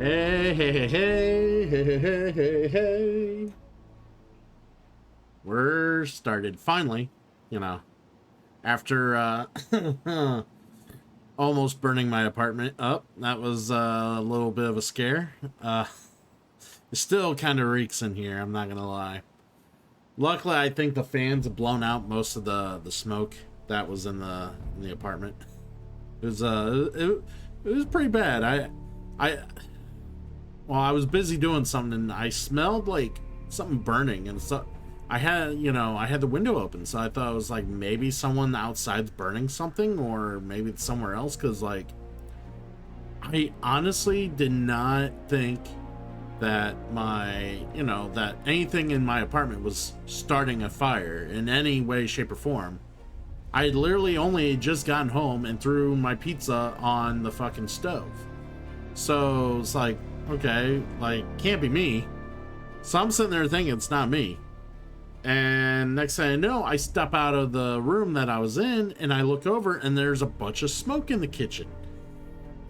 Hey, hey, hey, hey, hey, hey, hey, hey. We're started finally, you know, after almost burning my apartment up. That was a little bit of a scare. It still kind of reeks in here, I'm not gonna lie. Luckily, I think the fans have blown out most of the smoke that was in the apartment. It was it was pretty bad. I well, I was busy doing something and I smelled like something burning, and so I had, I had the window open, so I thought it was like maybe someone outside's burning something, or maybe it's somewhere else, because like I honestly did not think that that anything in my apartment was starting a fire in any way, shape, or form. I had literally only just gotten home and threw my pizza on the fucking stove. So it's like, okay, like, can't be me. So I'm sitting there thinking it's not me. And next thing I know, I step out of the room that I was in and I look over and there's a bunch of smoke in the kitchen.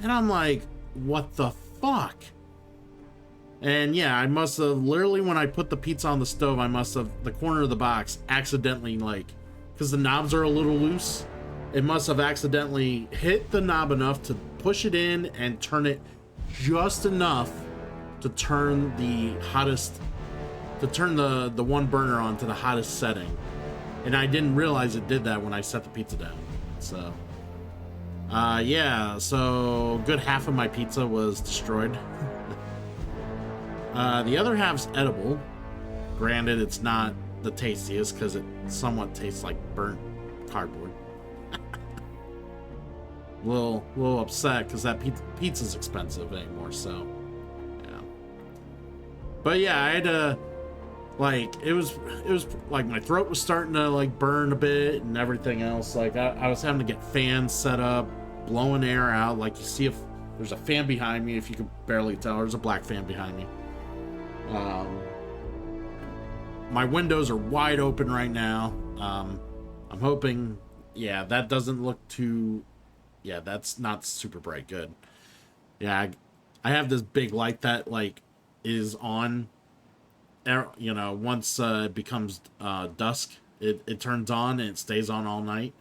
And I'm like, what the fuck? And yeah, I must have literally, when I put the pizza on the stove, I must have, the corner of the box accidentally, like, because the knobs are a little loose, it must have accidentally hit the knob enough to push it in and turn it just enough to turn the hottest, to turn the one burner on to the hottest setting. And I didn't realize it did that when I set the pizza down. So yeah, so good half of my pizza was destroyed. The other half's edible. Granted, it's not the tastiest because it somewhat tastes like burnt cardboard. little upset because that pizza's expensive anymore, so yeah. But yeah, I had to, like, it was like my throat was starting to like burn a bit and everything else. Like I was having to get fans set up, blowing air out. Like, you see, if there's a fan behind me, if you can barely tell, there's a black fan behind me. My windows are wide open right now. I'm hoping, yeah, that doesn't look too, yeah, that's not super bright. Good. Yeah, I have this big light that like is on, once it becomes dusk, it turns on and it stays on all night.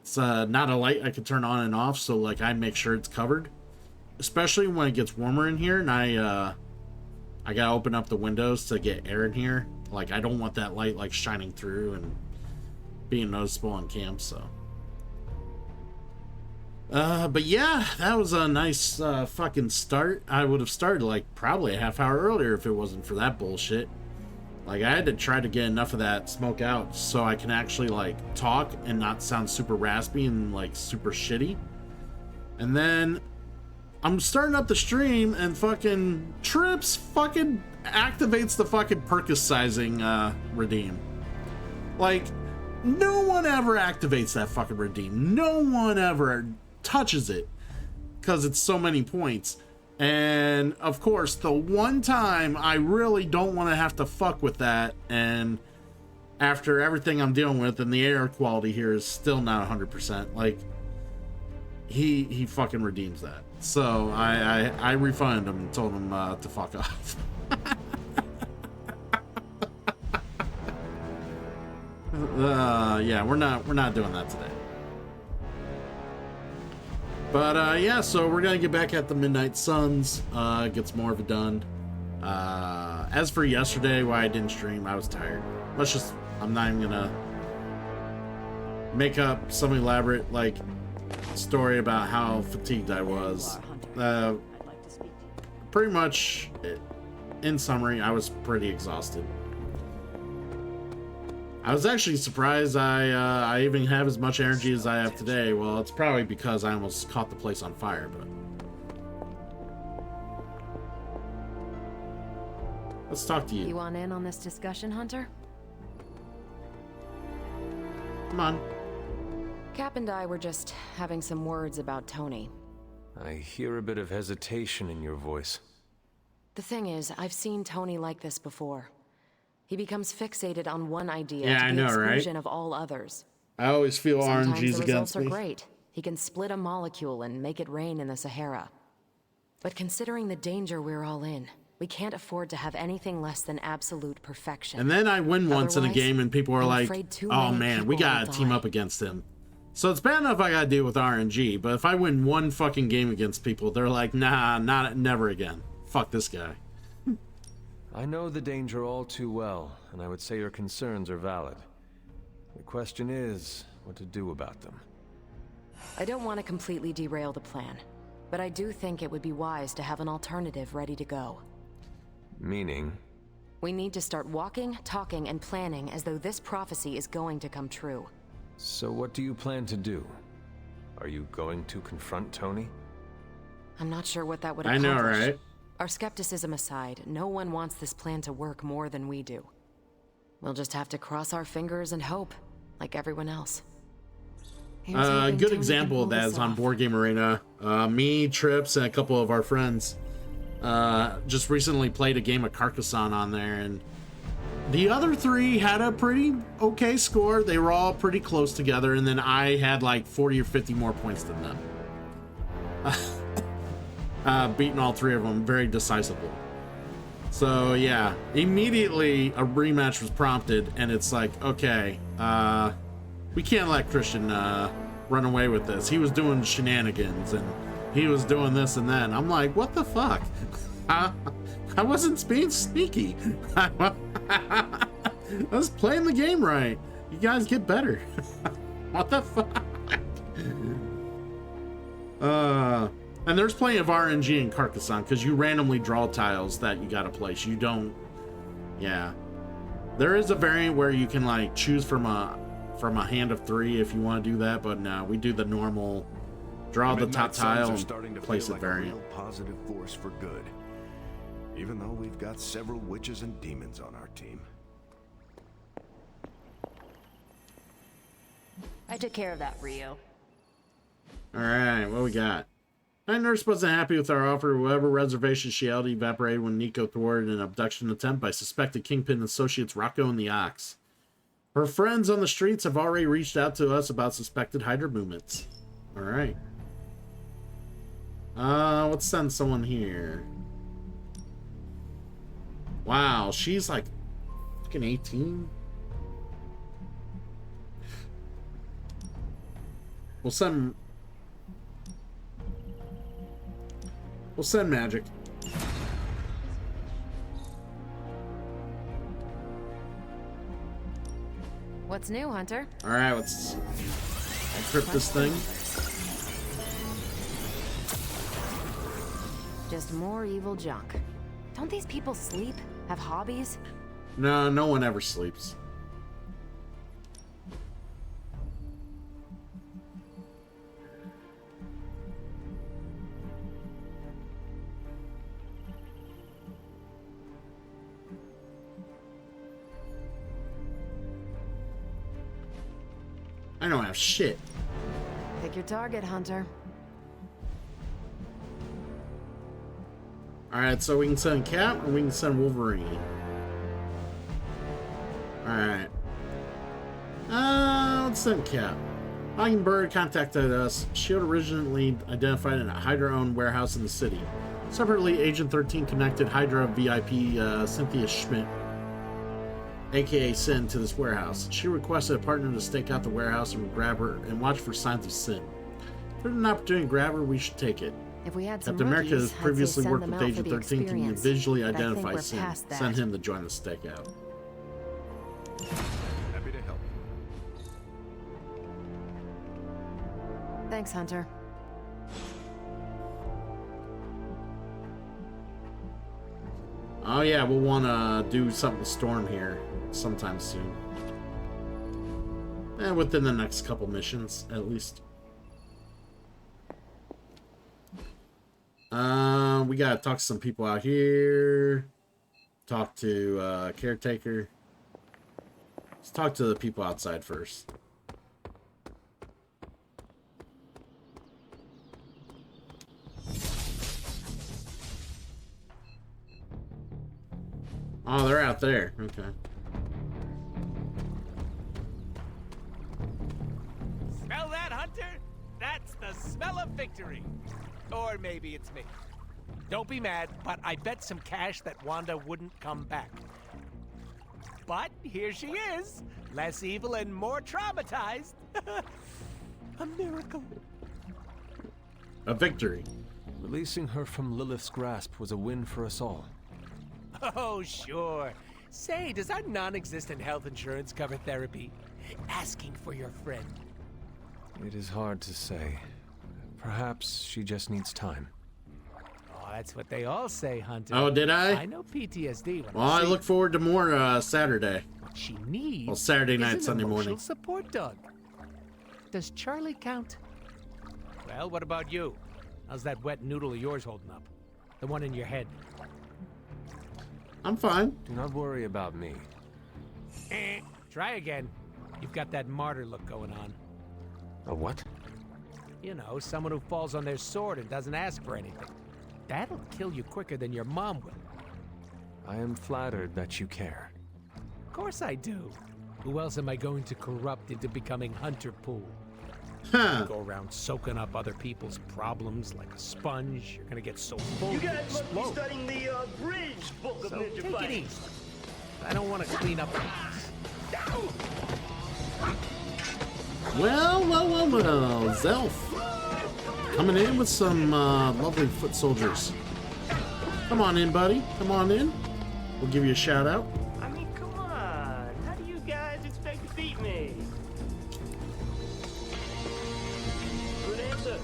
It's not a light I can turn on and off, so like I make sure it's covered, especially when it gets warmer in here, and I gotta open up the windows to get air in here. Like, I don't want that light like shining through and being noticeable on cam. So but yeah, that was a nice fucking start. I would have started like probably a half hour earlier if it wasn't for that bullshit. Like, I had to try to get enough of that smoke out so I can actually like talk and not sound super raspy and like super shitty. And then I'm starting up the stream and fucking Trips fucking activates the fucking Percocizing redeem. Like, no one ever activates that fucking redeem. No one ever touches it because it's so many points. And of course, the one time I really don't want to have to fuck with that, and after everything I'm dealing with, and the air quality here is still not 100%, like, he fucking redeems that. So I refunded him and told him to fuck off. Yeah, we're not doing that today. But yeah, so we're gonna get back at the Midnight Suns, get some more of it done. As for yesterday, why I didn't stream, I was tired. I'm not even gonna make up some elaborate like story about how fatigued I was. Pretty much, in summary, I was pretty exhausted. I was actually surprised I even have as much energy as I have today. Well, it's probably because I almost caught the place on fire, but let's talk to you. You want in on this discussion, Hunter? Come on. Cap and I were just having some words about Tony. I hear a bit of hesitation in your voice. The thing is, I've seen Tony like this before. He becomes fixated on one idea Yeah, to I the know, exclusion right? of all others. I always feel Sometimes RNG's the against results are me. great. He can split a molecule and make it rain in the Sahara. But considering the danger we're all in, we can't afford to have anything less than absolute perfection. And then I win once in a Otherwise, game and people are I'm like, afraid too oh many man, we people gotta will team die. up against him. So it's bad enough I gotta deal with RNG, but if I win one fucking game against people, they're like, nah, never again. Fuck this guy. I know the danger all too well, and I would say your concerns are valid. The question is, what to do about them. I don't want to completely derail the plan, but I do think it would be wise to have an alternative ready to go. Meaning? We need to start walking, talking, and planning as though this prophecy is going to come true. So what do you plan to do? Are you going to confront Tony? I'm not sure what that would I accomplish. know, right? Our skepticism aside, no one wants this plan to work more than we do. We'll just have to cross our fingers and hope, like everyone else. Here's A hoping good Tony example can of pull that this is on off. Board Game Arena. Me, Trips, and a couple of our friends just recently played a game of Carcassonne on there, and the other three had a pretty okay score. They were all pretty close together, and then I had like 40 or 50 more points than them. Beating all three of them very decisively. So yeah, immediately a rematch was prompted, and it's like, okay, we can't let Christian run away with this. He was doing shenanigans, and he was doing this and that. I'm like, what the fuck? I wasn't being sneaky. I was playing the game right. You guys get better. What the fuck? And there's plenty of RNG in Carcassonne because you randomly draw tiles that you gotta place. You don't. Yeah, there is a variant where you can like choose from a hand of 3 if you want to do that, but no, we do the normal draw the top tile and place it variant. A real positive force for good. Even though we've got several witches and demons on our team. I took care of that for you. All right, what we got? Night Nurse wasn't happy with our offer. Whatever reservation she held evaporated when Nico thwarted an abduction attempt by suspected Kingpin associates Rocco and the Ox. Her friends on the streets have already reached out to us about suspected Hydra movements. All right. Let's send someone here. Wow, she's like fucking 18. We'll send Magic. What's new, Hunter? All right, let's encrypt this thing. Just more evil junk. Don't these people sleep? Have hobbies? No, no one ever sleeps. I don't have shit. Pick your target, Hunter. Alright, so we can send Cap or we can send Wolverine. Alright. Let's send Cap. Mockingbird contacted us. Shield originally identified in a Hydra-owned warehouse in the city. Separately, Agent 13 connected Hydra VIP Cynthia Schmidt, aka Sin, to this warehouse. She requested a partner to stake out the warehouse and grab her and watch for signs of Sin. If there's an opportunity to grab her, we should take it. If we had some Captain America has rookies, I'd say previously send worked them with out for Agent the 13 to experience. visually But I think identify we're Sin. past that. Send him to join the stakeout. Happy to help. Thanks, Hunter. Oh yeah, we'll want to do something with Storm here sometime soon. Within the next couple missions, at least. We gotta talk to some people out here. Talk to Caretaker. Let's talk to the people outside first. Oh, they're out there. Okay. Smell that, Hunter? That's the smell of victory. Or maybe it's me. Don't be mad, but I bet some cash that Wanda wouldn't come back. But here she is, less evil and more traumatized. A miracle. A victory. Releasing her from Lilith's grasp was a win for us all. Oh, sure. Say, does our non-existent health insurance cover therapy? Asking for your friend. It is hard to say. Perhaps she just needs time. Oh, that's what they all say, Hunter. Oh, did I? I know PTSD when Well, I look forward to more Saturday. What she needs. Well, Saturday is night, an Sunday emotional morning. support dog. Does Charlie count? Well, what about you? How's that wet noodle of yours holding up? The one in your head. I'm fine. Do not worry about me. Try again. You've got that martyr look going on. A what? You know, someone who falls on their sword and doesn't ask for anything. That'll kill you quicker than your mom will. I am flattered that you care. Of course I do. Who else am I going to corrupt into becoming Hunter Poole? Huh. Go around soaking up other people's problems like a sponge. You're gonna get so full You you'll guys must be explode. studying the Bridge book of So ninja take it fighting. easy. I don't want to clean up the mess. Well, Zelf. Coming in with some lovely foot soldiers. Come on in, buddy. Come on in. We'll give you a shout out. I mean, come on. How do you guys expect to beat me? Good answer.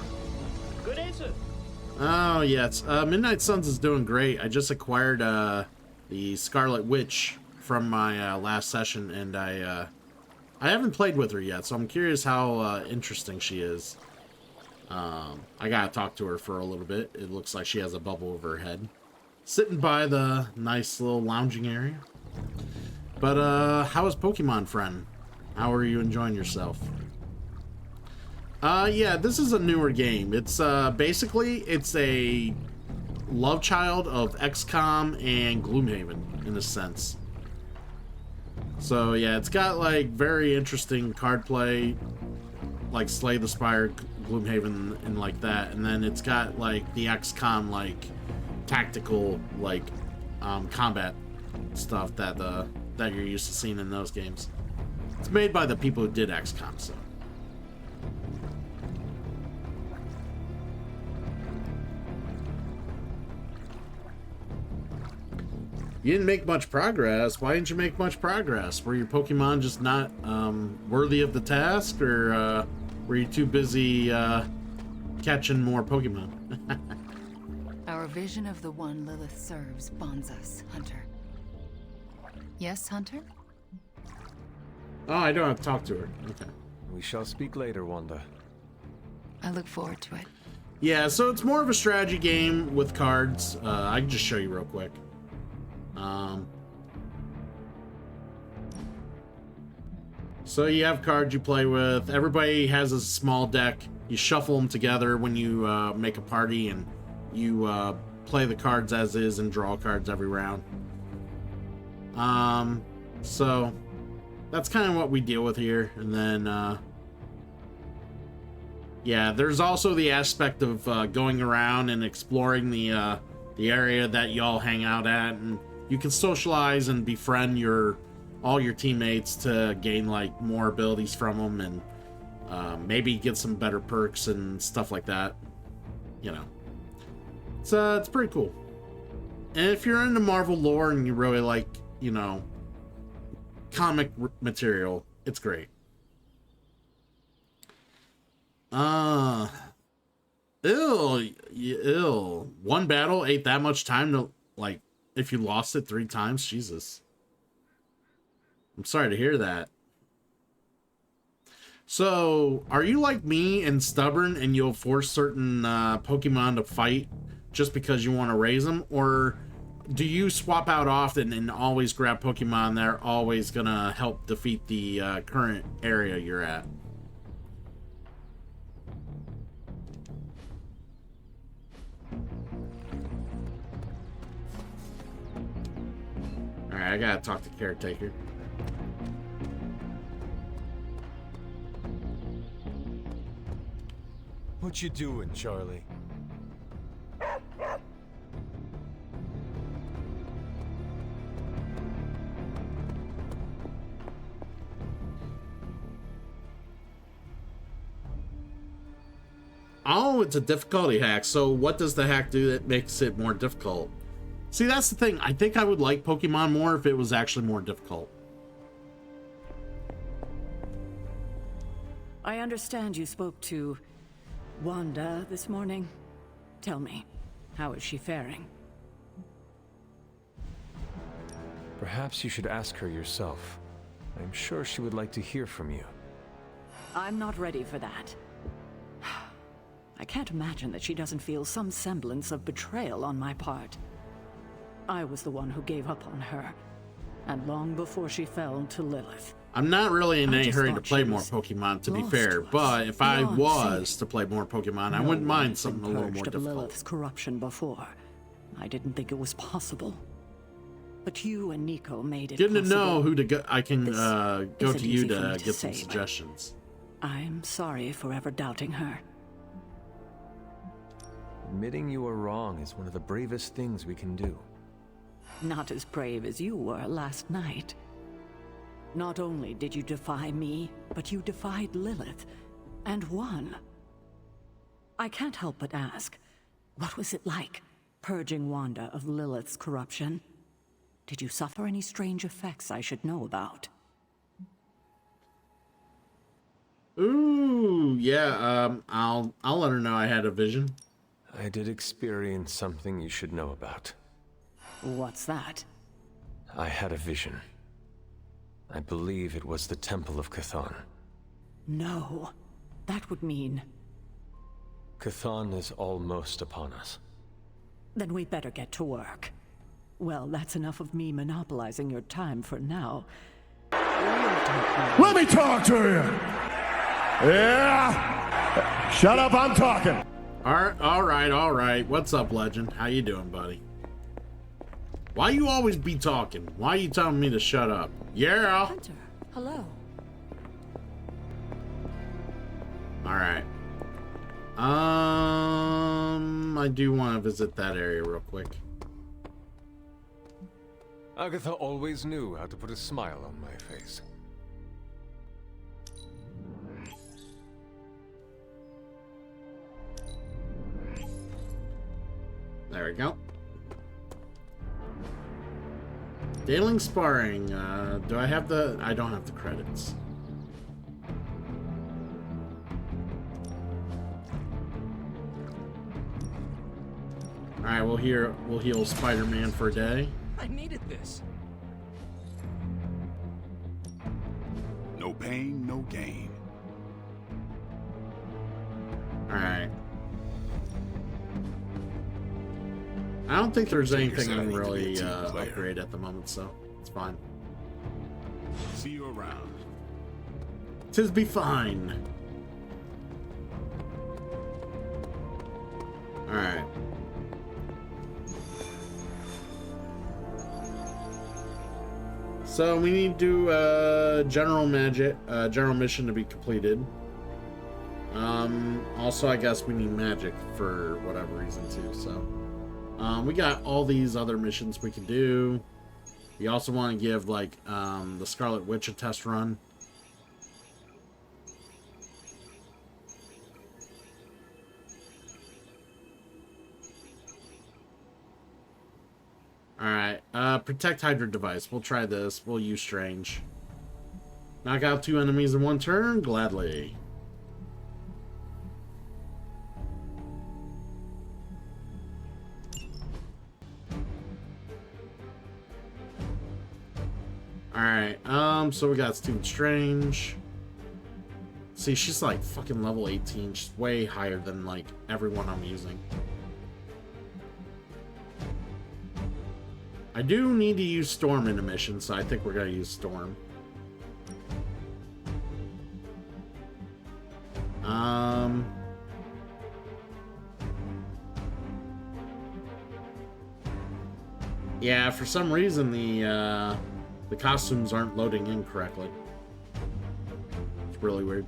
Good answer. Oh, yes. Midnight Suns is doing great. I just acquired the Scarlet Witch from my last session, and I haven't played with her yet, so I'm curious how interesting she is. I gotta talk to her for a little bit. It looks like she has a bubble over her head. Sitting by the nice little lounging area. But, how is Pokemon Friend? How are you enjoying yourself? Yeah, this is a newer game. It's, basically, it's a love child of XCOM and Gloomhaven, in a sense. So, yeah, it's got, like, very interesting card play, like Slay the Spire, Gloomhaven, and like that. And then it's got, like, the XCOM, like, tactical, like, combat stuff that, that you're used to seeing in those games. It's made by the people who did XCOM, so. You didn't make much progress. Why didn't you make much progress? Were your Pokemon just not worthy of the task, or were you too busy catching more Pokemon? Our vision of the one Lilith serves bonds us, Hunter. Yes, Hunter? Oh, I don't have to talk to her. Okay. We shall speak later, Wanda. I look forward to it. Yeah, so it's more of a strategy game with cards. I can just show you real quick. So you have cards you play with. Everybody has a small deck. You shuffle them together when you make a party, and you play the cards as is and draw cards every round. So that's kind of what we deal with here. And then yeah, there's also the aspect of going around and exploring the area that y'all hang out at, and you can socialize and befriend all your teammates to gain like more abilities from them, and maybe get some better perks and stuff like that. You know, it's pretty cool. And if you're into Marvel lore and you really like, you know, comic material, it's great. Ew. One battle ate that much time to, like, if you lost it 3 times? Jesus. I'm sorry to hear that. So, are you like me and stubborn and you'll force certain Pokemon to fight just because you want to raise them? Or do you swap out often and always grab Pokemon that are always gonna help defeat the current area you're at? Alright, I gotta talk to Caretaker. What you doing, Charlie? Oh, it's a difficulty hack. So what does the hack do that makes it more difficult? See, that's the thing. I think I would like Pokemon more if it was actually more difficult. I understand you spoke to Wanda this morning. Tell me, how is she faring? Perhaps you should ask her yourself. I'm sure she would like to hear from you. I'm not ready for that. I can't imagine that she doesn't feel some semblance of betrayal on my part. I was the one who gave up on her, and long before she fell to Lilith. I'm not really in I any just hurry to thought play she more was Pokemon, to be lost fair, to us, but if I beyond was saving. to play more Pokemon, I No wouldn't one mind has something a been little more purged of difficult. Lilith's corruption before. I didn't think it was possible. But you and Nico made it Good to possible. know who to go. I can This go isn't to you easy for me to to get some say, but- suggestions. I'm sorry for ever doubting her. Admitting you are wrong is one of the bravest things we can do. Not as brave as you were last night. Not only did you defy me, but you defied Lilith, and won. I can't help but ask, what was it like, purging Wanda of Lilith's corruption? Did you suffer any strange effects I should know about? Ooh, yeah. I'll let her know I had a vision. I did experience something you should know about. What's that? I had a vision. I believe it was the Temple of Chthon. No. That would mean... Chthon is almost upon us. Then we better get to work. Well, that's enough of me monopolizing your time for now. Let me talk to you! Yeah! Shut up, I'm talking! All right. What's up, Legend? How you doing, buddy? Why you always be talking? Why you telling me to shut up? Yeah. Hunter, hello. All right. I do want to visit that area real quick. Agatha always knew how to put a smile on my face. There we go. Daling sparring. Do I have the... I don't have the credits. Alright, we'll heal Spider-Man for a day. I needed this. No pain, no gain. Alright. I don't think there's anything I can Consider yourself really to be a team player. upgrade at the moment, so it's fine. See you around. Tis be fine. Alright. So we need to do general mission to be completed. Also I guess we need magic for whatever reason too, so. We got all these other missions we can do. We also want to give like the Scarlet Witch a test run. Alright, protect Hydra device. We'll try this. We'll use Strange. Knock out 2 enemies in 1 turn? Gladly. Alright, so we got Student Strange. See, she's like fucking level 18. She's way higher than like everyone I'm using. I do need to use Storm in a mission, so I think we're gonna use Storm. Yeah, for some reason the costumes aren't loading in correctly. It's really weird.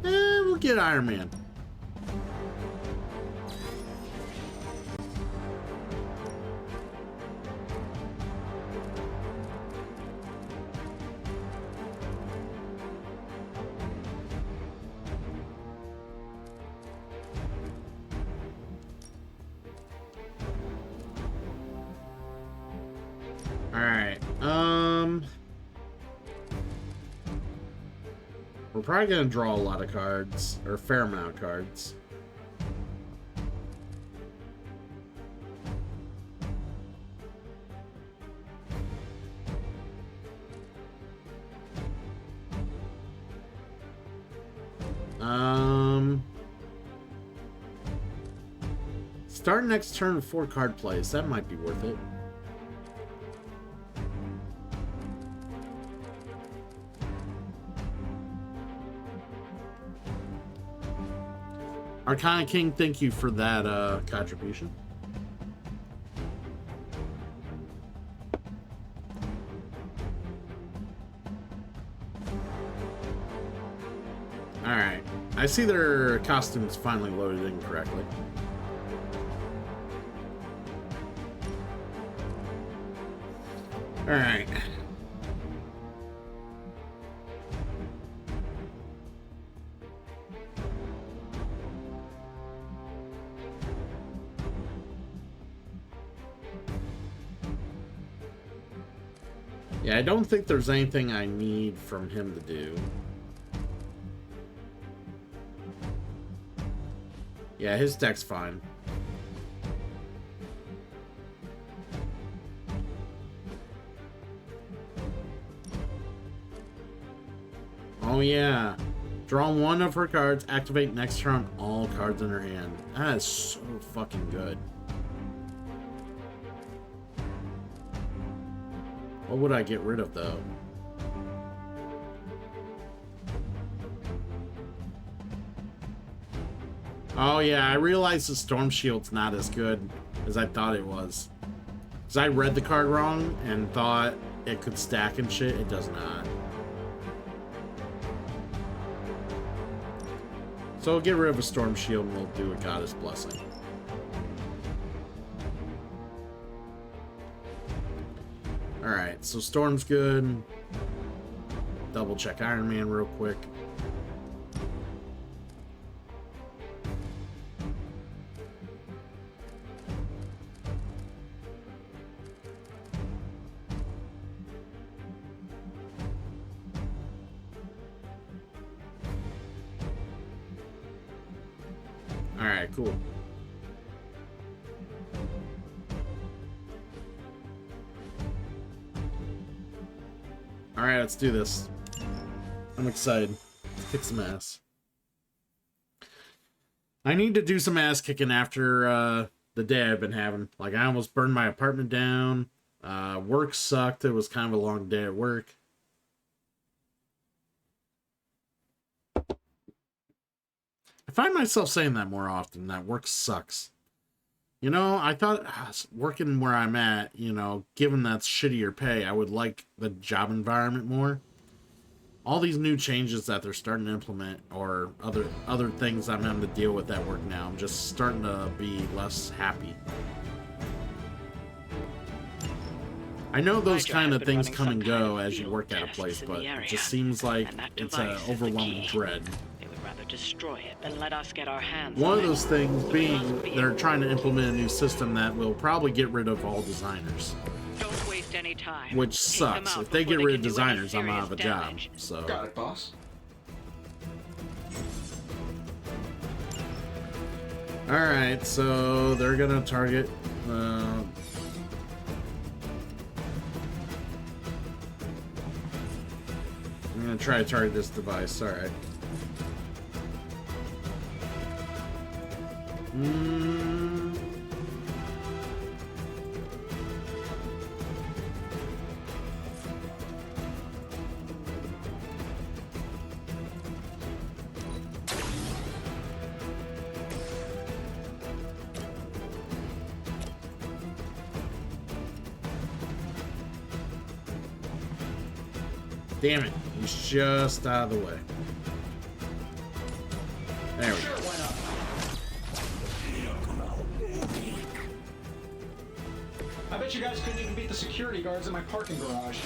We'll get Iron Man. We're probably going to draw a lot of cards, or a fair amount of cards. Start next turn with 4 card plays. That might be worth it. Arcana King, thank you for that contribution. Alright. I see their costumes finally loaded in correctly. Alright. Yeah, I don't think there's anything I need from him to do. Yeah, his deck's fine. Oh yeah. Draw 1 of her cards, activate next turn all cards in her hand. That is so fucking good. What would I get rid of though? Oh yeah, I realized the Storm Shield's not as good as I thought it was. Because I read the card wrong and thought it could stack and shit. It does not. So we'll get rid of a Storm Shield and we'll do a Goddess Blessing. Alright, so Storm's good. Double check Iron Man real quick. Alright, cool. Alright, let's do this. I'm excited. Let's kick some ass. I need to do some ass kicking after the day I've been having. Like, I almost burned my apartment down. Work sucked. It was kind of a long day at work. I find myself saying that more often, that work sucks. You know, I thought working where I'm at, you know, given that shittier pay, I would like the job environment more. All these new changes that they're starting to implement, or other things I'm having to deal with at work now, I'm just starting to be less happy. I know those kind of things come and go as you work at a place, but it just seems like it's an overwhelming dread. Destroy it and let us get our hands One on of it. those things being they're trying to implement a new system that will probably get rid of all designers. Don't waste any time. Which sucks. If they get rid of designers, I'm out of a job. So. Got it, boss. Alright, so they're gonna target I'm gonna try to target this device, alright. Damn it, he's just out of the way. There we go. I bet you guys couldn't even beat the security guards in my parking garage.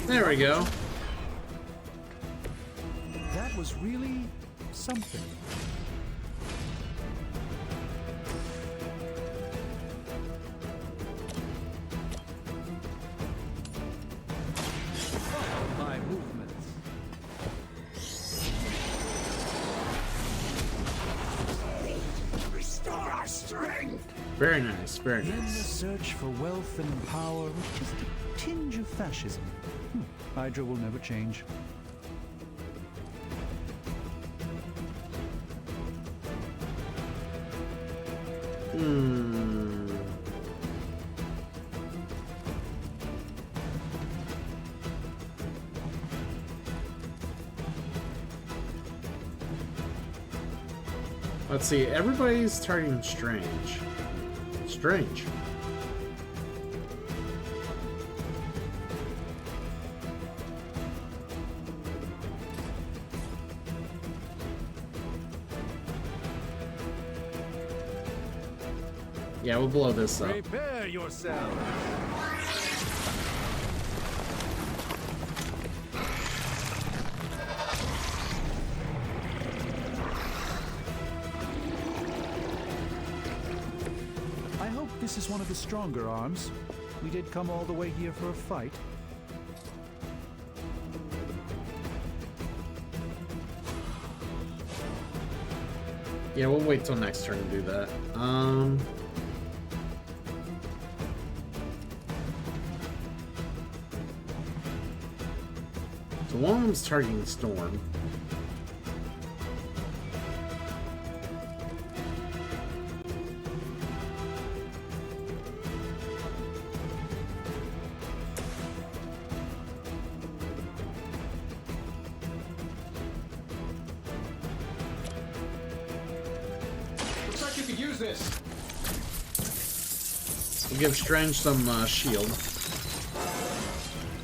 There we go. That was really something. Follow my movements. Restore our strength. Very nice, very In the nice. search for wealth and power with just a tinge of fascism. Hydra will never change. Let's see, everybody's targeting Strange. Strange. Yeah, we'll blow this up. Prepare yourself. I hope this is one of the stronger arms. We did come all the way here for a fight. Yeah, we'll wait till next turn to do that. So one of them's targeting Storm. Looks like you could use this. We'll give Strange some shield.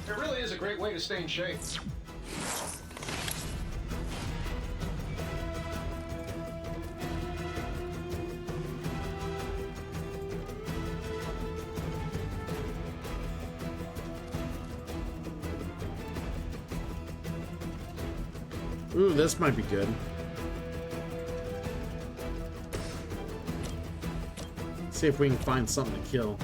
It really is a great way to stay in shape. Ooh, this might be good. See if we can find something to kill.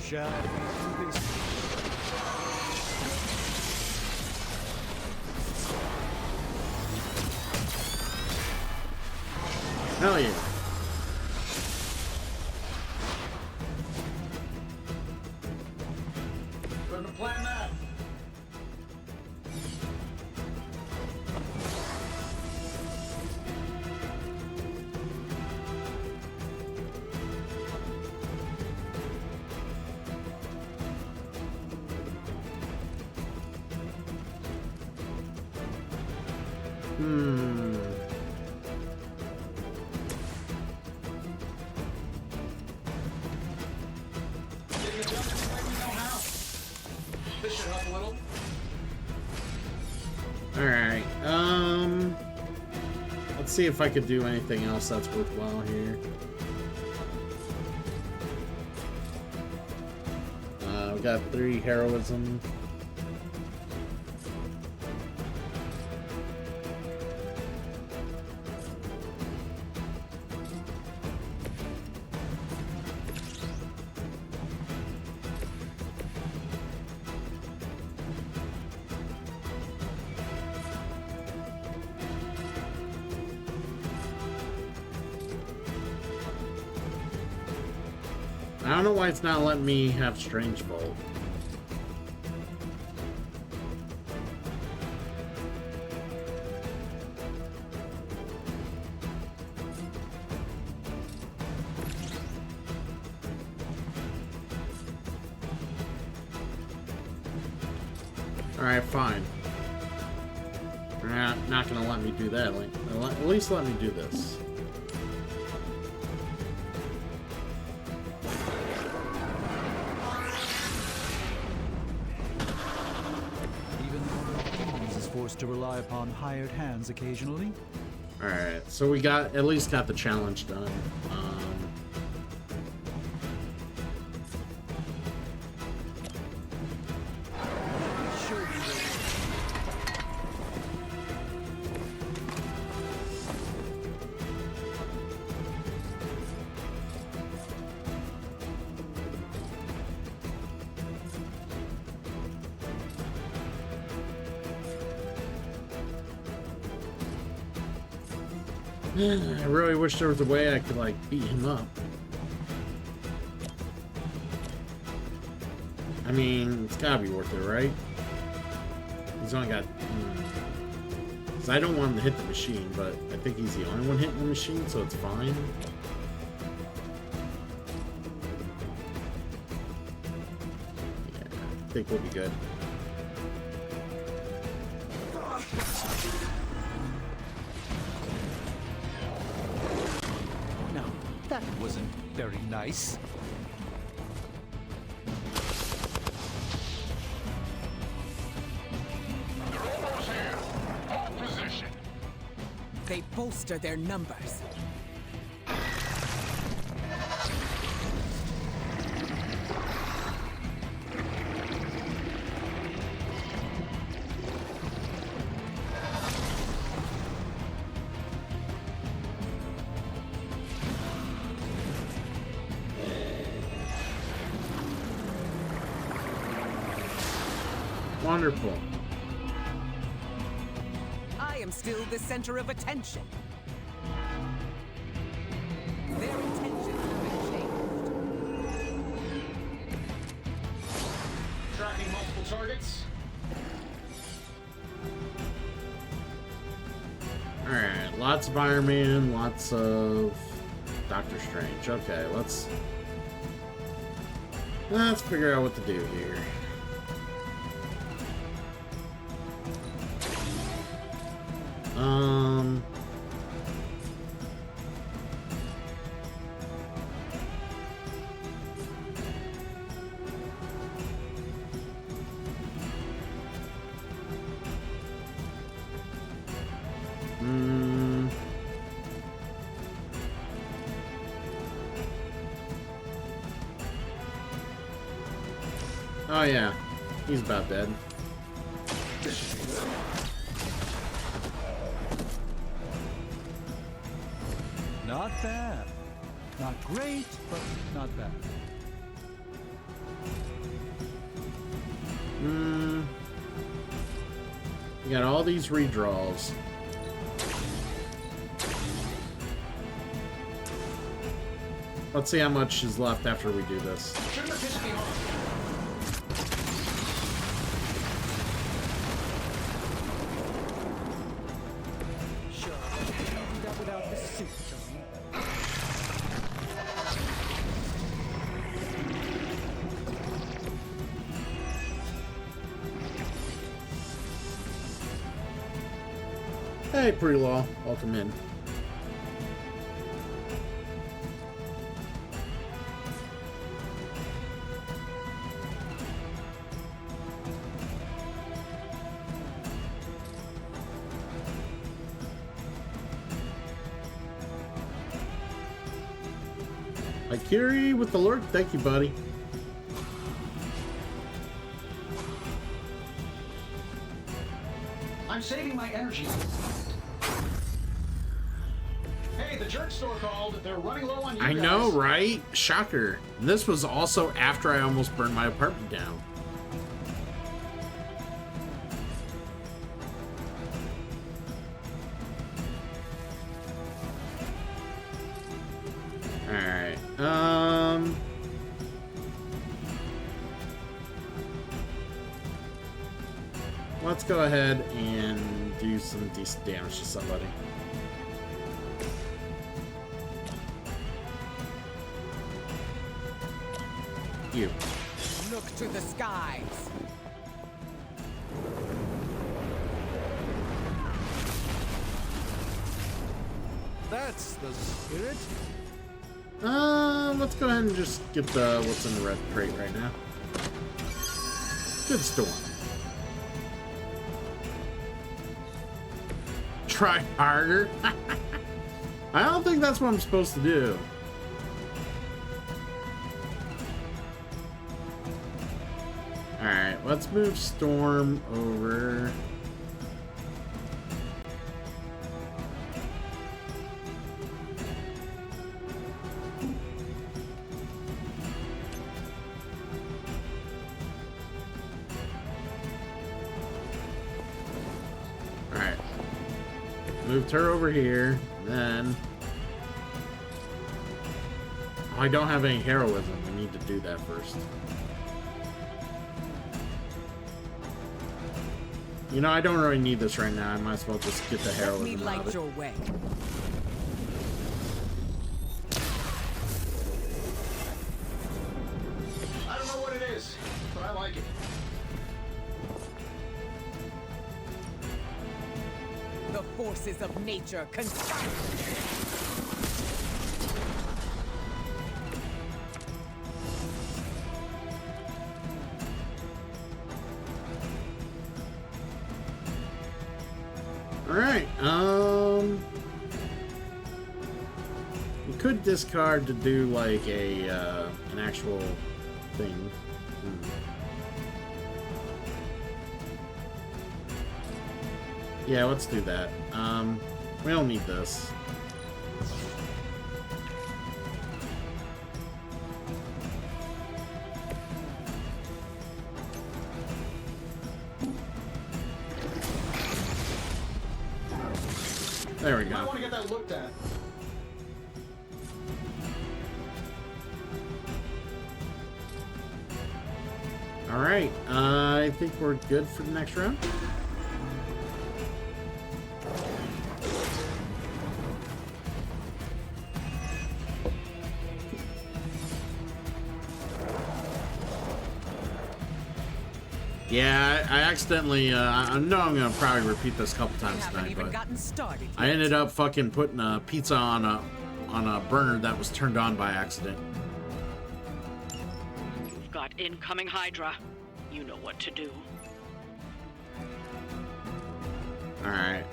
Shall we do this? Hell yeah. Couldn't have planned that. Getting it done any way we know how. This should help a little. Alright, let's see if I could do anything else that's worthwhile here. We got 3 heroism. I don't know why it's not letting me have Strange Bolt. Alright, fine. They're not gonna let me do that. Like, at least let me do this. forced to rely upon hired hands occasionally. Alright, so we at least got the challenge done. I really wish there was a way I could, like, beat him up. I mean, it's gotta be worth it, right? He's only got... Because I don't want him to hit the machine, but I think he's the only one hitting the machine, so it's fine. Yeah, I think we'll be good. That wasn't very nice. They're almost here. Hold position. They bolster their numbers. Wonderful. I am still the center of attention. Their intentions have been changed. Tracking multiple targets. Alright, lots of Iron Man, lots of Doctor Strange. Okay, let's figure out what to do here. Oh yeah, he's about dead. Not bad. Not great, but not bad. You got all these redraws. Let's see how much is left after we do this. Shouldn't have pissed me off. Hey, Pre-Law. Welcome in. Akiri with the lurk. Thank you, buddy. I'm saving my energy. Hey, the jerk store called. They're running low on you I guys. know, right? Shocker. This was also after I almost burned my apartment down. Alright. Let's go ahead and do some decent damage to somebody. You. Look to the skies. That's the spirit. Let's go ahead and just get the what's in the red crate right now. Good storm. try harder. I don't think that's what I'm supposed to do. Alright, let's move Storm over. Alright. Moved her over here, then... Oh, I don't have any heroism. We need to do that first. You know, I don't really need this right now. I might as well just get the heroism Let me out light of it. your way. I don't know what it is, but I like it. The forces of nature conspire. Alright, you could discard to do like a, an actual thing. Yeah, let's do that. We don't need this. There we You might go. want to get that looked at. Alright, I think we're good for the next round. Yeah, I accidentally, I know I'm gonna probably repeat this a couple times Haven't tonight, even but gotten started I yet. ended up fucking putting a pizza on a burner that was turned on by accident. You've got incoming Hydra. You know what to do. Alright,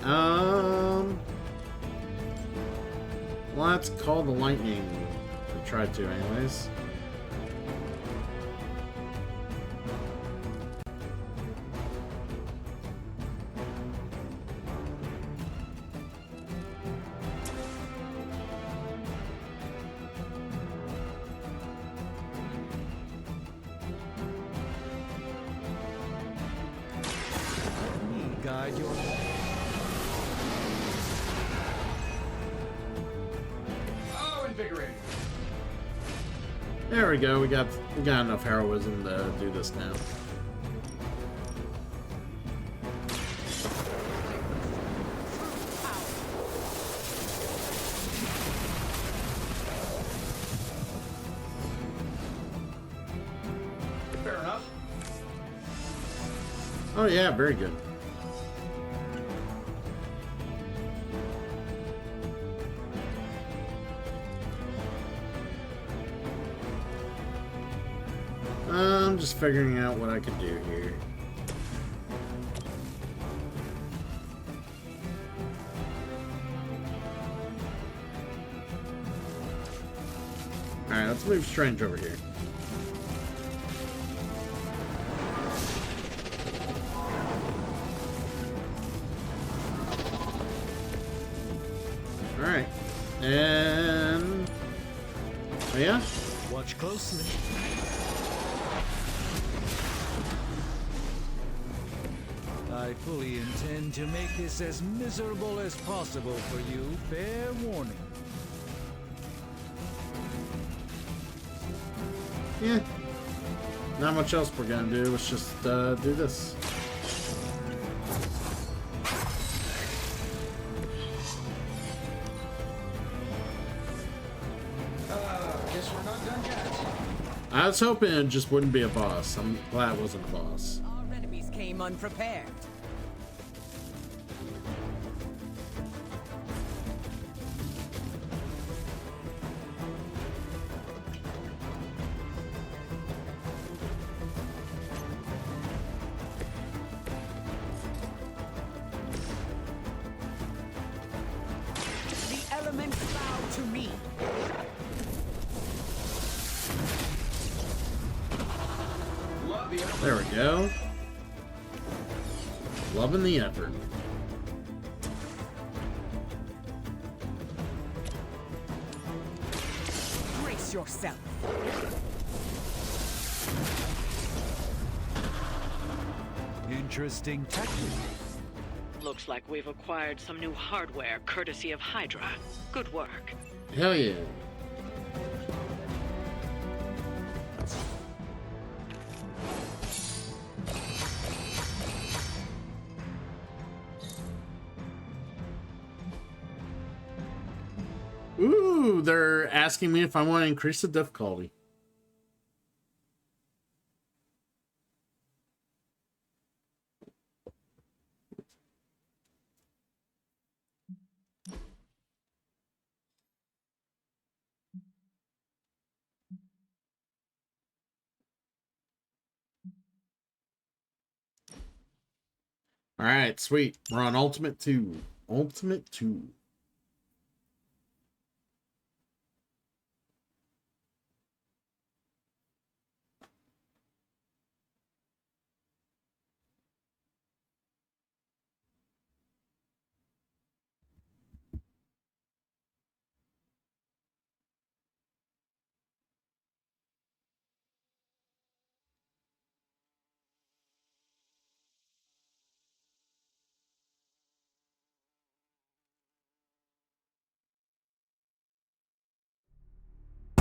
let's call the lightning. I tried to anyways. Guide your... Oh, invigorating. There we go, we got enough heroism to do this now. Fair enough. Oh yeah, very good. I'm just figuring out what I could do here. Alright, let's move Strange over here. Alright. And... Oh yeah? Watch closely. I fully intend to make this as miserable as possible for you. Fair warning. Yeah. Not much else we're gonna do. Let's just do this. Guess we're not done yet. I was hoping it just wouldn't be a boss. I'm glad it wasn't a boss. Our enemies came unprepared. obvious. There we go. Loving the effort. Brace yourself. Interesting tactic. Looks like we've acquired some new hardware courtesy of Hydra. Good work. Hell yeah. Ooh, they're asking me if I want to increase the difficulty. All right, sweet. We're on Ultimate 2. Ultimate 2.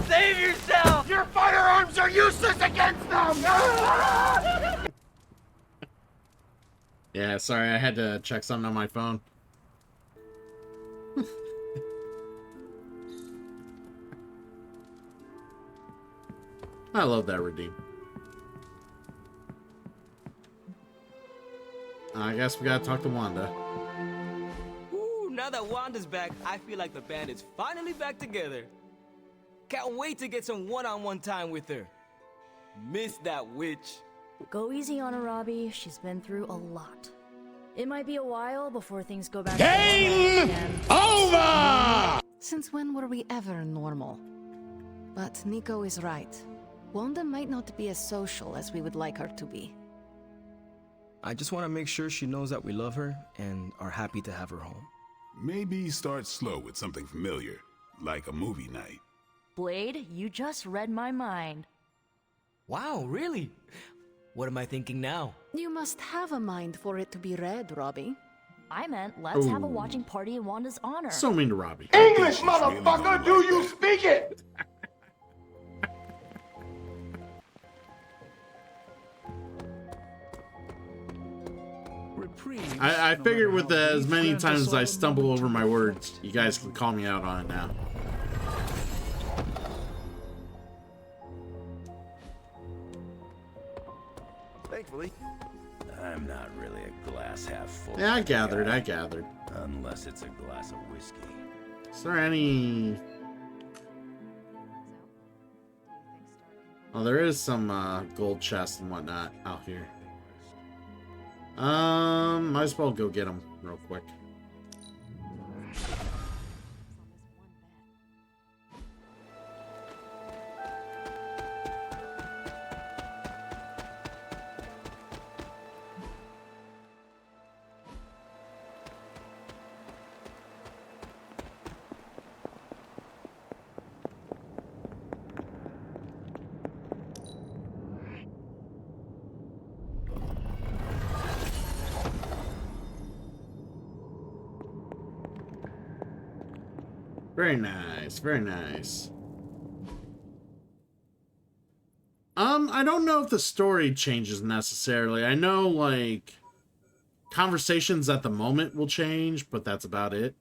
Save yourself! Your firearms are useless against them! Yeah, sorry, I had to check something on my phone. I love that redeem. I guess we gotta talk to Wanda. Ooh, now that Wanda's back, I feel like the band is finally back together. Can't wait to get some one-on-one time with her. Miss that witch. Go easy on her, Robbie. She's been through a lot. It might be a while before things go back Game to normal again. over! Since when were we ever normal? But Nico is right. Wanda might not be as social as we would like her to be. I just want to make sure she knows that we love her and are happy to have her home. Maybe start slow with something familiar, like a movie night. Blade, you just read my mind. Wow, really? What am I thinking now? You must have a mind for it to be read, Robbie. I meant let's have a Ooh. watching party in Wanda's honor. So mean to Robbie. English, motherfucker! Do you speak it? I figured with as many times as I stumble over my words, you guys can call me out on it now. Thankfully, I'm not really a glass half full. Yeah, I gathered. Unless it's a glass of whiskey. Is there any... Oh, there is some gold chests and whatnot out here. Might as well go get them real quick. Very nice, very nice. I don't know if the story changes necessarily. I know, like, conversations at the moment will change, but that's about it.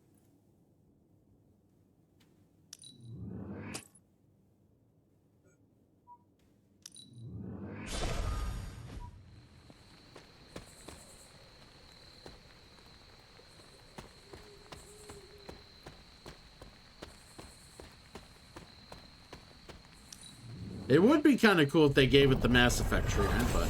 It would be kind of cool if they gave it the Mass Effect treatment, but...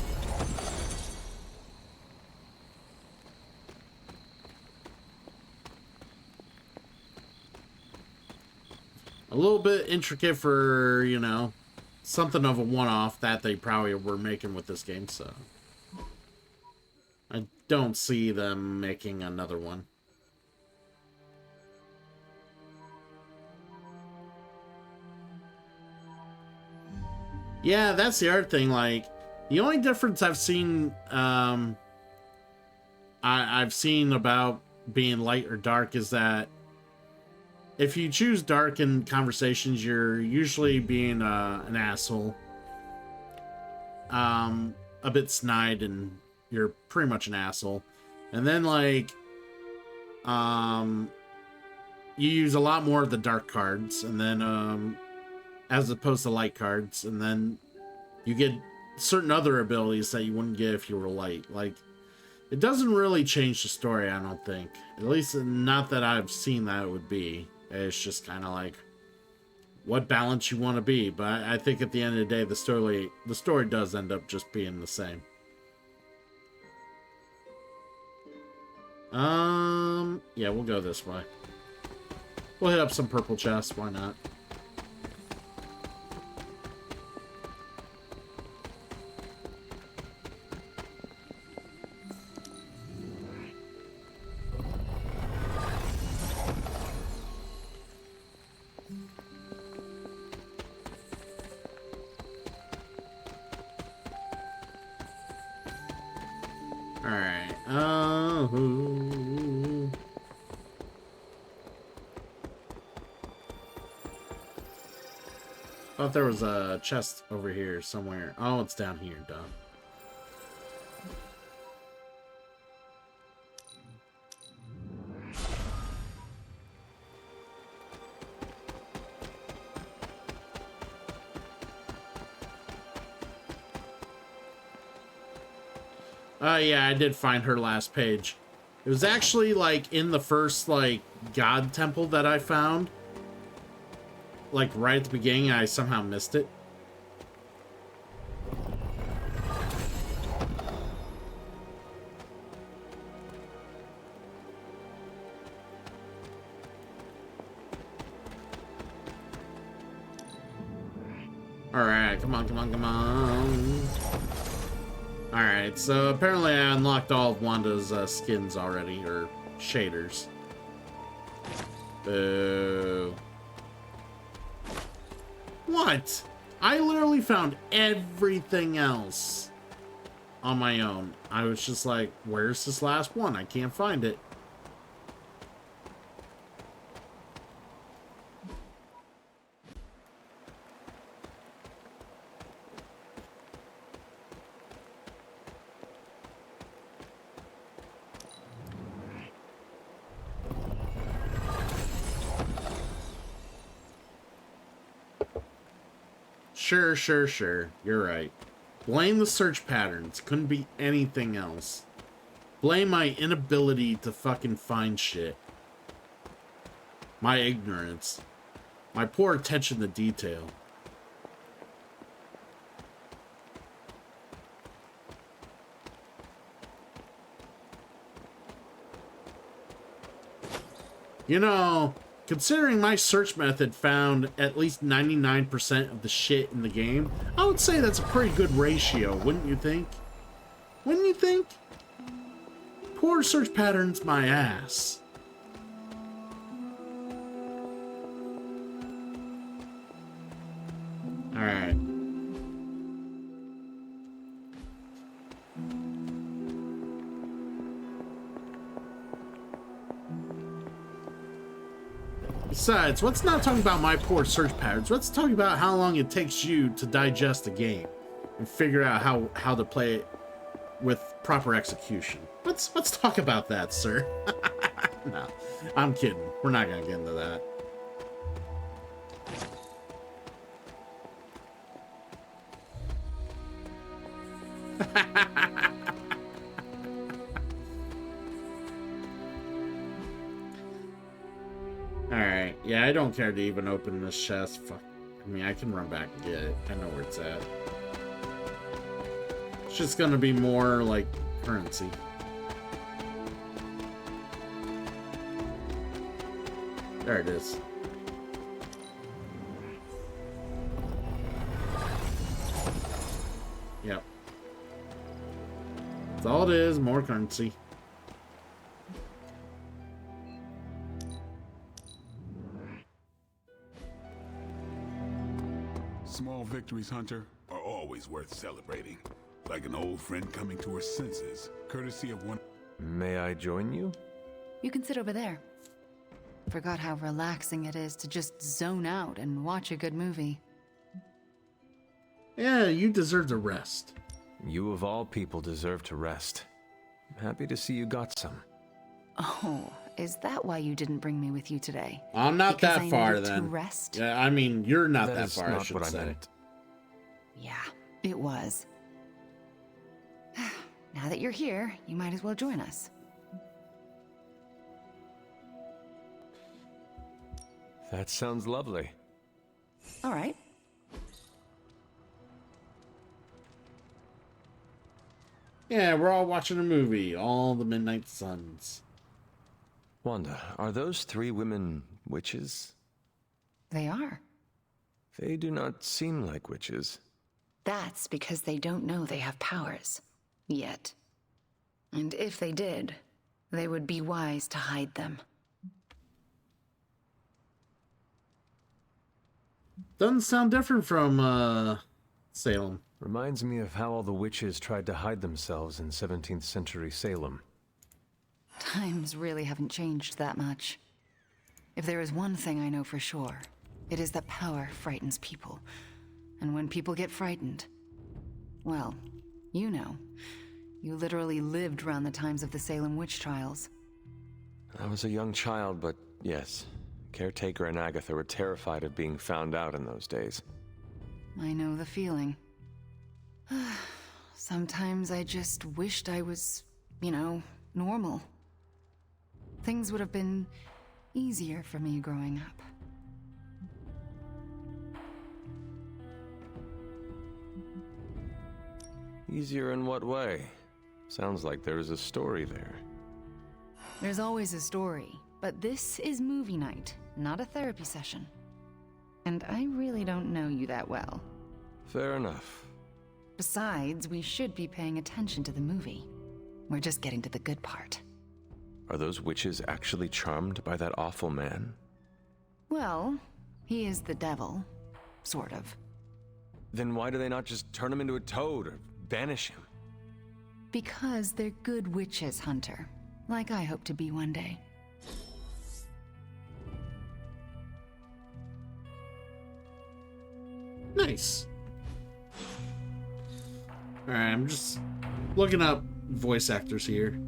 a little bit intricate for, you know, something of a one-off that they probably were making with this game, so I don't see them making another one. Yeah, that's the other thing. Like, the only difference I've seen, I've seen about being light or dark is that if you choose dark in conversations, you're usually being an asshole, a bit snide, and you're pretty much an asshole. And then, like, you use a lot more of the dark cards, and then as opposed to light cards, and then you get certain other abilities that you wouldn't get if you were light. Like, it doesn't really change the story, I don't think. At least not that I've seen that it would be. It's just kind of like what balance you want to be. But I think at the end of the day, the story does end up just being the same. Yeah, we'll go this way. We'll hit up some purple chests, why not? Alright, thought there was a chest over here somewhere. Oh, it's down here, duh. Yeah, I did find her last page. It was actually, like, in the first, like, god temple that I found. Like, right at the beginning, I somehow missed it. Alright, come on, come on, come on. Alright, so apparently I unlocked all of Wanda's skins already, or shaders. Boo. What? I literally found everything else on my own. I was just like, where's this last one? I can't find it. Sure. You're right. Blame the search patterns. Couldn't be anything else. Blame my inability to fucking find shit. My ignorance. My poor attention to detail. You know, considering my search method found at least 99% of the shit in the game, I would say that's a pretty good ratio, wouldn't you think? Wouldn't you think? Poor search patterns, my ass. Alright. Besides, let's not talk about my poor search patterns. Let's talk about how long it takes you to digest a game and figure out how to play it with proper execution. Let's talk about that, sir. No, I'm kidding. We're not gonna get into that. Alright, yeah, I don't care to even open this chest. Fuck. I mean, I can run back and get it. I know where it's at. It's just gonna be more like currency. There it is. That's all it is, more currency. Small victories, Hunter, are always worth celebrating. Like an old friend coming to her senses, courtesy of one... May I join you? You can sit over there. Forgot how relaxing it is to just zone out and watch a good movie. Yeah, you deserve to rest. You of all people deserve to rest. I'm happy to see you got some. Oh, is that why you didn't bring me with you today? I'm not Because that I far needed to then. rest? Yeah, I mean, you're not that is far, I not should what I say. meant. Yeah, it was. Now that you're here, you might as well join us. That sounds lovely. All right. Yeah, we're all watching a movie, All the Midnight Suns. Wanda, are those three women witches? They are. They do not seem like witches. That's because they don't know they have powers. Yet. And if they did, they would be wise to hide them. Doesn't sound different from, Salem. Reminds me of how all the witches tried to hide themselves in 17th century Salem. Times really haven't changed that much. If there is one thing I know for sure, it is that power frightens people. And when people get frightened, well, you know. You literally lived around the times of the Salem witch trials. I was a young child, but yes. Caretaker and Agatha were terrified of being found out in those days. I know the feeling. Sometimes I just wished I was, you know, normal. Things would have been easier for me growing up. Easier in what way? Sounds like there's a story there. There's always a story, but this is movie night, not a therapy session. And I really don't know you that well. Fair enough. Besides, we should be paying attention to the movie. We're just getting to the good part. Are those witches actually charmed by that awful man? Well, he is the devil. Sort of. Then why do they not just turn him into a toad or banish him? Because they're good witches, Hunter. Like I hope to be one day. Nice. Alright, I'm just looking up voice actors here.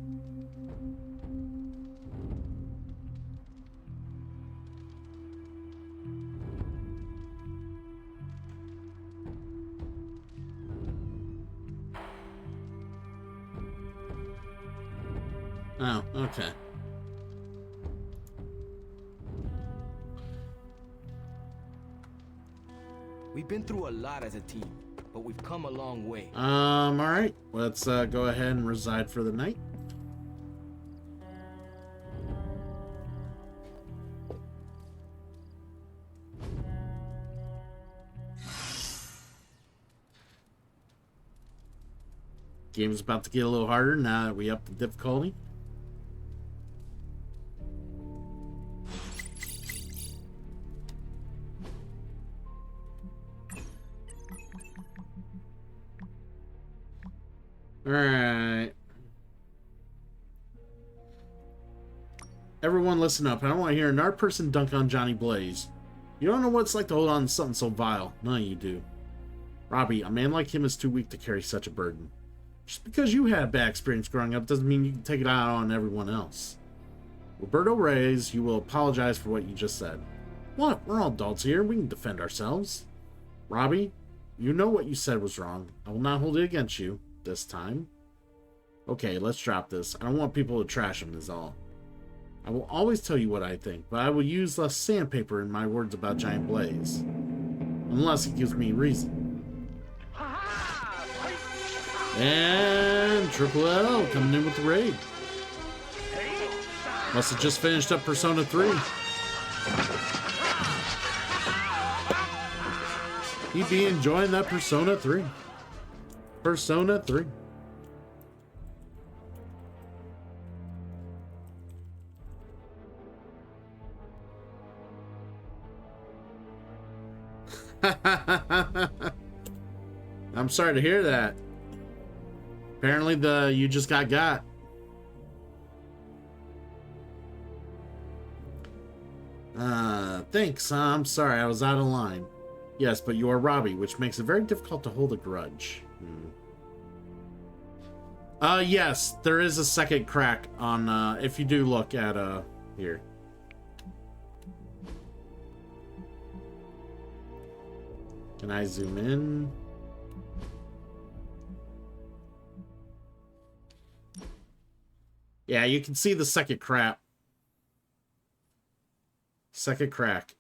Oh, okay. We've been through a lot as a team, but we've come a long way. Alright. Let's go ahead and reside for the night. Game's about to get a little harder now that we up the difficulty. Alright. Everyone listen up. I don't want to hear another person dunk on Johnny Blaze. You don't know what it's like to hold on to something so vile. None of you do. Robbie, a man like him is too weak to carry such a burden. Just because you had a bad experience growing up doesn't mean you can take it out on everyone else. Roberto Reyes, you will apologize for what you just said. What? We're all adults here. We can defend ourselves. Robbie, you know what you said was wrong. I will not hold it against you. This time. Okay, let's drop this. I don't want people to trash him is all. I will always tell you what I think, but I will use less sandpaper in my words about Giant Blaze. Unless he gives me reason. And Triple L coming in with the raid. Must have just finished up Persona 3. He'd be enjoying that Persona 3. Persona 3. I'm sorry to hear that. Apparently you just got. Thanks. I'm sorry, I was out of line. Yes, but you are Robbie, which makes it very difficult to hold a grudge. Yes, there is a second crack on, if you do look at, here. Can I zoom in? Yeah, you can see the second crack. Second crack.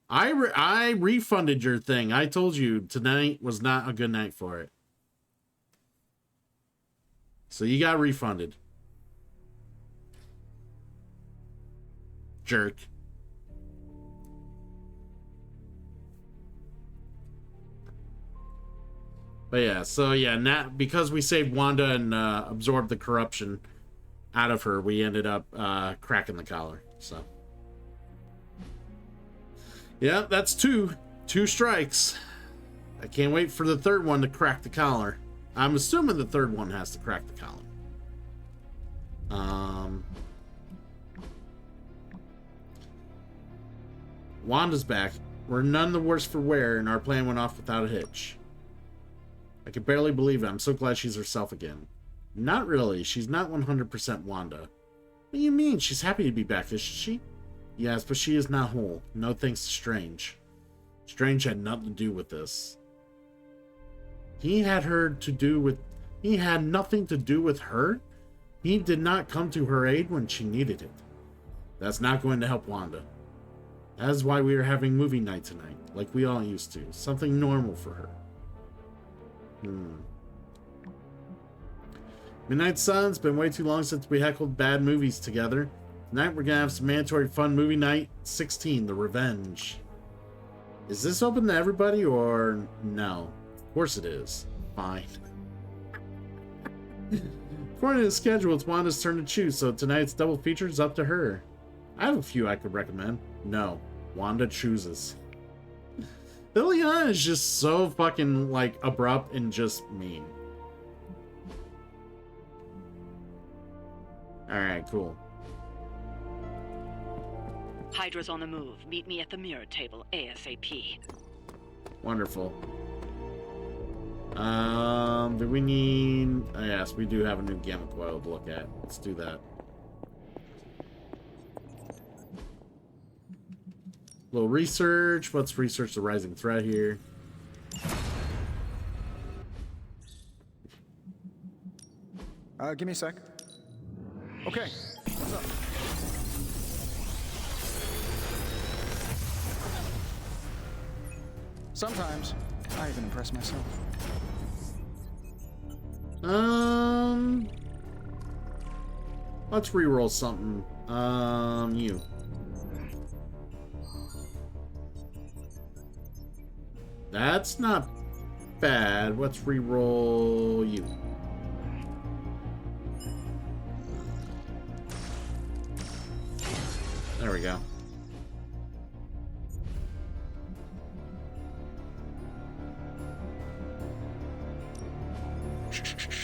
I refunded your thing. I told you tonight was not a good night for it. So you got refunded. Jerk. But yeah, so yeah, because we saved Wanda and absorbed the corruption out of her, we ended up cracking the collar. So yeah, that's two strikes. I can't wait for the third one to crack the collar. I'm assuming the third one has to crack the collar. Wanda's back. We're none the worse for wear, and our plan went off without a hitch. I can barely believe it. I'm so glad she's herself again. Not really. She's not 100% Wanda. What do you mean? She's happy to be back, isn't she? Yes, but she is not whole. No thanks to Strange. Strange had nothing to do with this. He had nothing to do with her? He did not come to her aid when she needed it. That's not going to help Wanda. That is why we are having movie night tonight, like we all used to. Something normal for her. Midnight Sun's been way too long since we heckled bad movies together. Tonight we're gonna have some mandatory fun movie night 16, The Revenge. Is this open to everybody or no? Of course it is. Fine. According to the schedule, it's Wanda's turn to choose, so tonight's double feature is up to her. I have a few I could recommend. No, Wanda chooses. Liliana is just so fucking, like, abrupt and just mean. Alright, cool. Hydra's on the move. Meet me at the mirror table ASAP. Wonderful. Do we need... Oh, yes, we do have a new gamma coil to look at. Let's do that. Little research. Let's research the rising threat here. Give me a sec. Okay. What's up? Sometimes I even impress myself. Let's reroll something. You. That's not bad. Let's reroll you. There we go.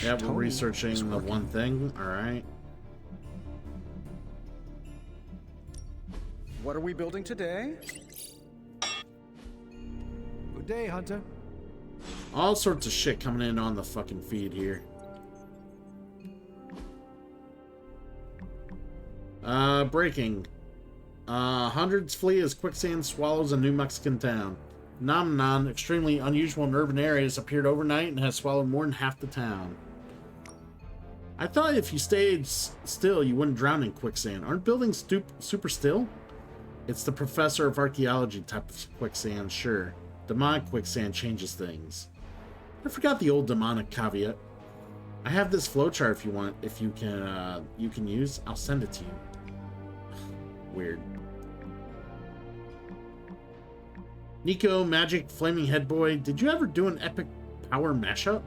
Yeah, we're researching the one thing. All right. What are we building today? Good day, Hunter. All sorts of shit coming in on the fucking feed here. Breaking. Hundreds flee as quicksand swallows a New Mexican town. Phenomenon extremely unusual in urban areas appeared overnight and has swallowed more than half the town. I thought if you stayed still, you wouldn't drown in quicksand. Aren't buildings super still? It's the professor of archaeology type of quicksand, sure. Demonic quicksand changes things. I forgot the old demonic caveat. I have this flowchart if you want, if you can use. I'll send it to you. Weird. Nico, Magic, Flaming Head Boy, did you ever do an epic power mashup?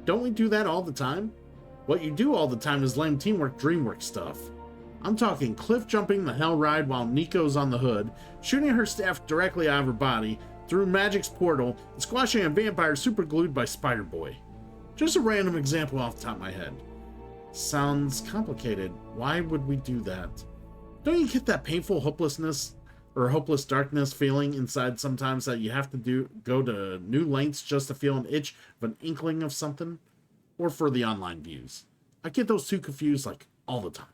Don't we do that all the time? What you do all the time is lame teamwork, dreamwork stuff. I'm talking cliff jumping the hell ride while Nico's on the hood, shooting her staff directly out of her body through Magic's portal, and squashing a vampire super glued by Spider-Boy. Just a random example off the top of my head. Sounds complicated. Why would we do that? Don't you get that painful hopelessness or hopeless darkness feeling inside sometimes that you have to go to new lengths just to feel an itch of an inkling of something? Or for the online views? I get those two confused like all the time.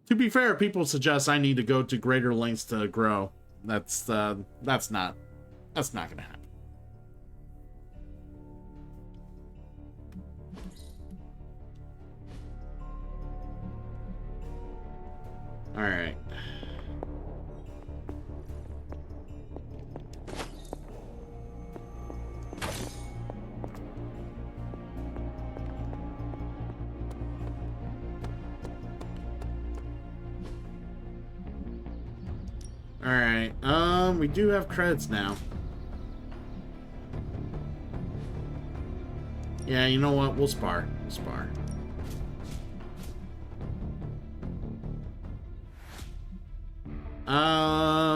To be fair, people suggest I need to go to greater lengths to grow. That's not gonna happen. All right. Alright, we do have credits now. Yeah, you know what? We'll spar. We'll spar.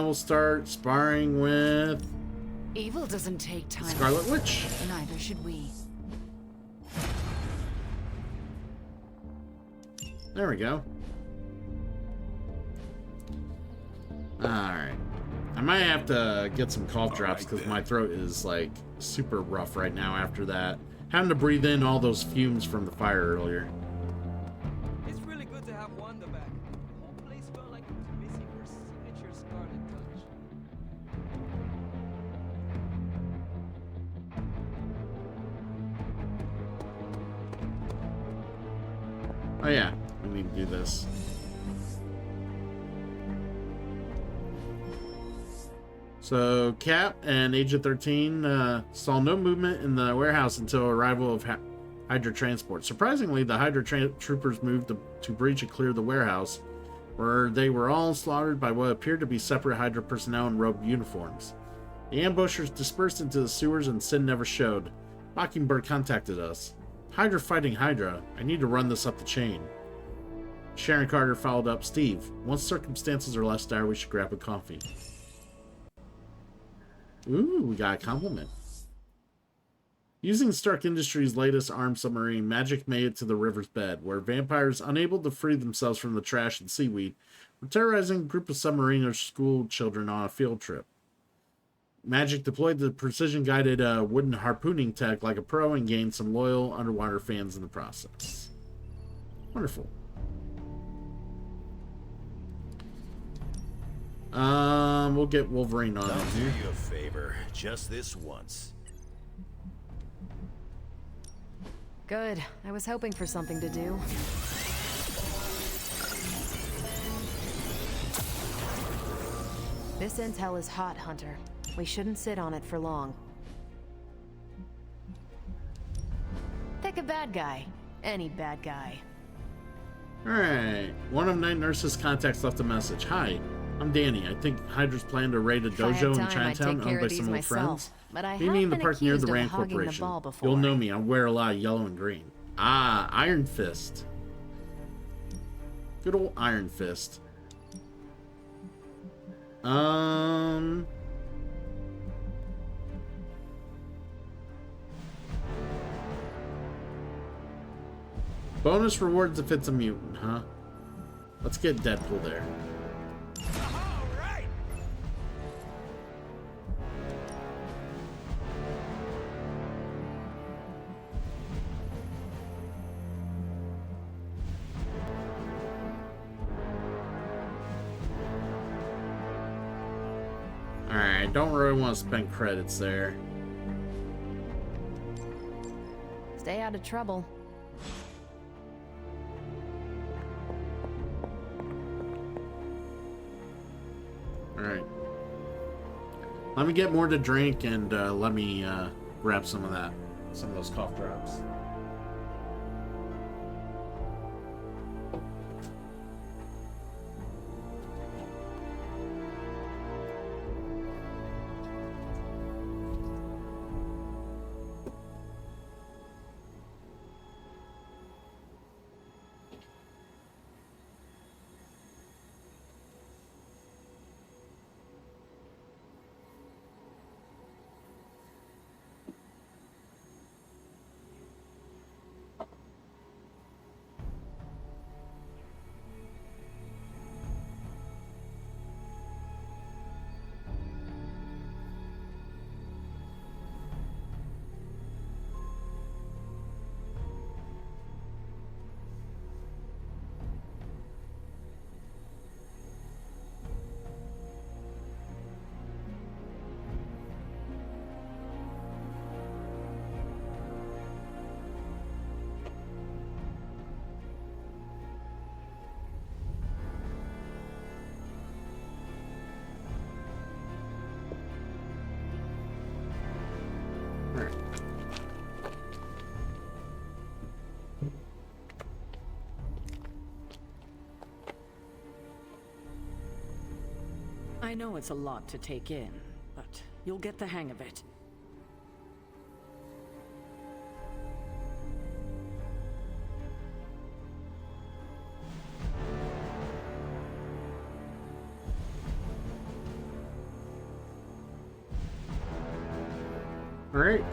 We'll start sparring with Evil doesn't take time. Scarlet Witch. Neither should we. There we go. Alright. I might have to get some cough drops because my throat is like super rough right now after that. Having to breathe in all those fumes from the fire earlier. It's really good to have Wanda back. The whole place felt like it was missing her signature Scarlet touch. Oh yeah, we need to do this. So, Cap and Agent 13 saw no movement in the warehouse until arrival of Hydra transport. Surprisingly, the Hydra troopers moved to breach and clear the warehouse, where they were all slaughtered by what appeared to be separate Hydra personnel in robed uniforms. The ambushers dispersed into the sewers and Sin never showed. Mockingbird contacted us. Hydra fighting Hydra. I need to run this up the chain. Sharon Carter followed up. Steve, once circumstances are less dire, we should grab a coffee. Ooh, we got a compliment. Using Stark Industries' latest armed submarine, Magic made it to the river's bed, where vampires, unable to free themselves from the trash and seaweed, were terrorizing a group of submariners' school children on a field trip. Magic deployed the precision-guided wooden harpooning tech like a pro and gained some loyal underwater fans in the process. Wonderful. We'll get Wolverine on I'll it do here. you a favor, just this once. Good. I was hoping for something to do. This intel is hot, Hunter. We shouldn't sit on it for long. Pick a bad guy. Any bad guy. Alright. One of Night Nurse's contacts left a message. Hi, I'm Danny. I think Hydra's planning to raid a dojo in Chinatown owned by some old friends. Meet me in the park near the Rand Corporation. You'll know me. I wear a lot of yellow and green. Ah, Iron Fist. Good old Iron Fist. Bonus rewards if it's a mutant, huh? Let's get Deadpool there. Alright, don't really want to spend credits there. Stay out of trouble. Alright. Let me get more to drink and let me grab some of those cough drops. I know it's a lot to take in, but you'll get the hang of it. All right.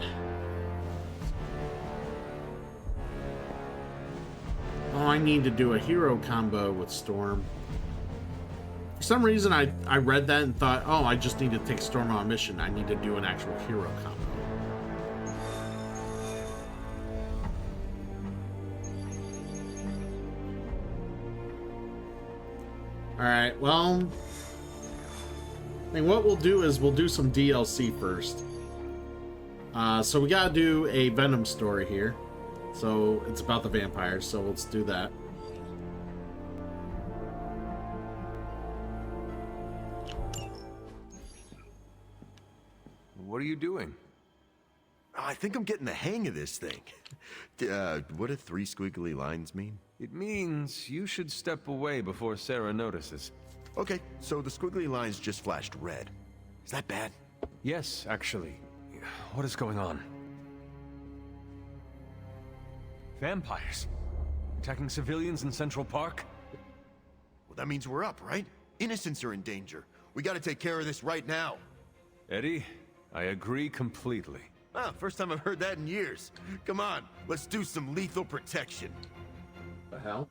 Oh, I need to do a hero combo with Storm. For some reason, I read that and thought, oh, I just need to take Storm on a mission. I need to do an actual hero combo. Alright, well, I think what we'll do is we'll do some DLC first. So we gotta do a Venom story here. So it's about the vampires, so let's do that. What are you doing? I think I'm getting the hang of this thing. What do 3 squiggly lines mean? It means you should step away before Sarah notices. Okay, so the squiggly lines just flashed red. Is that bad? Yes, actually. What is going on? Vampires? Attacking civilians in Central Park? Well, that means we're up, right? Innocents are in danger. We gotta take care of this right now. Eddie, I agree completely. Ah, first time I've heard that in years. Come on, let's do some lethal protection. The hell?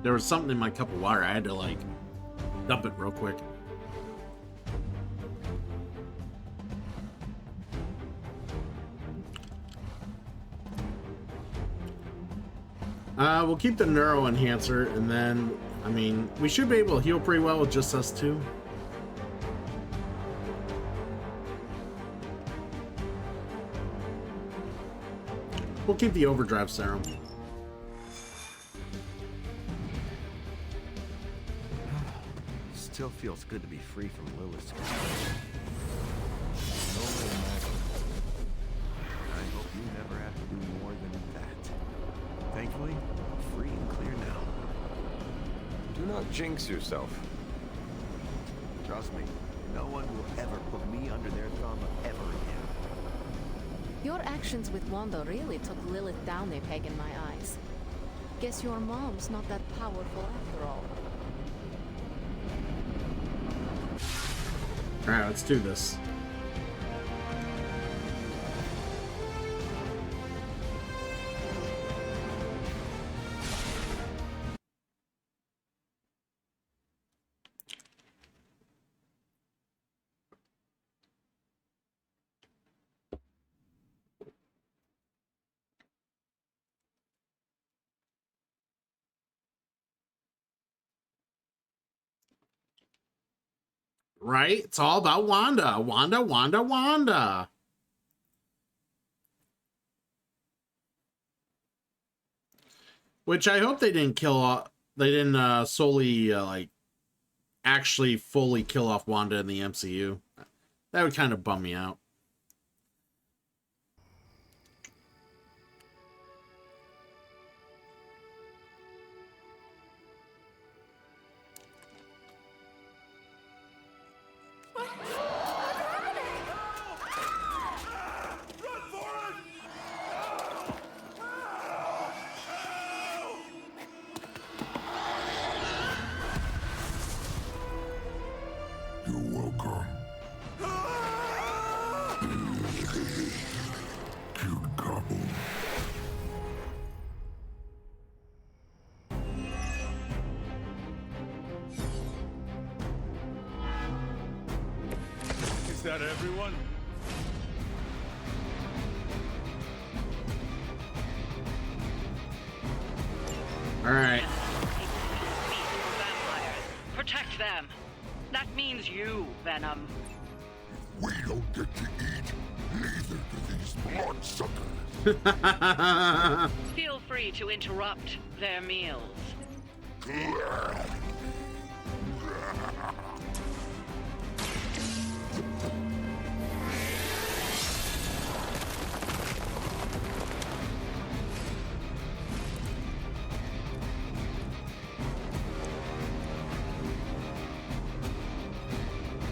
There was something in my cup of water. I had to, like, dump it real quick. We'll keep the Neuro Enhancer, and then, I mean, we should be able to heal pretty well with just us two. We'll keep the Overdrive Serum. Still feels good to be free from Lilith's control. I hope you never have to do more than that. Thankfully, free and clear now. Do not jinx yourself. Trust me, no one will ever put me under their thumb ever again. Your actions with Wanda really took Lilith down a peg in my eyes. Guess your mom's not that powerful after all. Alright, let's do this. Right? It's all about Wanda. Wanda, Wanda, Wanda. Which I hope they didn't kill. They didn't solely like actually fully kill off Wanda in the MCU. That would kind of bum me out. Is that everyone? All right. Protect them. That means you, Venom. We don't get to eat, neither do these bloodsuckers. Feel free to interrupt their meals.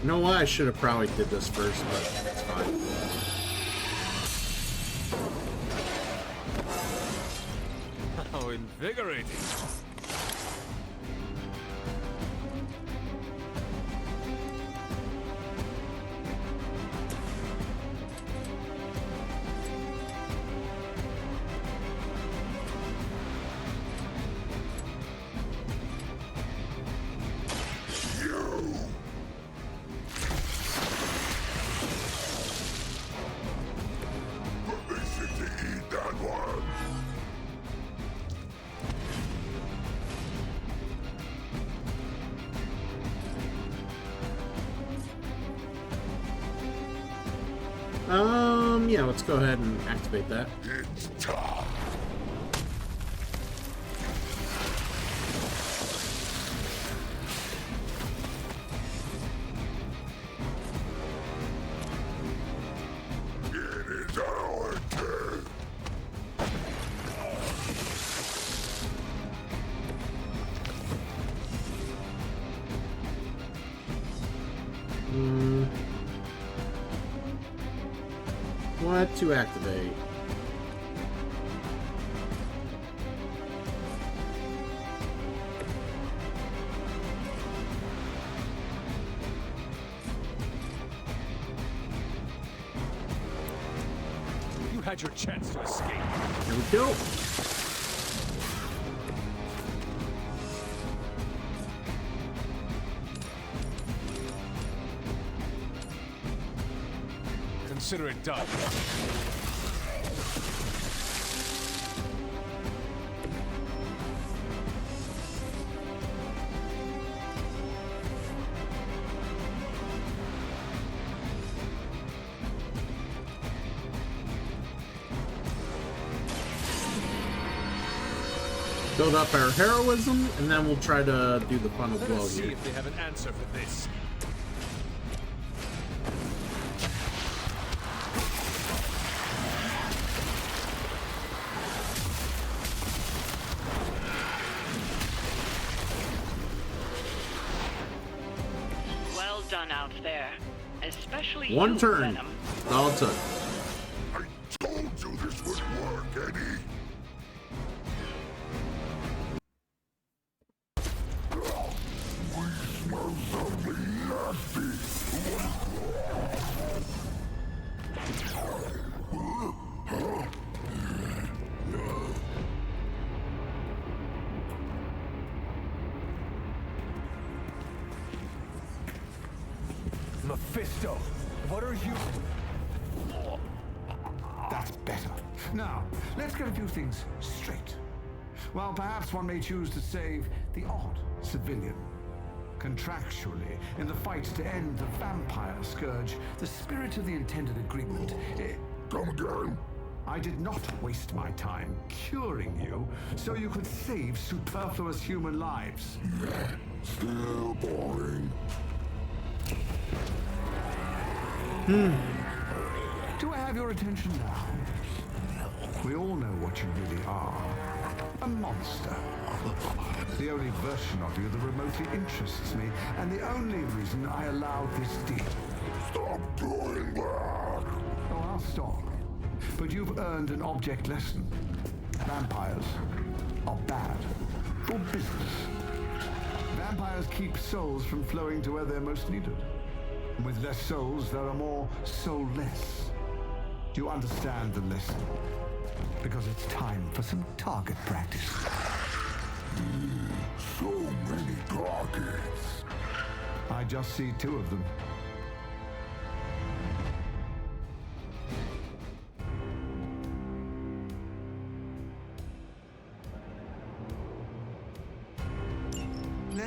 You know what? I should have probably did this first, but it's fine. How invigorating. Yeah, let's go ahead and activate that. It's time. It is our turn. What to activate? You had your chance to escape. Here we go. Consider it done. Build up our heroism, and then we'll try to do the final Let blow us see here. if they have an answer for this. Well done out there. Especially One you, turn. Venom. That's all it took. I told you this would work, Eddie. We smell something nasty. Mephisto, what are you... That's better. Now, let's get a few things straight. While perhaps one may choose to save the odd civilian. Contractually, in the fight to end the vampire scourge, the spirit of the intended agreement... Come again? I did not waste my time curing you so you could save superfluous human lives. Still boring. Do I have your attention now? We all know what you really are. A monster. The only version of you that remotely interests me, and the only reason I allowed this deal. Stop doing that. Oh, I'll stop. But you've earned an object lesson. Vampires are bad for business. Vampires keep souls from flowing to where they're most needed. And with less souls, there are more soulless. Do you understand the lesson? Because it's time for some target practice. So many targets. I just see 2 of them.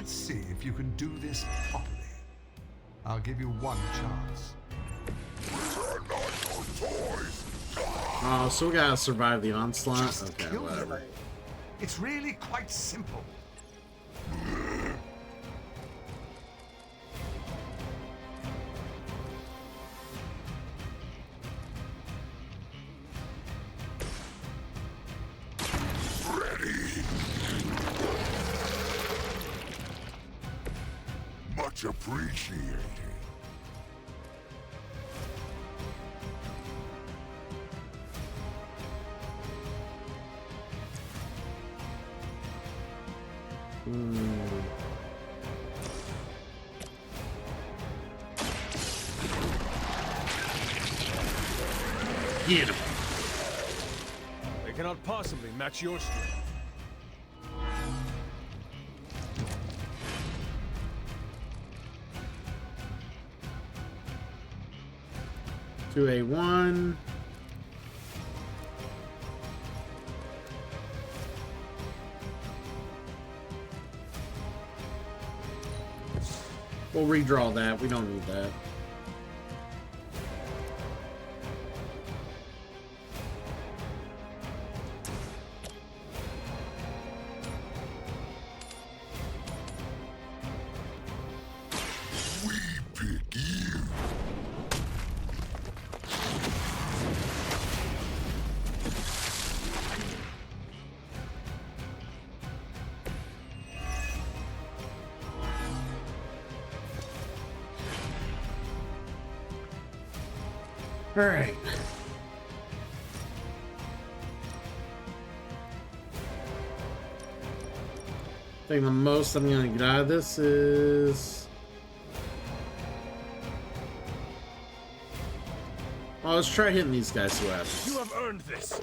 Let's see if you can do this properly. I'll give you one chance. Oh, so we gotta survive the onslaught? Just Okay, kill them whatever. all. It's really quite simple. Much appreciated. Get him. They cannot possibly match your strength. To A1. We'll redraw that. We don't need that. All right. I think the most I'm gonna get out of this is... Well, let's try hitting these guys, see what happens. You have earned this.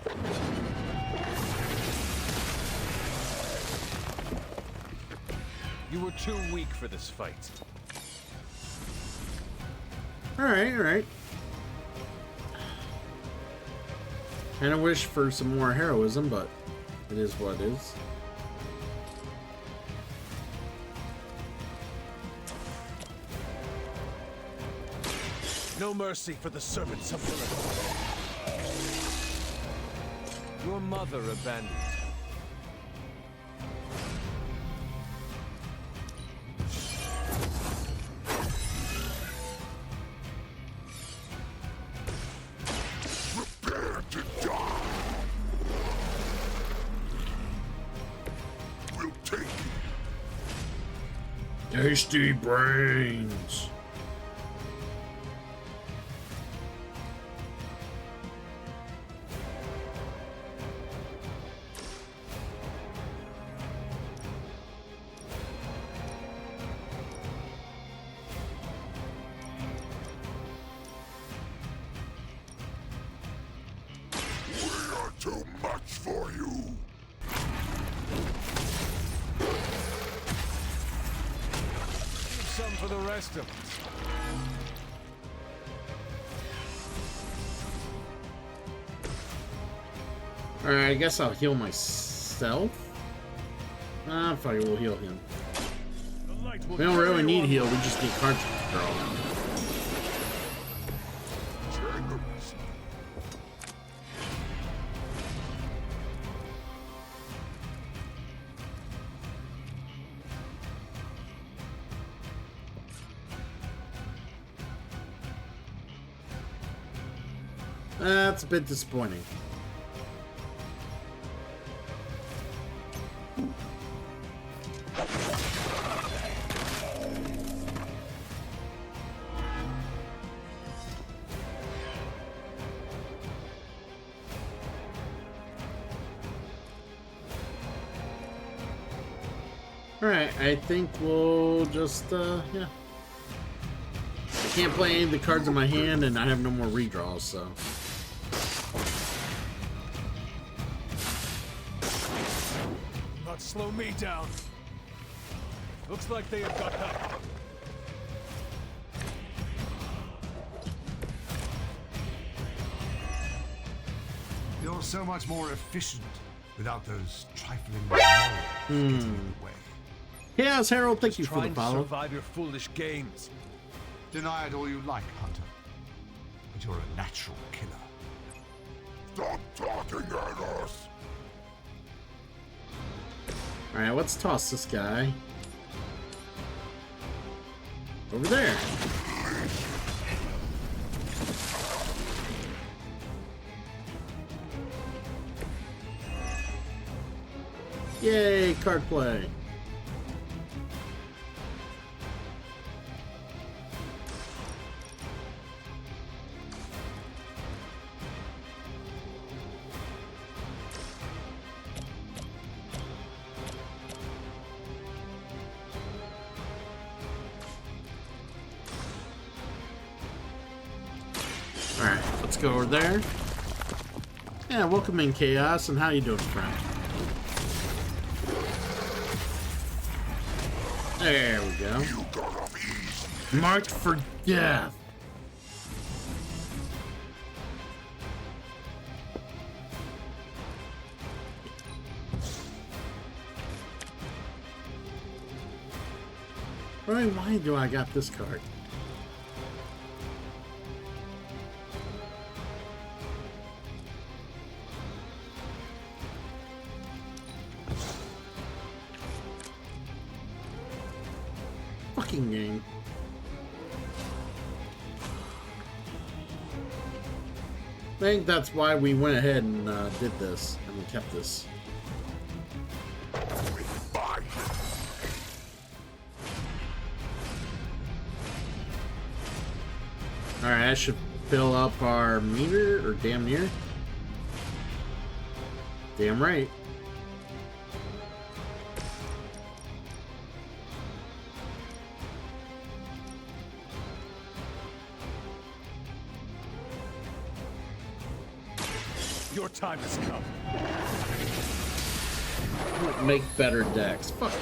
You were too weak for this fight. Alright, alright. Kinda wish for some more heroism, but it is what it is. No mercy for the servants of Lilith. Your mother abandoned you. Prepare to die. We'll take it. Tasty brains. Too much for you. Leave some for the rest of us. Alright, I guess I'll heal myself. Ah, fuck it, we'll heal him. We don't really need heal, we just need cartridge draw. That's a bit disappointing. Alright, I think we'll just, yeah. I can't play any of the cards in my hand, and I have no more redraws, so... Not slow me down. Looks like they have got help. You're so much more efficient without those trifling morals getting in the way. Chaos Herald, thank you for Try the and follow. survive your foolish games. Deny it all you like, Hunter. But you're a natural killer. Stop talking at us! Alright, let's toss this guy. Over there. Yay, card play. Alright, let's go over there. Yeah, welcome in, Chaos, and how you doing, friend? There we go. Marked for death. Right, why do I got this card? Fucking game. I think that's why we went ahead and did this, and we kept this. Alright, I should fill up our meter, or damn near. Damn right. Your time has come. Make better decks. Fuck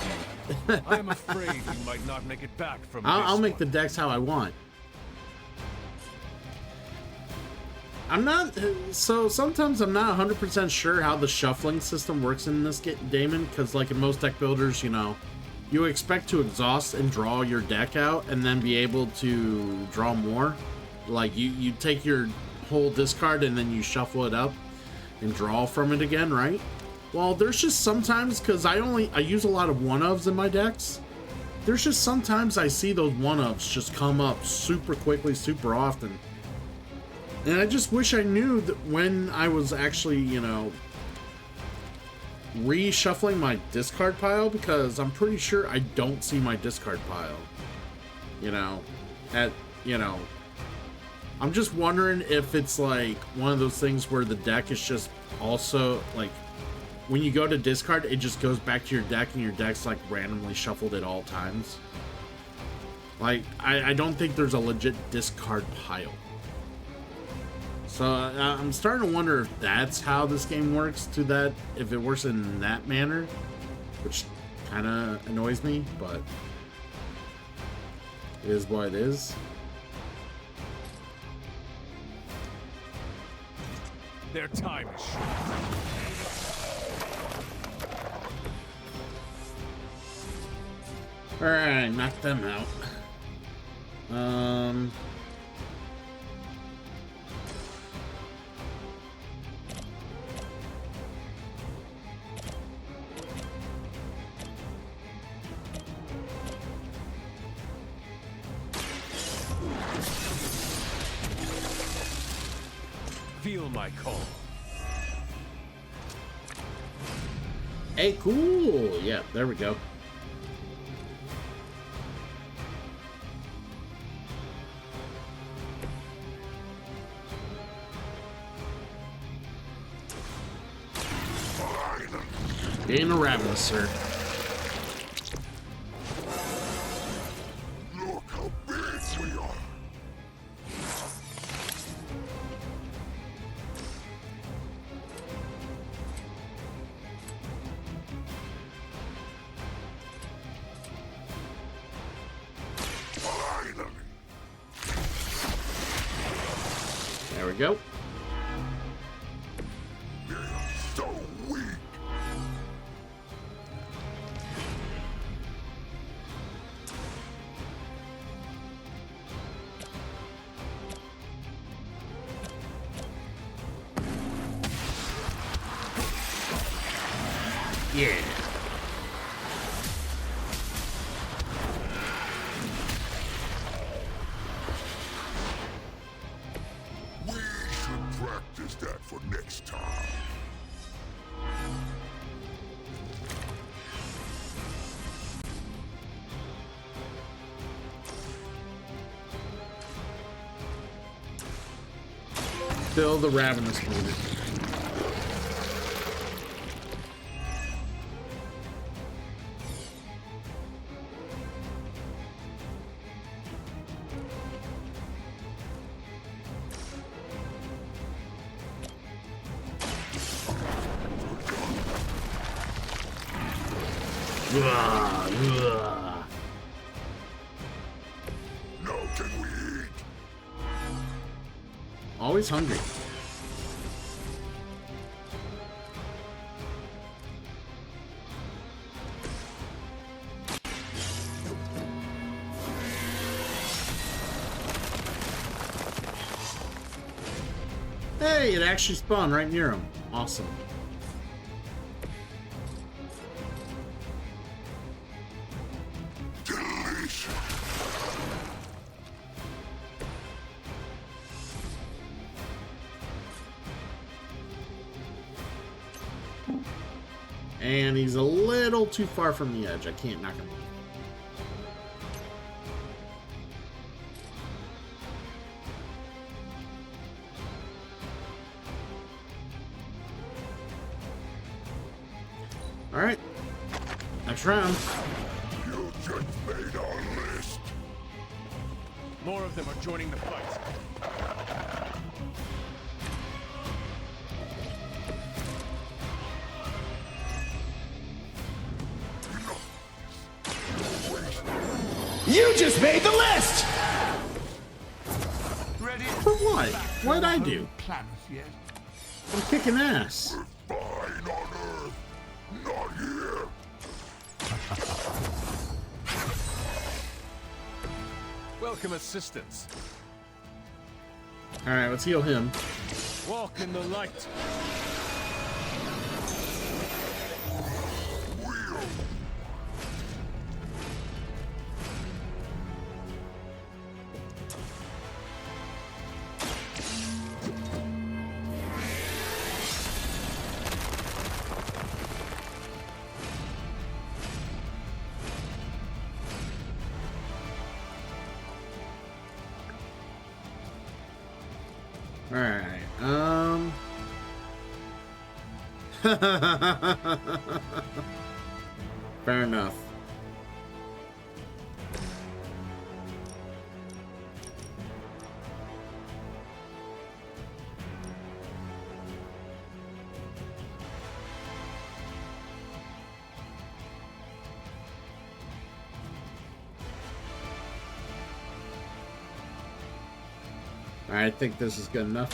you. I am afraid you might not make it back from I'll this make the decks how I want. I'm not... So, sometimes I'm not 100% sure how the shuffling system works in this Damon, because like in most deck builders, you know, you expect to exhaust and draw your deck out and then be able to draw more. Like, you take your whole discard and then you shuffle it up and draw from it again, right? Well, there's just sometimes, because I use a lot of one-ofs in my decks, there's just sometimes I see those one-ofs just come up super quickly, super often. And I just wish I knew that when I was actually, you know, reshuffling my discard pile, because I'm pretty sure I don't see my discard pile. You know, I'm just wondering if it's like one of those things where the deck is just also like when you go to discard, it just goes back to your deck and your deck's like randomly shuffled at all times. Like, I don't think there's a legit discard pile. So I'm starting to wonder if that's how this game works, if it works in that manner, which kind of annoys me, but it is what it is. Their time is short. Alright, knock them out. Feel my call. Hey, cool. Yeah, there we go. Being a ravenous, sir. Look how big we are. There we go. So weak. Yeah. We should practice that for next time. Still the ravenous movie. Now can we eat? Always hungry. Hey, it actually spawned right near him. Awesome. And he's a little too far from the edge. I can't knock him off. All right. Next round. You just made our list. More of them are joining the fight. You just made the list! Ready? For what? What'd I do? Planet yet? I'm kicking ass. Fine on Earth, not here. Welcome assistance. All right, let's heal him. Walk in the light. All right. Fair enough. I think this is good enough.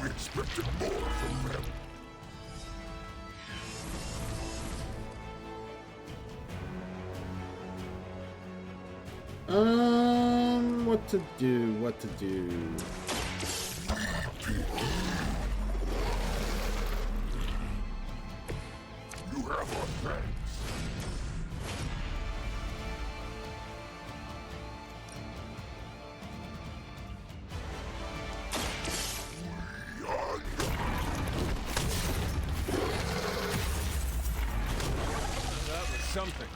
We expected more from them. What to do? What to do? You have our thanks. That was something.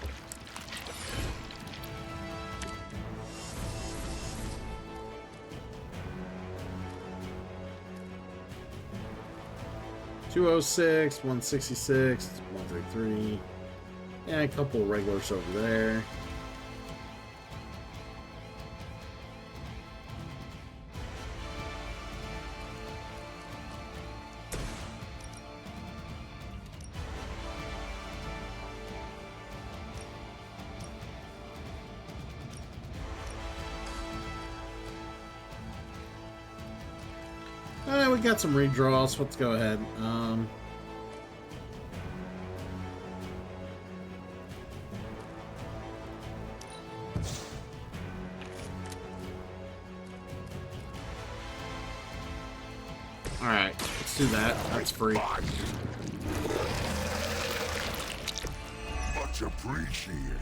$206, 166, 133, and a couple of regulars over there. We got some redraws. Let's go ahead. let's do that. That's free. Much appreciated.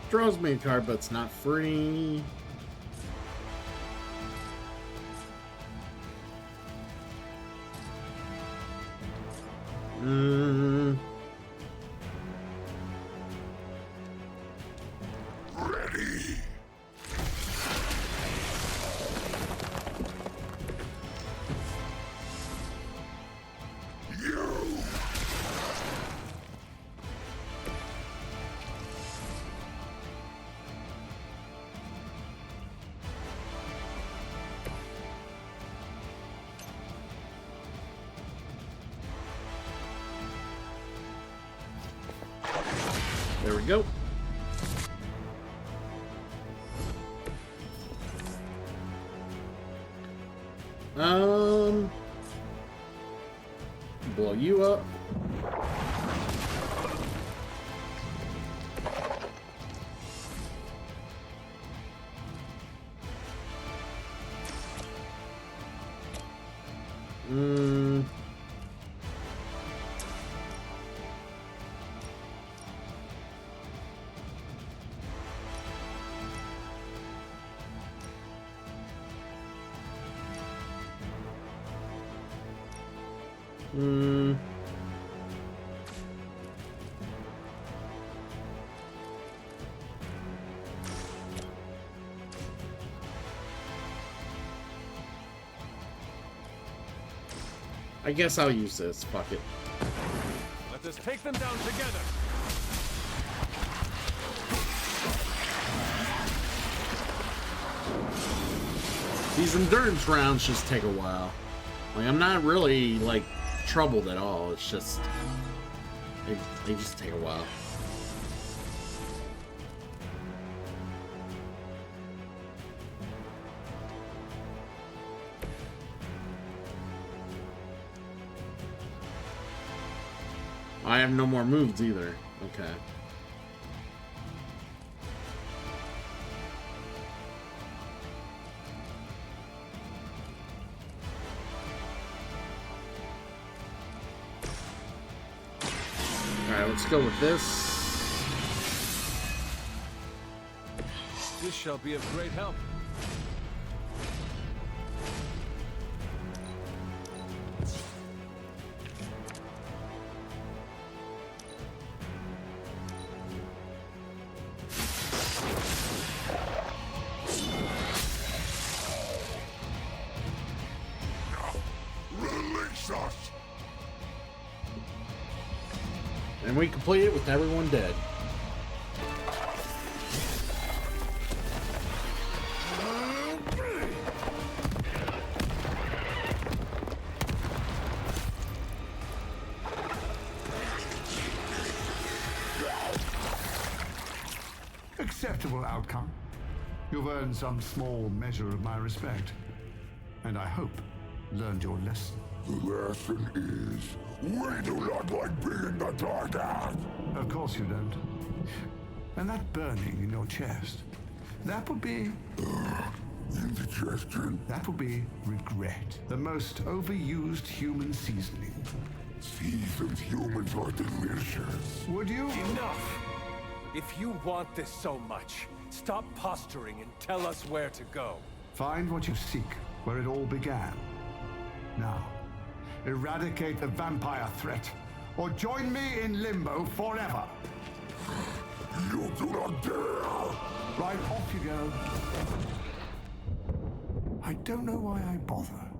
Draws me a card, but it's not free. Ready. There we go. Blow you up. I guess I'll use this. Fuck it. Let us take them down together. These endurance rounds just take a while. Like, I'm not really, like, troubled at all. It's just... They just take a while. I have no more moves either. Okay. Alright, let's go with this. This shall be of great help. And we complete it with everyone dead. Acceptable outcome. You've earned some small measure of my respect. And I hope learned your lesson. The lesson is, we do not like being the target. Of course you don't. And that burning in your chest, that would be... indigestion. That would be regret. The most overused human seasoning. Seasoned humans are delicious. Would you? Enough! If you want this so much, stop posturing and tell us where to go. Find what you seek, where it all began. Now, eradicate the vampire threat, or join me in limbo forever. You do not dare! Right, off you go. I don't know why I bother.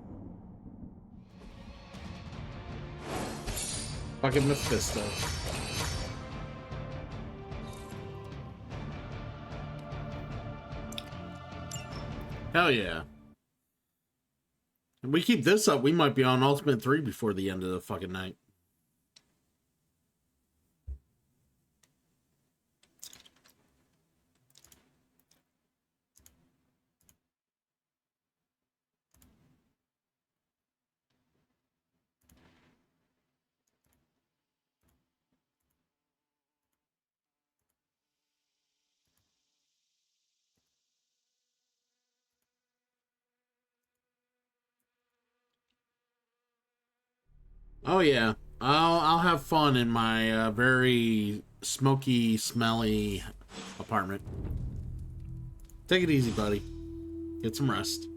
Fucking Mephisto. Hell yeah. If we keep this up, we might be on Ultimate 3 before the end of the fucking night. Oh yeah, I'll have fun in my very smoky, smelly apartment. Take it easy, buddy. Get some rest.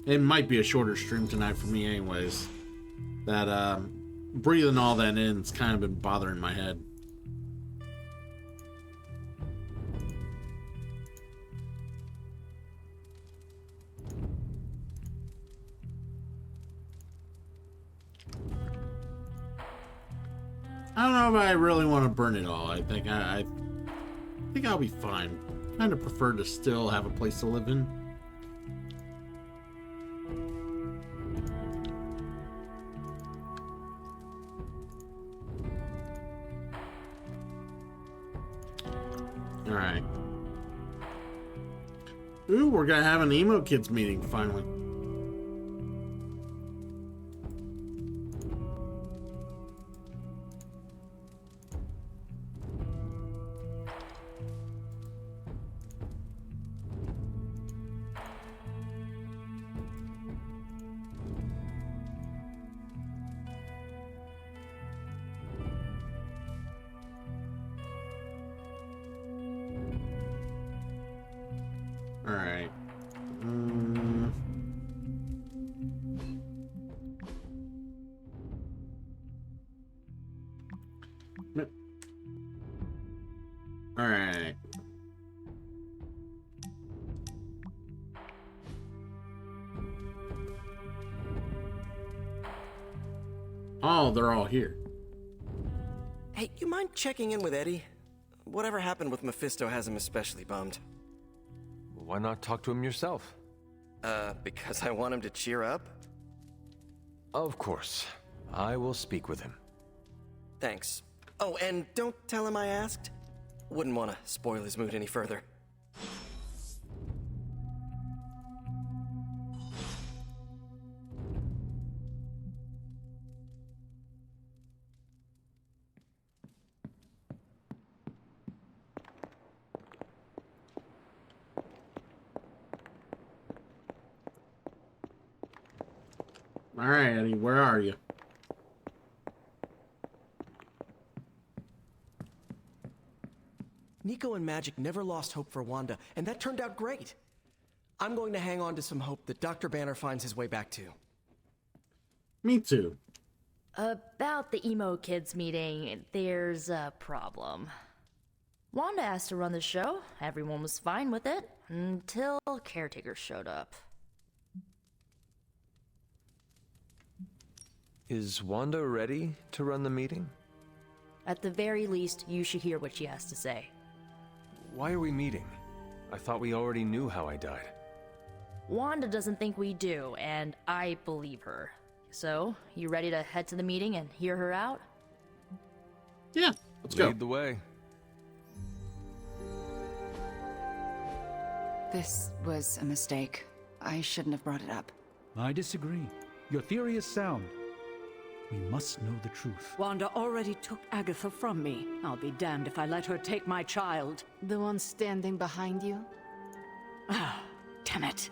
It might be a shorter stream tonight for me, anyways. That breathing all that in's kind of been bothering my head. I don't know if I really want to burn it all. I think I think I'll be fine. Kind of prefer to still have a place to live in. All right. Ooh, we're gonna have an emo kids meeting finally. Alright. Alright. Oh, they're all here. Hey, you mind checking in with Eddie? Whatever happened with Mephisto has him especially bummed. Why not talk to him yourself? Because I want him to cheer up? Of course. I will speak with him. Thanks. Oh, and don't tell him I asked. Wouldn't want to spoil his mood any further. All right, Eddie, where are you? Nico and Magic never lost hope for Wanda, and that turned out great. I'm going to hang on to some hope that Dr. Banner finds his way back to. Me too. About the emo kids meeting, there's a problem. Wanda asked to run the show. Everyone was fine with it, until caretakers showed up. Is Wanda ready to run the meeting? At the very least, you should hear what she has to say. Why are we meeting? I thought we already knew how I died. Wanda doesn't think we do, and I believe her. So, you ready to head to the meeting and hear her out? Yeah, let's go. Lead the way. This was a mistake. I shouldn't have brought it up. I disagree. Your theory is sound. We must know the truth. Wanda already took Agatha from me. I'll be damned if I let her take my child. The one standing behind you? Ah, damn it.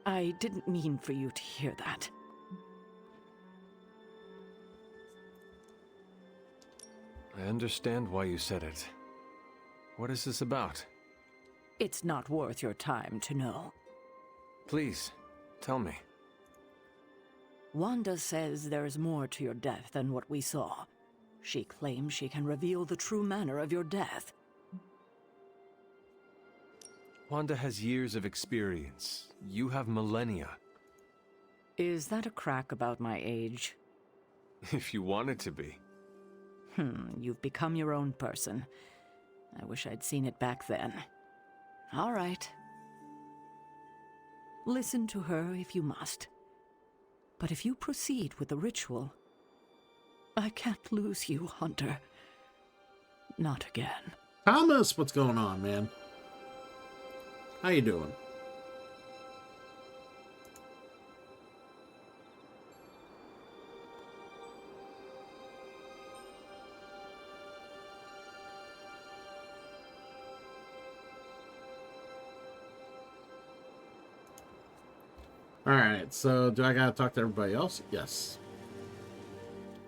I didn't mean for you to hear that. I understand why you said it. What is this about? It's not worth your time to know. Please, tell me. Wanda says there's more to your death than what we saw. She claims she can reveal the true manner of your death. Wanda has years of experience. You have millennia. Is that a crack about my age? If you want it to be. You've become your own person. I wish I'd seen it back then. All right. Listen to her if you must. But if you proceed with the ritual, I can't lose you, Hunter. Not again. Thomas, what's going on, man? How you doing? Alright, so do I gotta talk to everybody else? Yes.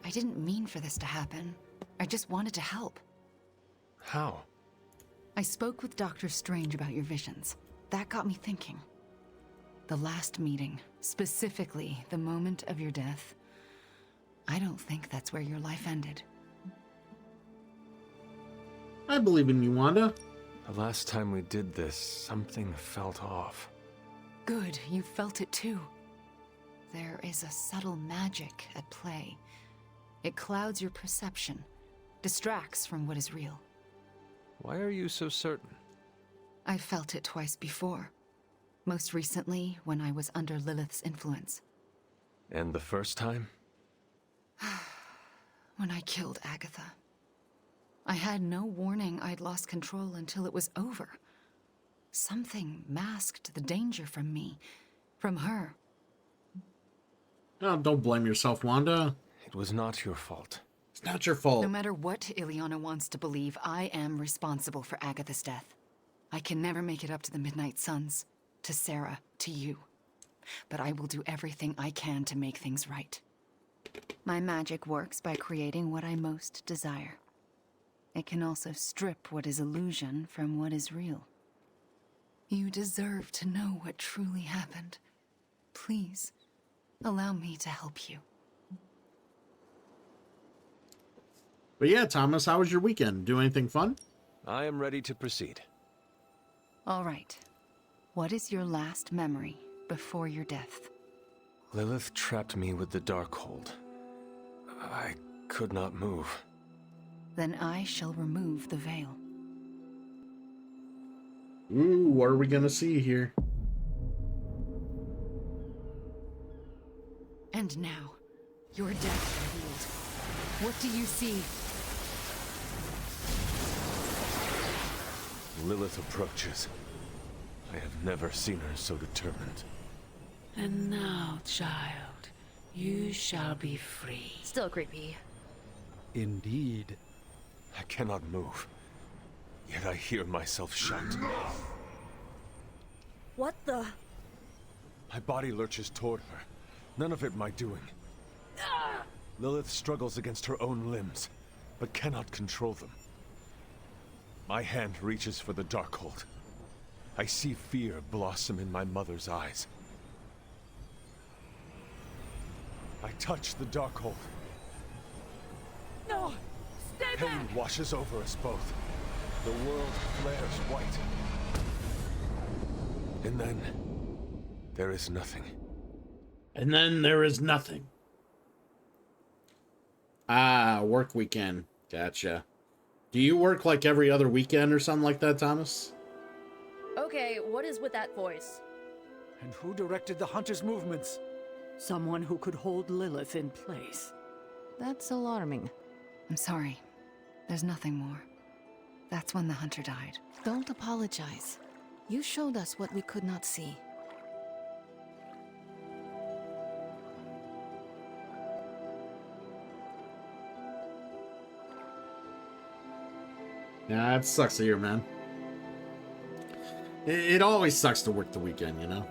I didn't mean for this to happen. I just wanted to help. How? I spoke with Dr. Strange about your visions. That got me thinking. The last meeting, specifically the moment of your death, I don't think that's where your life ended. I believe in you, Wanda. The last time we did this, something felt off. Good, you felt it too. There is a subtle magic at play. It clouds your perception, distracts from what is real. Why are you so certain? I've felt it twice before. Most recently, when I was under Lilith's influence. And the first time? When I killed Agatha. I had no warning I'd lost control until it was over. Something masked the danger from me, from her. Oh, don't blame yourself, Wanda. It was not your fault. It's not your fault. No matter what Ileana wants to believe, I am responsible for Agatha's death. I can never make it up to the Midnight Suns, to Sarah, to you. But I will do everything I can to make things right. My magic works by creating what I most desire. It can also strip what is illusion from what is real. You deserve to know what truly happened. Please, allow me to help you. But yeah, Thomas, how was your weekend? Do anything fun? I am ready to proceed. All right. What is your last memory before your death? Lilith trapped me with the Darkhold. I could not move. Then I shall remove the veil. Ooh, what are we gonna see here? And now, your death revealed. What do you see? Lilith approaches. I have never seen her so determined. And now, child, you shall be free. Still creepy. Indeed. I cannot move. Yet I hear myself shout. What the? My body lurches toward her. None of it my doing. Lilith struggles against her own limbs, but cannot control them. My hand reaches for the Darkhold. I see fear blossom in my mother's eyes. I touch the Darkhold. No! Stay Pain back! washes over us both. The world flares white. And then, there is nothing. And then there is nothing. Ah, work weekend. Gotcha. Do you work like every other weekend or something like that, Thomas? Okay, what is with that voice? And who directed the Hunter's movements? Someone who could hold Lilith in place. That's alarming. I'm sorry. There's nothing more. That's when the Hunter died. Don't apologize. You showed us what we could not see. Yeah, it sucks to hear, man. It always sucks to work the weekend, you know?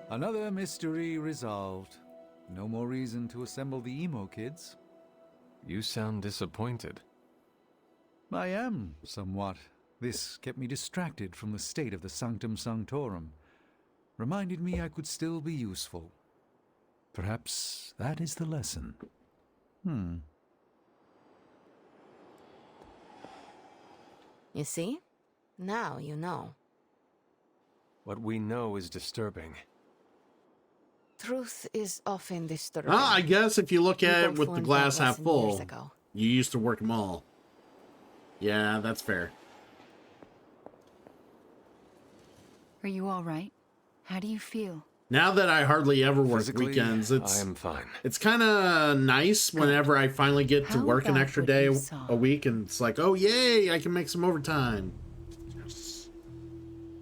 Another mystery resolved. No more reason to assemble the emo kids. You sound disappointed. I am, somewhat. This kept me distracted from the state of the Sanctum Sanctorum. Reminded me I could still be useful. Perhaps that is the lesson. You see? Now you know. What we know is disturbing. Truth is often disturbing. I guess if you look at it with the learned glass that half lesson full, years ago. you used to work them all. Yeah, that's fair. Are you all right? How do you feel? Now that I hardly ever work Physically, weekends, I am fine. It's kind of nice whenever I finally get to How work an about extra what day you saw? a week, and it's like, oh yay, I can make some overtime.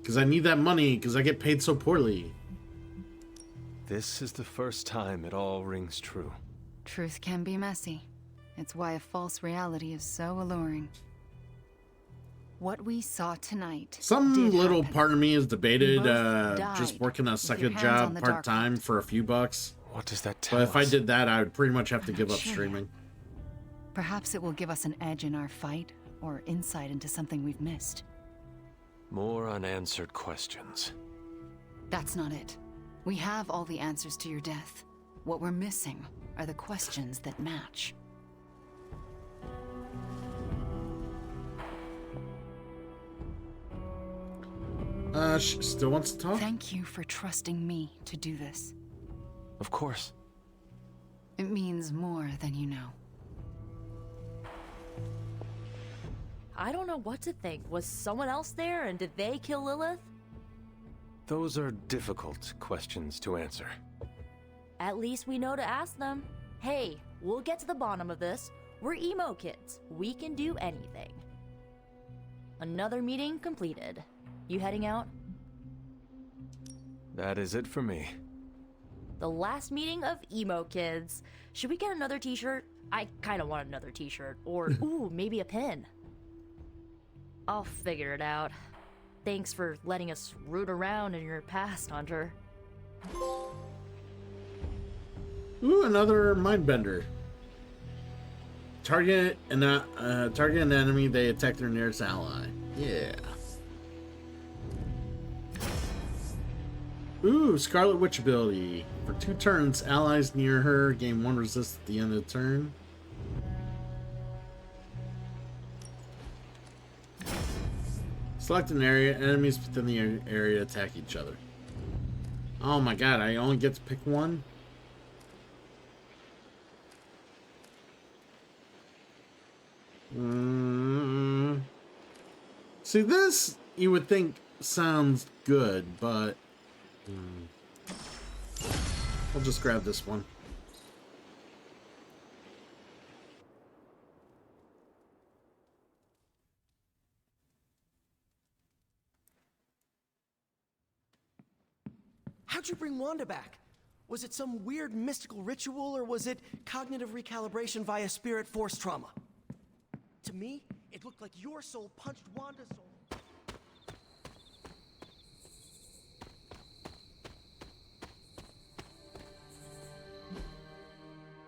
Because I need that money, because I get paid so poorly. This is the first time it all rings true. Truth can be messy. It's why a false reality is so alluring. What we saw tonight. Some little happen. part of me has debated died just working a your second hands on job the part time for a few bucks. What does that tell But if I us? did that, I would pretty much have to give up sure. streaming. Perhaps it will give us an edge in our fight, or insight into something we've missed. More unanswered questions. That's not it. We have all the answers to your death. What we're missing are the questions that match. She still wants to talk? Thank you for trusting me to do this. Of course. It means more than you know. I don't know what to think. Was someone else there, and did they kill Lilith? Those are difficult questions to answer. At least we know to ask them. Hey, we'll get to the bottom of this. We're emo kids. We can do anything. Another meeting completed. You heading out? That is it for me. The last meeting of emo kids. Should we get another t-shirt? I kind of want another t-shirt. Or, ooh, maybe a pin. I'll figure it out. Thanks for letting us root around in your past, Hunter. Ooh, another mindbender. Target an enemy, they attack their nearest ally. Yeah. Ooh, Scarlet Witch ability. For 2 turns, allies near her gain 1 resist at the end of the turn. Select an area. Enemies within the area attack each other. Oh my god, I only get to pick one? See, this you would think sounds good, but I'll just grab this one. How'd you bring Wanda back? Was it some weird mystical ritual, or was it cognitive recalibration via spirit force trauma? To me, it looked like your soul punched Wanda's soul.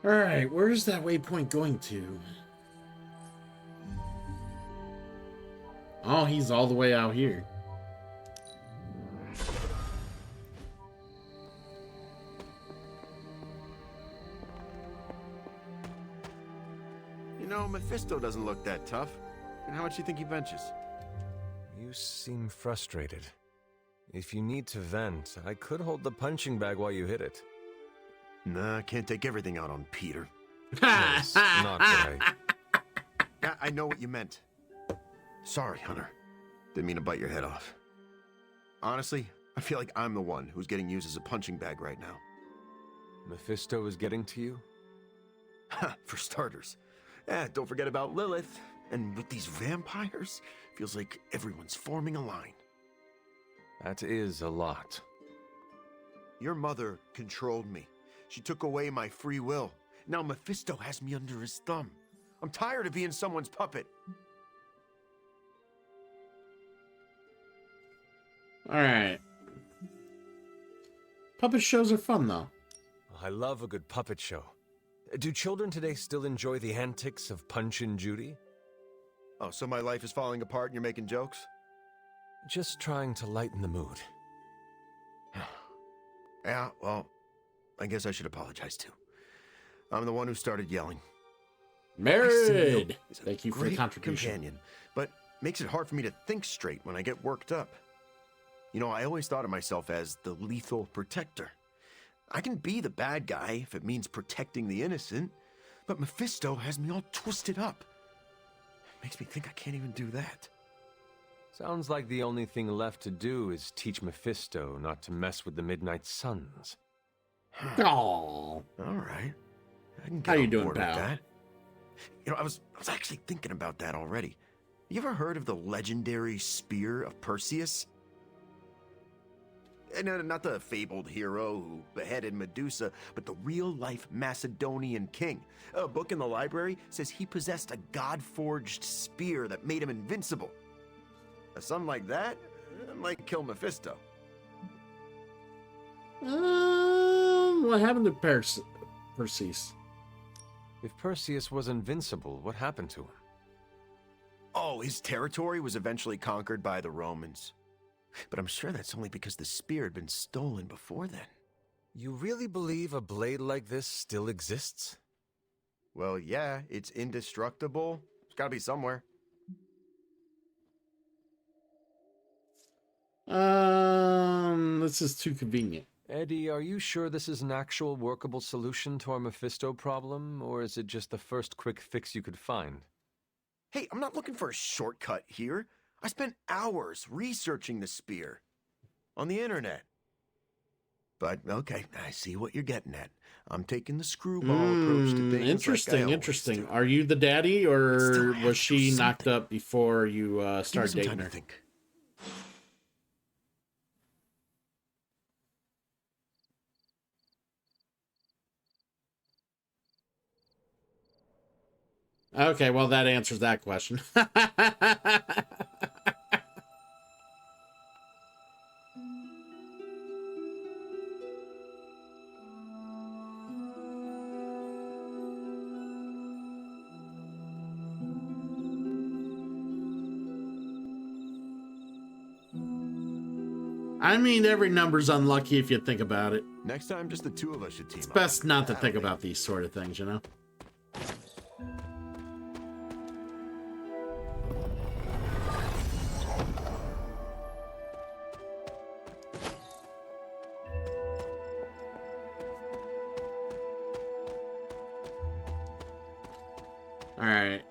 Alright, where's that waypoint going to? Oh, he's all the way out here. You know, Mephisto doesn't look that tough. And how much do you think he benches? You seem frustrated. If you need to vent, I could hold the punching bag while you hit it. Nah, I can't take everything out on Peter. Yes, not right. Yeah, I know what you meant. Sorry, Hunter. Didn't mean to bite your head off. Honestly, I feel like I'm the one who's getting used as a punching bag right now. Mephisto is getting to you? For starters. Don't forget about Lilith. And with these vampires, feels like everyone's forming a line. That is a lot. Your mother controlled me. She took away my free will. Now Mephisto has me under his thumb. I'm tired of being someone's puppet. Alright. Puppet shows are fun, though. I love a good puppet show. Do children today still enjoy the antics of Punch and Judy? Oh, so my life is falling apart and you're making jokes? Just trying to lighten the mood. Yeah, well, I guess I should apologize too. I'm the one who started yelling. Married! Thank you for the Great contribution. Companion, but makes it hard for me to think straight when I get worked up. You know, I always thought of myself as the lethal protector. I can be the bad guy if it means protecting the innocent, but Mephisto has me all twisted up. It makes me think I can't even do that. Sounds like the only thing left to do is teach Mephisto not to mess with the Midnight Suns. Aww. All right. I can get How you on doing, board with pal? that. You know, I was actually thinking about that already. You ever heard of the legendary Spear of Perseus? No, not the fabled hero who beheaded Medusa, but the real-life Macedonian king. A book in the library says he possessed a god-forged spear that made him invincible. A son like that might kill Mephisto. What happened to Perseus? If Perseus was invincible, what happened to him? Oh, his territory was eventually conquered by the Romans. But I'm sure that's only because the spear had been stolen before then. You really believe a blade like this still exists? Well, yeah, it's indestructible. It's gotta be somewhere. This is too convenient. Eddie, are you sure this is an actual workable solution to our Mephisto problem, or is it just the first quick fix you could find? Hey, I'm not looking for a shortcut here. I spent hours researching the spear on the internet. But, okay, I see what you're getting at. I'm taking the screwball approach to things. Interesting, like interesting. Are you the daddy, or was she knocked up before you started dating her? Think. Okay, well, that answers that question. I mean, every number's unlucky if you think about it. Next time, just the two of us should team up. It's best not to think about these sort of things, you know? Alright,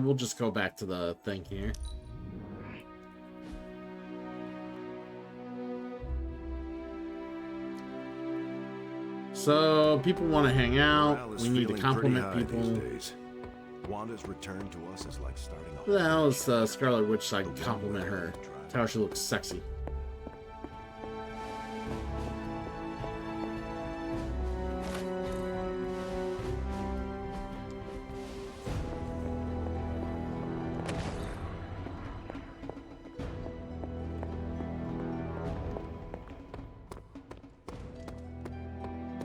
we'll just go back to the thing here. So, people want to hang out. We need to compliment people. Wanda's return to us is like starting Who the hell is Scarlet Witch so I can compliment her? Tell her she looks sexy.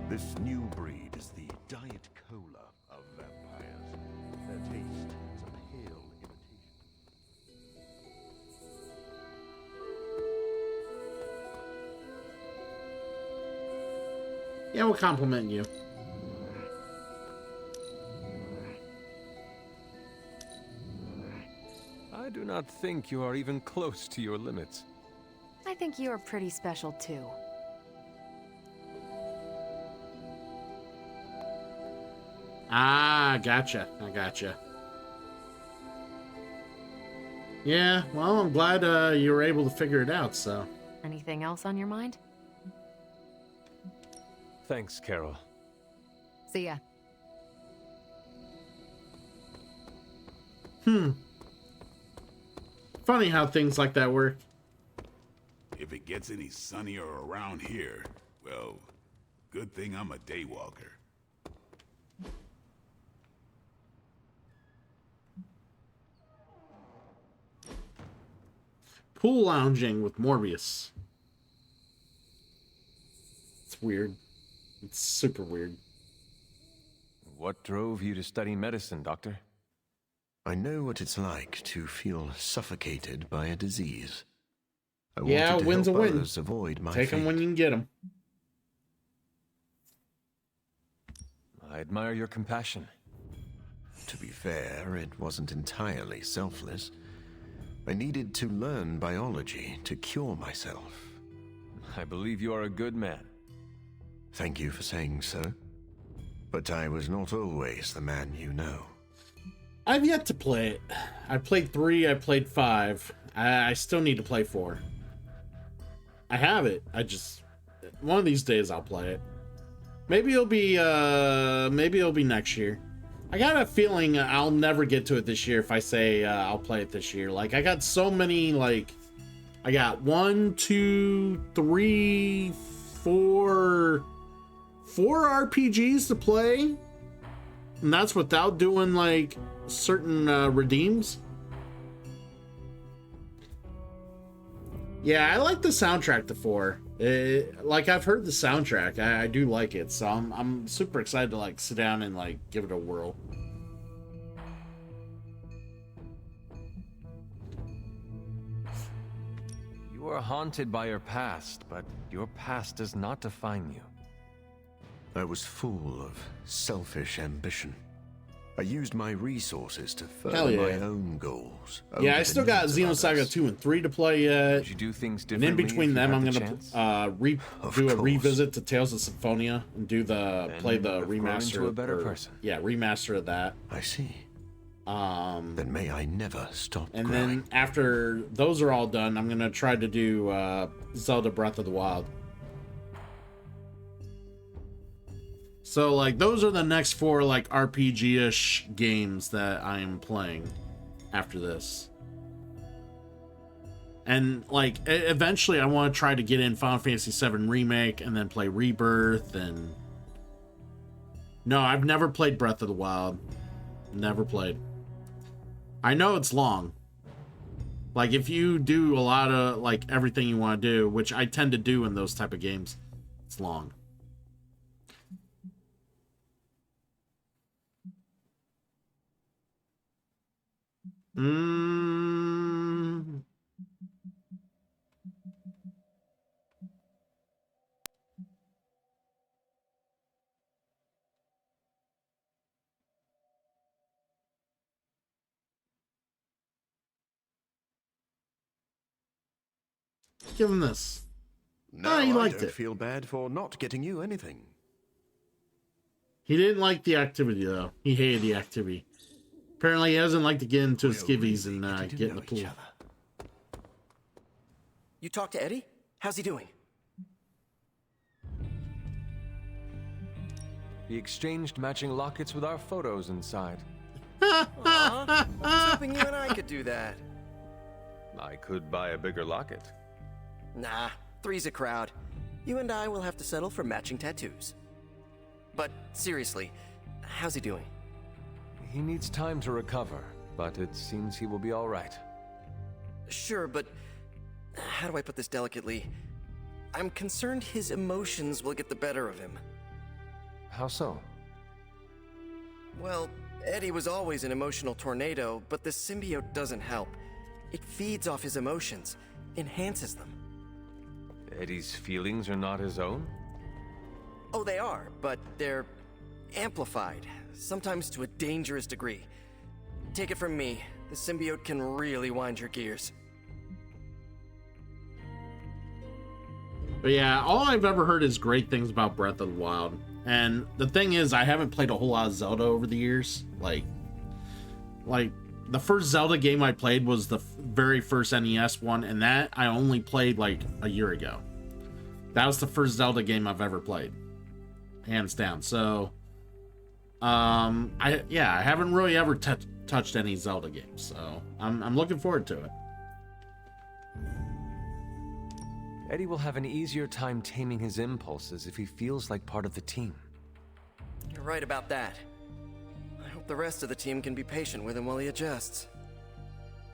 This new breed is the Diet Cola of vampires. Their taste is a pale imitation. Yeah, we'll compliment you. I do not think you are even close to your limits. I think you're pretty special too. Ah, gotcha. I gotcha. Yeah, well, I'm glad you were able to figure it out, so. Anything else on your mind? Thanks, Carol. See ya. Funny how things like that work. If it gets any sunnier around here, well, good thing I'm a daywalker. Pool lounging with Morbius. It's weird. It's super weird. What drove you to study medicine, Doctor? I know what it's like to feel suffocated by a disease. I Yeah, wanted to win's a help win. others avoid my Take them fate. when you can get them. I admire your compassion. To be fair, it wasn't entirely selfless. I needed to learn biology to cure myself. I believe you are a good man. Thank you for saying so. But I was not always the man you know. I've yet to play it. I played 3, I played 5. I still need to play 4. I have it. I just... One of these days I'll play it. Maybe it'll be next year. I got a feeling I'll never get to it this year if I say I'll play it this year. Like, I got so many, like... I got 1, 2, 3, 4 RPGs to play. And that's without doing, like, certain redeems. Yeah, I like the soundtrack to 4. Like, I've heard the soundtrack. I do like it, so I'm super excited to, like, sit down and, like, give it a whirl. You are haunted by your past, but your past does not define you. I was full of selfish ambition. I used my resources to further my own goals. Yeah, I still got Xenosaga 2 and 3 to play yet. Did you do things And differently? in between them, I'm gonna do a revisit to Tales of Symphonia and do play the remaster. A better person. Yeah, remaster of that. I see. Then may I never stop And growing. then after those are all done, I'm gonna try to do Zelda Breath of the Wild. So, like, those are the next 4, like, RPG-ish games that I am playing after this. And, like, eventually I want to try to get in Final Fantasy VII Remake and then play Rebirth and... No, I've never played Breath of the Wild. Never played. I know it's long. Like, if you do a lot of, like, everything you want to do, which I tend to do in those type of games, it's long. Give him this. No, he I liked don't it. feel bad for not getting you anything. He didn't like the activity, though. He hated the activity. Apparently, he doesn't like to get into skivvies and get in the pool. You talked to Eddie? How's he doing? He exchanged matching lockets with our photos inside. Aw, I was hoping you and I could do that. I could buy a bigger locket. Nah, 3's a crowd. You and I will have to settle for matching tattoos. But seriously, how's he doing? He needs time to recover, but it seems he will be all right. Sure, but how do I put this delicately? I'm concerned his emotions will get the better of him. How so? Well, Eddie was always an emotional tornado, but the symbiote doesn't help. It feeds off his emotions, enhances them. Eddie's feelings are not his own? Oh, they are, but they're amplified, sometimes to a dangerous degree. Take it from me, the symbiote can really wind your gears. But yeah, all I've ever heard is great things about Breath of the Wild. And the thing is, I haven't played a whole lot of Zelda over the years. Like the first Zelda game I played was the very first NES one, and that I only played like a year ago. That was the first Zelda game I've ever played, hands down. So, I haven't really ever touched any Zelda games, so I'm looking forward to it. Eddie will have an easier time taming his impulses if he feels like part of the team. You're right about that. I hope the rest of the team can be patient with him while he adjusts.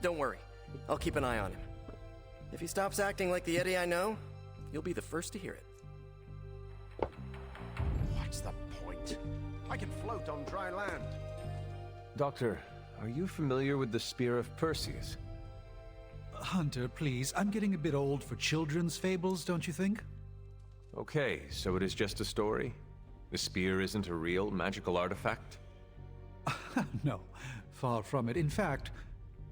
Don't worry, I'll keep an eye on him. If he stops acting like the Eddie I know, you'll be the first to hear it. What's the point? I can float on dry land. Doctor, are you familiar with the Spear of Perseus? Hunter, please. I'm getting a bit old for children's fables, don't you think? Okay, so it is just a story? The spear isn't a real magical artifact? No, far from it. In fact,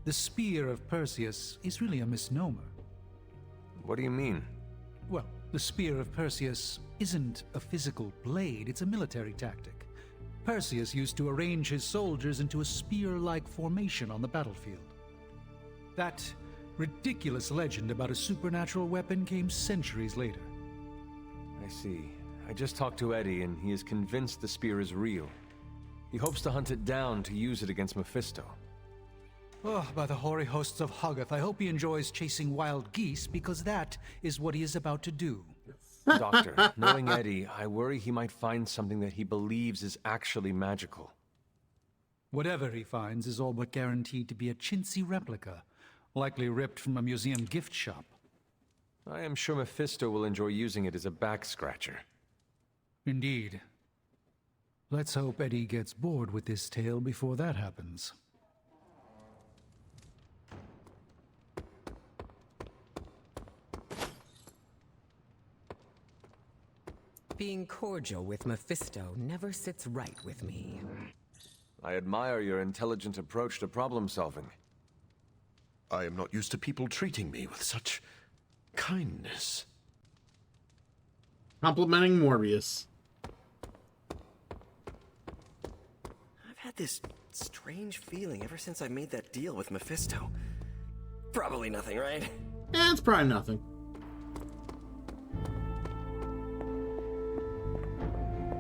the Spear of Perseus is really a misnomer. What do you mean? Well, the Spear of Perseus isn't a physical blade, it's a military tactic. Perseus used to arrange his soldiers into a spear-like formation on the battlefield. That ridiculous legend about a supernatural weapon came centuries later. I see. I just talked to Eddie, and he is convinced the spear is real. He hopes to hunt it down to use it against Mephisto. Oh, by the hoary hosts of Hoggoth, I hope he enjoys chasing wild geese, because that is what he is about to do. Doctor, knowing Eddie, I worry he might find something that he believes is actually magical. Whatever he finds is all but guaranteed to be a chintzy replica, likely ripped from a museum gift shop. I am sure Mephisto will enjoy using it as a back-scratcher. Indeed. Let's hope Eddie gets bored with this tale before that happens. Being cordial with Mephisto never sits right with me. I admire your intelligent approach to problem-solving. I am not used to people treating me with such kindness. Complimenting Morbius. I've had this strange feeling ever since I made that deal with Mephisto. Probably nothing, right? It's probably nothing.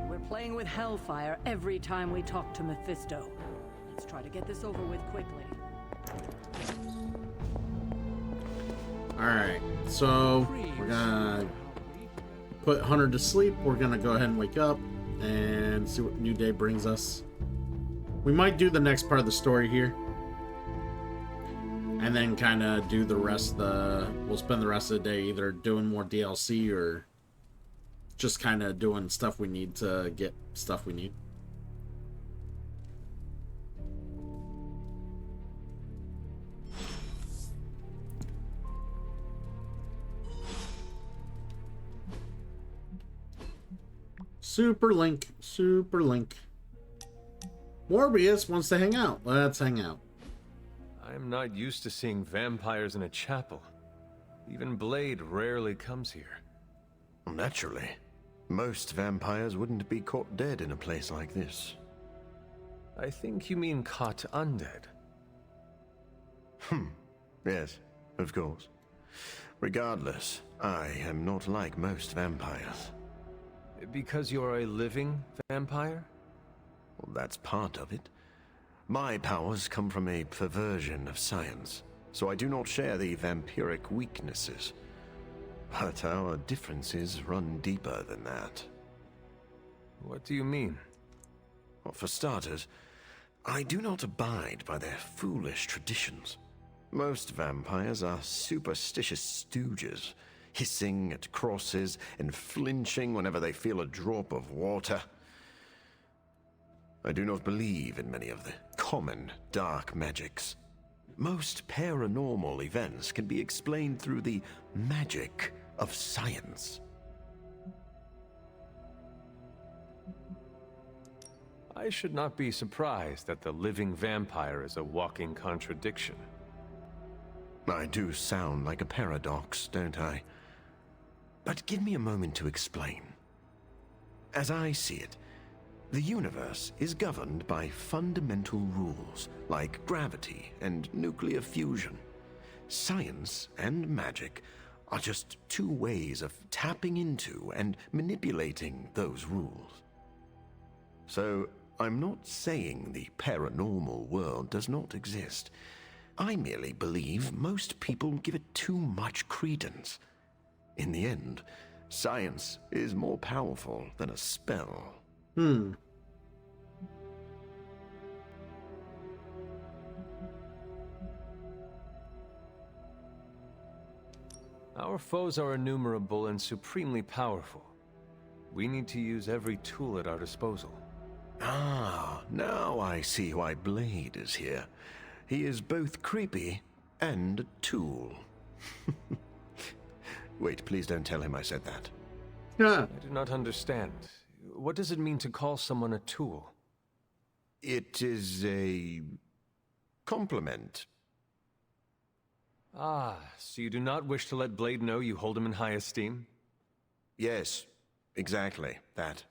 We're playing with Hellfire every time we talk to Mephisto. Let's try to get this over with quickly. Alright, so we're gonna put Hunter to sleep. We're gonna go ahead and wake up and see what New Day brings us. We might do the next part of the story here. And then kind of do the rest of the... We'll spend the rest of the day either doing more DLC or just kind of doing stuff we need to get stuff we need. Super Link. Super Link. Morbius wants to hang out. Let's hang out. I am not used to seeing vampires in a chapel. Even Blade rarely comes here. Naturally. Most vampires wouldn't be caught dead in a place like this. I think you mean caught undead. Yes, of course. Regardless, I am not like most vampires. Because you're a living vampire? Well, that's part of it. My powers come from a perversion of science, so I do not share the vampiric weaknesses. But our differences run deeper than that. What do you mean? Well, for starters, I do not abide by their foolish traditions. Most vampires are superstitious stooges, hissing at crosses and flinching whenever they feel a drop of water. I do not believe in many of the common dark magics. Most paranormal events can be explained through the magic of science. I should not be surprised that the living vampire is a walking contradiction. I do sound like a paradox, don't I? But give me a moment to explain. As I see it, the universe is governed by fundamental rules like gravity and nuclear fusion. Science and magic are just two ways of tapping into and manipulating those rules. So, I'm not saying the paranormal world does not exist. I merely believe most people give it too much credence. In the end, science is more powerful than a spell. Our foes are innumerable and supremely powerful. We need to use every tool at our disposal. Ah, now I see why Blade is here. He is both creepy and a tool. Wait, please don't tell him I said that. I do not understand. What does it mean to call someone a tool? It is a compliment. Ah, so you do not wish to let Blade know you hold him in high esteem? Yes, exactly that.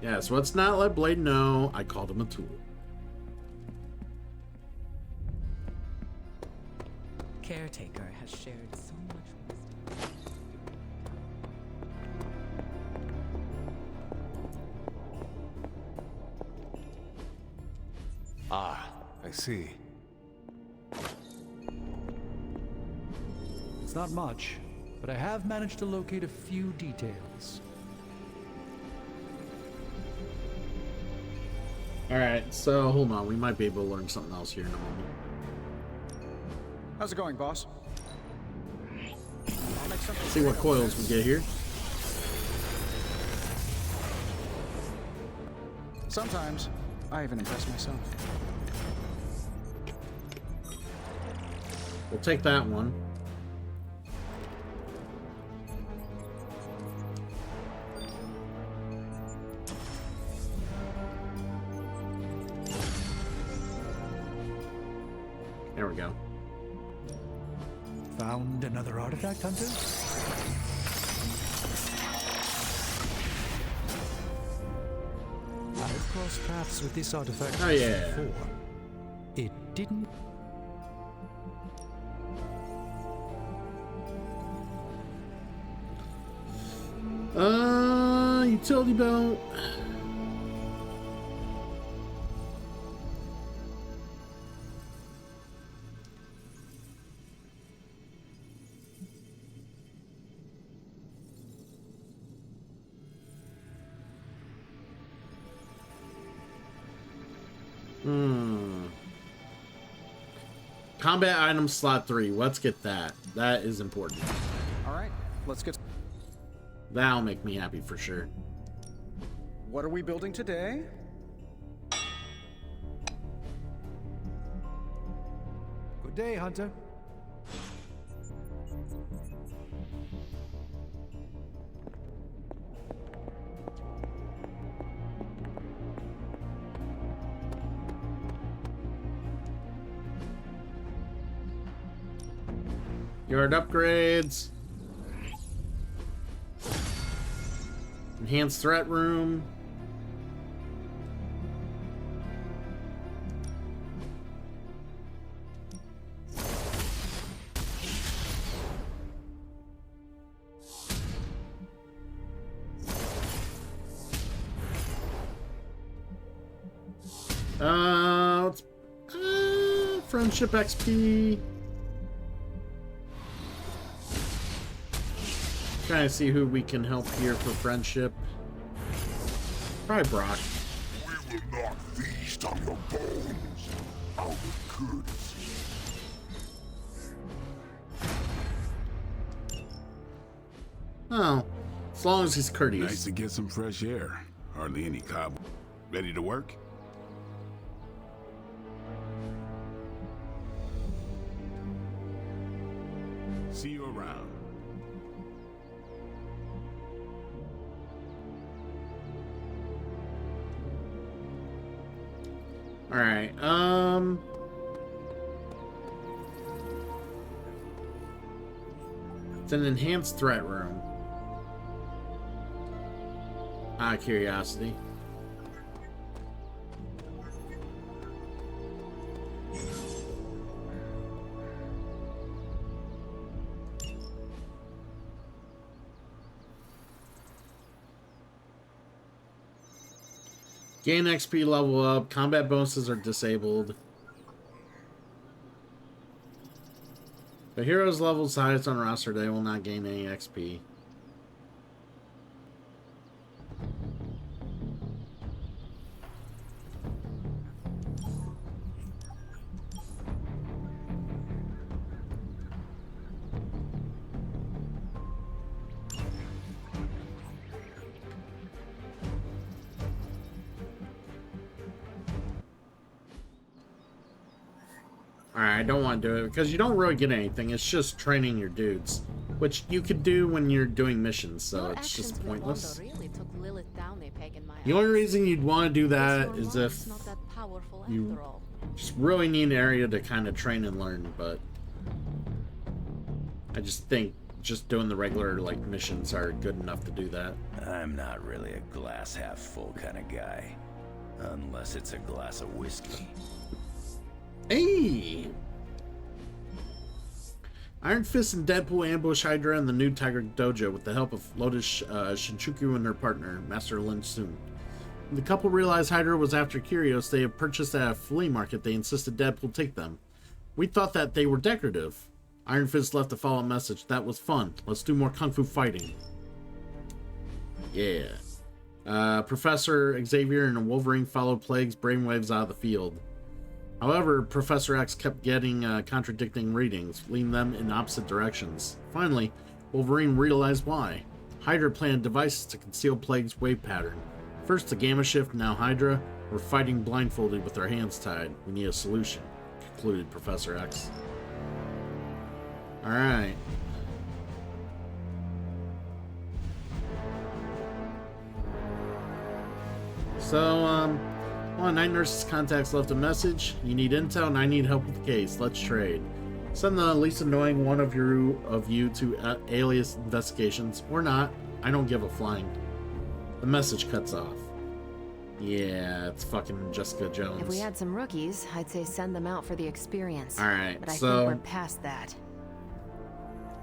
Yes, let's not let Blade know I called him a tool. Caretaker has shared so much wisdom. Ah, I see. It's not much, but I have managed to locate a few details. Alright, so hold on. We might be able to learn something else here in a moment. How's it going, boss? Let's see what coils we get here. Sometimes, I even impress myself. We'll take that one. There we go. Found another artifact, Hunter? I've crossed paths with this artifact Oh, yeah. before. It didn't... Utility belt. Combat item slot 3. Let's get that. That is important. All right, let's get... That'll make me happy for sure. What are we building today? Good day, Hunter. Yard upgrades. Enhanced threat room. Let's friendship XP. Trying to see who we can help here for friendship. Probably Brock. We will not feast on your bones out of courtesy. Oh, as long as he's courteous. Nice to get some fresh air. Hardly any cob. Ready to work? See you around. All right. It's an enhanced threat room. Out of curiosity. Gain XP, level up. Combat bonuses are disabled. The heroes levels highest on roster, they will not gain any XP. Alright, I don't want to do it because you don't really get anything. It's just training your dudes, which you could do when you're doing missions, so Your it's just actions with pointless. Wanda really took Lilith down a peg in my The only eyes. reason you'd want to do that Guess is your if mom's not that powerful you after all. just really need an area to kind of train and learn, but I just think just doing the regular like missions are good enough to do that. I'm not really a glass half full kind of guy. Unless it's a glass of whiskey. Hey! Iron Fist and Deadpool ambush Hydra in the new Tiger Dojo with the help of Lotus Shinjuku and her partner, Master Lin Sun. When the couple realized Hydra was after curios they had purchased at a flea market, they insisted Deadpool take them. We thought that they were decorative. Iron Fist left a follow-up message. That was fun. Let's do more kung fu fighting. Yeah. Professor Xavier and Wolverine followed Plague's brainwaves out of the field. However, Professor X kept getting contradicting readings, leading them in opposite directions. Finally, Wolverine realized why. Hydra planted devices to conceal Plague's wave pattern. First the Gamma Shift, now Hydra. We're fighting blindfolded with our hands tied. We need a solution, concluded Professor X. Alright. So, one Night Nurse's contacts left a message. You need intel and I need help with the case. Let's trade. Send the least annoying one of you to Alias Investigations, or not. I don't give a flying. The message cuts off. Yeah, it's fucking Jessica Jones. If we had some rookies, I'd say send them out for the experience. Alright, but I so think we're past that.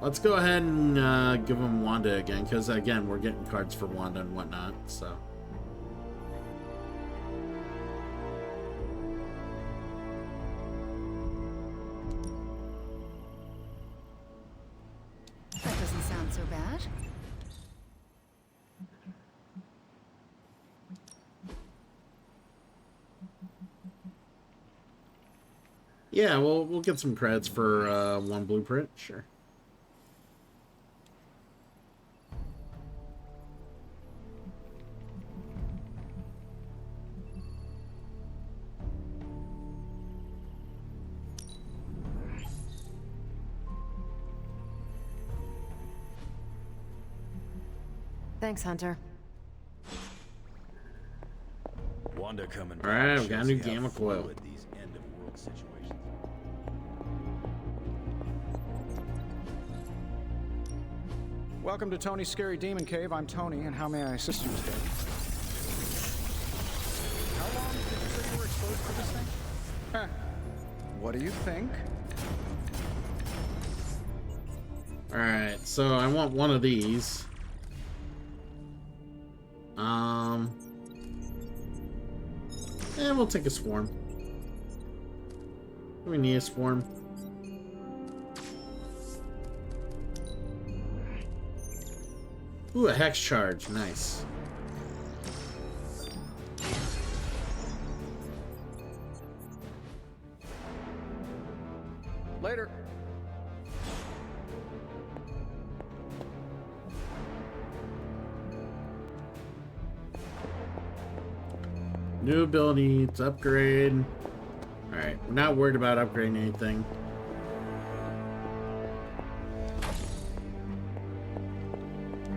Let's go ahead and give them Wanda again, because again, we're getting cards for Wanda and whatnot, so. That doesn't sound so bad. Yeah, we'll get some credits for one blueprint, sure. Thanks, Hunter. Wanda coming. All right, we got a new Gamma Coil. These end of world situations. Welcome to Tony's Scary Demon Cave. I'm Tony, and how may I assist you today? How long did you say you were exposed to this thing? Huh. What do you think? Alright, so I want one of these. And we'll take a swarm. We need a swarm. Ooh, a hex charge. Nice. Later. New ability to upgrade. Alright, we're not worried about upgrading anything.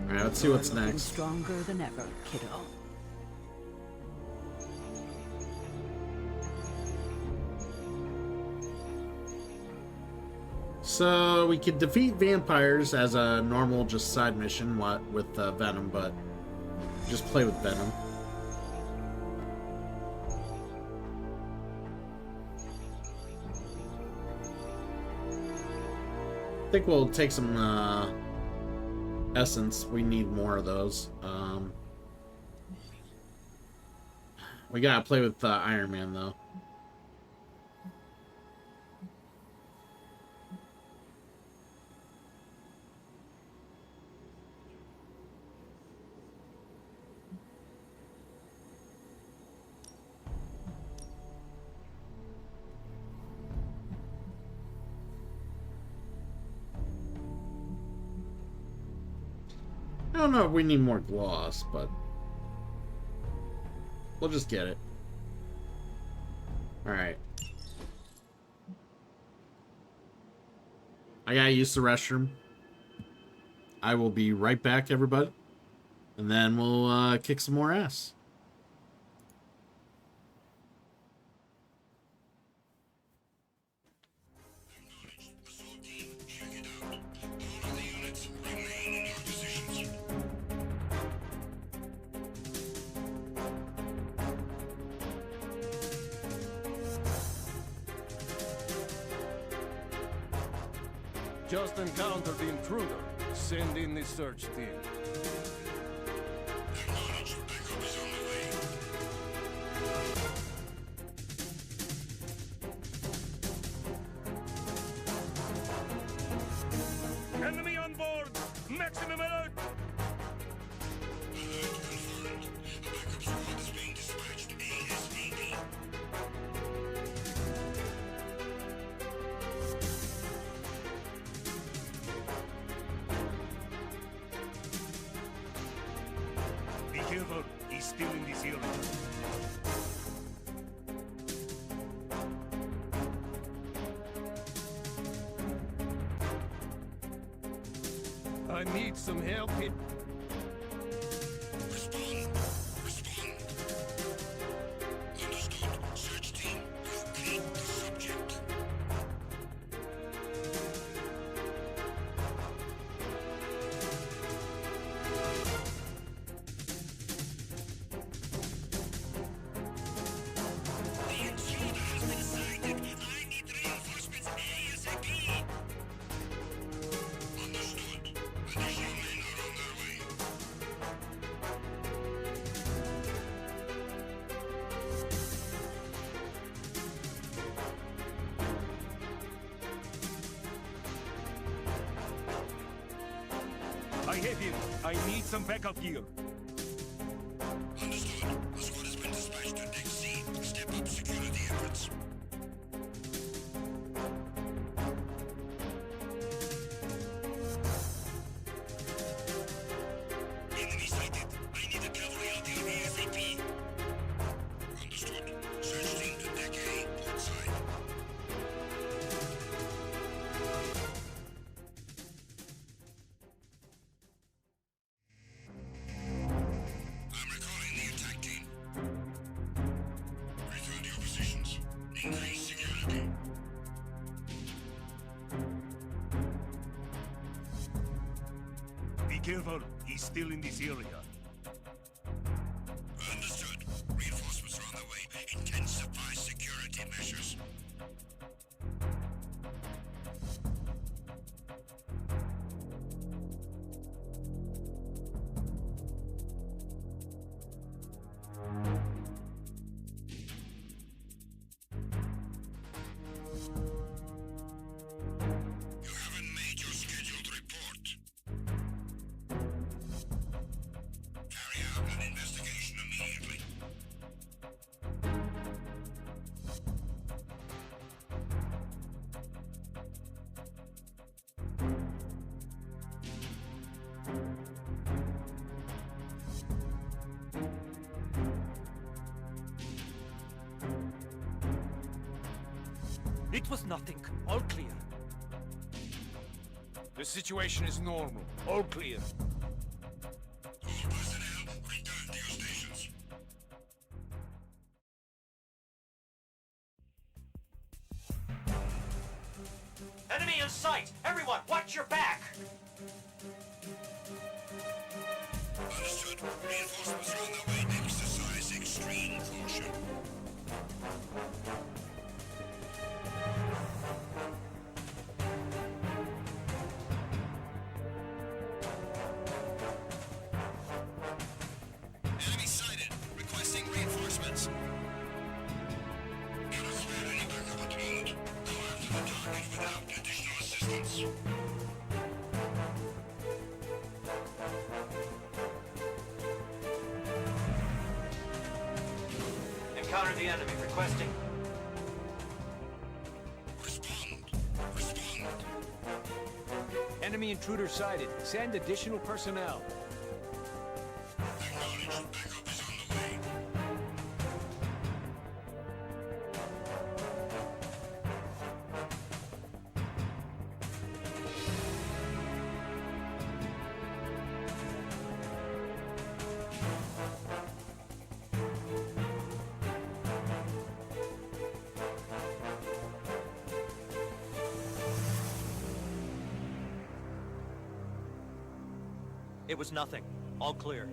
Alright, let's see what's next. Stronger than ever, kiddo. So we could defeat vampires as a normal, just side mission with Venom, but just play with Venom. I think we'll take some essence. We need more of those. We gotta play with Iron Man though. I don't know if we need more gloss, but we'll just get it. Alright. I gotta use the restroom. I will be right back, everybody. And then we'll kick some more ass. Just encountered the intruder. Send in the search team. Enemy on board! Maximum alert! this area. I need some help here. I have him. I need some backup gear. Understood. A squad has been dispatched to Deck C. Step up security efforts. Enemy sighted. I need a cavalry out here ASAP. Understood. Search team to Deck A, port side. Be careful. He's still in this area. Understood. Reinforcements are on the way. Intensify security measures. You haven't made your scheduled report. Carry out an investigation immediately. It was nothing. All clear. The situation is normal. All clear. All personnel, return to your stations. Enemy in sight! Everyone, watch your back! Understood. Reinforcements are on their way. Exercise extreme caution. Enemy sighted. Requesting reinforcements. Cannot spare any backup at the moment. Go after the target without additional assistance. Encounter the enemy, requesting. Enemy intruder sighted. Send additional personnel. Acknowledged. Backup is on the way. It was nothing. All clear.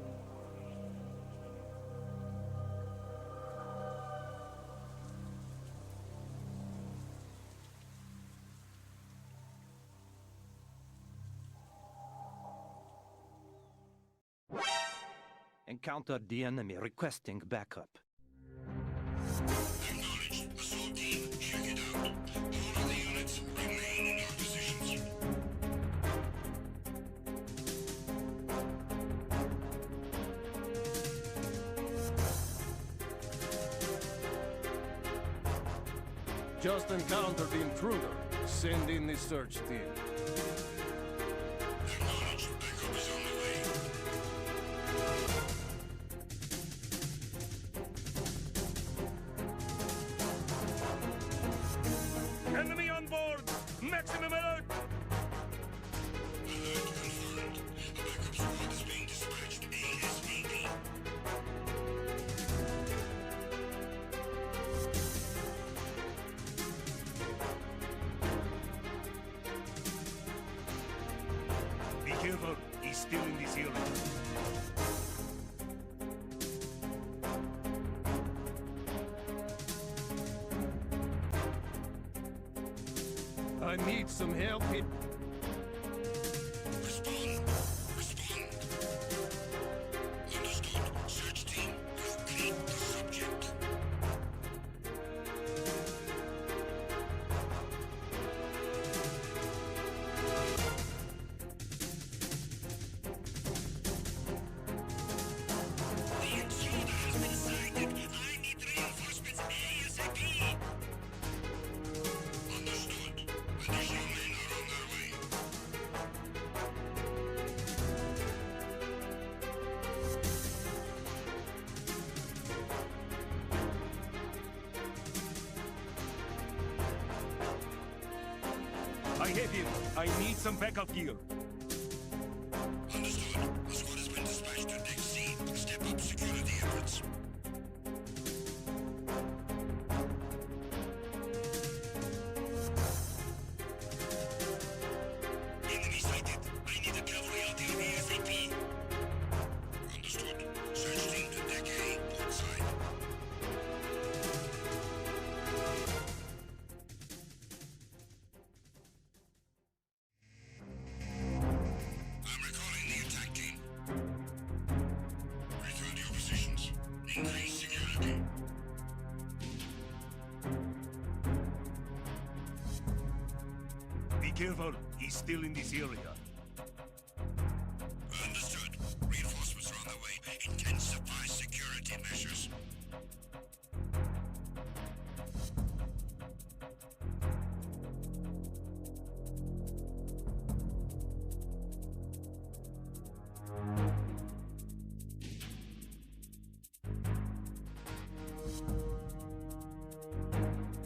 Encountered the enemy requesting backup. Acknowledged. Assault team, check it out. All of the units remain in your positions. Just encountered the intruder. Send in the search team. Acknowledged. Backup is on the way. still in this area. I need some help here. Respond. Respond. Understood. Search team, locate the subject. The intruder has been sighted. I need reinforcements ASAP. Understood. Additional men are on their way. I have him. I need some backup gear. Understood. A squad has been dispatched to Deck C. Step up security efforts. Enemy sighted. I need a cavalry artillery ASAP. Understood. Search team to Deck A, port side. I'm recalling the attack team. Return to your positions. Increase security. Be careful. He's still in this area. Understood. Reinforcements are on their way. Intensify security measures.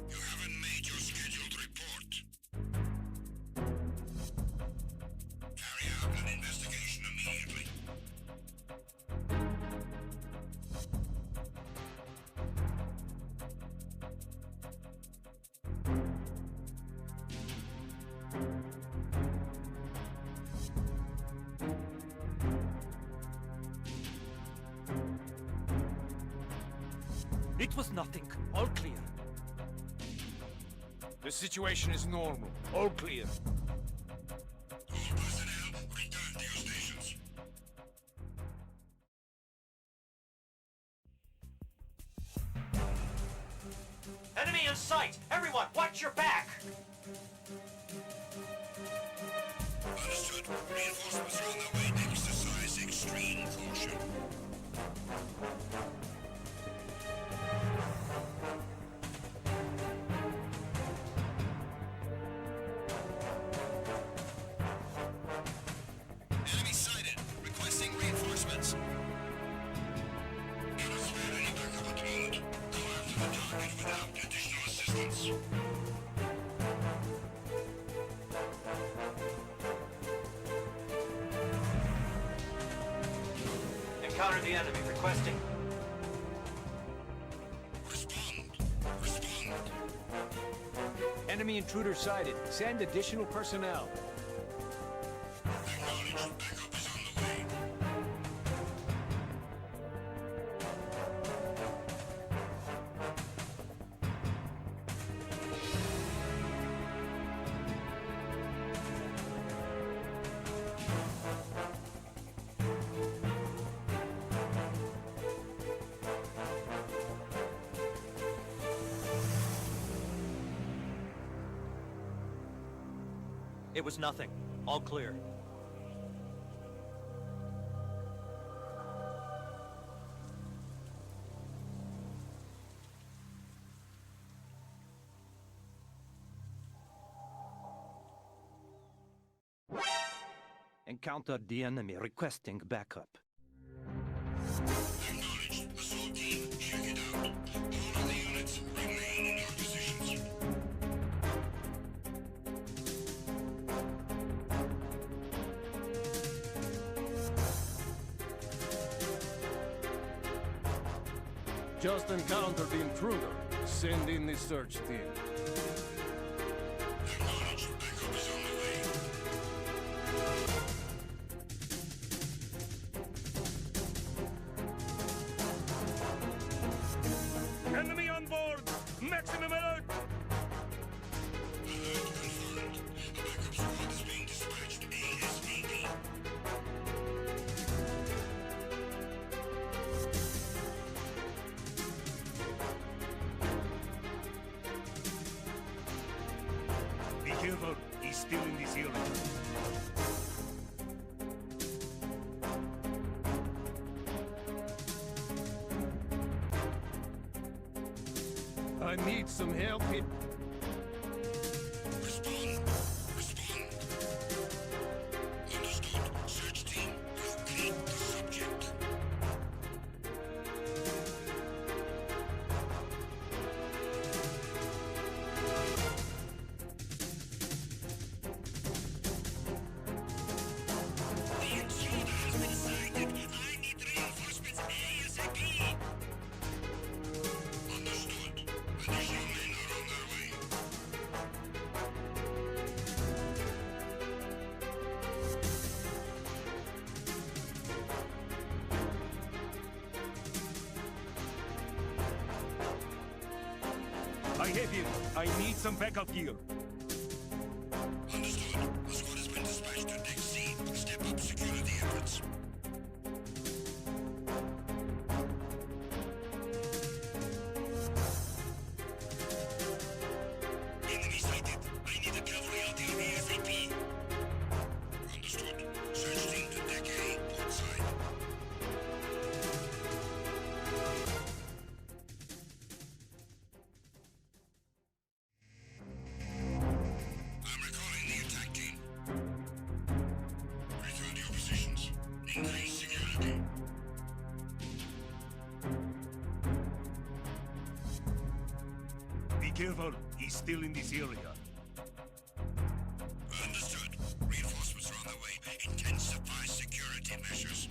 You haven't made your scheduled report. Carry out an investigation immediately. It was nothing. All clear. The situation is normal. All clear. All personnel, return to your stations. Enemy in sight! Everyone, watch your back! Understood. Reinforcements are on their way. Exercise extreme caution. Enemy sighted. Requesting reinforcements. Cannot spare any backup at the moment. Go after the target without additional assistance. Encounter the enemy, requesting. Respond. Respond. Enemy intruder sighted. Send additional personnel. Acknowledged. Backup is on the way. It was nothing. All clear. Encountered the enemy requesting backup. Acknowledged. Assault team, check it out. All of the units remain in your positions. Just encountered the intruder. Send in the search team. Acknowledged. Backup is on the way. Maximum alert! Be careful, he's still in this area. I need some help here. Respond. Understood. Search team, locate the subject. The intruder has been sighted. I need reinforcements ASAP. Understood. Additional men are on their way. I have him. I need some backup gear. Understood. A squad has been dispatched to Deck C. Step up security efforts. Enemy sighted. I need a cavalry out there ASAP. Understood. Search team to Deck A, port side. I'm recalling the attack team. Return to your positions. Increase security. Be careful, he's still in this area. Understood. Reinforcements are on their way. Intensify security measures.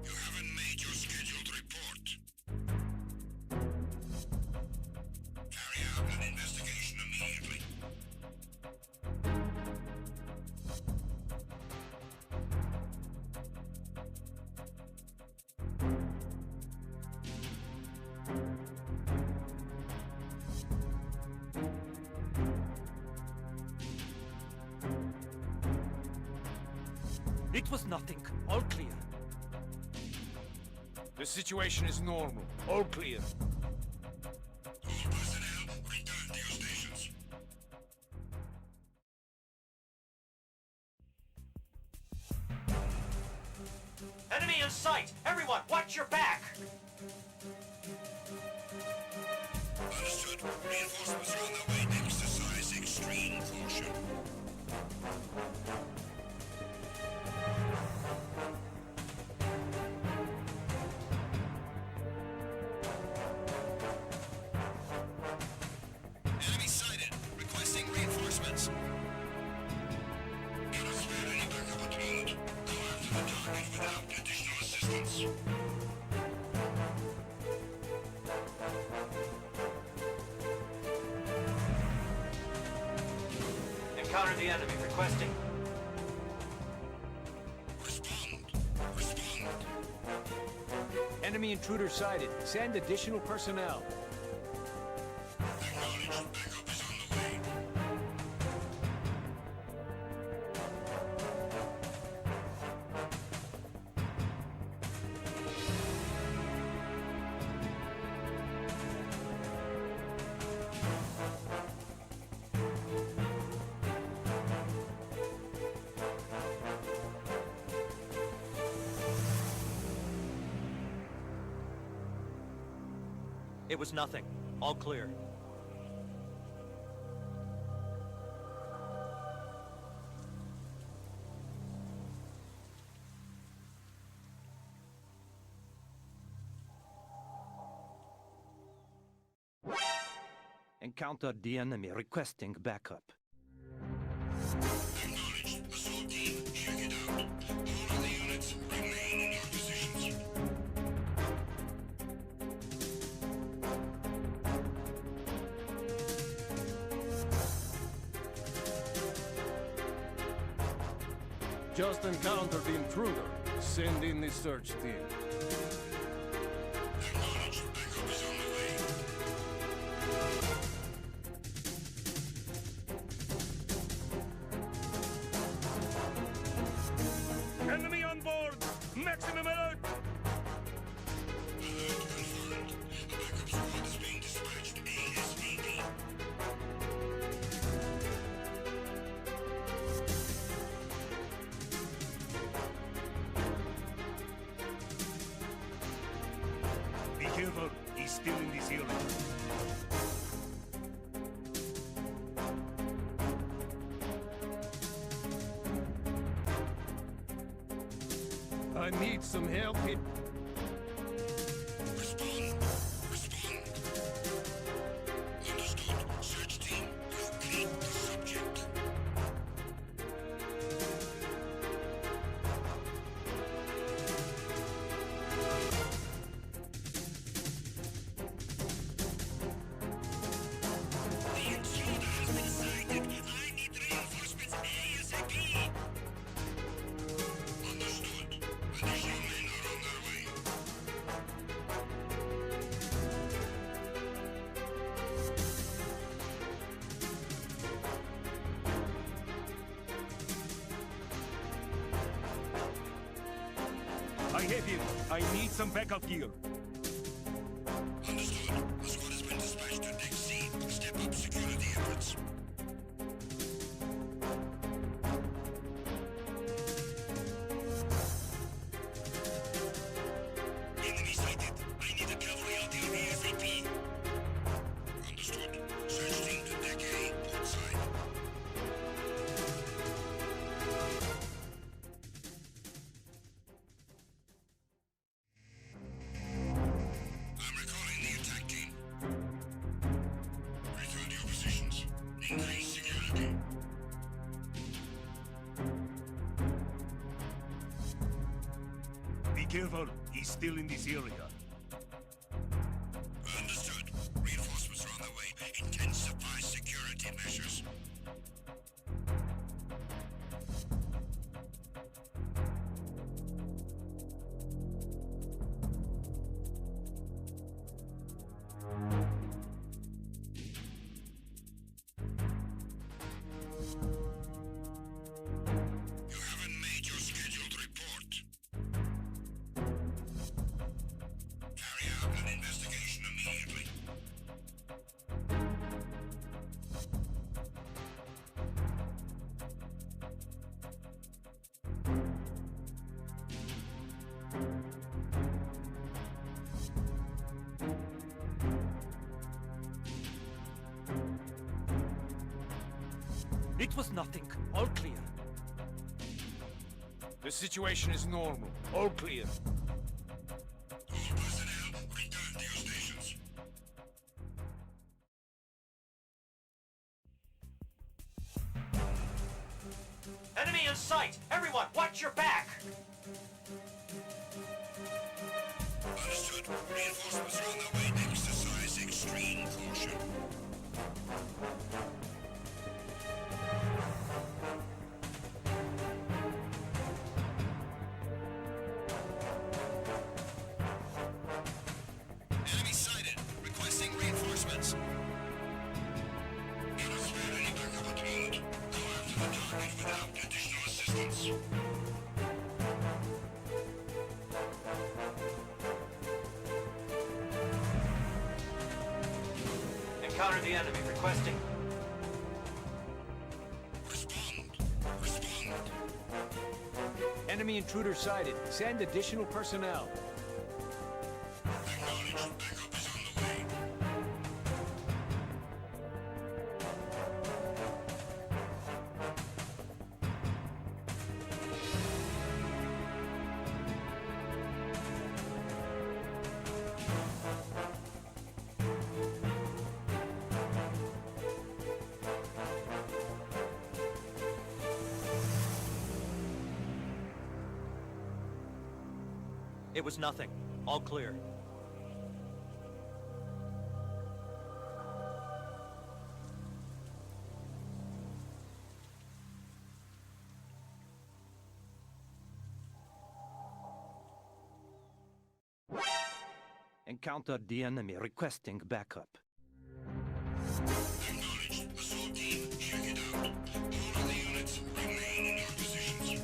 You haven't made your scheduled report. Carry out an investigation immediately. It was nothing. All clear. The situation is normal. All clear. All personnel, return to your stations. Enemy in sight! Everyone, watch your back! Understood. Reinforcements are on their way. Exercise extreme caution. Enemy sighted. Requesting reinforcements. Cannot spare any backup at the moment. Go after the target without additional assistance. Encounter the enemy, requesting. Enemy intruder sighted. Send additional personnel. It was nothing. All clear. Encountered the enemy requesting backup. Acknowledged. Assault team, check it out. All of the units remain in your positions. Just encountered the intruder. Send in the search team. Acknowledged. Backup is on the way. Enemy on board! Maximum alert! Alert confirmed. A backup squad is being dispatched ASAP. Be careful. He's still in this area. I need some help here. Respond. Respond. Understood. Search team, locate the subject. The intruder has been sighted. I need reinforcements ASAP. Understood. Additional men are on their way. I have him. I need some backup gear. Understood. A squad has been dispatched to Deck C. Step up security efforts. Enemy sighted. I need a cavalry out here ASAP. Understood. Search team to Deck A, port side. I'm recalling the attack team. Return to your positions. Increase security. Be careful. He's still in this area. Understood. Reinforcements are on the way. Intensify security measures. You haven't made your scheduled report. Carry out an investigation immediately. It was nothing. All clear. The situation is normal. All clear. All personnel, return to your stations. Enemy in sight! Everyone, watch your back! Understood. Reinforcements are on their way. Exercise extreme caution. Enemy sighted. Requesting reinforcements. Cannot spare any backup at the moment. Go after the target without additional assistance. Encounter the enemy. Requesting. Respond. Respond. Enemy intruder sighted. Send additional personnel. Acknowledged. Backup is on the way. It was nothing. All clear. Encountered the enemy requesting backup. Acknowledged. Assault team, check it out. All of the units remain in your positions.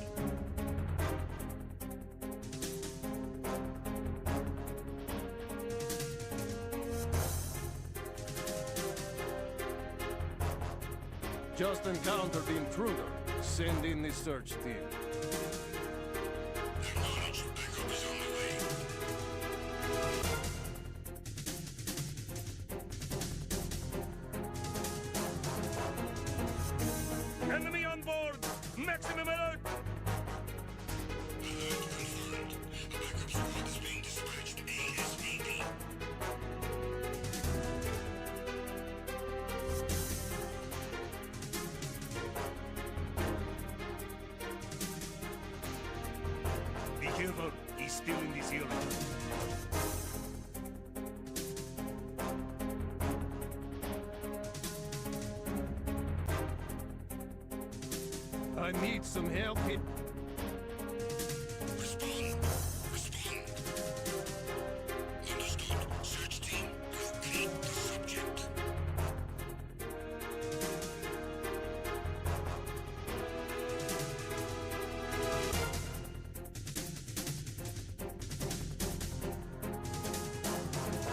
Just encountered the intruder. Send in the search team. Acknowledged. Backup is on the way. Enemy on board! Maximum alert! Alert confirmed. A backup squad is being dispatched ASAP. Be careful, he's still in this area. I need some help here. Respond. Respond. Understood. Search team, locate the subject.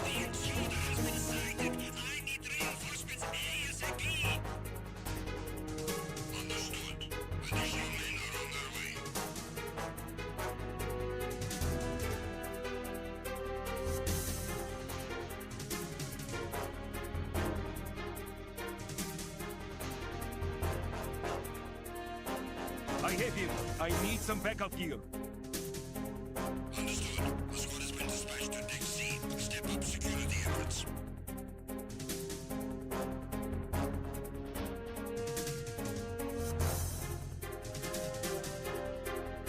The intruder has been sighted. I need reinforcements ASAP. Understood. Additional men are on their way. I have him. I need some backup gear. Understood. The squad has been dispatched to Deck C. Step up security efforts.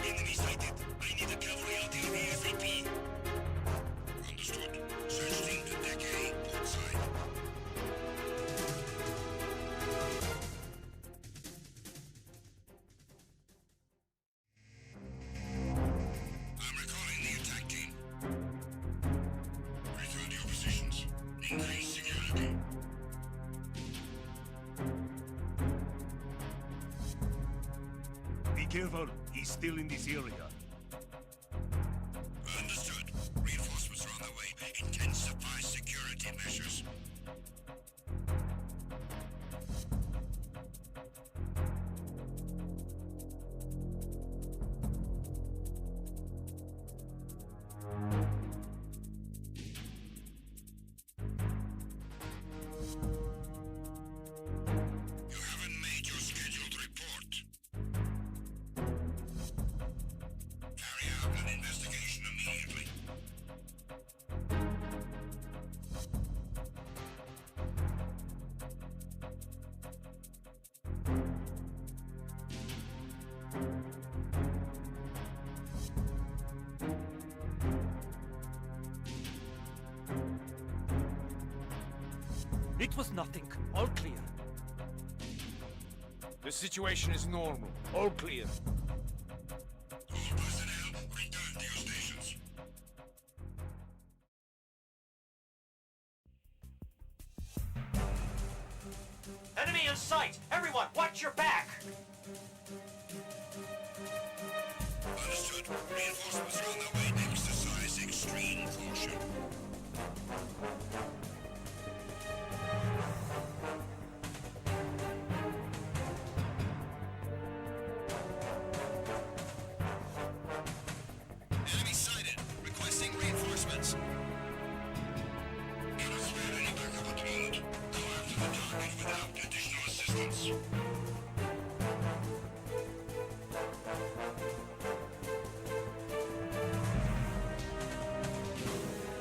Enemy sighted. I need a cavalry out here ASAP. Understood. Search team to Deck A, port side. I'm recalling the attack team. Return to your positions. Increase security. Be careful, he's still in this area. Understood. Reinforcements are on the way. Intensify security measures. You haven't made your scheduled report. Carry out an investigation immediately. It was nothing. All clear. The situation is normal. All clear. All personnel, return to your stations. Enemy in sight! Everyone, watch your back! Understood. Reinforcements are on their way. Exercise extreme caution. Enemy sighted. Requesting reinforcements. Cannot spare any backup at the moment. Go after the target without additional assistance.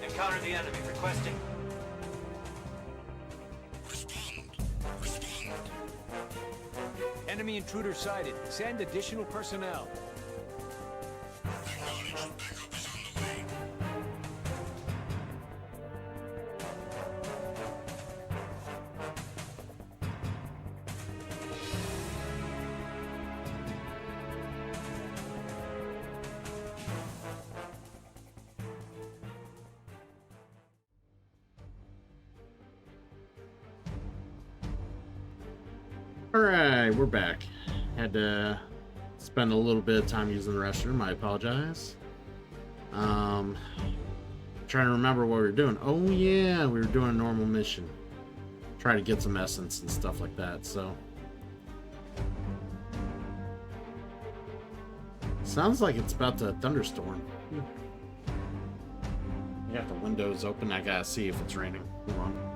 Encounter the enemy, requesting. Respond. Respond. Enemy intruder sighted. Send additional personnel. Acknowledged. Backup Alright, we're back. Had to spend a little bit of time using the restroom. I apologize. Trying to remember what we were doing. Oh yeah, we were doing a normal mission. Try to get some essence and stuff like that, so. Sounds like it's about to thunderstorm. I got the windows open. I gotta see if it's raining. Hold on.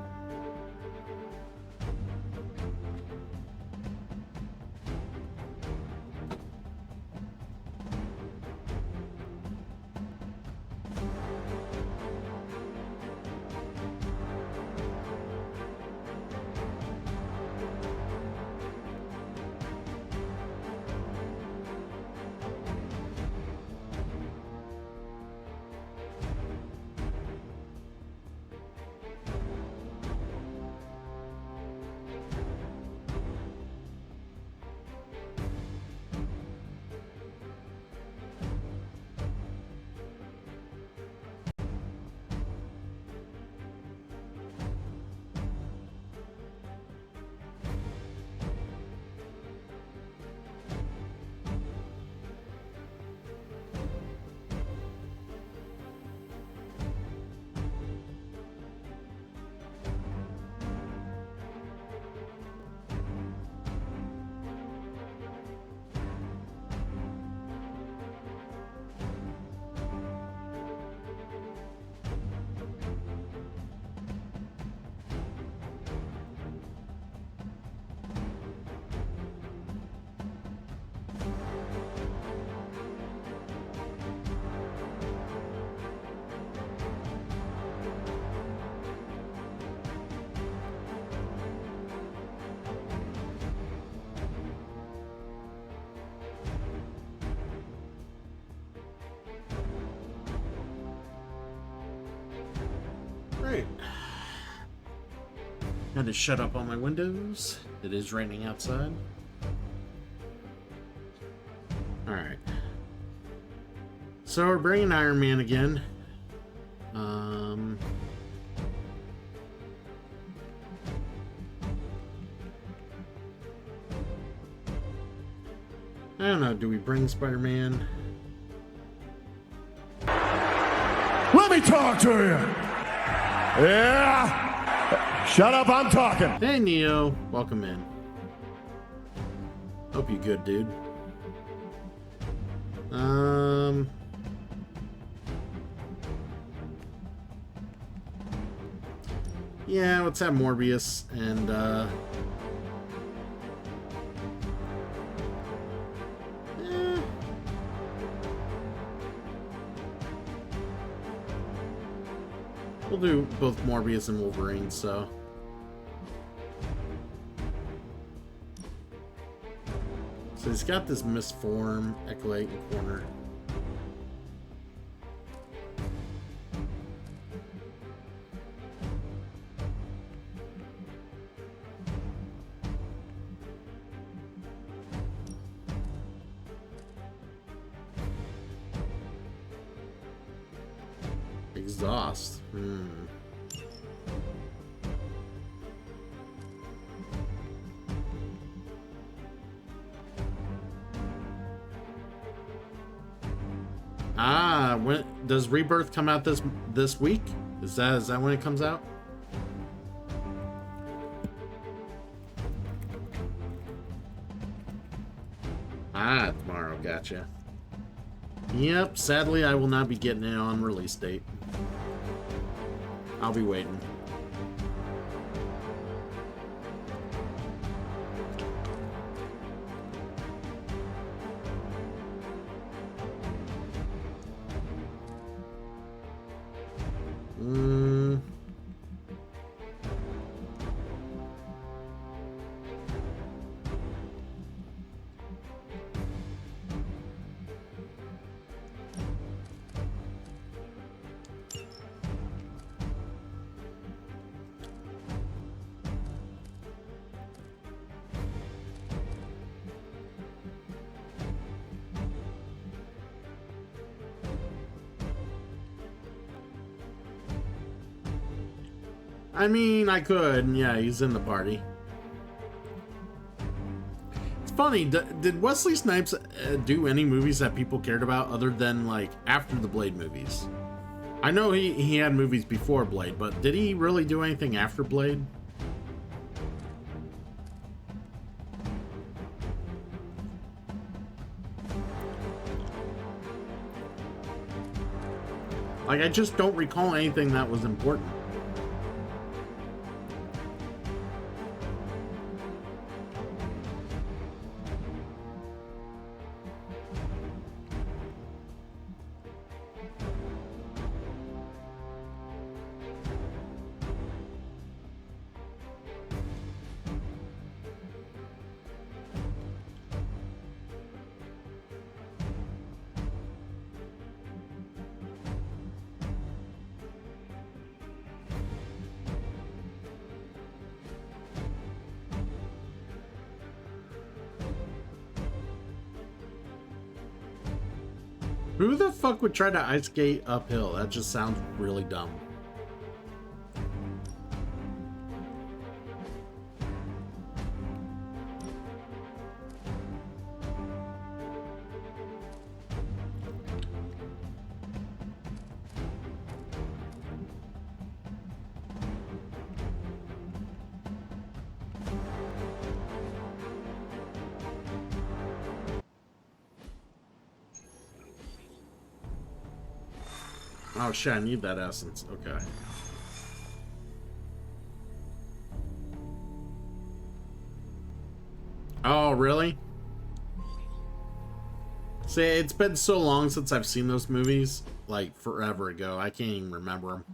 Great. Had to shut up all my windows. It is raining outside. Alright. So we're bringing Iron Man again. I don't know, do we bring Spider-Man? Let me talk to you! Yeah! Shut up, I'm talking! Hey, Neo. Welcome in. Hope you good, dude. Yeah, let's have Morbius and, we'll do both Morbius and Wolverine, so. So he's got this misform, Ecolate in corner. Exhaust. When does Rebirth come out this week? Is that when it comes out? Tomorrow, gotcha. Yep, sadly I will not be getting it on release date. I'll be waiting. I mean, I could. Yeah, he's in the party. funny. Did Wesley Snipes do any movies that people cared about other than like after the Blade movies? I know he had movies before Blade, but did he really do anything after Blade? Like, I just don't recall anything that was important. Who the fuck would try to ice skate uphill? That just sounds really dumb. Oh shit, I need that essence. Okay. Oh, really? See, it's been so long since I've seen those movies. Like, forever ago. I can't even remember them.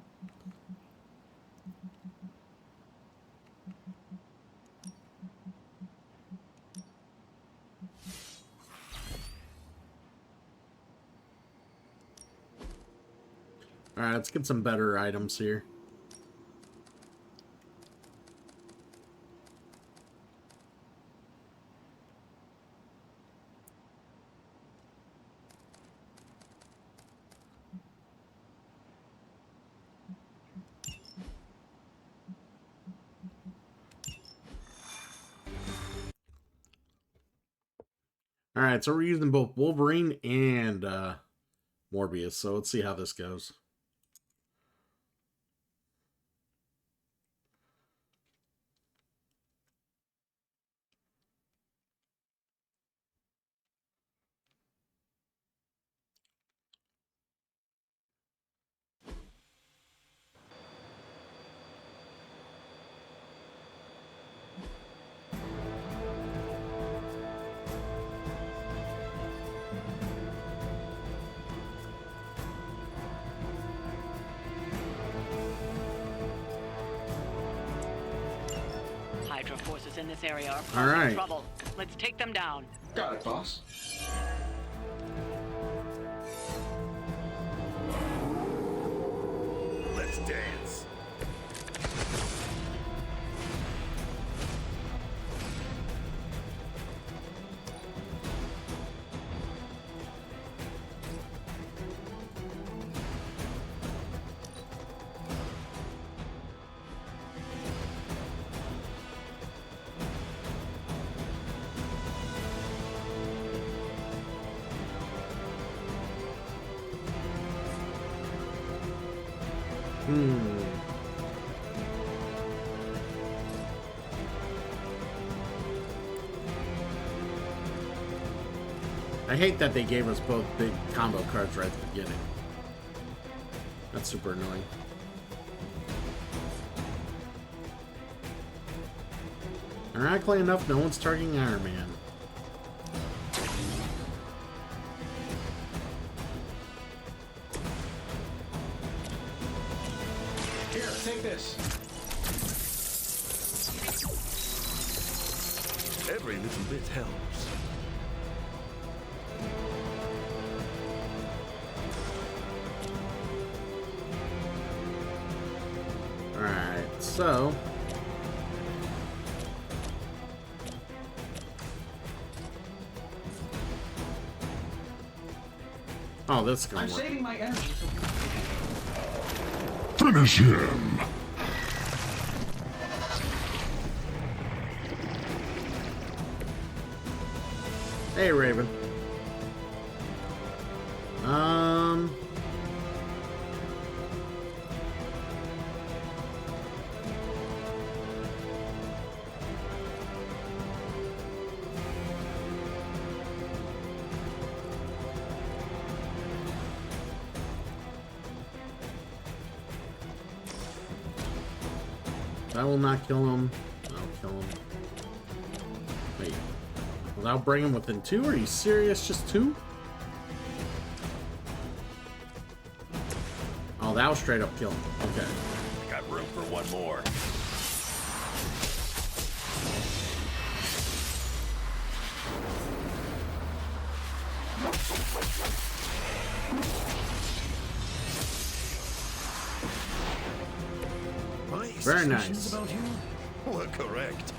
Alright, let's get some better items here. Alright, so we're using both Wolverine and Morbius, so let's see how this goes. Hydra forces in this area are All right. causing trouble. Let's take them down. Got it, boss. Let's dance. I hate that they gave us both big combo cards right at the beginning. That's super annoying. Ironically enough, no one's targeting Iron Man. Here, take this. Every little bit helps. Alright, so... Oh, this is gonna I'm work. saving my energy so Finish him! Hey, Raven. I will not kill him. I'll kill him. Wait. Without bringing him within 2? Are you serious? Just 2? Oh, that'll straight up kill him. Okay. Got room for one more. Very nice. About you were correct.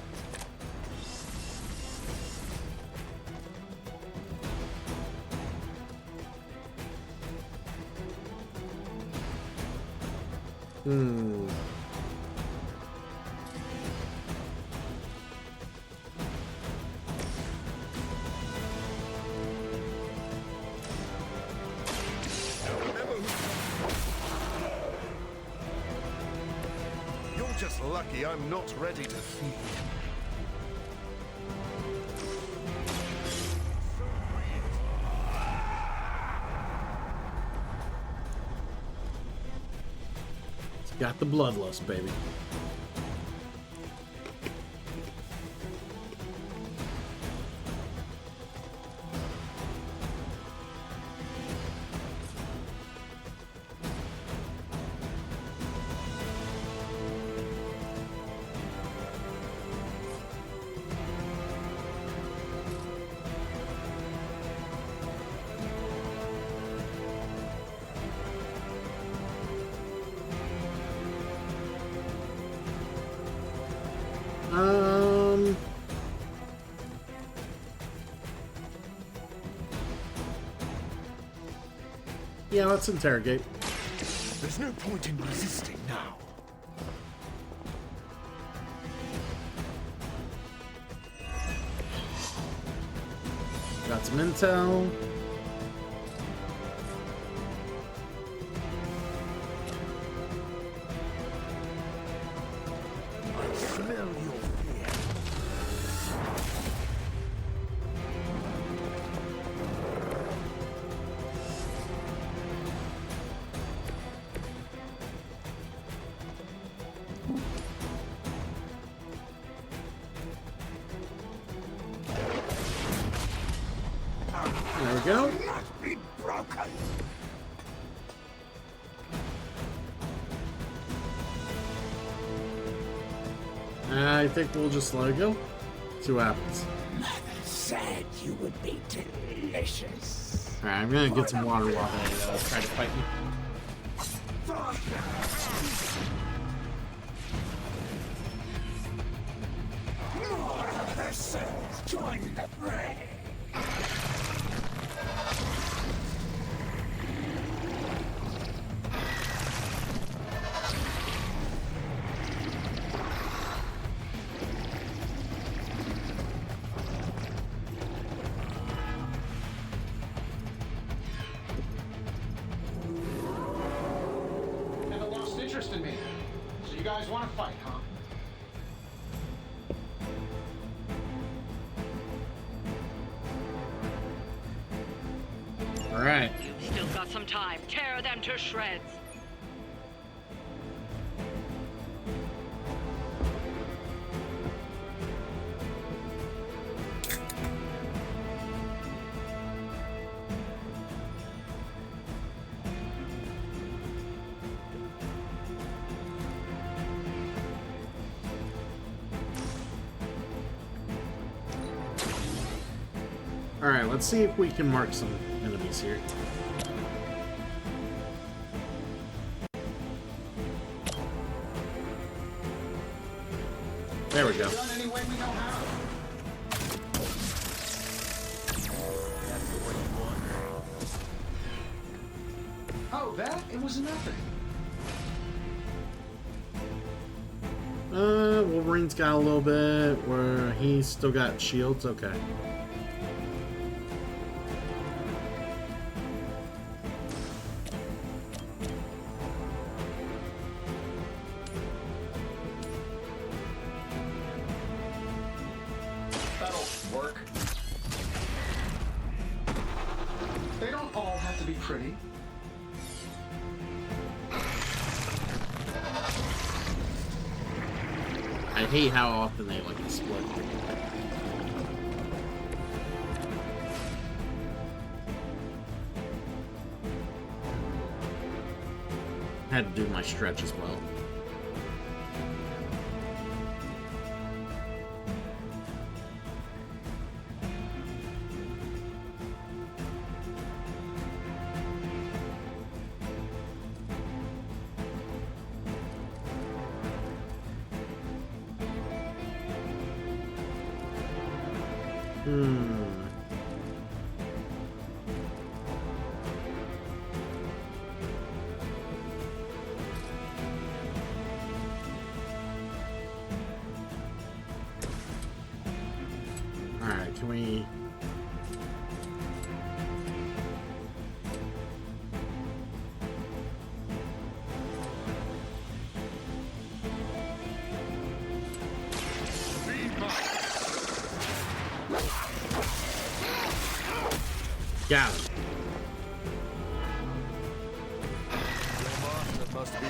You're just lucky I'm not ready to feed. Got the bloodlust, baby. Yeah, let's interrogate. There's no point in resisting now. Got some intel. I smell your fear. There we go. Must be broken. I think we'll just let it go. See what happens. Said you would be delicious. Alright, I'm gonna get some water while they try to fight me. More persons join the fray. Haven't lost interest in me. So you guys want to fight, huh? Alright. You've still got some time. Tear them to shreds. Alright, let's see if we can mark some enemies here. There we go. Done any way we know how. Oh, that? It was nothing. Wolverine's got a little bit where he's still got shields. Okay. work. They don't all have to be pretty. I hate how often they like to split. Had to do my stretch as well. Alright, can we... Got him. That must be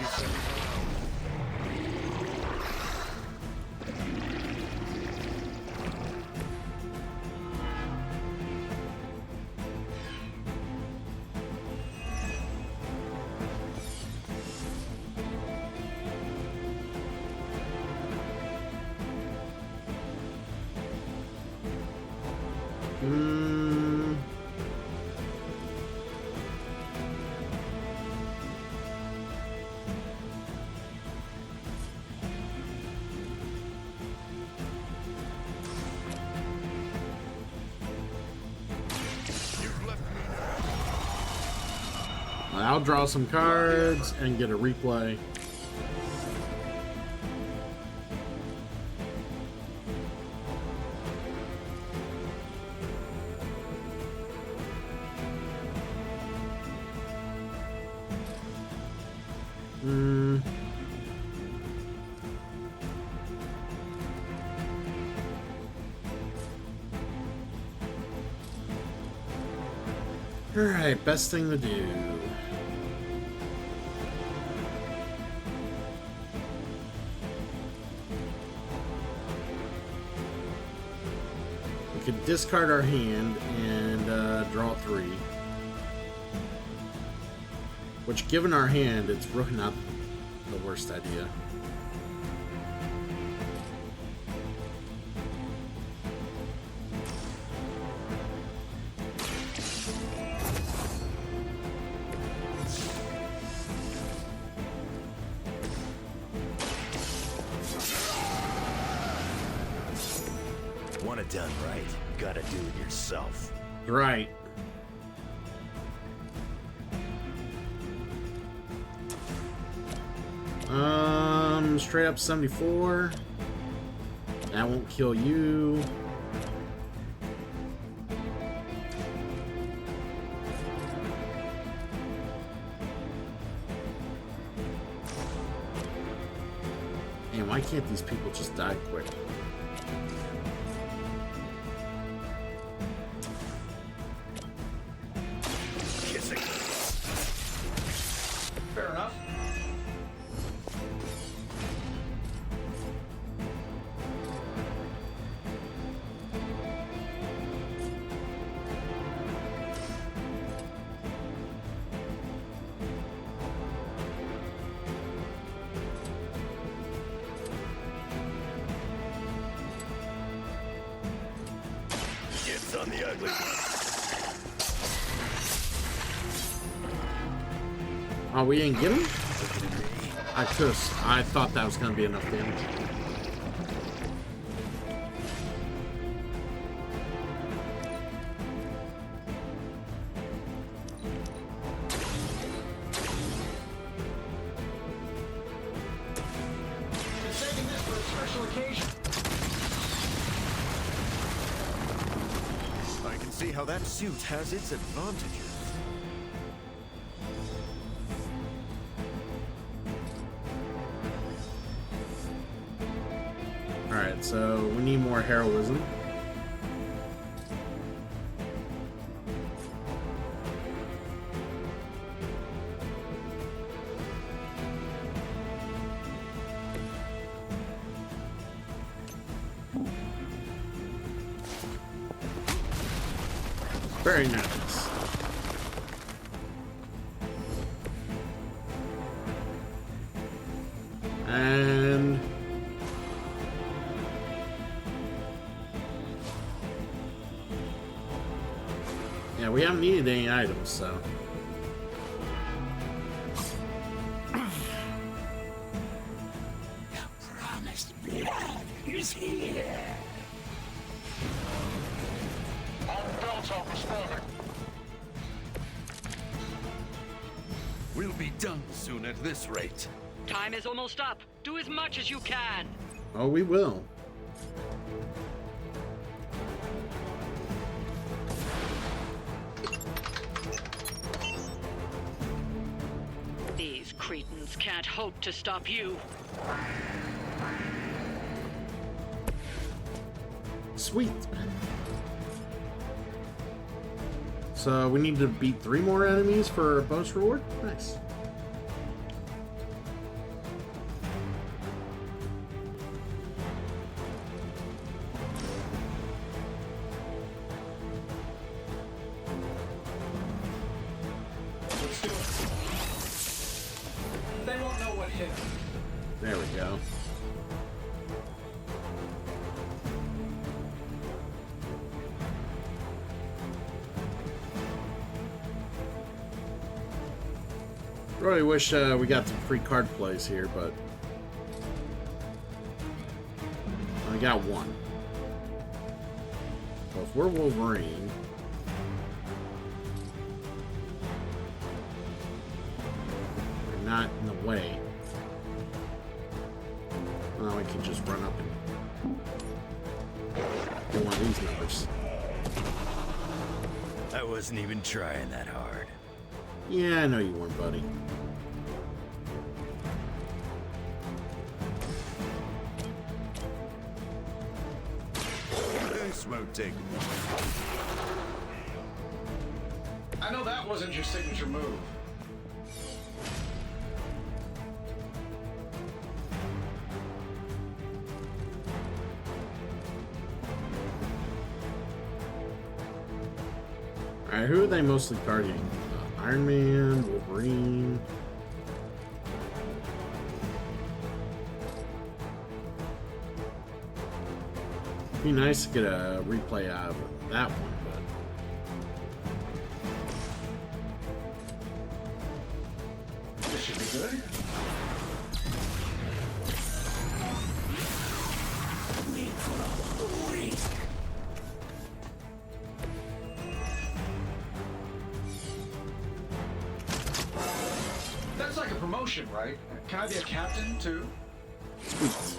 I'll draw some cards and get a replay. Alright, best thing to do. We could discard our hand and draw 3. Which, given our hand, it's really not the worst idea. Want it done right, gotta do it yourself. Right. Straight up 74. That won't kill you. And why can't these people just die quick? Kissing. Fair enough. It's on the ugly one. Oh, we didn't get him? I thought that was going to be enough damage. Been saving this for a special occasion. I can see how that suit has its advantages. Alright, so we need more heroism. Very nice. And yeah, we haven't needed any items, so. Promised blood is here. We'll be done soon at this rate. Time is almost up. Do as much as you can. Oh, we will. These cretins can't hope to stop you. Sweet. So we need to beat 3 more enemies for a bonus reward? Nice. Let's do it. They won't know what hit them. There we go. Really wish we got some free card plays here, but I got one. So if we're Wolverine, we're not in the way. Well, we can just run up and do one of these numbers. I wasn't even trying that hard. Yeah, I know you weren't, buddy. This won't take long. I know that wasn't your signature move. Alright, who are they mostly targeting? Iron Man, Wolverine. Be nice to get a replay out of that one, but This should be good. That's like a promotion, right? Can I be a captain too? sweet.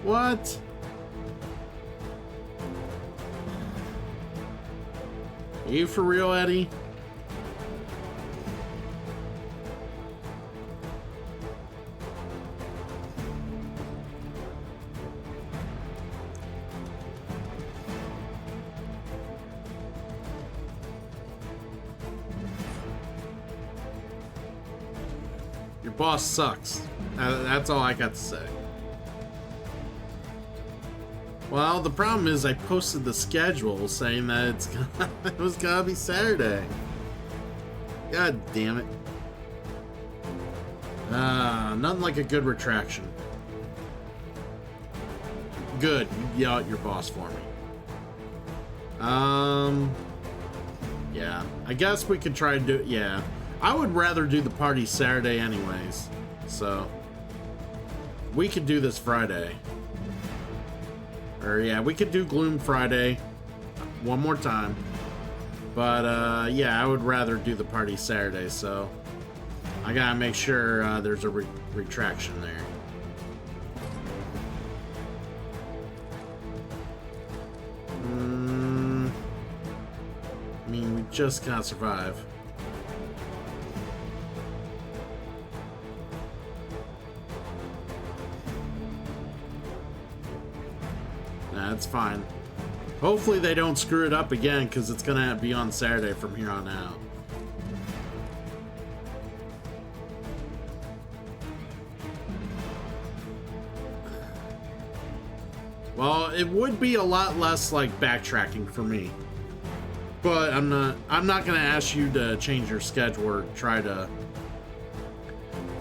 What? Are you for real, Eddie? Your boss sucks. That's all I got to say. Well, the problem is I posted the schedule saying that it was gonna be Saturday. God damn it. Nothing like a good retraction. Good, you yell at your boss for me. Yeah, I guess we could try to do, yeah. I would rather do the party Saturday anyways, so we could do this Friday. Or yeah, we could do Gloom Friday one more time. But yeah, I would rather do the party Saturday, so I gotta make sure there's a retraction there. just gotta survive. That's fine. Hopefully they don't screw it up again, because it's gonna be on Saturday from here on out. Well, it would be a lot less like backtracking for me. But I'm not gonna ask you to change your schedule or try to.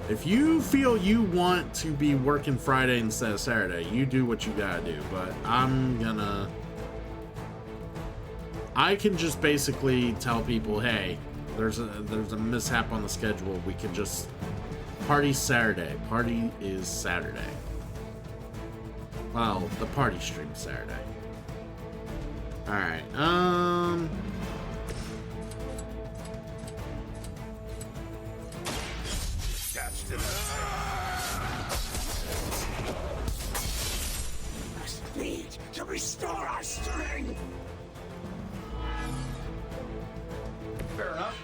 If you feel you want to be working Friday instead of Saturday, you do what you gotta do. But I can just basically tell people, hey, there's a mishap on the schedule. We can just party Saturday. Party is Saturday. Well, the party stream Saturday. Alright, Catch to the speed to restore our strength. Fair enough.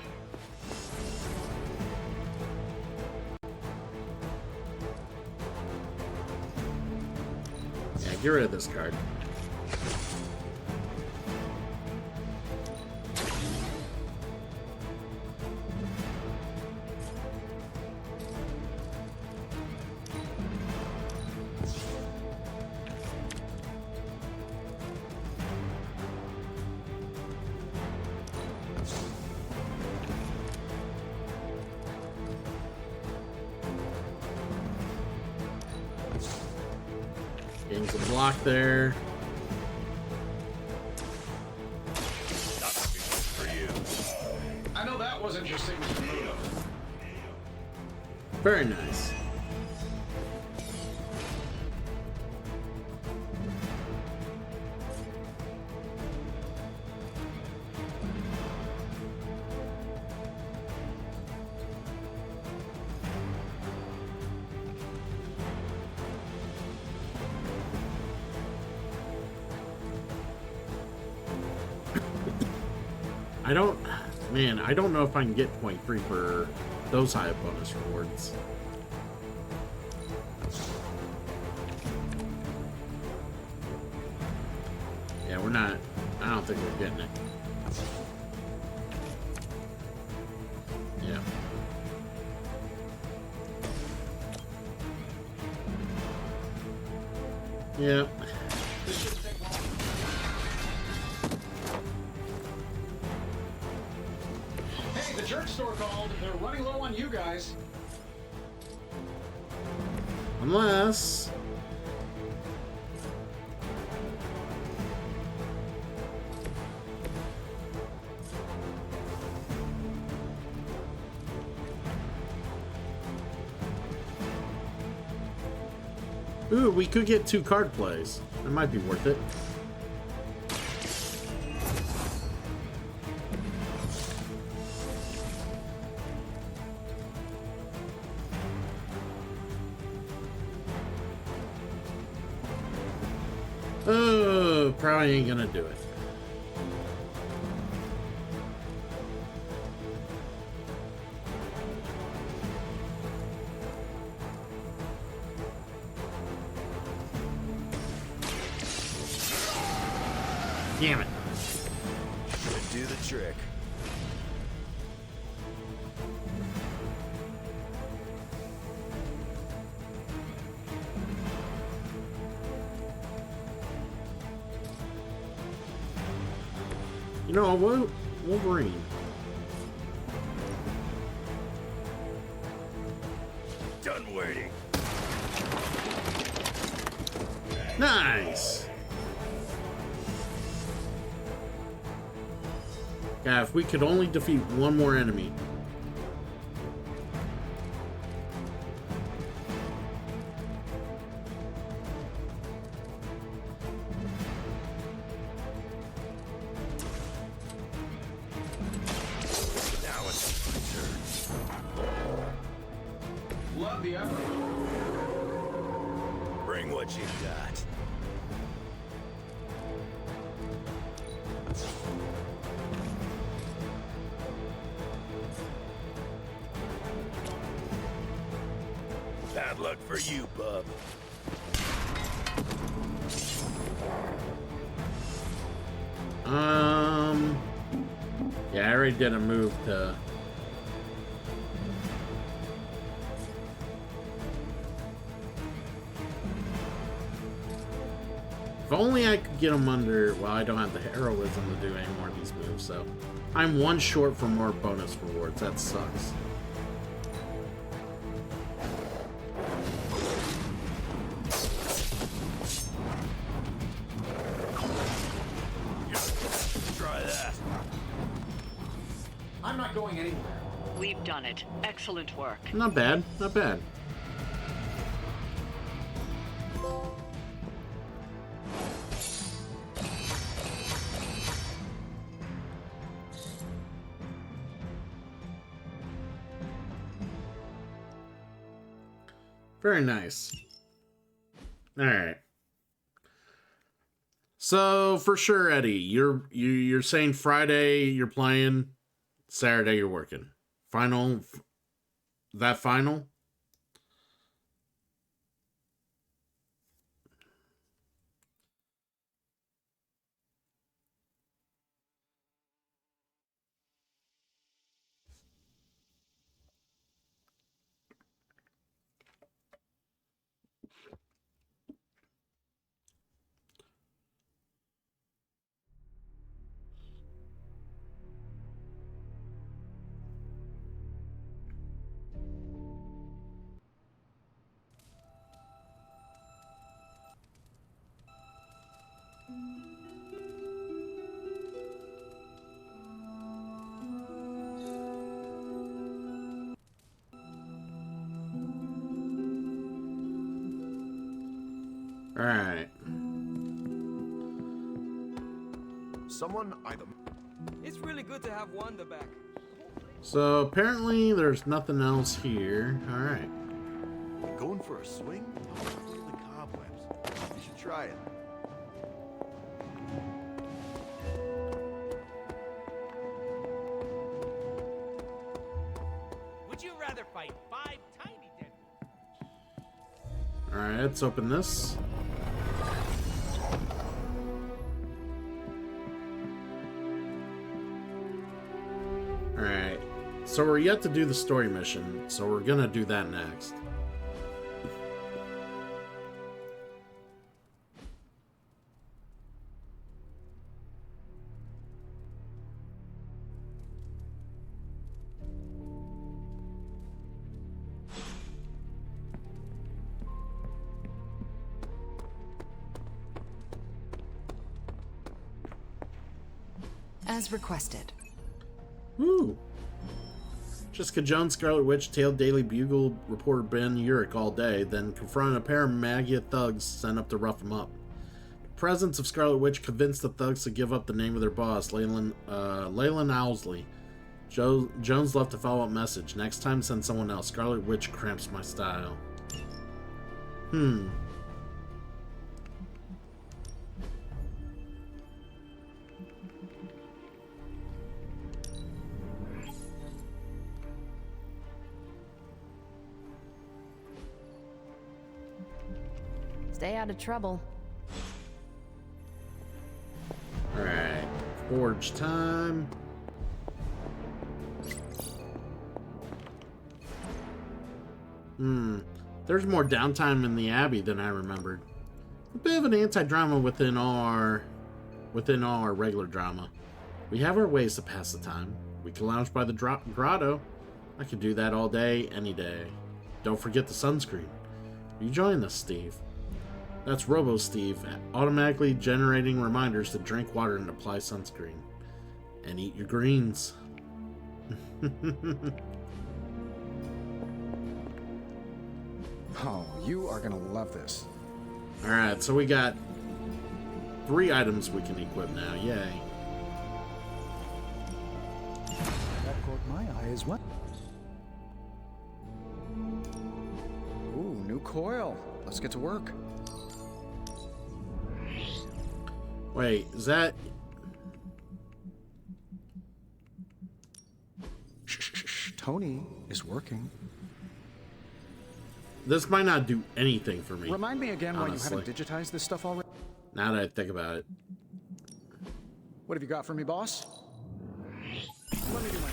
yeah, get rid of this card. Getting some block there. For you. I know that wasn't your signature move. Very nice. I don't know if I can get 0.3 for those high bonus rewards. Yeah, we're not. I don't think we're getting it. Yeah. Yeah. Hey, the jerk store called. They're running low on you guys. Unless... Ooh, we could get 2 card plays. That might be worth it. Oh, probably ain't gonna do it. Damn it. Should do the trick. You know, Wolverine. Done waiting. Nice. Yeah, if we could only defeat one more enemy. Now it's my turn. Love the effort. Bring what you got. Bad luck for you, bub. Yeah, I already did a move to... If only I could get them under... Well, I don't have the heroism to do any more of these moves, so... I'm one short for more bonus rewards. That sucks. Try that. I'm not going anywhere. We've done it. Excellent work. Not bad. Not bad. Very nice. All right. So for sure, Eddie, you're saying Friday you're playing, Saturday you're working. Final, that final? All right. Someone either. It's really good to have Wanda back. So apparently there's nothing else here. All right. Going for a swing? Clear the cobwebs. You should try it. Would you rather fight 5 tiny dead? All right, let's open this. All right. So we're yet to do the story mission, so we're gonna do that next. As requested. Woo! Jessica Jones, Scarlet Witch, tailed Daily Bugle reporter Ben Urich all day, then confronted a pair of Magia thugs sent up to rough him up. The presence of Scarlet Witch convinced the thugs to give up the name of their boss, Leyland Owlsley. Jones left a follow-up message. Next time, send someone else. Scarlet Witch cramps my style. Stay out of trouble. Alright. Forge time. There's more downtime in the Abbey than I remembered. A bit of an anti-drama within all our regular drama. We have our ways to pass the time. We can lounge by the grotto. I could do that all day, any day. Don't forget the sunscreen. You join us, Steve. That's Robo Steve, automatically generating reminders to drink water and apply sunscreen. And eat your greens. Oh, you are gonna love this. Alright, so we got 3 items we can equip now. Yay. That caught my eye as well. Ooh, new coil. Let's get to work. Wait, is that... Shh. Tony is working. This might not do anything for me. Remind me again why you honestly. haven't digitized this stuff already. Now that I think about it. What have you got for me, boss? Let me do my...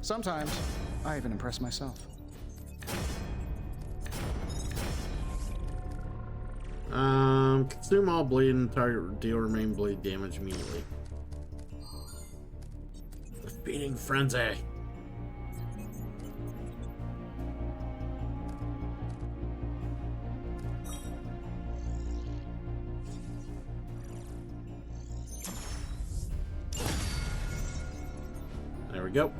Sometimes, I even impress myself. Consume all bleed and target deal remain bleed damage immediately. Defeating frenzy. There we go.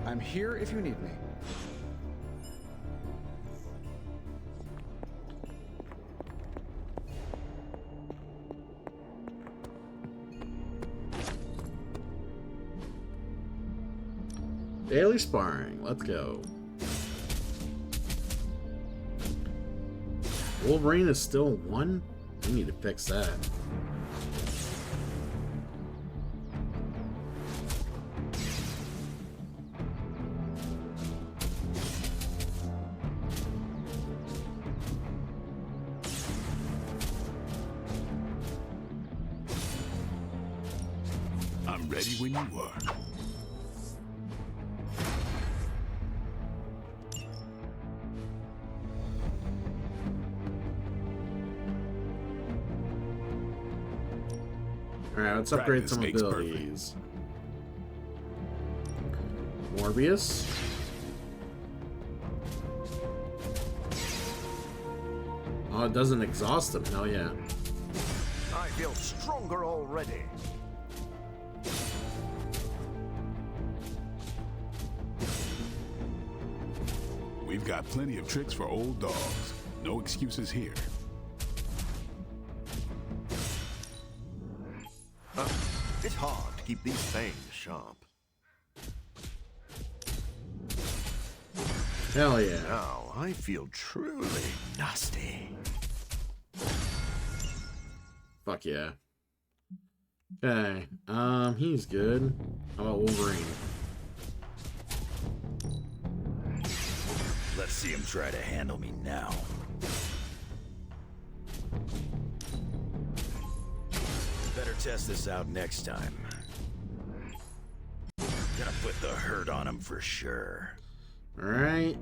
I'm here if you need me. Daily sparring. Let's go. Wolverine is still 1? We need to fix that. I'm ready when you are. Alright, let's upgrade Practice some makes abilities. Morbius. Oh, it doesn't exhaust him. Hell yeah. I feel stronger already. We've got plenty of tricks for old dogs. No excuses here. It's hard to keep these fangs sharp. Hell yeah. Now I feel truly nasty. Fuck yeah. Okay. He's good. How about Wolverine? Let's see him try to handle me now. Better test this out next time. Gonna put the hurt on him for sure. Alright,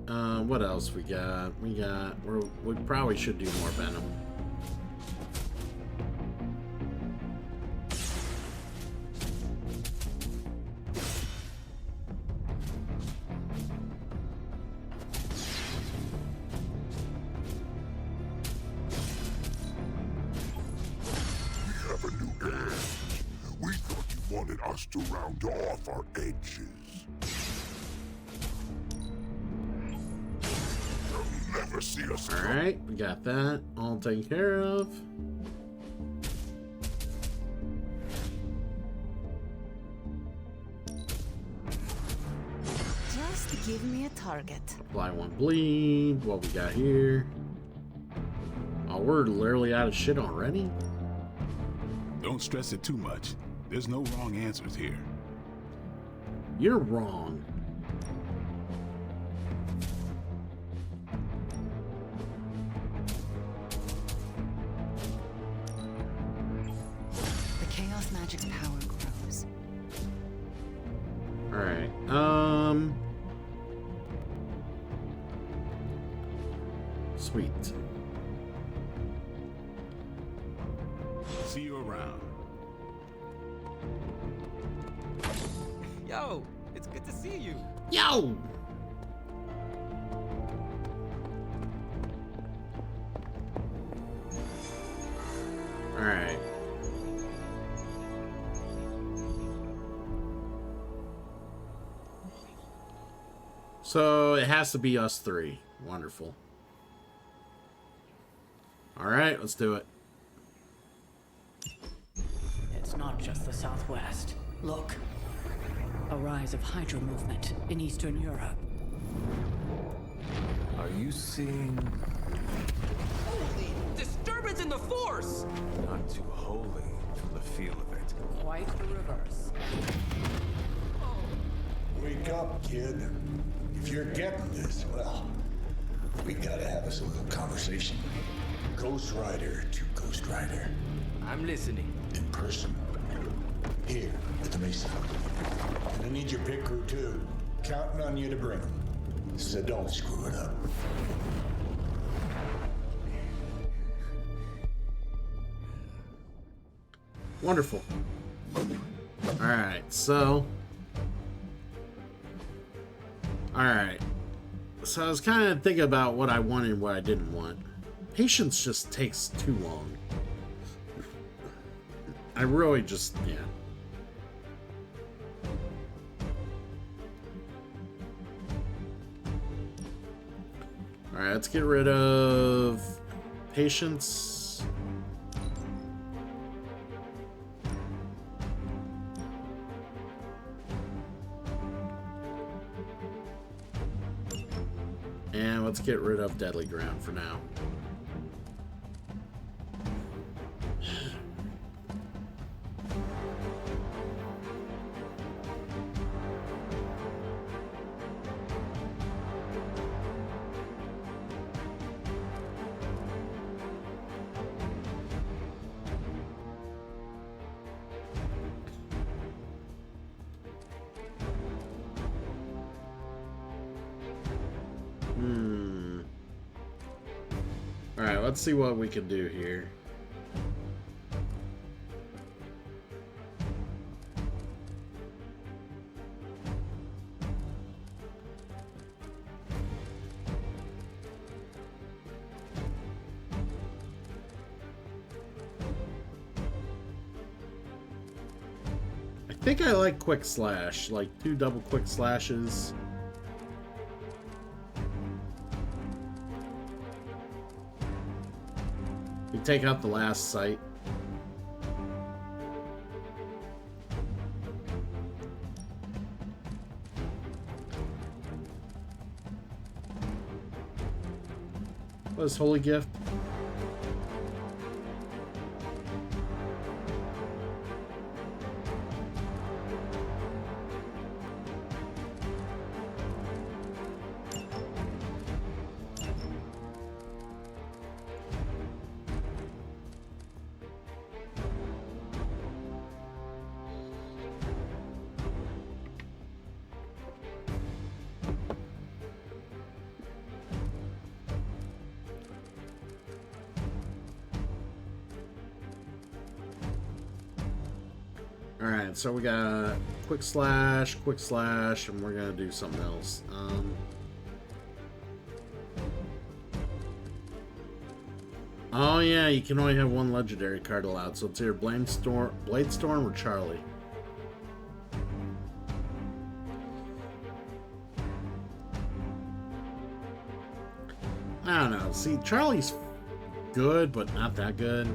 what else we got? We probably should do more Venom. We have a new enemy. We thought you wanted us to round off our edges. You'll never see us. Alright, we got that all taken care of. Just give me a target. Apply 1 bleed. What we got here? Oh, we're literally out of shit already? Don't stress it too much. There's no wrong answers here. You're wrong. The Chaos Magic's power grows. Alright, sweet. See you around. Yo, it's good to see you. Yo! Alright. So it has to be us 3. Wonderful. Alright, let's do it. It's not just the Southwest. Look. A rise of Hydra movement in Eastern Europe. Are you seeing? Holy disturbance in the Force! Not too holy from the feel of it. Why fight the reverse. Wake up, kid. If you're getting this, well, we gotta have us a little conversation. Ghost Rider to Ghost Rider. I'm listening. In person. Here, at the Mesa. And I need your pit crew, too. Counting on you to bring them. So don't screw it up. Wonderful. Alright, so... Alright. So I was kind of thinking about what I wanted and what I didn't want. Patience just takes too long. I really just... yeah. Alright, let's get rid of... Patience. And let's get rid of Deadly Ground for now. Alright, let's see what we can do here. I think I like Quick Slash, like 2 double Quick Slashes. We take out the last sight. What is Holy Gift? Alright, so we got Quick Slash, and we're gonna do something else. Oh yeah, you can only have 1 legendary card allowed, so it's either Bladestorm or Charlie. I don't know. See, Charlie's good, but not that good.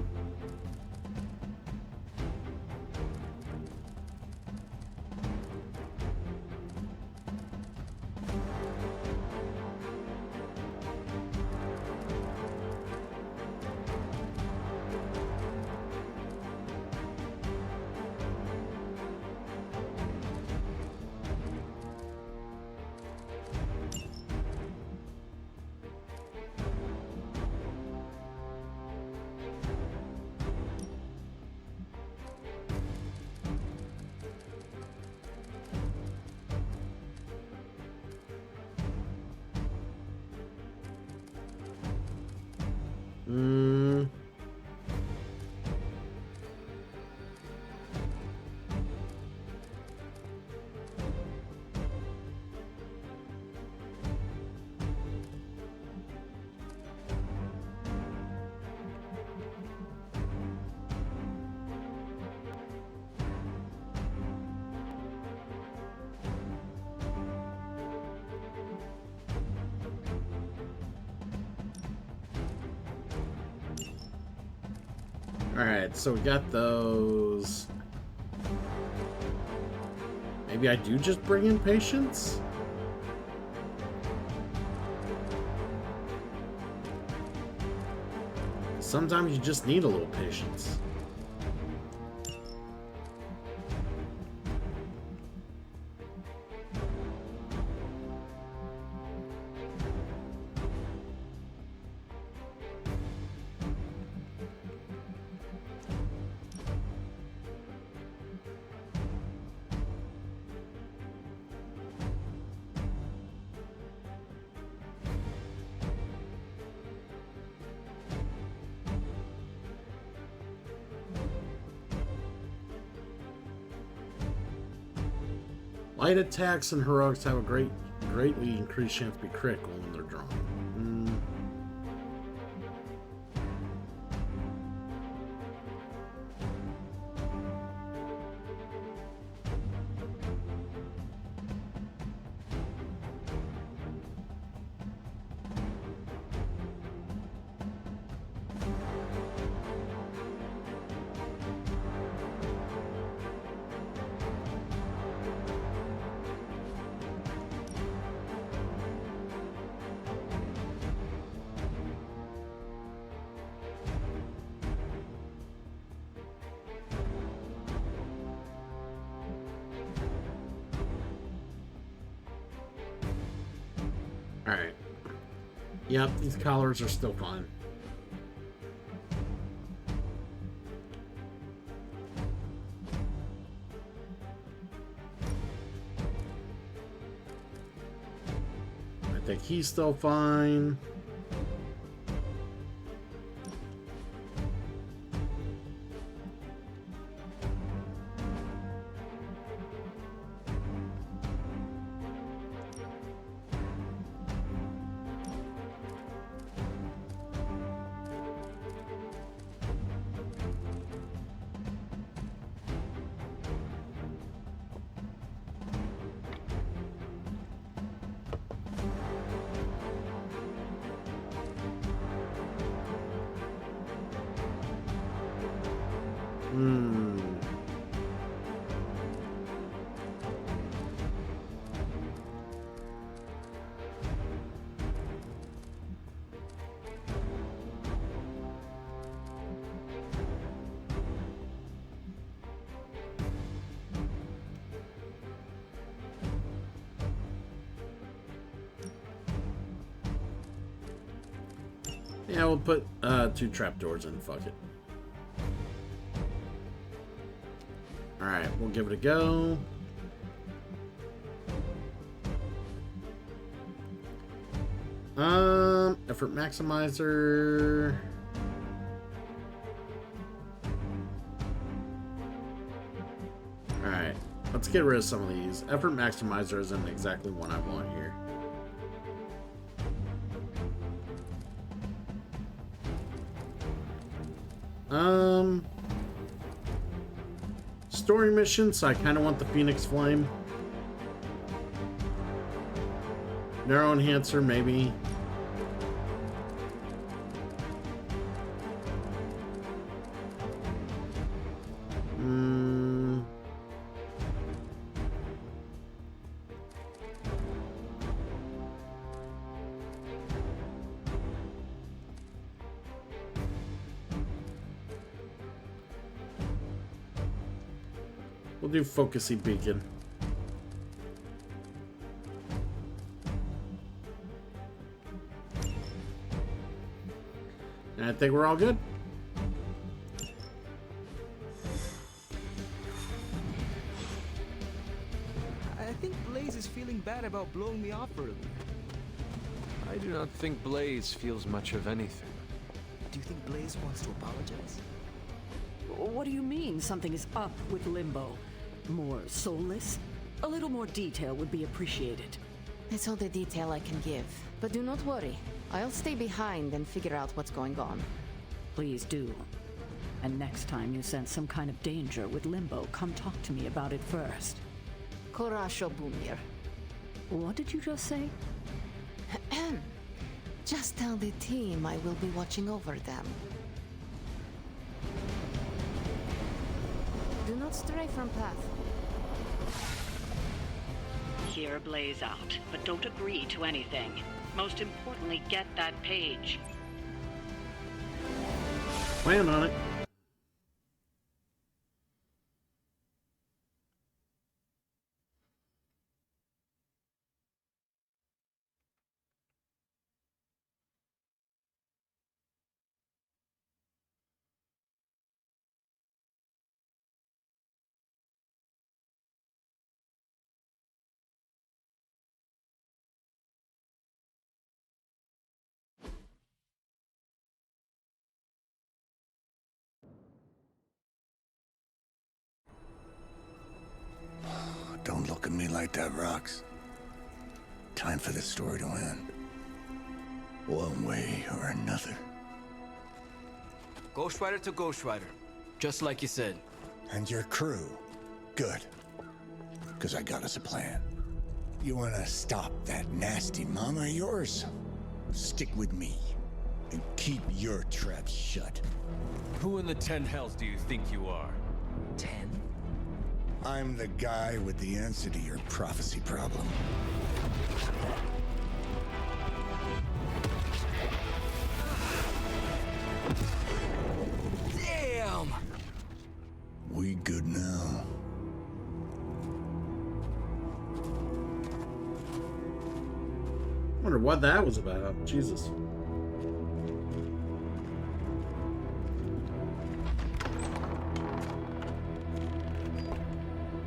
Alright, so we got those. Maybe I do just bring in Patience? Sometimes you just need a little patience. Light attacks and heroics have a greatly increased chance to be critical when they're drawn. Alright. Yep, these collars are still fun. I think he's still fine. Yeah, we'll put 2 trapdoors in. Fuck it. Alright, we'll give it a go. Effort maximizer. Alright, let's get rid of some of these. Effort maximizer isn't exactly what I want here. Story mission, so I kind of want the Phoenix Flame. Narrow Enhancer, maybe. We'll do Focusy Beacon. And I think we're all good. I think Blaze is feeling bad about blowing me off earlier. I do not think Blaze feels much of anything. Do you think Blaze wants to apologize? What do you mean something is up with Limbo? More soulless? A little more detail would be appreciated. It's all the detail I can give. But do not worry. I'll stay behind and figure out what's going on. Please do. And next time you sense some kind of danger with Limbo, come talk to me about it first. Korasho Bumir. What did you just say? Just tell the team I will be watching over them. Do not stray from path. Hear Blaze out, but don't agree to anything. Most importantly, get that page. Plan on it. Don't look at me like that, Rox. Time for this story to end. One way or another. Ghost Rider to Ghost Rider. Just like you said. And your crew. Good. Because I got us a plan. You want to stop that nasty mama of yours? Stick with me. And keep your traps shut. Who in the 10 hells do you think you are? 10? I'm the guy with the answer to your prophecy problem. Damn! We good now? Wonder what that was about. Jesus.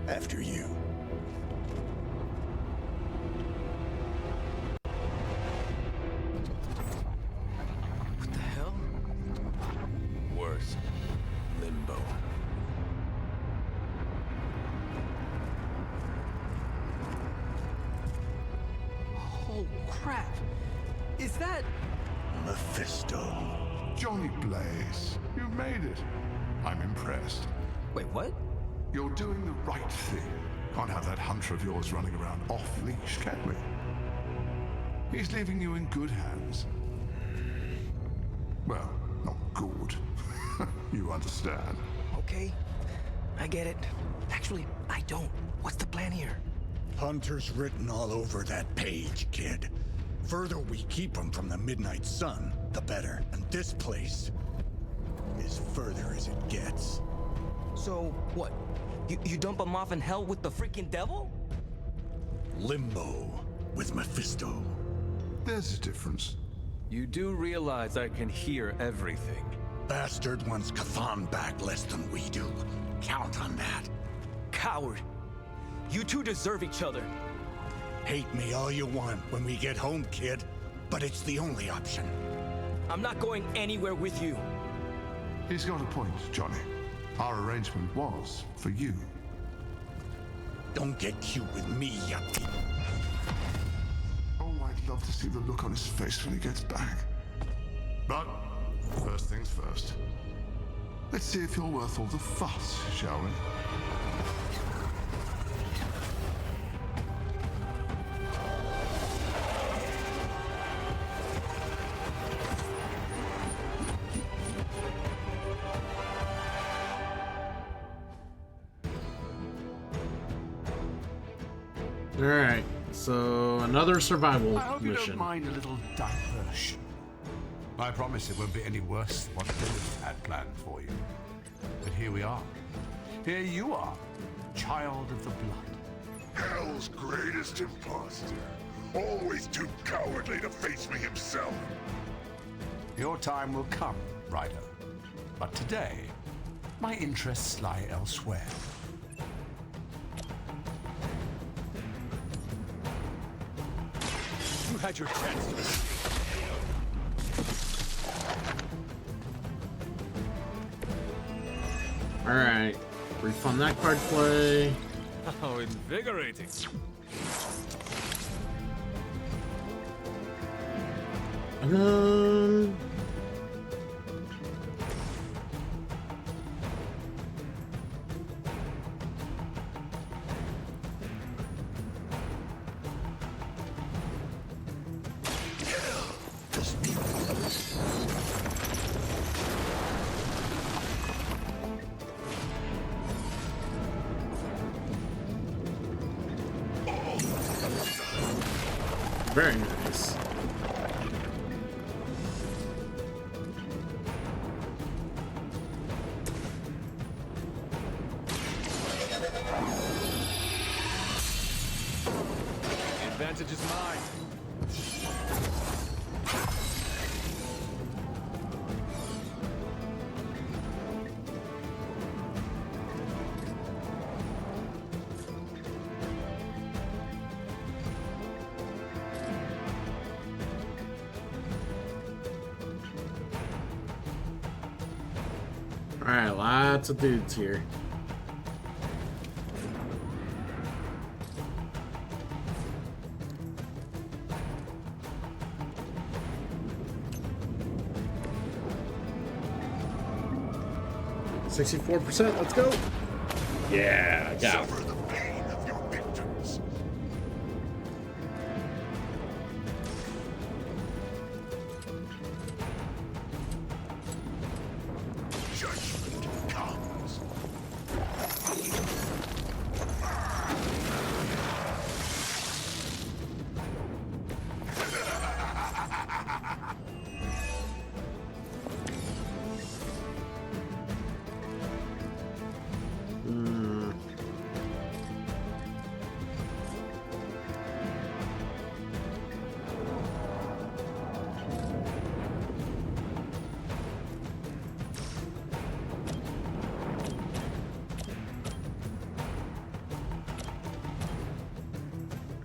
After you. What the hell? Worse. Limbo. Oh, crap. Is that... Mephisto. Johnny Blaze, you made it. I'm impressed. Wait, what? You're doing the right thing. Can't have that hunter of yours running around off-leash, can we? He's leaving you in good hands. Well, not good. You understand. Okay, I get it. Actually, I don't. What's the plan here? Hunter's written all over that page, kid. Further we keep him from the midnight sun, the better. And this place is further as it gets. So, what? You dump him off in hell with the freaking devil? Limbo with Mephisto. There's a difference. You do realize I can hear everything. Bastard wants Cathan back less than we do. Count on that. Coward. You two deserve each other. Hate me all you want when we get home, kid. But it's the only option. I'm not going anywhere with you. He's got a point, Johnny. Our arrangement was for you. Don't get cute with me, yuppie. Oh, I'd love to see the look on his face when he gets back. But first things first. Let's see if you're worth all the fuss, shall we? Alright, so another survival I hope you mission. don't mind a little diversion. I promise it won't be any worse than what Lilith had planned for you. But here we are. Here you are, child of the blood. Hell's greatest imposter. Always too cowardly to face me himself. Your time will come, Ryder. But today, my interests lie elsewhere. You had your chance to escape. Alright, refund that card play. How invigorating. Very nice. The advantage is mine. Alright, lots of dudes here. 64%. Let's go. Yeah, I got it. Suffer the pain of your victims. Judgment comes.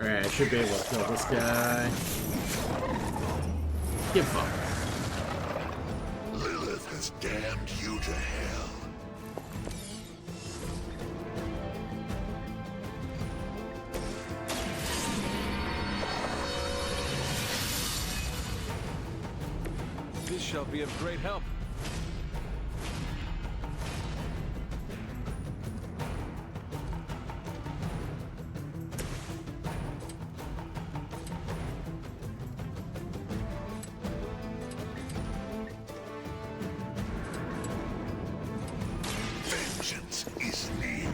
Alright, I should be able to kill this guy. Give up. Lilith has damned you to hell. This shall be of great help. Vengeance is near.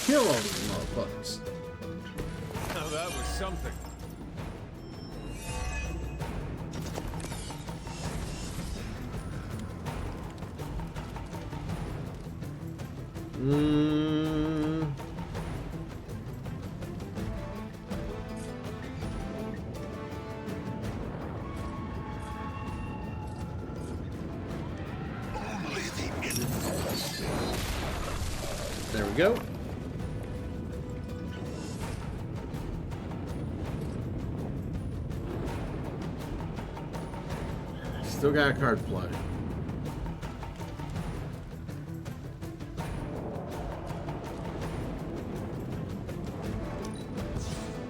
Kill all these motherfuckers. Now that was something. Only the innocent. There we go. Still got a card play.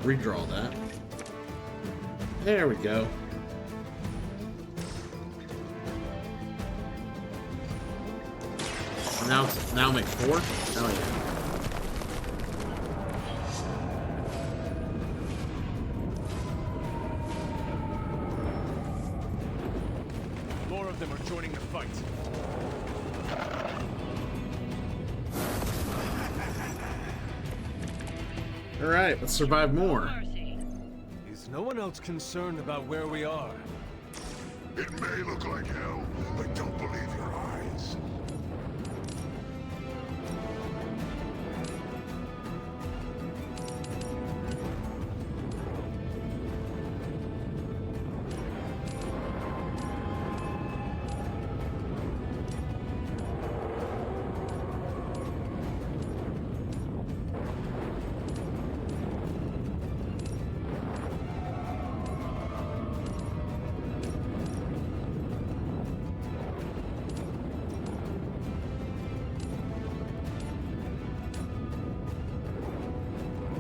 Redraw that. There we go. Now make 4? Oh yeah. More of them are joining the fight. Alright, let's survive more. Is no one else concerned about where we are? It may look like hell, but don't believe your eyes.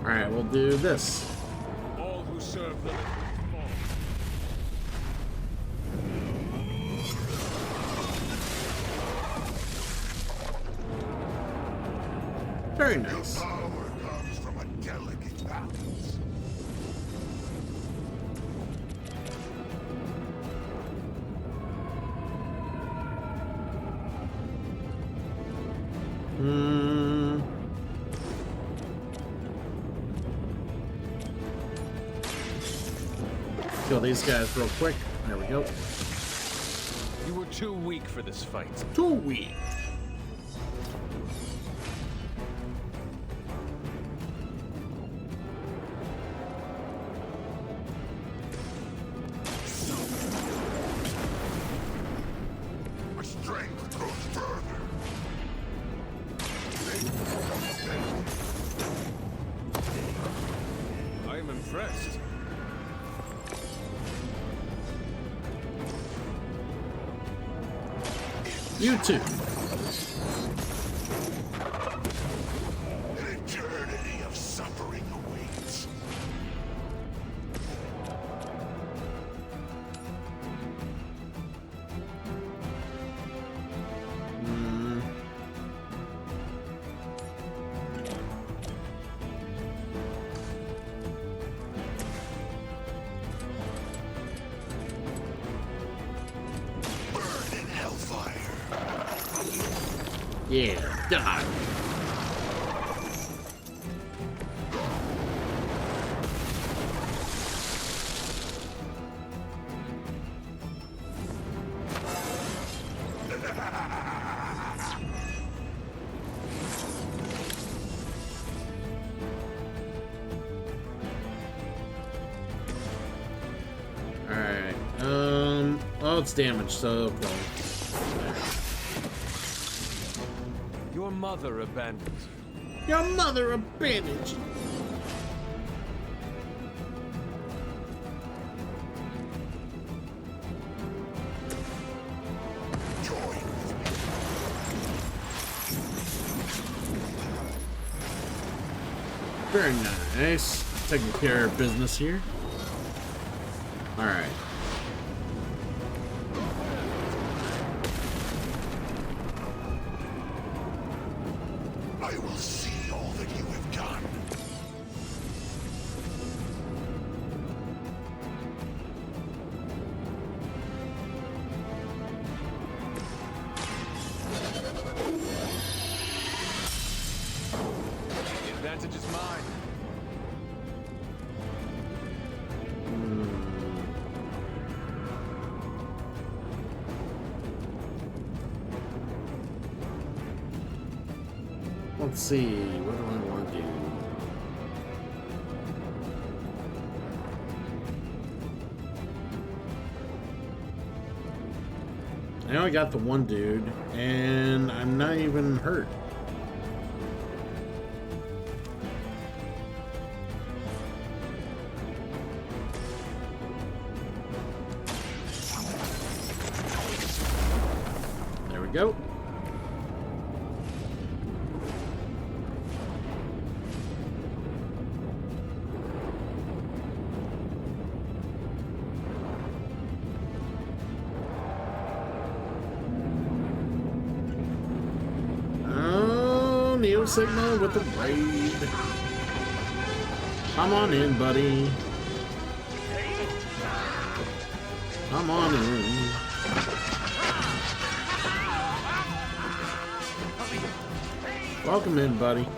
Alright, we'll do this. All who serve Lilith will fall. Very nice. Your power comes from a delicate balance. Kill these guys real quick. There we go. You were too weak for this fight. Too weak. My strength goes further. I am impressed. You too. An eternity of suffering awaits. Yeah, die. Alright, oh, it's damaged, so okay. Your mother abandoned you. Your mother abandoned you. Very nice. Taking care of business here. Alright. I will see all that you have done. The advantage is mine. Let's see, what do I want to do? I only got the one dude, and I'm not even hurt. There we go. Neo Signal with the raid. Come on in, buddy. Come on in. Welcome in, buddy.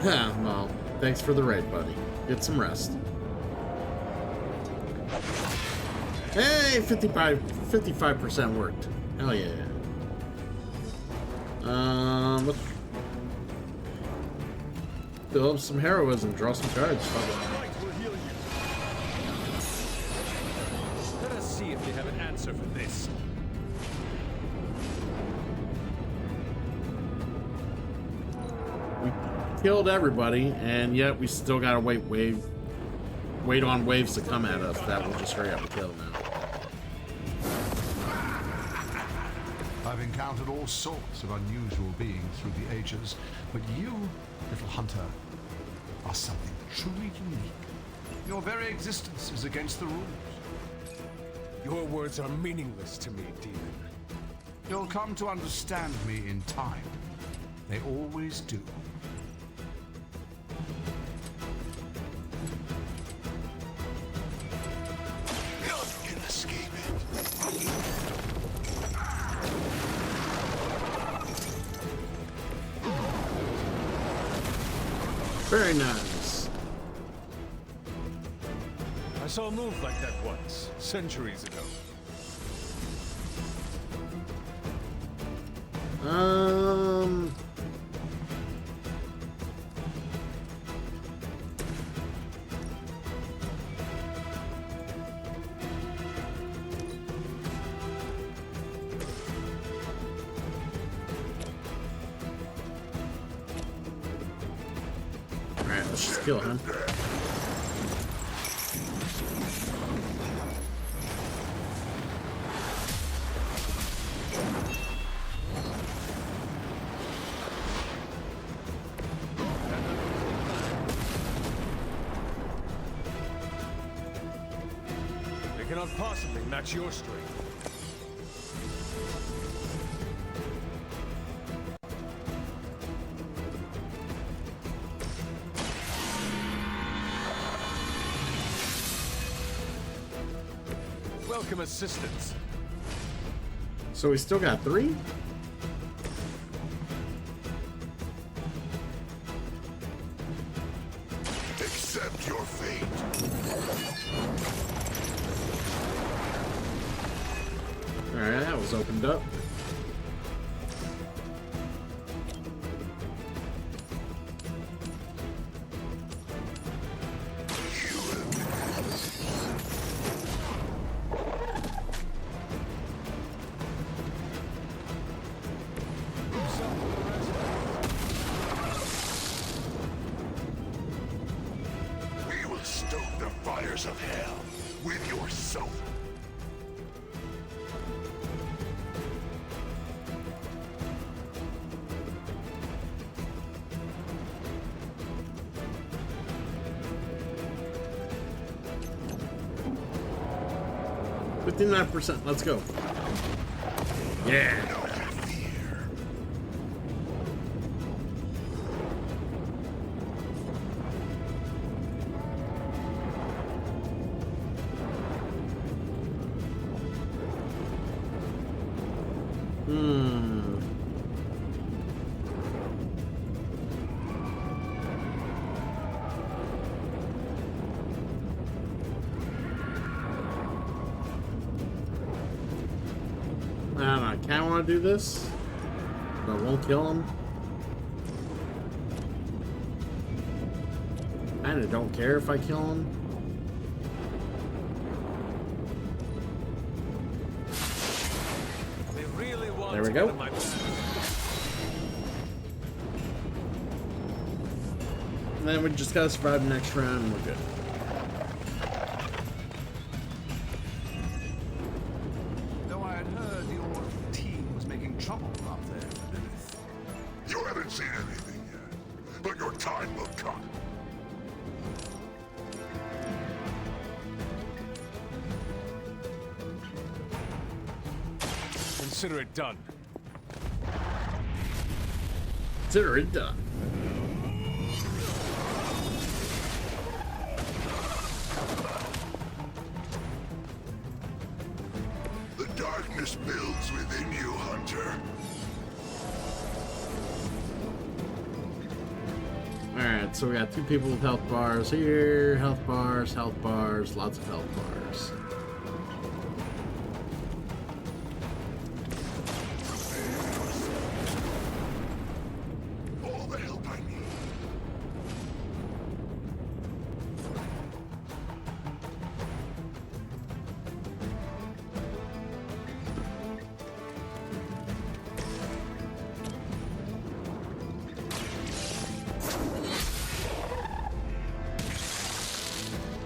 Well, thanks for the raid, buddy. Get some rest. Hey, 55% worked. Hell yeah. Let's build up some heroism, draw some cards. Let us see if you have an answer for this. We killed everybody, and yet we still gotta wait on waves to come at us. That will just hurry up and kill now. I've encountered all sorts of unusual beings through the ages, but you, little hunter, are something truly unique. Your very existence is against the rules. Your words are meaningless to me, demon. You'll come to understand me in time. They always do. None can escape it. Very nice. I saw a move like that once, centuries ago. Alright, let's just kill him. They cannot possibly match your strength. welcome assistance. So we still got 3? Accept your fate. Alright, that was opened up. We will stoke the fires of hell with your soul. %. Let's go. Yeah. I kind of want to do this, but I won't kill him. Kind of don't care if I kill him. There we go. And then we just gotta survive the next round and we're good. Though I had heard your team was making trouble up there for Lilith. You haven't seen anything yet, but your time will come. Consider it done. Consider it done. The darkness builds within you, Hunter. Alright, so we got 2 people with health bars here. Health bars, lots of health bars. All the help I need.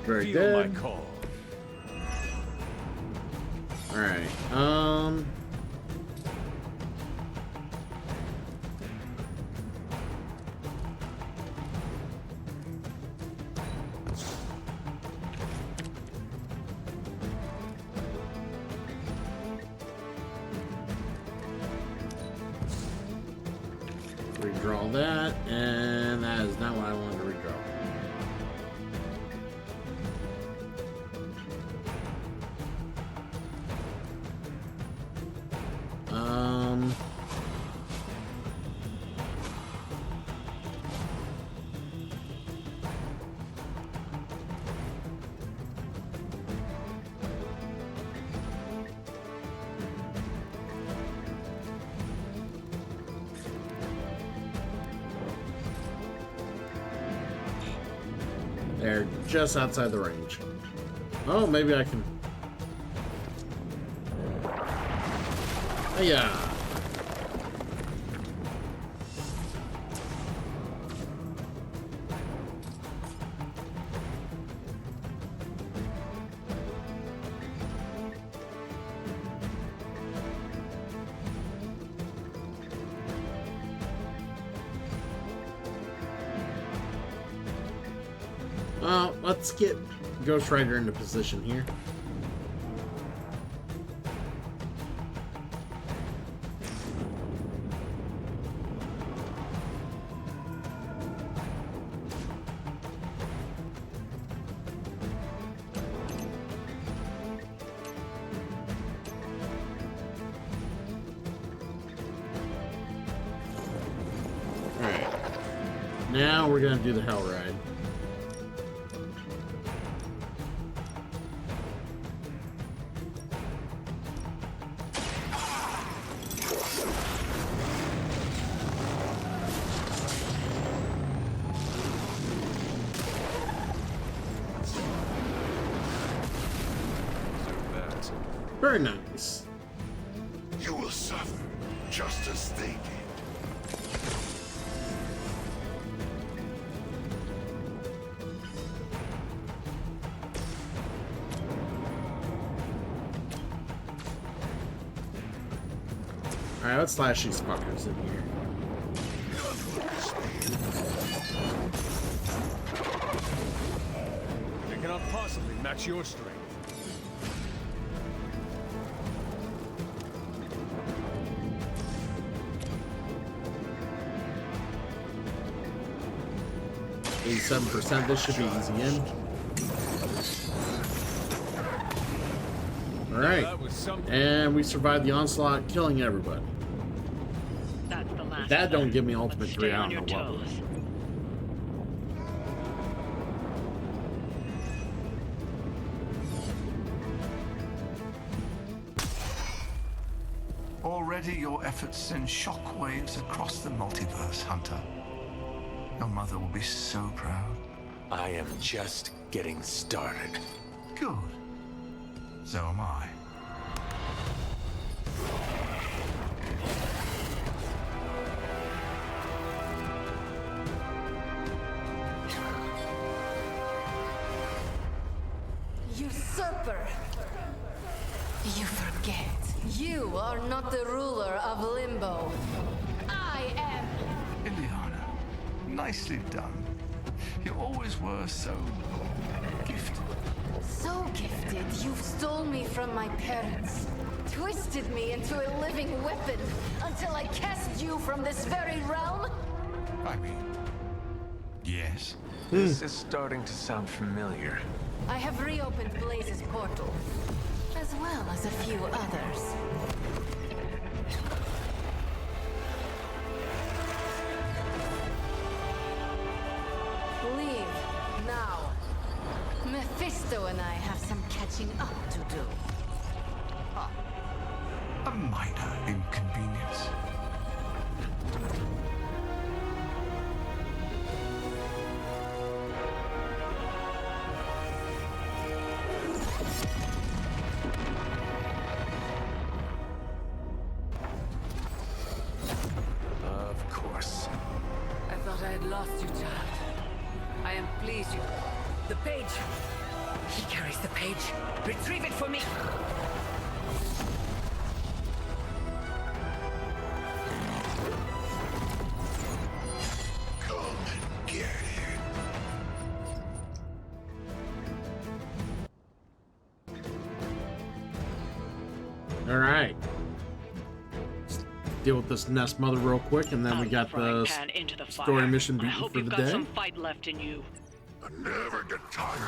Very Feel good. my call. Alright, redraw that, and that is not what I wanted to redraw. They're just outside the range. Oh, maybe I can. Oh, yeah. Let's get Ghost Rider into position here. Now we're gonna do the Hell Ride. Very nice. You will suffer, just as they did. Alright, let's slash these fuckers in here. They cannot possibly match your strength. %. This should be easy in. Alright. And we survived the onslaught, killing everybody. That's the last. If that don't give me ultimate 3, I on don't your know what toes. will. Already your efforts send shockwaves across the multiverse, Hunter. Your mother will be so proud. I am just getting started. Good. So am I. Usurper! You forget. You are not the ruler of Limbo. I am. Ileana, nicely done. You always were so gifted. So gifted, you've stole me from my parents. Twisted me into a living weapon until I cast you from this very realm? I mean, yes. This is starting to sound familiar. I have reopened Blaze's portal, as well as a few others. Leave now. Mephisto and I have some catching up to do. A minor inconvenience. Of course. I thought I had lost you, child. I am pleased you... The page! He carries the page. Retrieve it for me! Come and get it. Alright. Deal with this nest mother real quick, and then we got the Pan into the fire. story mission I beaten hope for you've the got day. some fight left in you. I never get tired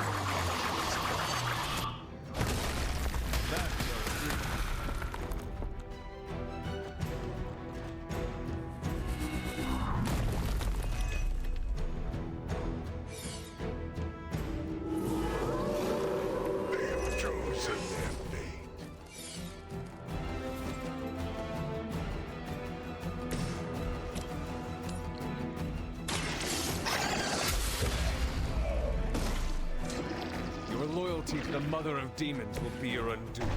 They have chosen their fate. Your loyalty to the Mother of Demons will be your undoing.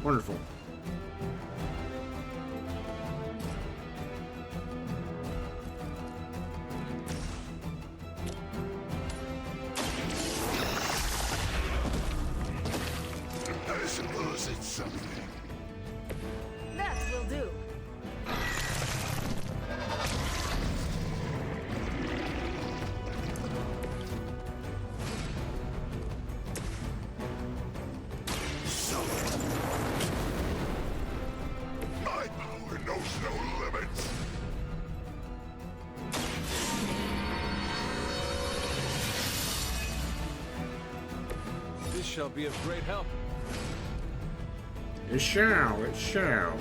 Wonderful. I suppose it's something. That will do. My power knows no limits. This shall be of great help. It shall, it shall.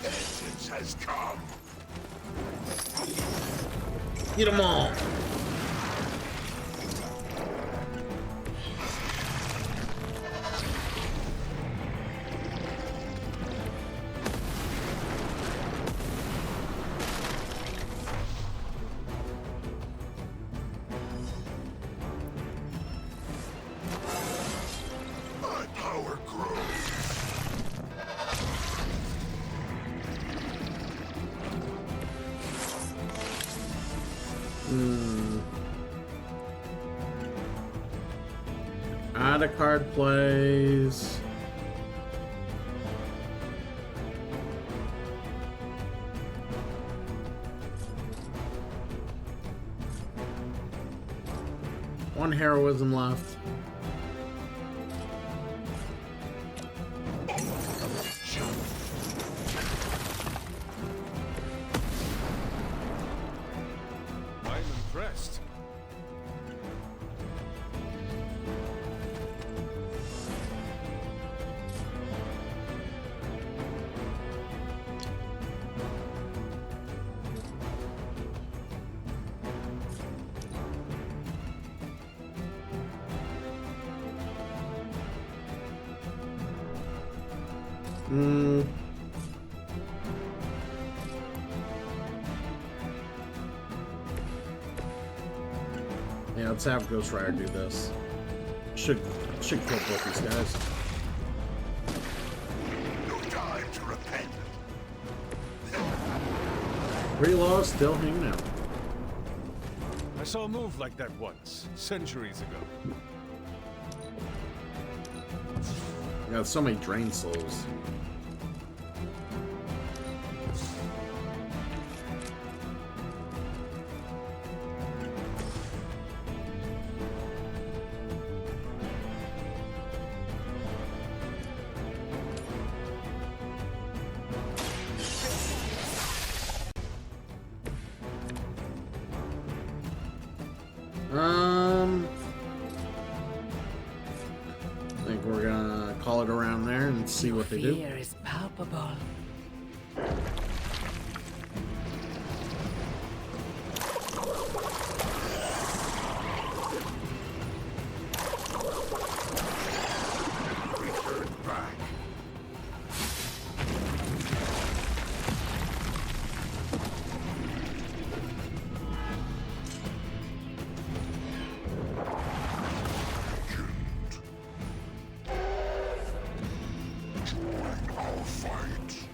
Vengeance has come. Get them all. My power grows. Add a card plays. One heroism left. I'm impressed. Yeah, let's have Ghost Rider do this. Should kill both these guys. No time to repent. Reload still hanging out. I saw a move like that once, centuries ago. Got so many drain souls. I think we're gonna call it around there and see what they do. Fear is palpable. I'll fight.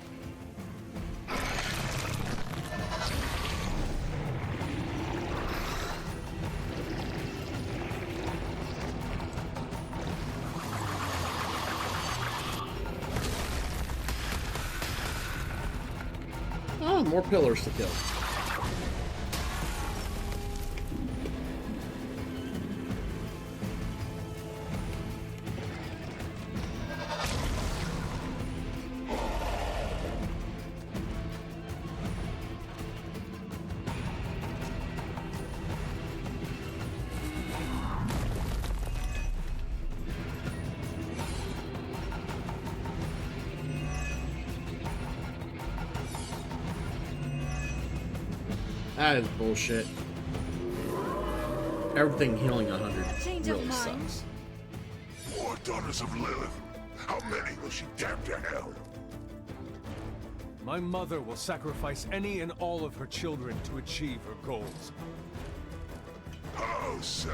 Oh, more pillars to kill. That is bullshit. Everything healing 100 Change of really mind. sucks. More daughters of Lilith. How many will she damn to hell? My mother will sacrifice any and all of her children to achieve her goals. How sad.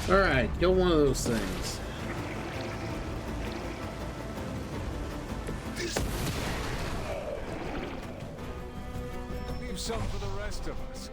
Alright, kill one of those things. Leave some for the rest of us.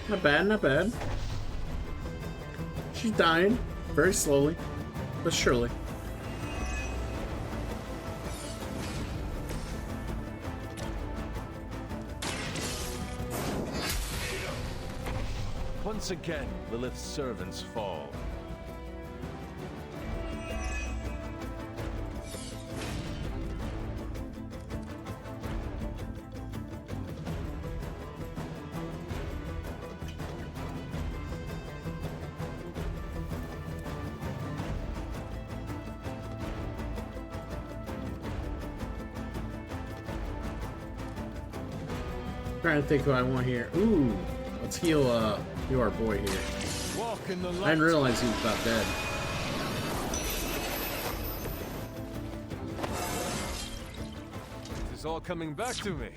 Not bad, not bad. She's dying. Very slowly, but surely. Once again, Lilith's servants fall. Trying to think who I want here. Ooh, let's heal our boy here. Walk in the light. I didn't realize he was about dead. It's all coming back to me.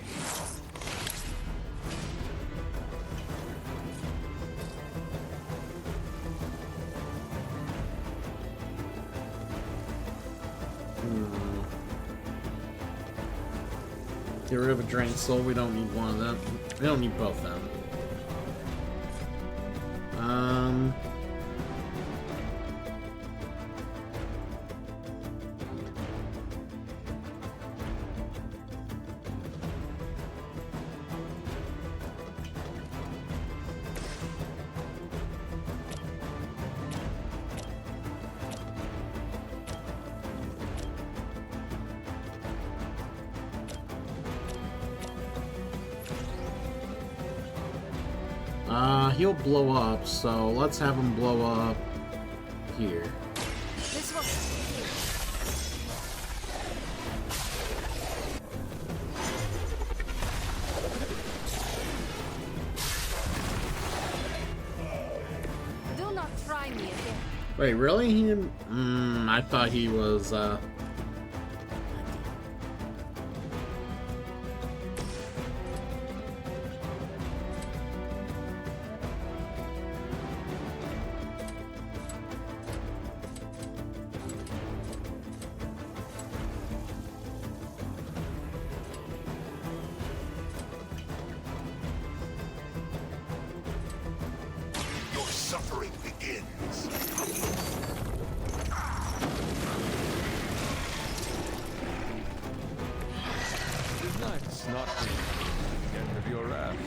Get rid of a drain soul. We don't need one of them. We don't need both of them. He'll blow up, so let's have him blow up here. This one. Do not try me again. Wait, really? He didn't... I thought he was, Suffering begins. Good night, Snot. The end of your wrath.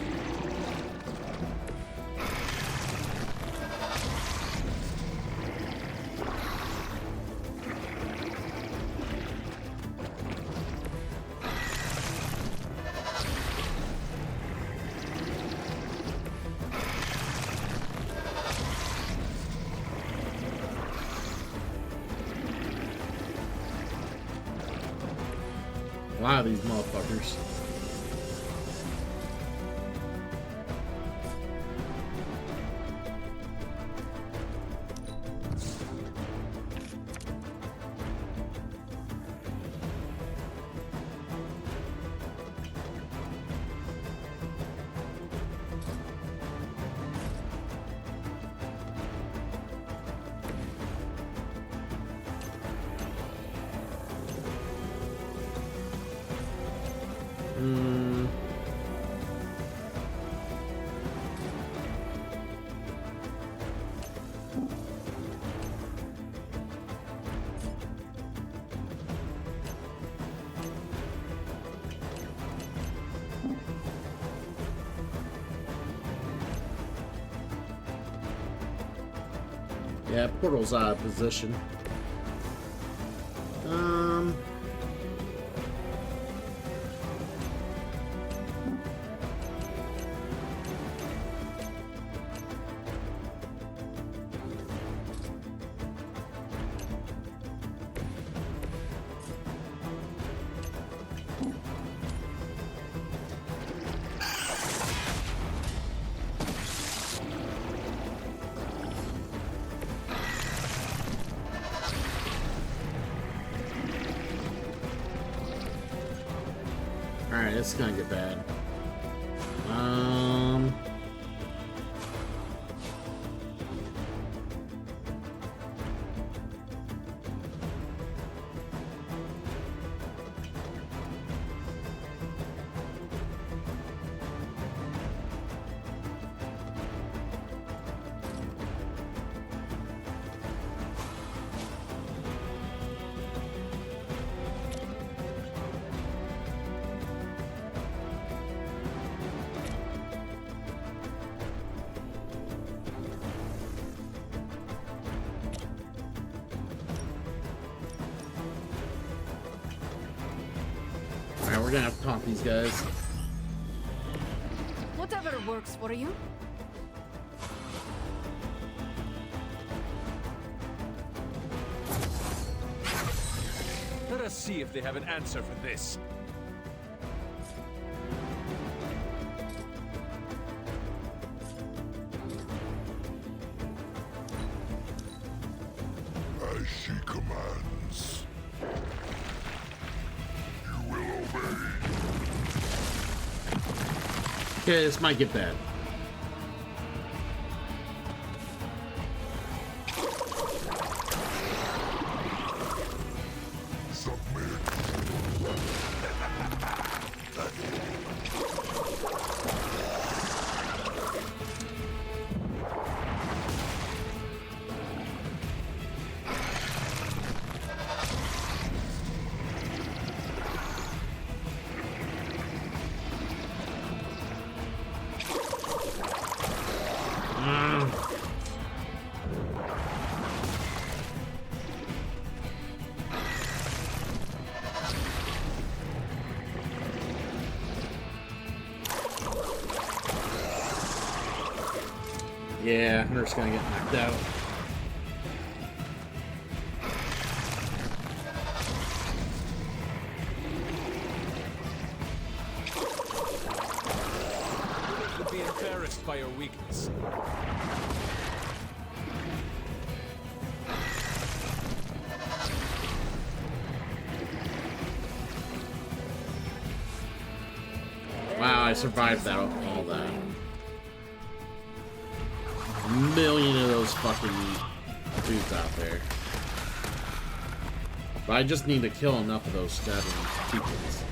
a lot of these motherfuckers. Yeah, portal's out of position. Alright, it's gonna get bad. Alright, we're gonna have to taunt these guys. Whatever works for you. Let us see if they have an answer for this. As she commands. You will obey. Okay, this might get bad. Yeah, Hunter's gonna get knocked out. You could be embarrassed by your weakness. Wow, I survived that all that. Million of those fucking dudes out there. But I just need to kill enough of those stabbing teachers.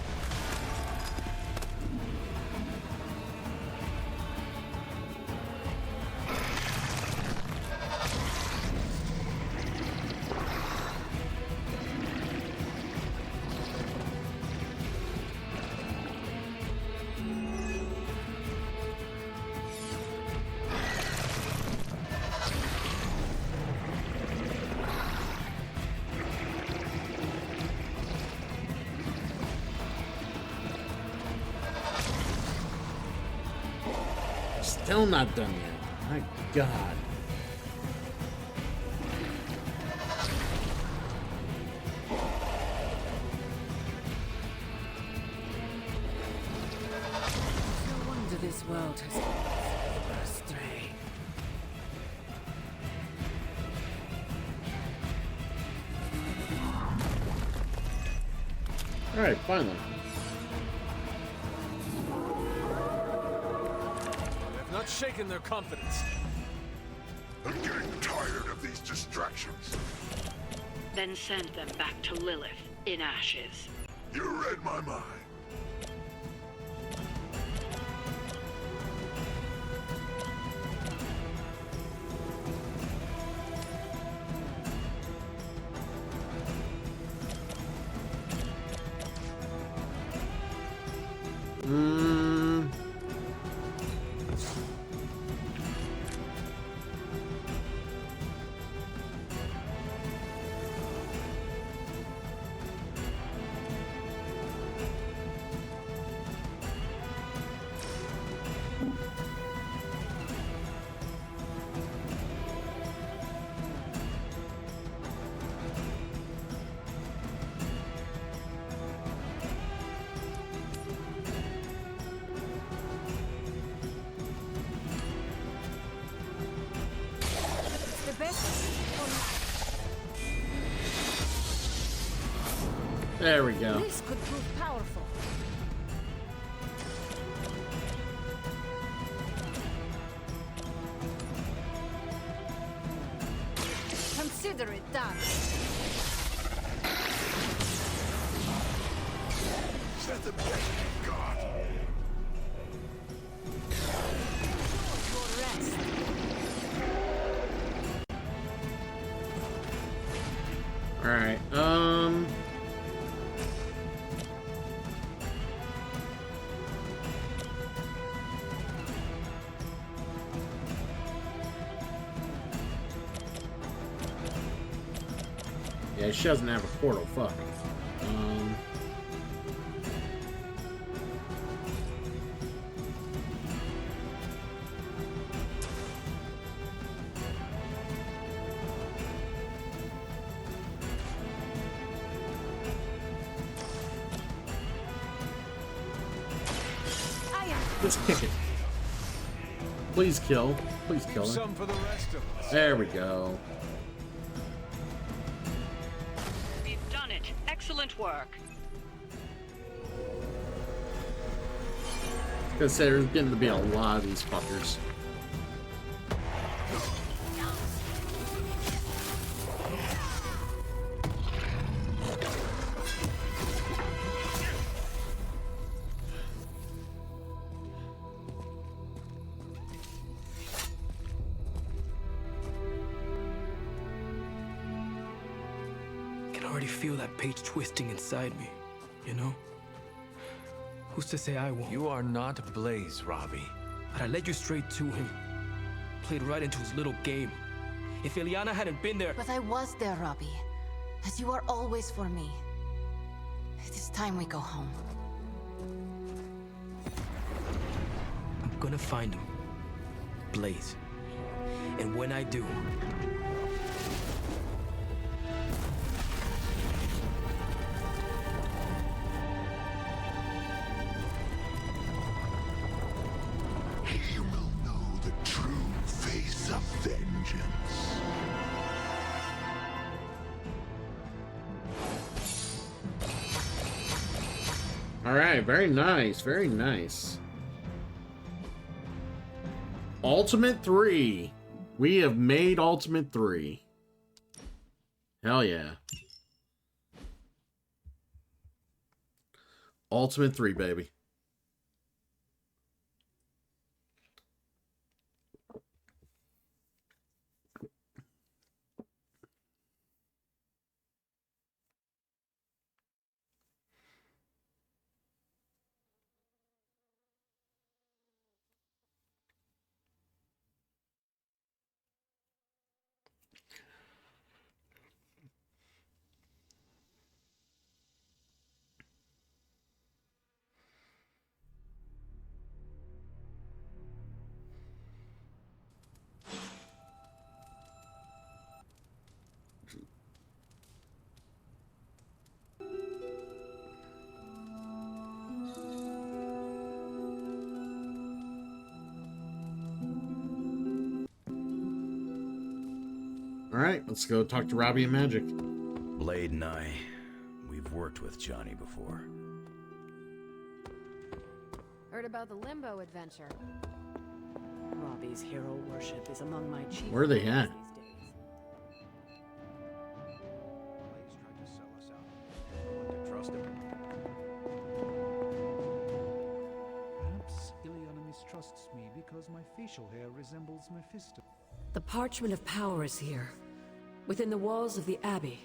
Still not done yet. My God. No wonder this world has gone astray. All right, finally. Not shaken their confidence. I'm getting tired of these distractions. Then send them back to Lilith in ashes. You read my mind. There we go. This could prove powerful. Consider it done. Is that the best you've got? Your rest. All right. Yeah, she doesn't have a portal. Fuck. Let's kick it. Please kill. Please kill her. Some for the rest of us. There we go. We've done it. Excellent work. Gonna say there's getting to be a lot of these fuckers. I can already feel that page twisting inside me, you know? Who's to say I won't? You are not Blaze, Robbie. But I led you straight to him. Played right into his little game. If Ilyana hadn't been there... But I was there, Robbie. As you are always for me. It is time we go home. I'm gonna find him. Blaze. And when I do... You will know the true face of vengeance. All right, very nice, very nice. Ultimate 3. We have made Ultimate 3. Hell yeah. Ultimate 3, baby. Alright, let's go talk to Robbie and Magic. Blade and I, we've worked with Johnny before. Heard about the Limbo adventure. Robbie's hero worship is among my chief. Where are they at? Perhaps Ilyana mistrusts me because my facial hair resembles Mephisto. The Parchment of Power is here, within the walls of the Abbey.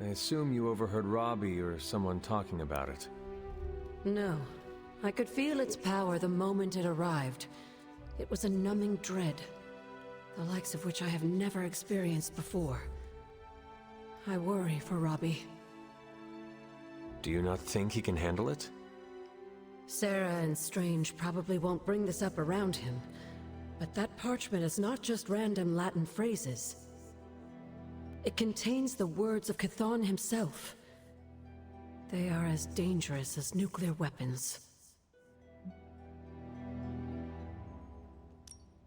I assume you overheard Robbie or someone talking about it. No. I could feel its power the moment it arrived. It was a numbing dread, the likes of which I have never experienced before. I worry for Robbie. Do you not think he can handle it? Sarah and Strange probably won't bring this up around him, but that parchment is not just random Latin phrases. It contains the words of Chthon himself. They are as dangerous as nuclear weapons.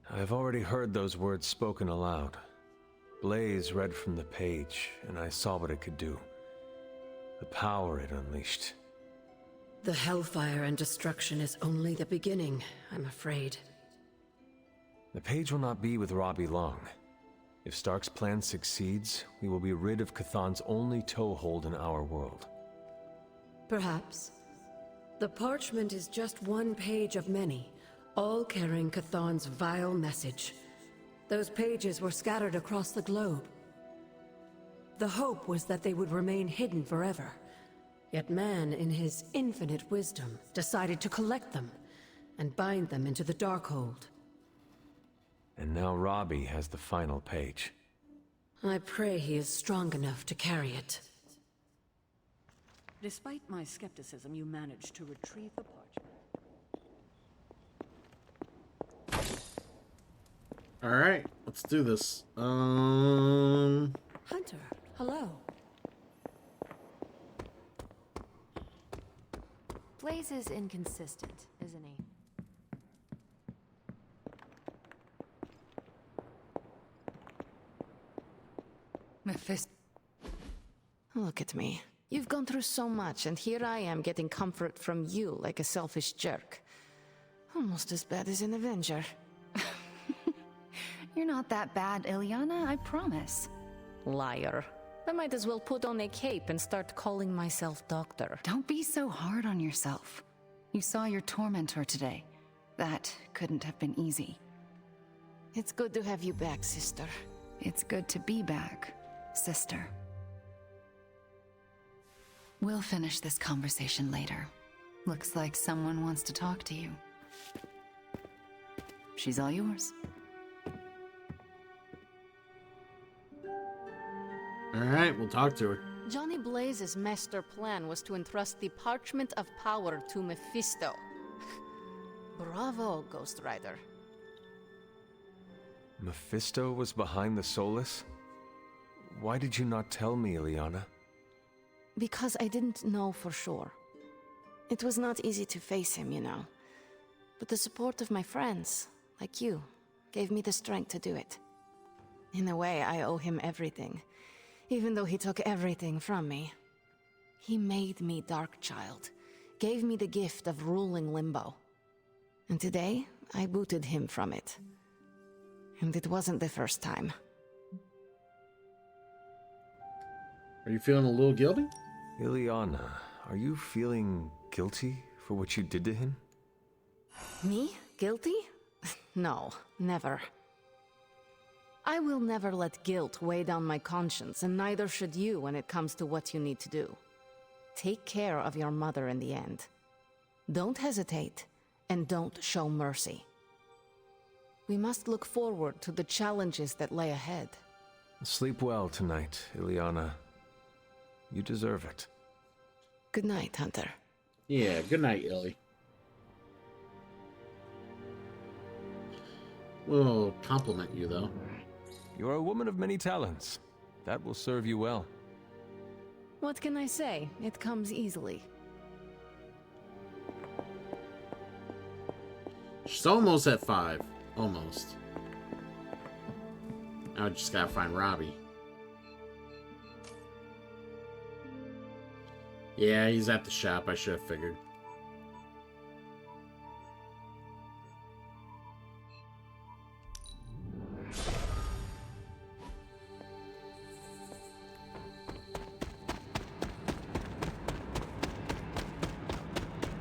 I've already heard those words spoken aloud. Blaze read from the page, and I saw what it could do. The power it unleashed. The hellfire and destruction is only the beginning, I'm afraid. The page will not be with Robbie long. If Stark's plan succeeds, we will be rid of Chthon's only toehold in our world. Perhaps. The parchment is just one page of many, all carrying Chthon's vile message. Those pages were scattered across the globe. The hope was that they would remain hidden forever. Yet man, in his infinite wisdom, decided to collect them and bind them into the Darkhold. And now Robbie has the final page. I pray he is strong enough to carry it. Despite my skepticism, you managed to retrieve the parchment. Alright, let's do this. Hunter, hello. Blaze is inconsistent, isn't he? Mephisto. Look at me. You've gone through so much, and here I am getting comfort from you like a selfish jerk. Almost as bad as an Avenger. You're not that bad, Ilyana, I promise. Liar. I might as well put on a cape and start calling myself Doctor. Don't be so hard on yourself. You saw your tormentor today. That couldn't have been easy. It's good to have you back, sister. It's good to be back, sister. We'll finish this conversation later. Looks like someone wants to talk to you. She's all yours. Alright, we'll talk to her. Johnny Blaze's master plan was to entrust the Parchment of Power to Mephisto. Bravo, Ghost Rider. Mephisto was behind the Solus? Why did you not tell me, Ilyana? Because I didn't know for sure. It was not easy to face him, you know. But the support of my friends, like you, gave me the strength to do it. In a way, I owe him everything, even though he took everything from me. He made me Darkchild, gave me the gift of ruling Limbo. And today, I booted him from it. And it wasn't the first time. Are you feeling a little guilty? Ilyana, are you feeling guilty for what you did to him? Me? Guilty? No, never. I will never let guilt weigh down my conscience, and neither should you when it comes to what you need to do. Take care of your mother in the end. Don't hesitate, and don't show mercy. We must look forward to the challenges that lay ahead. Sleep well tonight, Ilyana. You deserve it. Good night, Hunter. Yeah, good night, Illy. We'll compliment you, though. You're a woman of many talents. That will serve you well. What can I say? It comes easily. She's almost at 5. Almost. Now I just gotta find Robbie. Yeah, he's at the shop. I should have figured.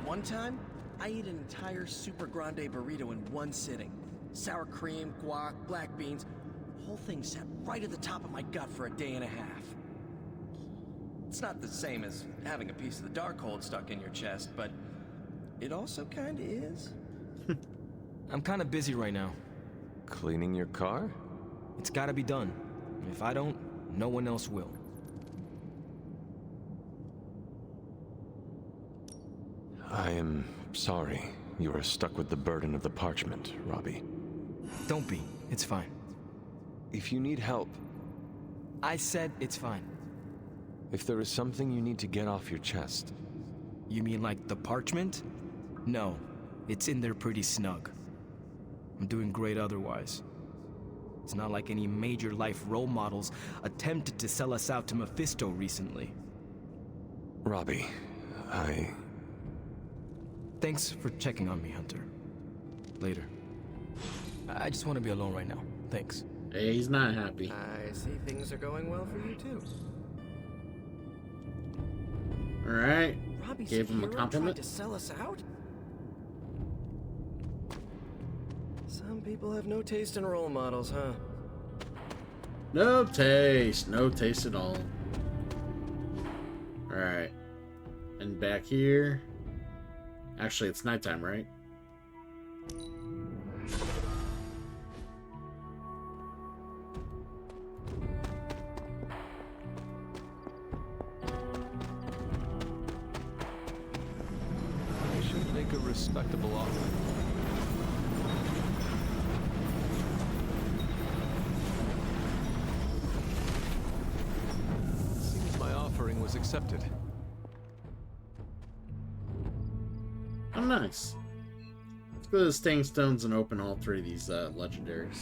One time, I ate an entire Super Grande burrito in one sitting. Sour cream, guac, black beans. The whole thing sat right at the top of my gut for a day and a half. It's not the same as having a piece of the Darkhold stuck in your chest, but it also kinda is. I'm kinda busy right now. Cleaning your car? It's gotta be done. If I don't, no one else will. I am sorry you are stuck with the burden of the parchment, Robbie. Don't be. It's fine. If you need help... I said it's fine. If there is something you need to get off your chest... You mean like the parchment? No. It's in there pretty snug. I'm doing great otherwise. It's not like any major life role models attempted to sell us out to Mephisto recently. Robbie, Thanks for checking on me, Hunter. Later. I just want to be alone right now. Thanks. Hey, he's not happy. I see things are going well for you too. Alright. Robbie's Gave him a hero compliment. tried to sell us out? Some people have no taste in role models, huh? No taste. No taste at all. Alright. And back here. Actually, it's nighttime, right? I should make a respectable offer. Seems my offering was accepted. Oh, nice. Let's go to the Staying Stones and open all three of these legendaries.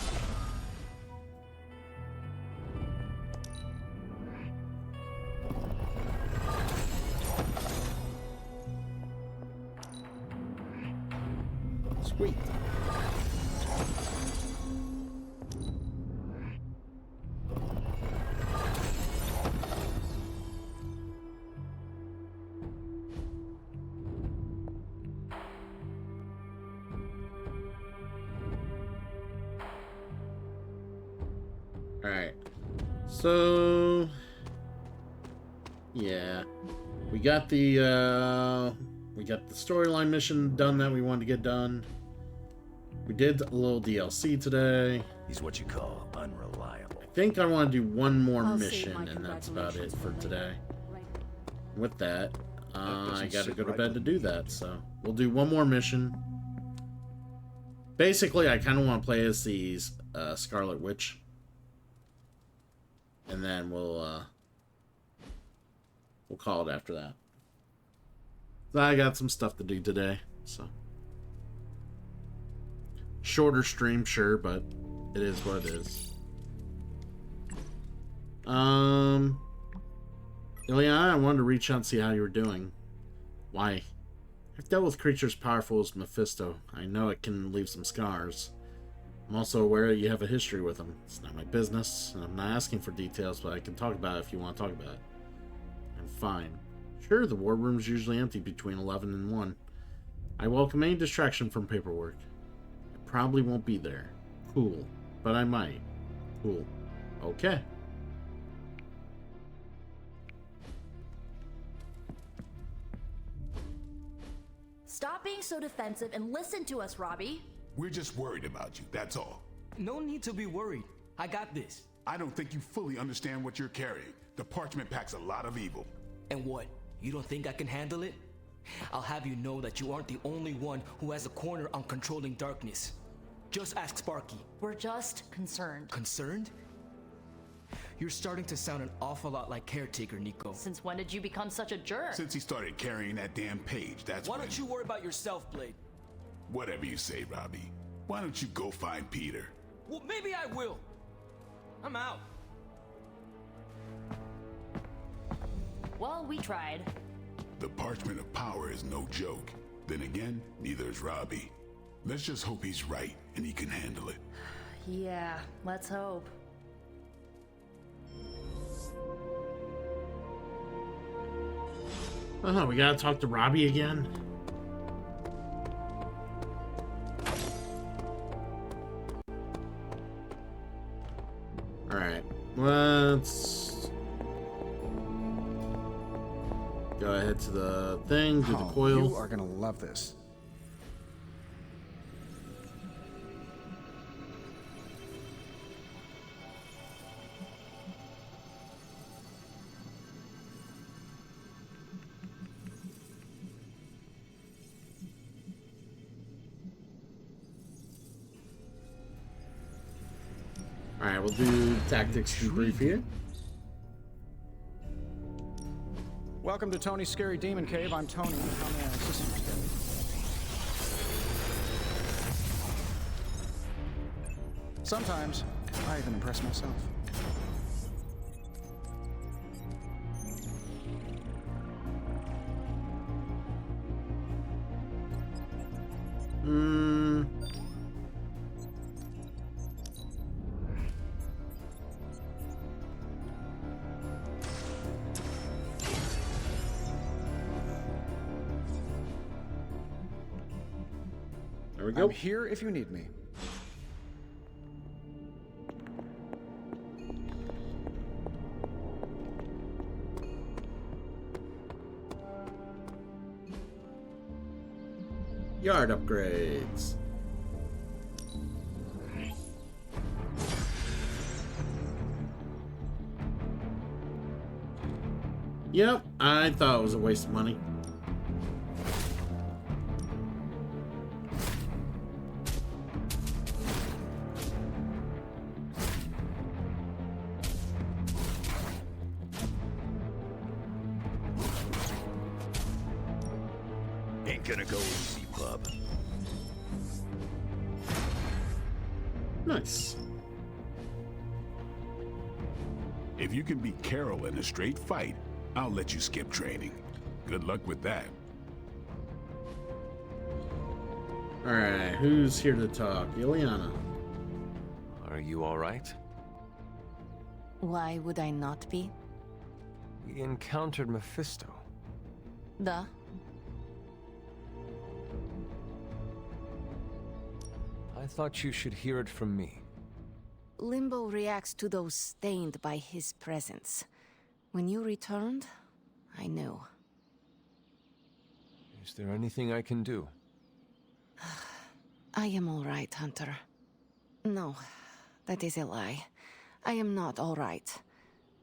Sweet. Alright. So yeah. We got the storyline mission done that we wanted to get done. We did a little DLC today. He's what you call unreliable. I think I want to do one more I'll mission, save my and that's about it congratulations for for today. With that, I doesn't gotta sit go to right bed to with do me. that, so we'll do one more mission. Basically, I kind of want to play as the Scarlet Witch. And then we'll call it after that. So I got some stuff to do today, so. Shorter stream, sure, but it is what it is. Ileana, I wanted to reach out and see how you were doing. Why? I've dealt with creatures powerful as Mephisto. I know it can leave some scars. I'm also aware that you have a history with him. It's not my business, and I'm not asking for details, but I can talk about it if you want to talk about it. I'm fine. Sure, the war room's usually empty between 11 and 1. I welcome any distraction from paperwork. I probably won't be there. Cool. But I might. Cool. Okay. Stop being so defensive and listen to us, Robbie. We're just worried about you, that's all. No need to be worried. I got this. I don't think you fully understand what you're carrying. The parchment packs a lot of evil. And what? You don't think I can handle it? I'll have you know that you aren't the only one who has a corner on controlling darkness. Just ask Sparky. We're just concerned. Concerned? You're starting to sound an awful lot like Caretaker, Nico. Since when did you become such a jerk? Since he started carrying that damn page, that's Why when... don't you worry about yourself, Blade? Whatever you say, Robbie. Why don't you go find Peter? Well, maybe I will. I'm out. Well, we tried. The Parchment of Power is no joke. Then again, neither is Robbie. Let's just hope he's right and he can handle it. Yeah, let's hope. Oh, we gotta talk to Robbie again? Alright, let's go ahead to the thing, do the coil. You are gonna love this. Alright, we'll do tactics debrief here. Welcome to Tony's Scary Demon Cave. I'm Tony. How may I assist you today? Sometimes, I even impress myself. we go. I'm here if you need me. Yard upgrades. Yep, I thought it was a waste of money. Ain't gonna go easy, bub. Nice. If you can beat Carol in a straight fight, I'll let you skip training. Good luck with that. Alright, who's here to talk? Ileana. Are you all right? Why would I not be? We encountered Mephisto. Duh. I thought you should hear it from me. Limbo reacts to those stained by his presence. When you returned, I knew. Is there anything I can do? I am all right, Hunter. No, that is a lie. I am not all right.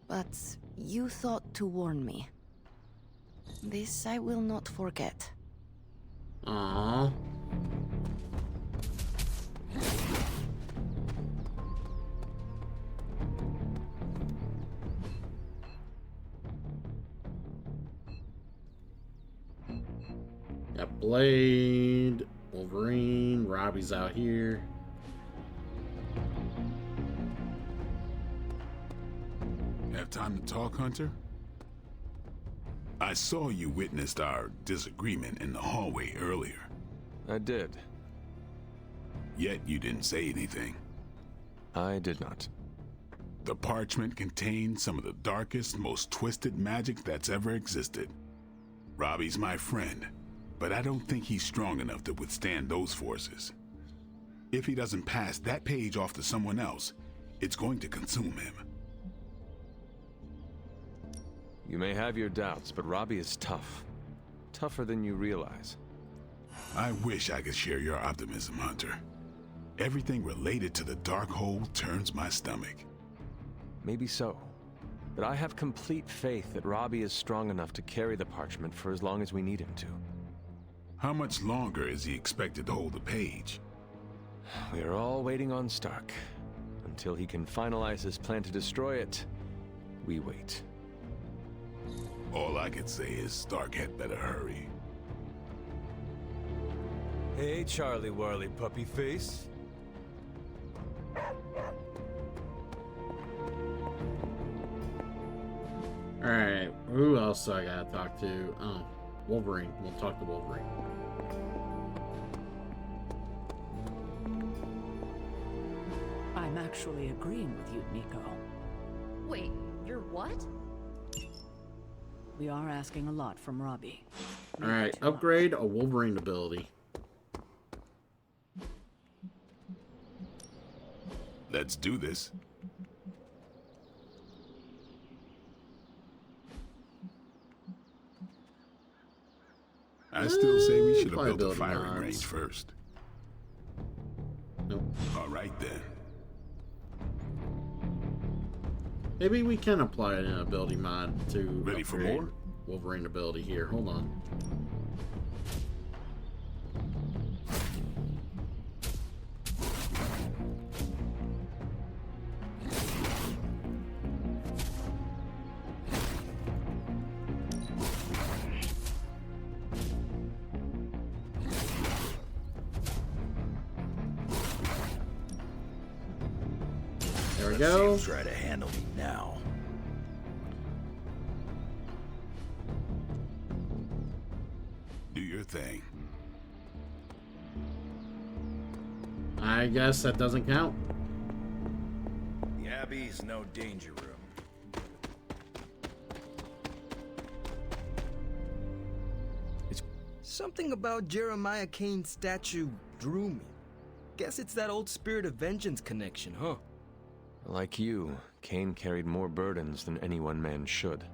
But you thought to warn me. This I will not forget. Aww. Got Blade, Wolverine, Robbie's out here. Have time to talk, Hunter? I saw you witnessed our disagreement in the hallway earlier. I did. Yet you didn't say anything. I did not. The parchment contained some of the darkest, most twisted magic that's ever existed. Robbie's my friend, but I don't think he's strong enough to withstand those forces. If he doesn't pass that page off to someone else, it's going to consume him. You may have your doubts, but Robbie is tough. Tougher than you realize. I wish I could share your optimism, Hunter. Everything related to the Dark Hole turns my stomach. Maybe so. But I have complete faith that Robbie is strong enough to carry the parchment for as long as we need him to. How much longer is he expected to hold the page? We are all waiting on Stark. Until he can finalize his plan to destroy it, we wait. All I can say is Stark had better hurry. Hey, Charlie Warley puppy face. Alright, who else do I gotta talk to? Oh, Wolverine. We'll talk to Wolverine. I'm actually agreeing with you, Nico. Wait, you're what? We are asking a lot from Robbie. Alright, upgrade a Wolverine ability. Let's do this. I still say we should have built a firing range first. Nope. All right then. Maybe we can apply an ability mod to Ready for upgrade more? Wolverine ability here. Hold on. There we go. Let's see him try to handle me now. Do your thing. I guess that doesn't count. The Abbey's no danger room. Something about Jeremiah Kane's statue drew me. Guess it's that old Spirit of Vengeance connection, huh? Like you, Cain carried more burdens than any one man should.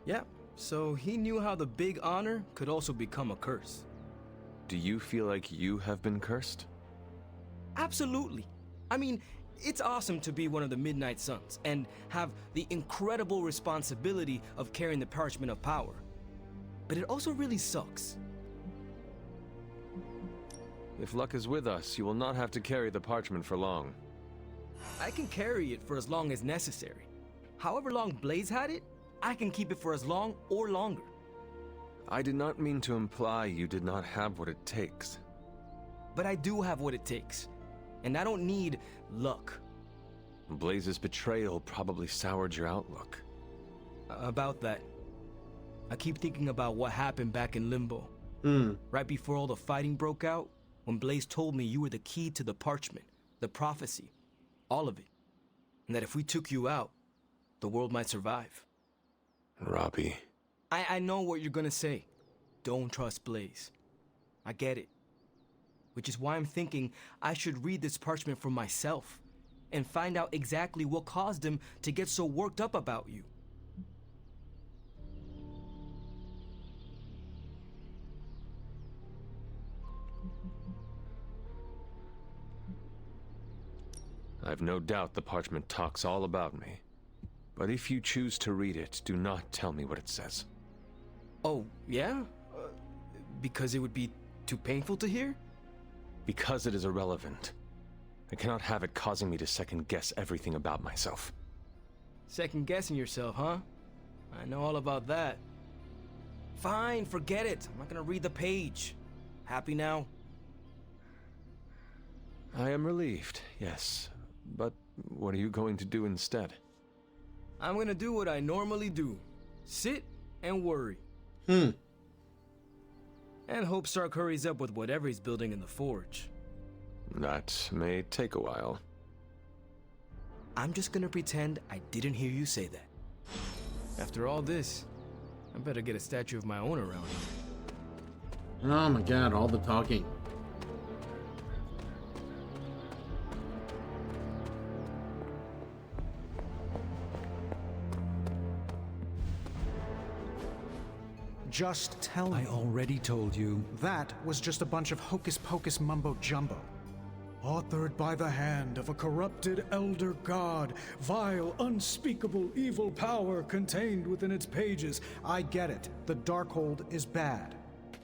Yeah, so he knew how the big honor could also become a curse. Do you feel like you have been cursed? Absolutely. I mean, it's awesome to be one of the Midnight Suns and have the incredible responsibility of carrying the Parchment of Power. But it also really sucks. If luck is with us, you will not have to carry the parchment for long. I can carry it for as long as necessary. However long Blaze had it, I can keep it for as long or longer. I did not mean to imply you did not have what it takes. But I do have what it takes. And I don't need luck. Blaze's betrayal probably soured your outlook. About that. I keep thinking about what happened back in Limbo. Right before all the fighting broke out, when Blaze told me you were the key to the parchment, the prophecy, all of it. And that if we took you out, the world might survive. Robbie. I know what you're gonna say. Don't trust Blaze. I get it. Which is why I'm thinking I should read this parchment for myself and find out exactly what caused him to get so worked up about you. I've no doubt the parchment talks all about me. But if you choose to read it, do not tell me what it says. Oh, yeah? Because it would be too painful to hear? Because it is irrelevant. I cannot have it causing me to second-guess everything about myself. Second-guessing yourself, huh? I know all about that. Fine, forget it. I'm not gonna read the page. Happy now? I am relieved, yes. But what are you going to do instead? I'm gonna do what I normally do. Sit and worry. And hope Stark hurries up with whatever he's building in the forge. That may take a while. I'm just gonna pretend I didn't hear you say that. After all this, I better get a statue of my own around here. Oh my god, all the talking. — Just tell me. I already told you. That was just a bunch of hocus-pocus mumbo-jumbo. Authored by the hand of a corrupted elder god, vile, unspeakable evil power contained within its pages. I get it. The Darkhold is bad.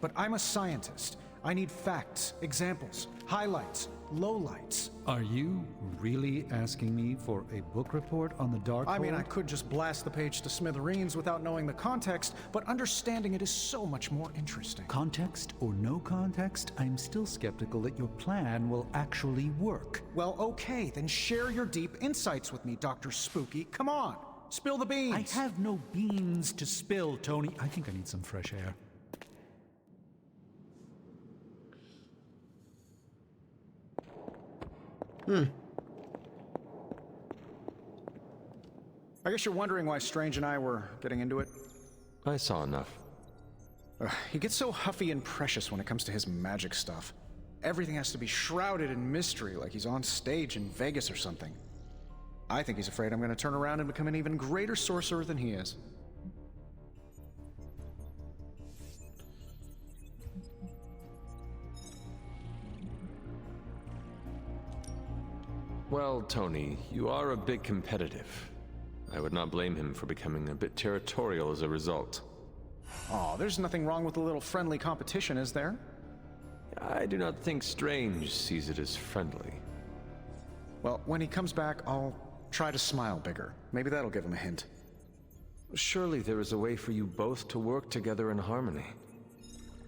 But I'm a scientist. I need facts, examples, highlights, lowlights. Are you really asking me for a book report on the Darkhold? I mean, I could just blast the page to smithereens without knowing the context, but understanding it is so much more interesting. Context or no context, I'm still skeptical that your plan will actually work. Well, okay, then share your deep insights with me, Dr. Spooky. Come on, spill the beans. I have no beans to spill, Tony. I think I need some fresh air. I guess you're wondering why Strange and I were getting into it? I saw enough. He gets so huffy and precious when it comes to his magic stuff. Everything has to be shrouded in mystery, like he's on stage in Vegas or something. I think he's afraid I'm going to turn around and become an even greater sorcerer than he is. Well, Tony, you are a bit competitive. I would not blame him for becoming a bit territorial as a result. Aw, there's nothing wrong with a little friendly competition, is there? I do not think Strange sees it as friendly. Well, when he comes back, I'll try to smile bigger. Maybe that'll give him a hint. Surely there is a way for you both to work together in harmony.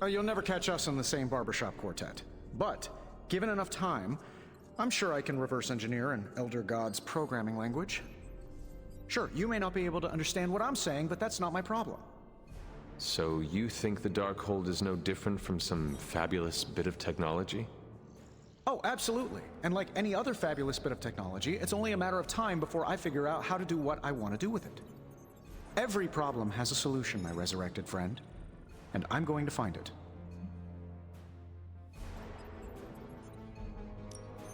You'll never catch us in the same barbershop quartet. But, given enough time, I'm sure I can reverse engineer an Elder God's programming language. Sure, you may not be able to understand what I'm saying, but that's not my problem. So you think the Darkhold is no different from some fabulous bit of technology? Oh, absolutely. And like any other fabulous bit of technology, it's only a matter of time before I figure out how to do what I want to do with it. Every problem has a solution, my resurrected friend. And I'm going to find it.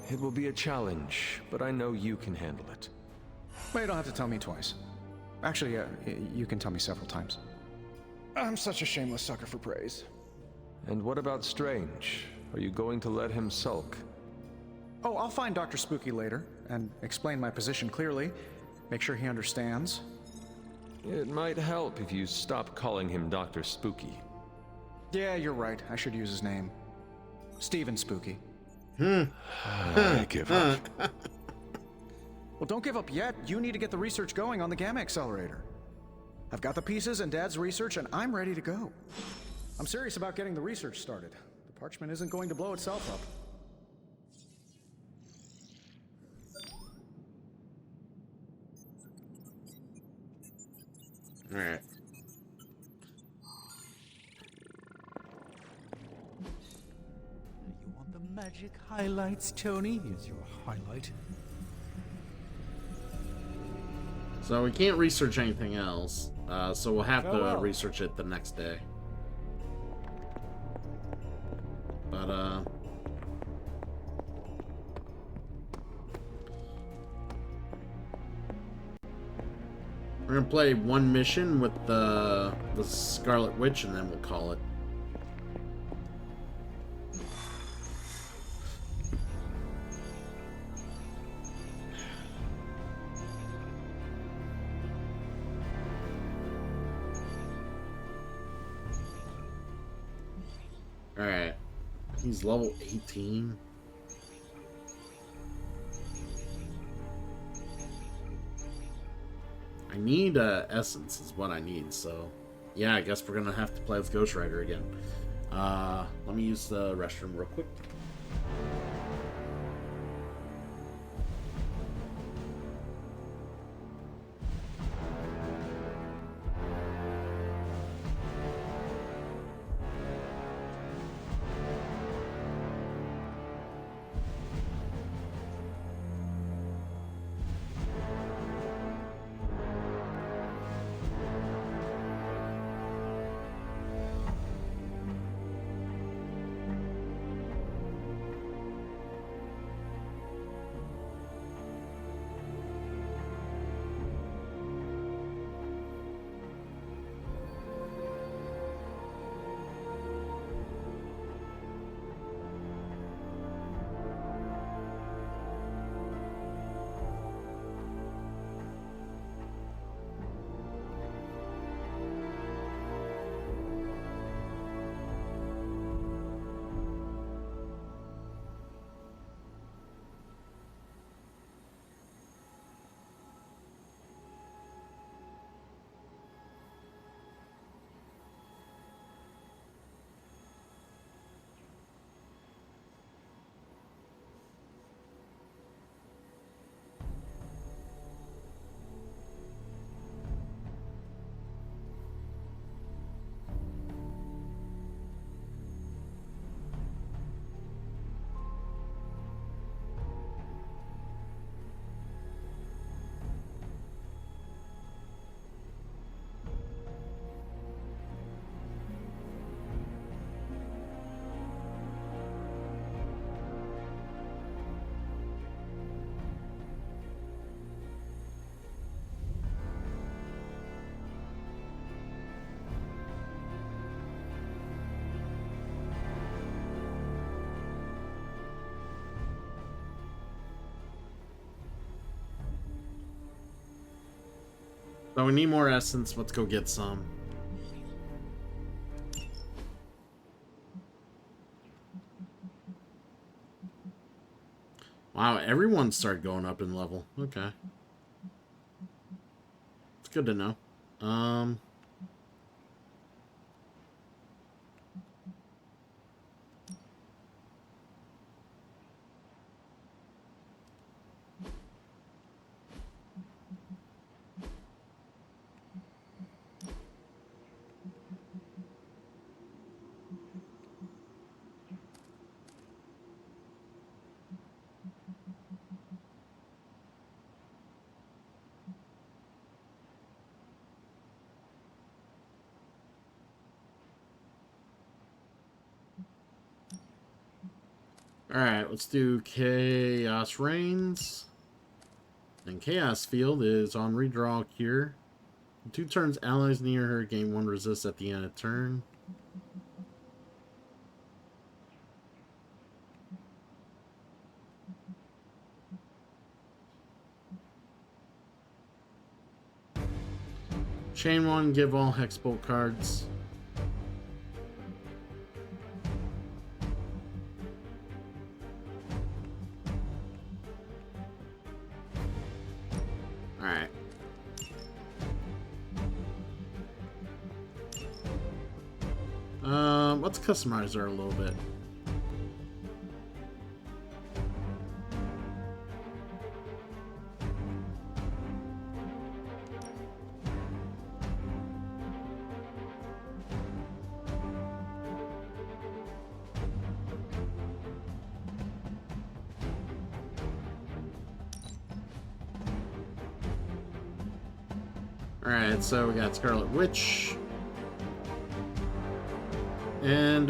It will be a challenge, but I know you can handle it. Well, you don't have to tell me twice. Actually, you can tell me several times. I'm such a shameless sucker for praise. And what about Strange? Are you going to let him sulk? Oh, I'll find Dr. Spooky later and explain my position clearly. Make sure he understands. It might help if you stop calling him Dr. Spooky. Yeah, you're right. I should use his name. Stephen Spooky. I give up. Well, don't give up yet. You need to get the research going on the Gamma Accelerator. I've got the pieces and Dad's research, and I'm ready to go. I'm serious about getting the research started. The parchment isn't going to blow itself up. All right. You want the magic highlights, Tony? Here's your highlight. So we can't research anything else, so we'll have to research it the next day. But, we're gonna play one mission with the Scarlet Witch, and then we'll call it. Alright. He's level 18. I need essence is what I need, so yeah, I guess we're gonna have to play as Ghost Rider again. Let me use the restroom real quick. So we need more essence. Let's go get some. Wow, everyone started going up in level. Okay. It's good to know. Alright, let's do Chaos Reigns. And Chaos Field is on redraw here. 2 turns, allies near her gain 1 resist at the end of turn. Chain 1, give all Hexbolt cards. Alright. Let's customize her a little bit. Alright, so we got Scarlet Witch. And,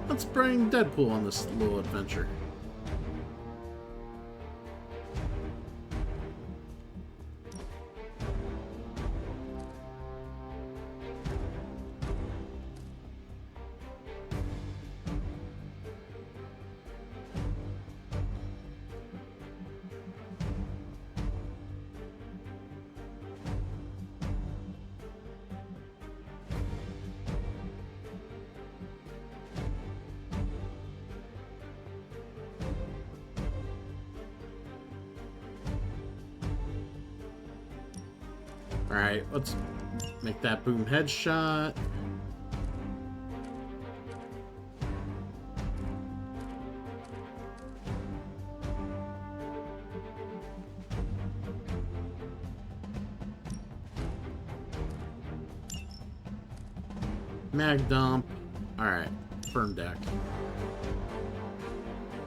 let's bring Deadpool on this little adventure. Alright, let's make that boom headshot. Mag dump. Alright, firm deck.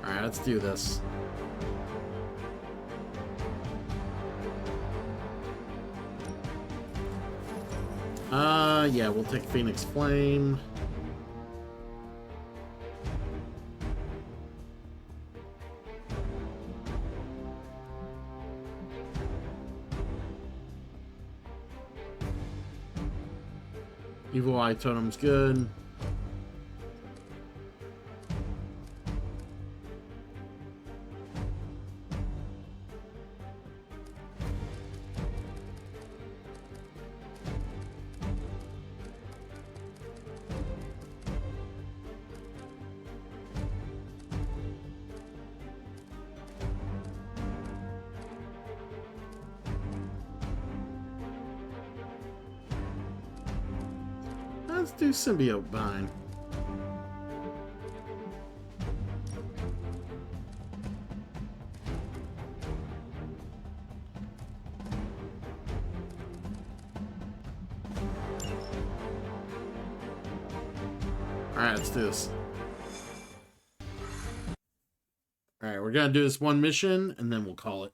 Alright, let's do this. Yeah, we'll take Phoenix Flame. Evil Eye Totem's good. Let's do Symbiote Bind. Alright, let's do this. Alright, we're gonna do this one mission and then we'll call it.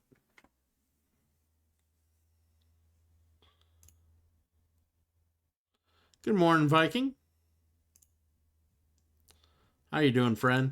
Good morning, Viking. How you doing, friend?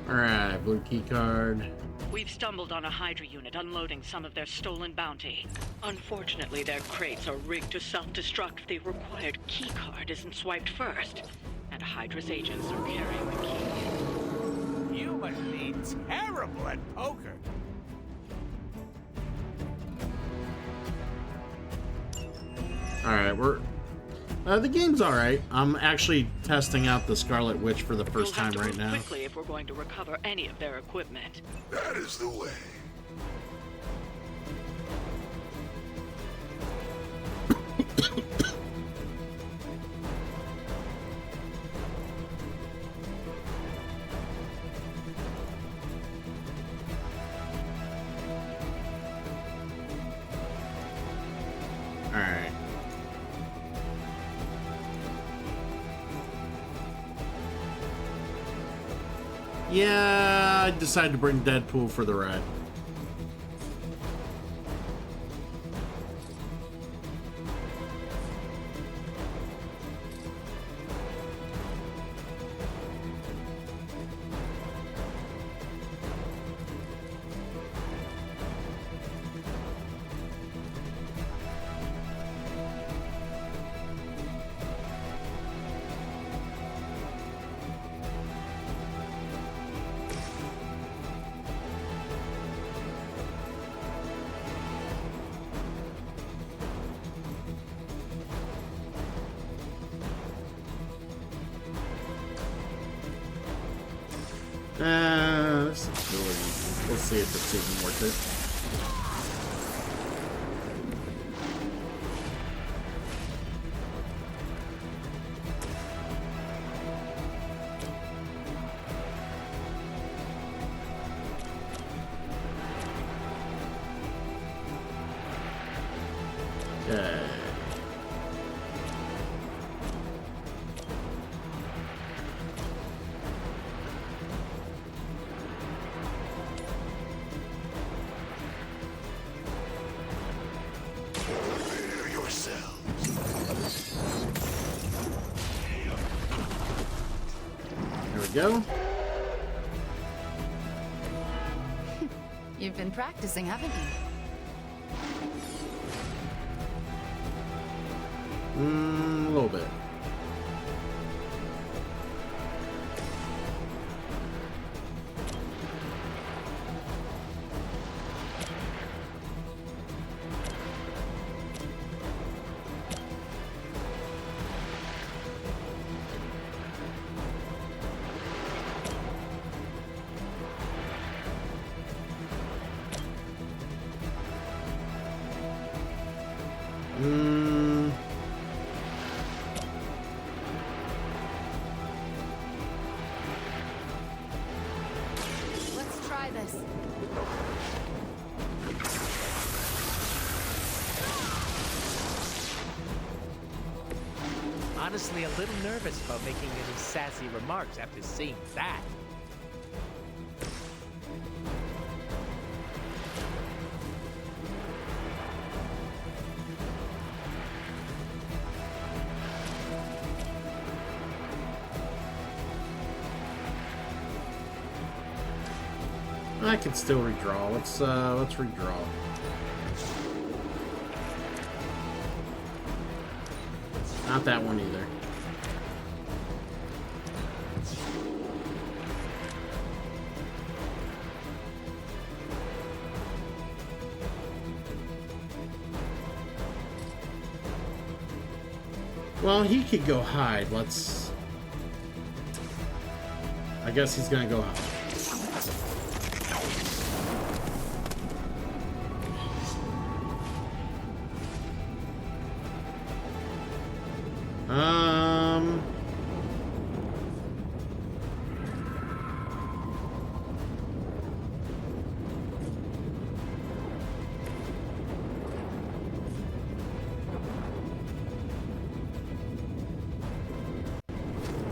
Alright, blue key card. We've stumbled on a Hydra unit unloading some of their stolen bounty. Unfortunately, their crates are rigged to self-destruct if the required keycard isn't swiped first. And Hydra's agents are carrying the key. You must be terrible at poker. Alright, the game's alright. I'm actually testing out the Scarlet Witch for the first time right now. Quickly if we're going to recover any of their equipment. That is the way. Yeah, I decided to bring Deadpool for the ride. This is really easy. We'll see if it's even worth it. Okay. Go. You've been practicing, haven't you? A little bit. Let's try this. Honestly, a little nervous about making any sassy remarks after seeing that. I can still redraw. Let's redraw. Not that one either. Well, he could go hide. Let's... I guess he's gonna go hide.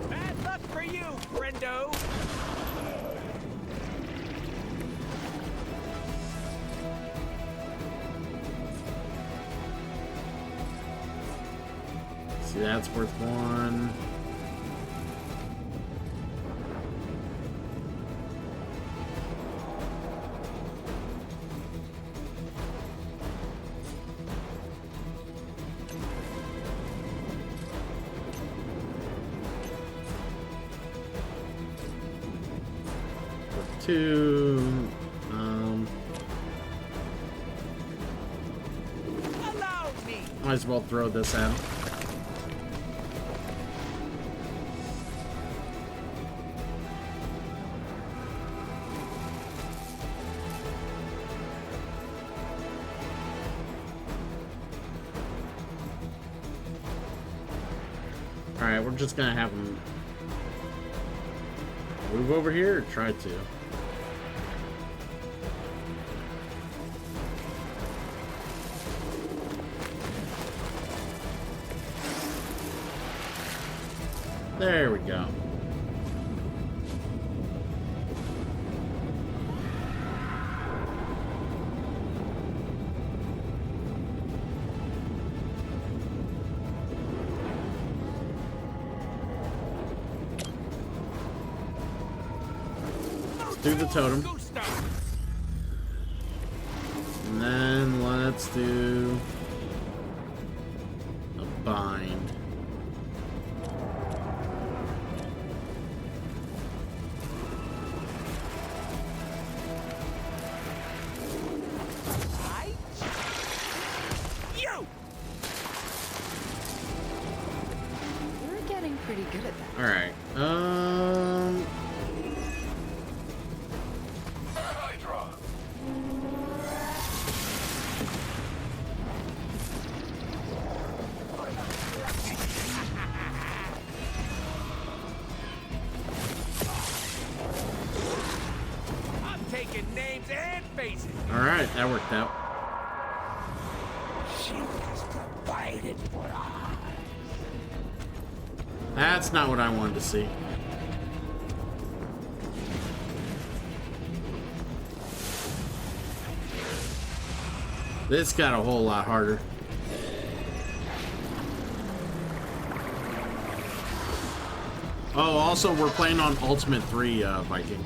Bad luck for you, friendo! See, that's worth one. Worth two. Allow me! Might as well throw this out. Alright, we're just gonna have him move over here or try to. There we go. do the totem. And then let's do a bind. You're getting pretty good at that. All right. I'm taking names and faces. All right, that worked out. She was provided for us. That's not what I wanted to see. This got a whole lot harder. Oh, also, we're playing on Ultimate 3 Viking.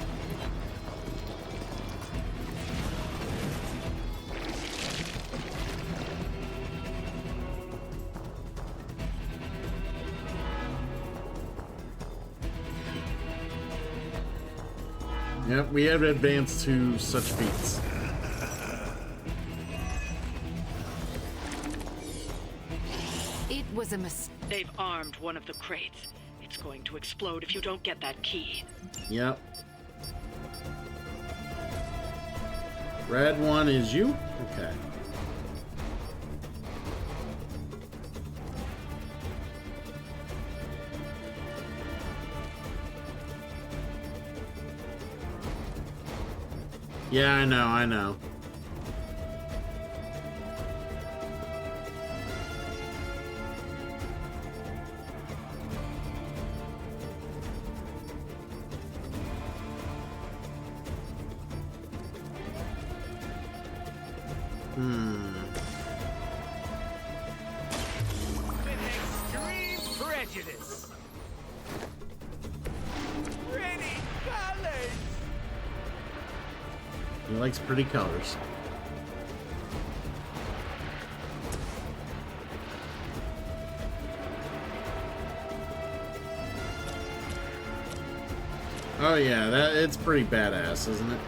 Yep, we have advanced to such feats. It was a mistake. They've armed one of the crates. It's going to explode if you don't get that key. Yep. Red one is you? Okay. Yeah, I know. Extreme prejudice. Pretty colors. He likes pretty colors. Oh yeah, it's pretty badass, isn't it?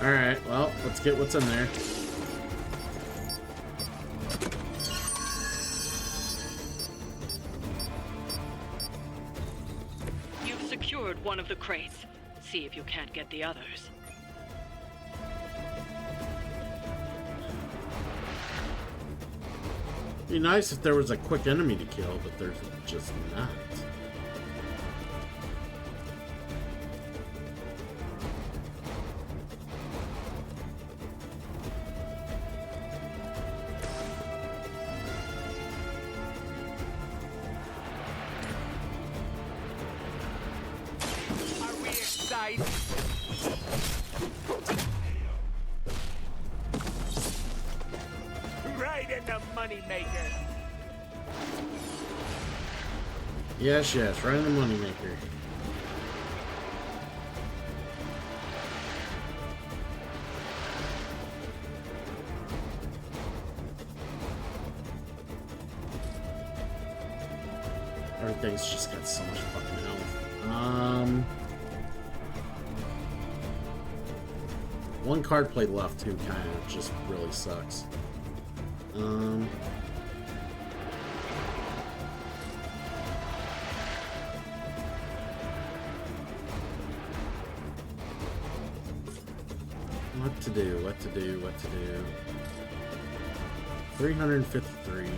Alright, well, let's get what's in there. You've secured one of the crates. See if you can't get the others. Be nice if there was a quick enemy to kill, but there's just not. Are we excited? Right in the moneymaker. Yes, right in the moneymaker. Everything's just got so much fucking health. One card play left too kind of just really sucks. What to do? 353.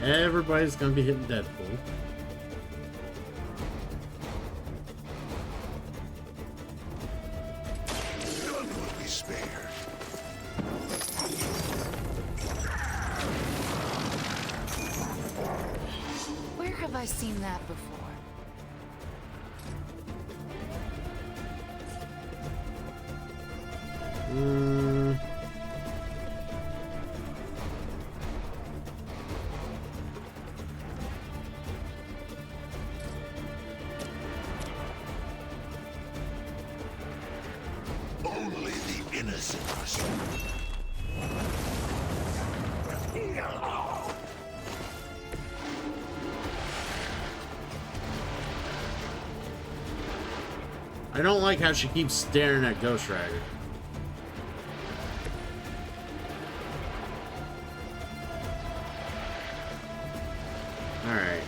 Everybody's gonna be hitting Deadpool. None will be spared. Where have I seen that before? Only the innocent are spared. I don't like how she keeps staring at Ghost Rider. Alright,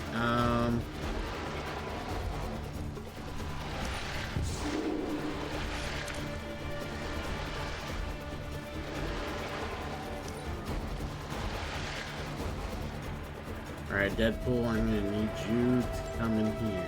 Alright, Deadpool, I'm gonna need you to come in here.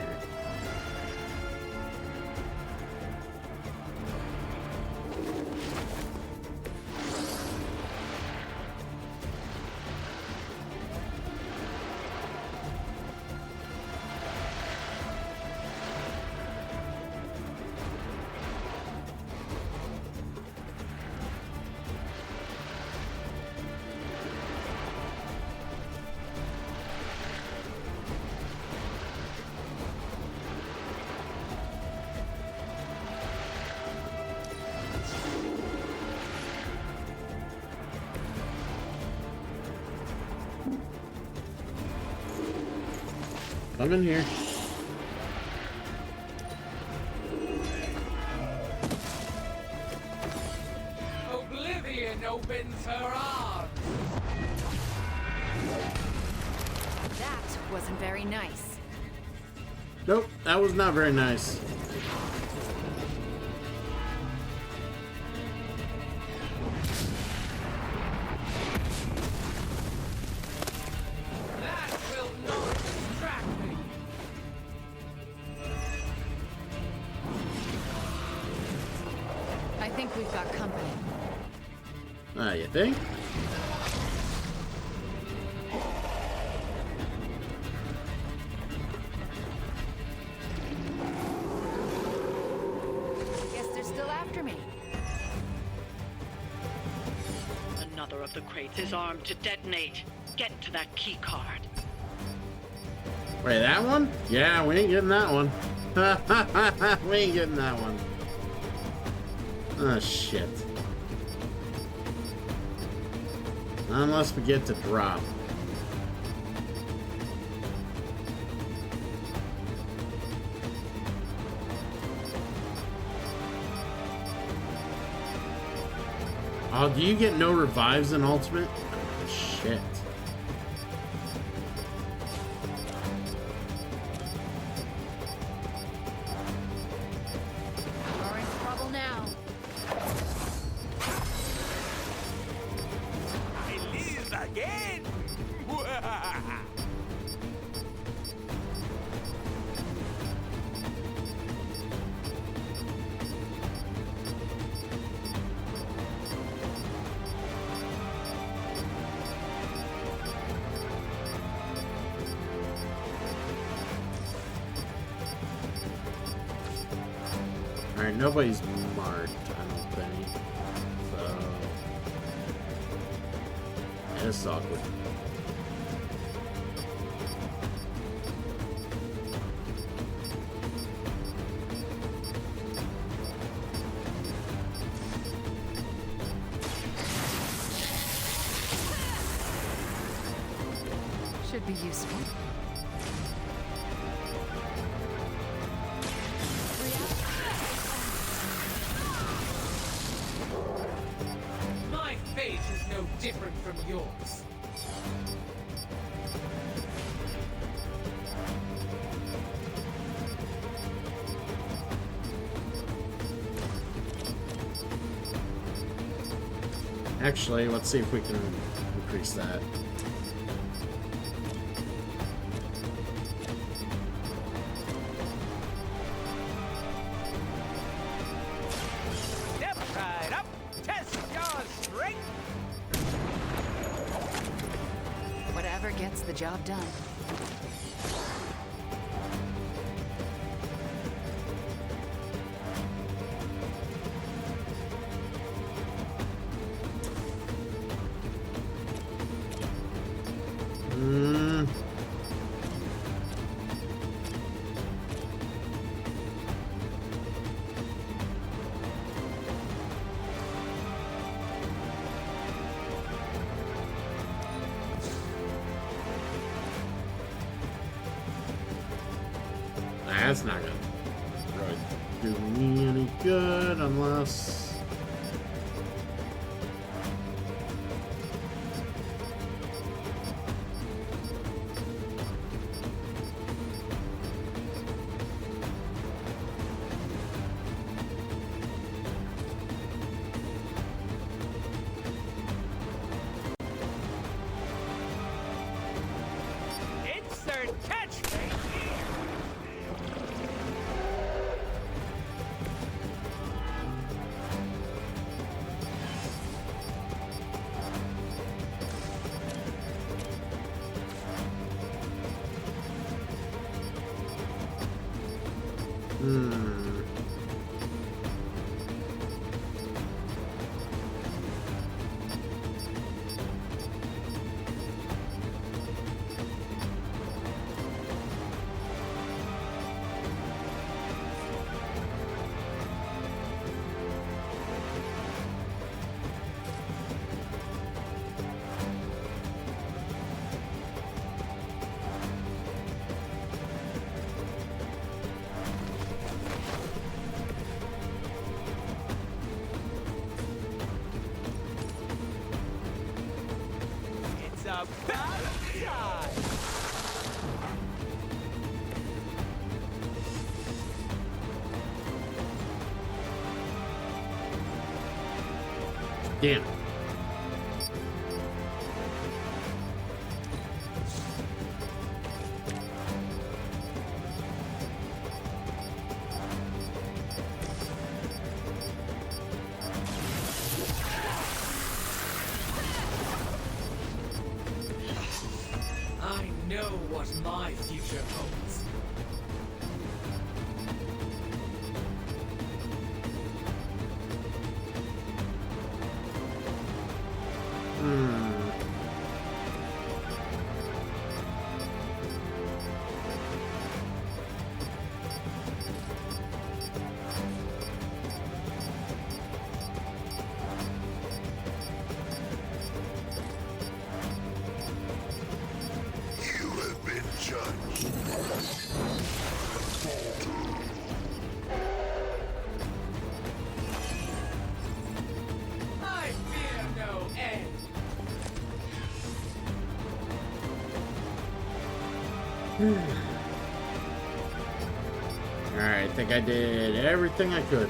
Come in here. Oblivion opens her arms. That wasn't very nice. Nope, that was not very nice. That will not distract me. I think we've got company. You think? Guess they're still after me. Another of the crates is armed to detonate. Get to that key card. Wait, that one? Yeah, we ain't getting that one. We ain't getting that one. Oh, shit. Unless we get to drop. Oh, do you get no revives in Ultimate? Oh, shit. We're in trouble now. Again! Alright, nobody's marked, I don't think. So... it's awkward. Should be useful. My fate is no different from yours. Actually, let's see if we can increase that. the job done. That's not gonna really do me any good unless... Insert catchphrase here. It's about time. Damn. I know what my future holds. You have been judged. I fear no end. Alright, I think I did everything I could.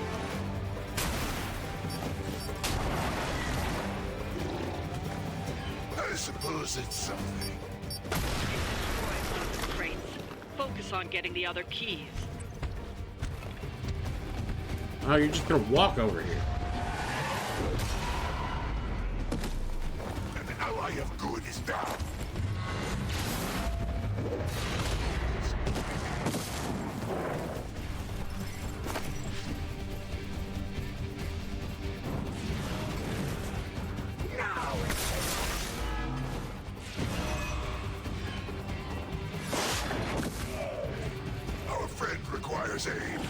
I suppose it's something. Destroy one of the crates. Focus on getting the other keys. Oh, you're just gonna walk over here. An ally of good is down. Our friend requires aid.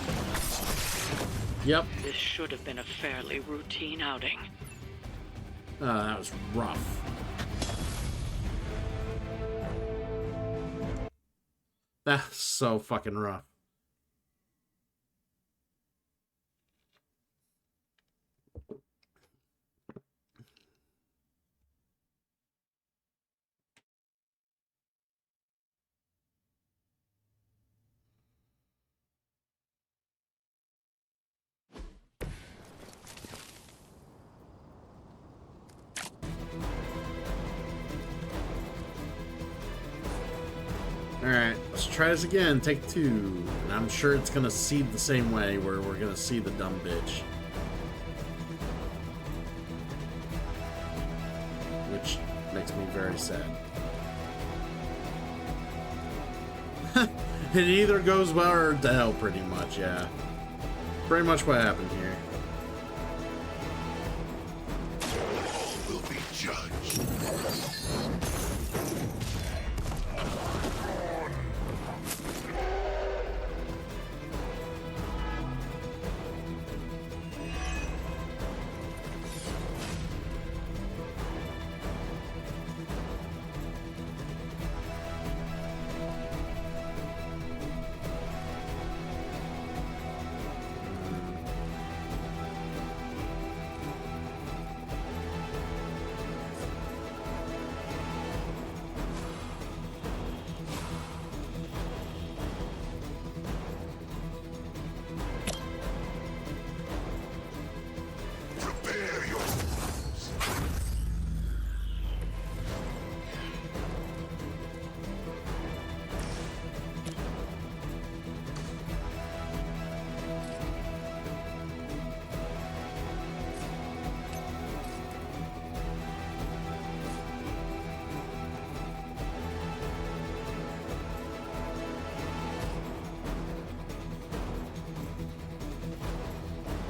Yep. This should have been a fairly routine outing. That was rough. That's so fucking rough. Alright, let's try this again. Take two. And I'm sure it's gonna seed the same way, where we're gonna see the dumb bitch. Which makes me very sad. It either goes well or to hell, pretty much, yeah. Pretty much what happened here. All will be judged.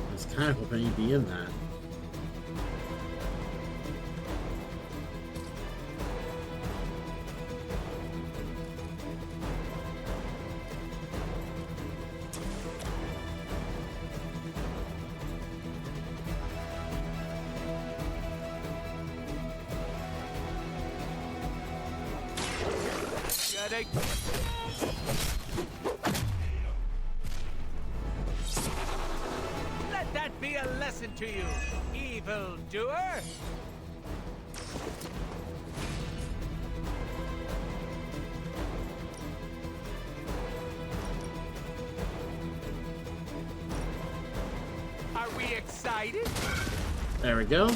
I was kind of hoping he'd be in that. Let that be a lesson to you, evildoer! Are we excited? There we go.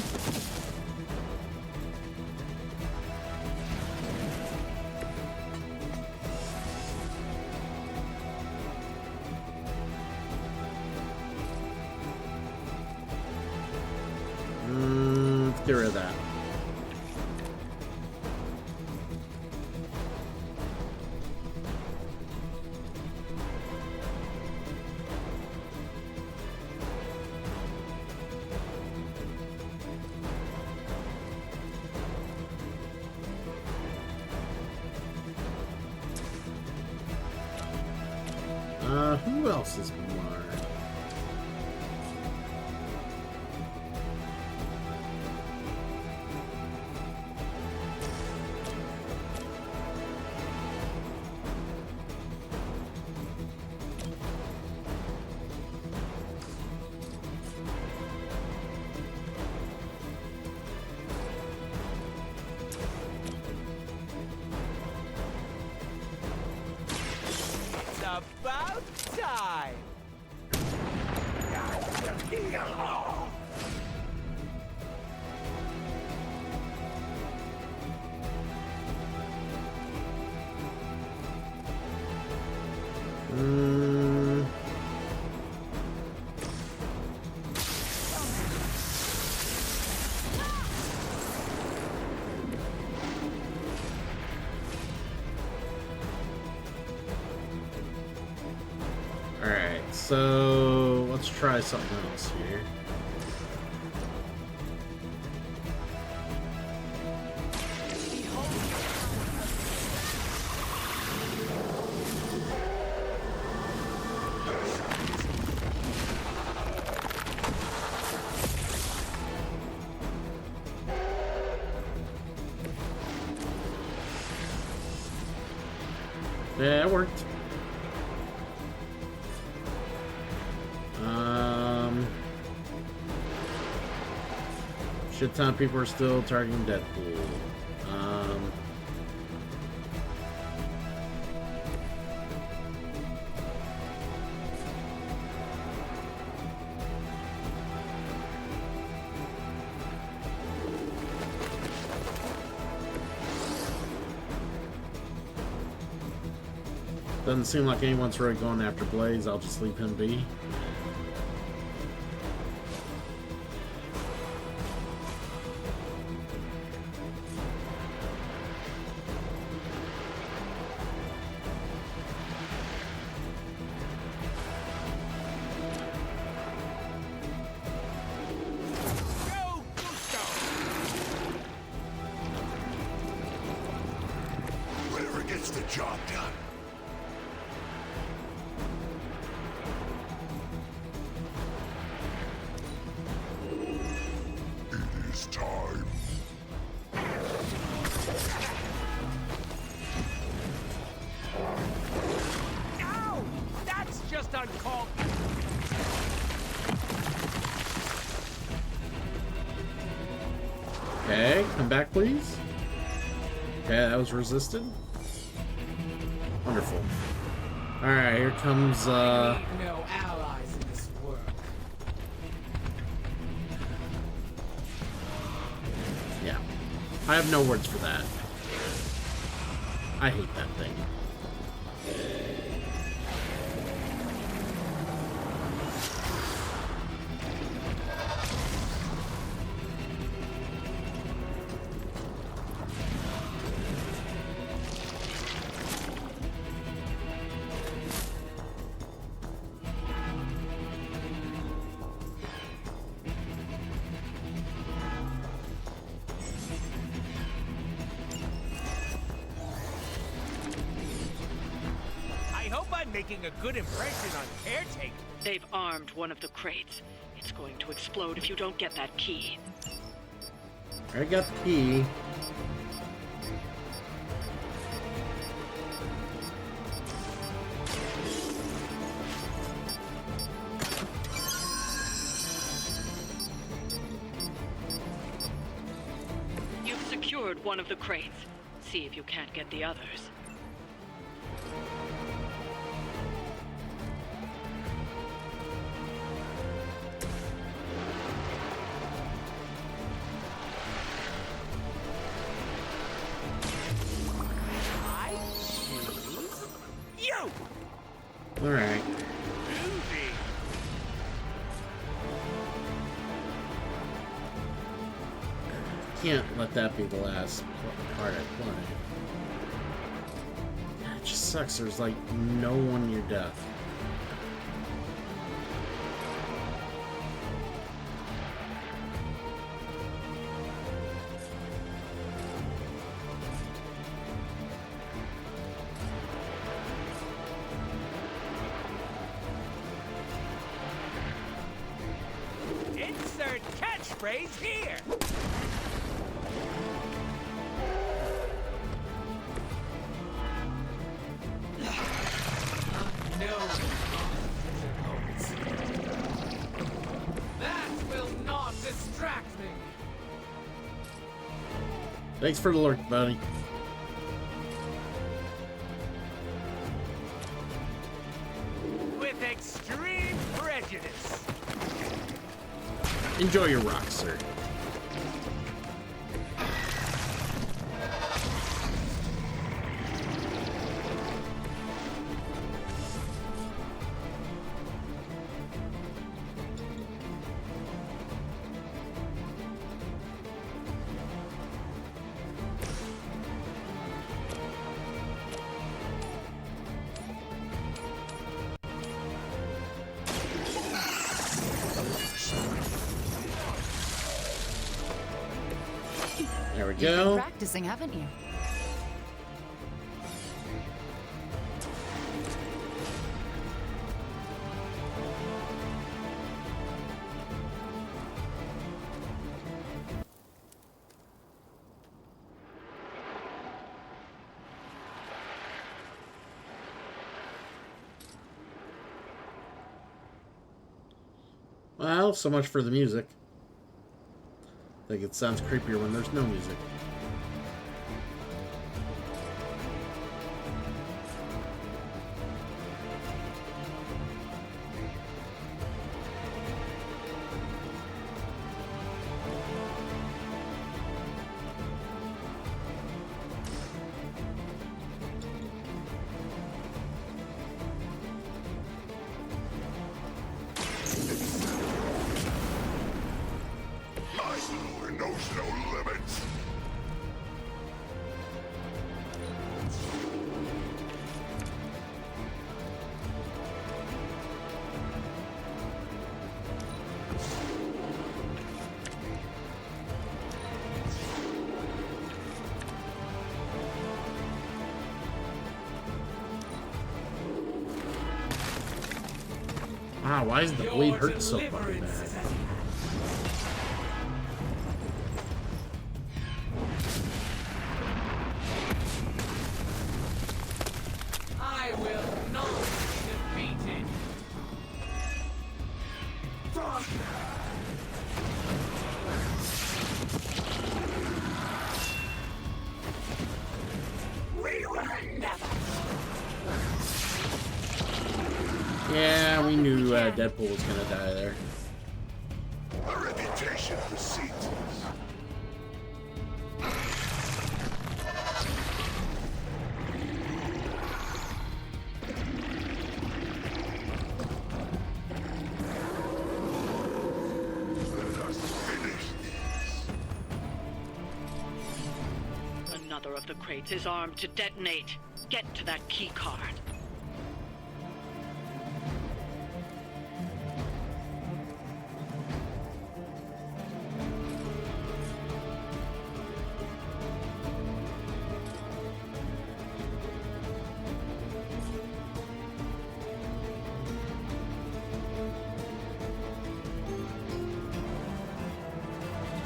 Let's get rid of that. Who else is marred? It's about time! Alright, so let's try something else here. Yeah, it worked. Shit ton of people are still targeting Deadpool. Doesn't seem like anyone's really going after Blaze. I'll just leave him be. job done. It is time. Ow! That's just uncalled. Okay, come back, please. Okay, that was resisted. Wonderful. Alright, here comes, No allies in this world. yeah. I have no words for that. I hate that thing. Making a good impression on Caretaker. They've armed one of the crates. It's going to explode if you don't get that key. I got the key. You've secured one of the crates. See if you can't get the others. Alright. Can't let that be the last part I play. It just sucks. There's like no one near death. Insert catchphrase here. No. That will not distract me. Thanks for the lurk, buddy. With extreme prejudice. Enjoy your rock, sir. There we You've go. been practicing, haven't you? Well, so much for the music. I think it sounds creepier when there's no music. Knows no limits. Wow, why does the bleed hurt so fucking bad? I will not be defeated. Yeah, we knew Deadpool was gonna die there. A reputation precedes us. Another of the crates is armed to detonate. Get to that key card.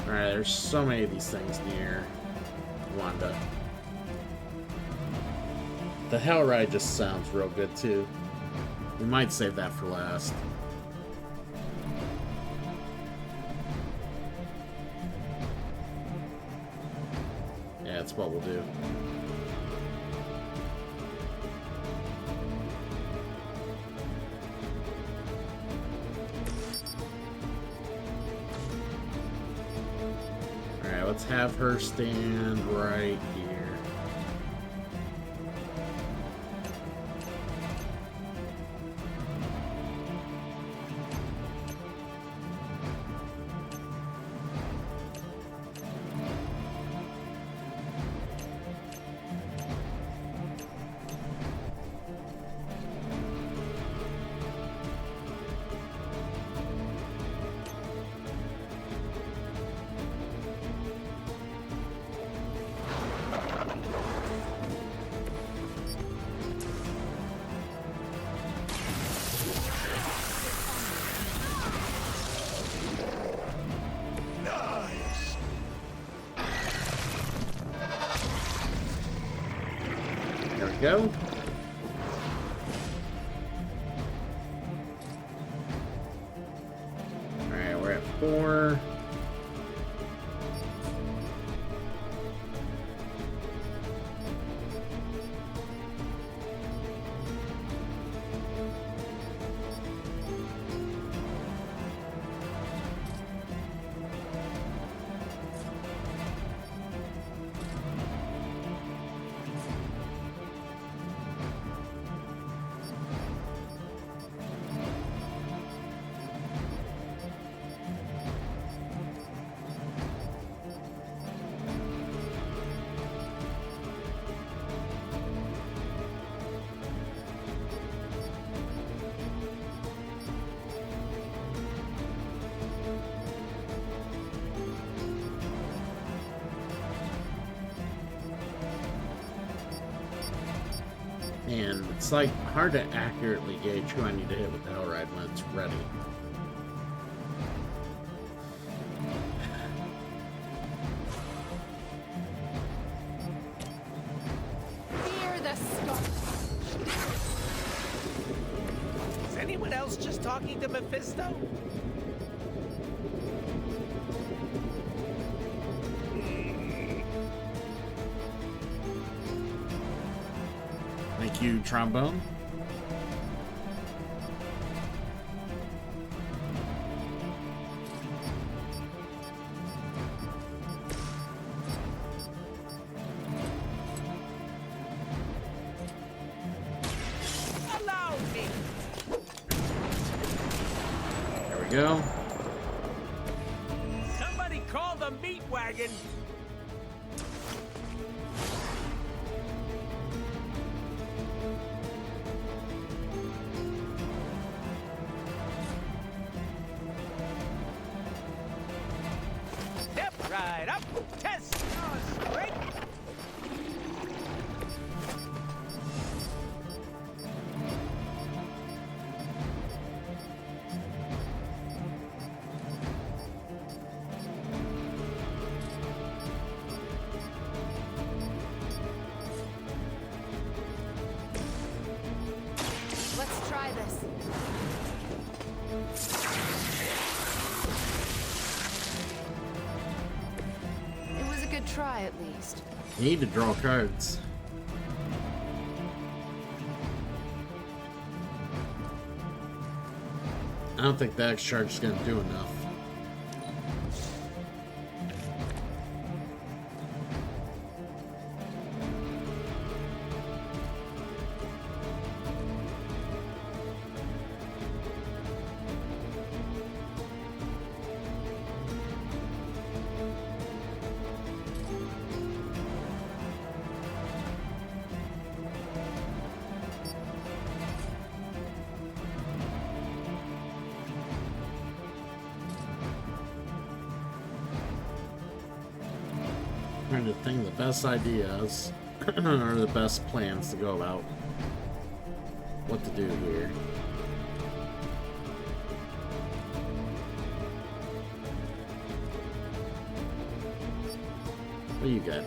Alright, there's so many of these things near Wanda. The Hell Ride just sounds real good too. We might save that for last. Yeah, that's what we'll do. Alright, let's have her stand right here. Go. Alright, we're at 4. And it's like hard to accurately gauge who I need to hit with the Hell Ride when it's ready. Fear the storm. Is anyone else just talking to Mephisto? Thank you, Trombone. Allow me. There we go. Somebody call the meat wagon. Step right up. Test your strength. could try at least. You need to draw cards. I don't think the X charge is going to do enough. Trying to think of the best ideas or the best plans to go about what to do here. What do you got?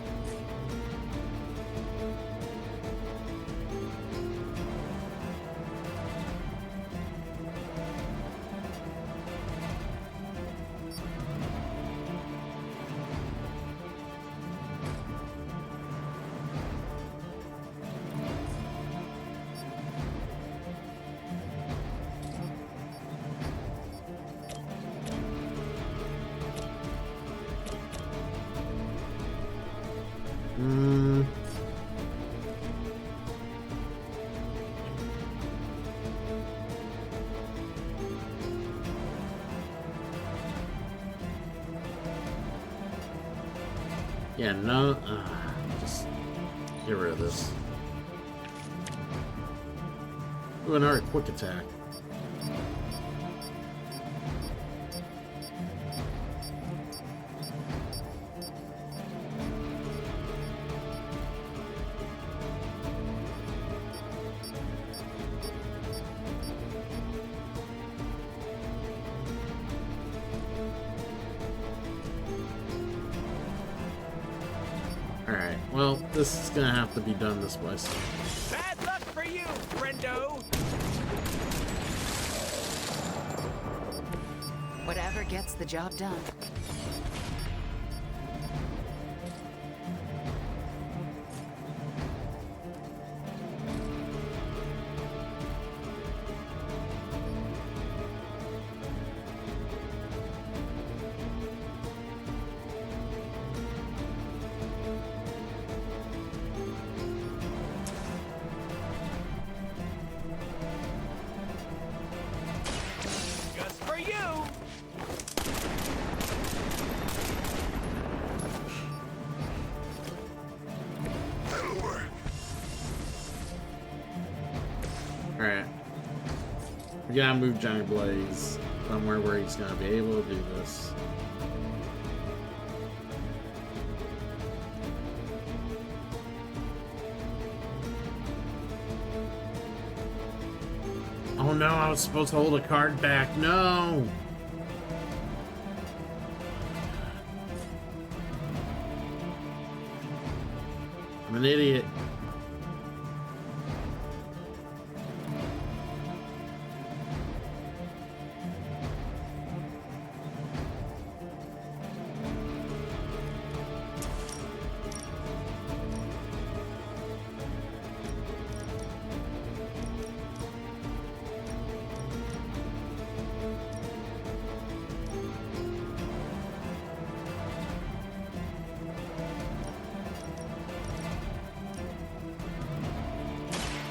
Yeah, no, just get rid of this. Ooh, another quick attack. Alright, well, this is gonna have to be done this way. So. Bad luck for you, friendo! Whatever gets the job done. Just for you! Alright. We gotta move Giant Blaze somewhere where he's gonna be able to do this. Oh no, I was supposed to hold a card back. No! I'm an idiot.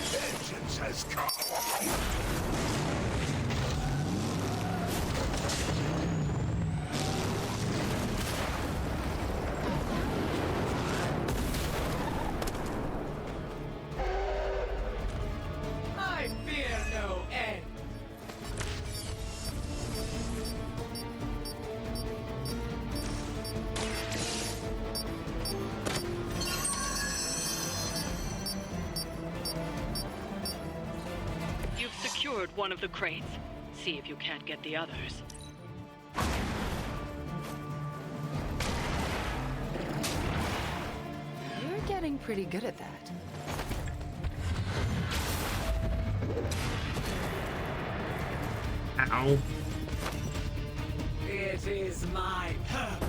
Vengeance has come. I fear no end! You've secured one of the crates. See if you can't get the others. You're getting pretty good at that. Ow. It is my purpose.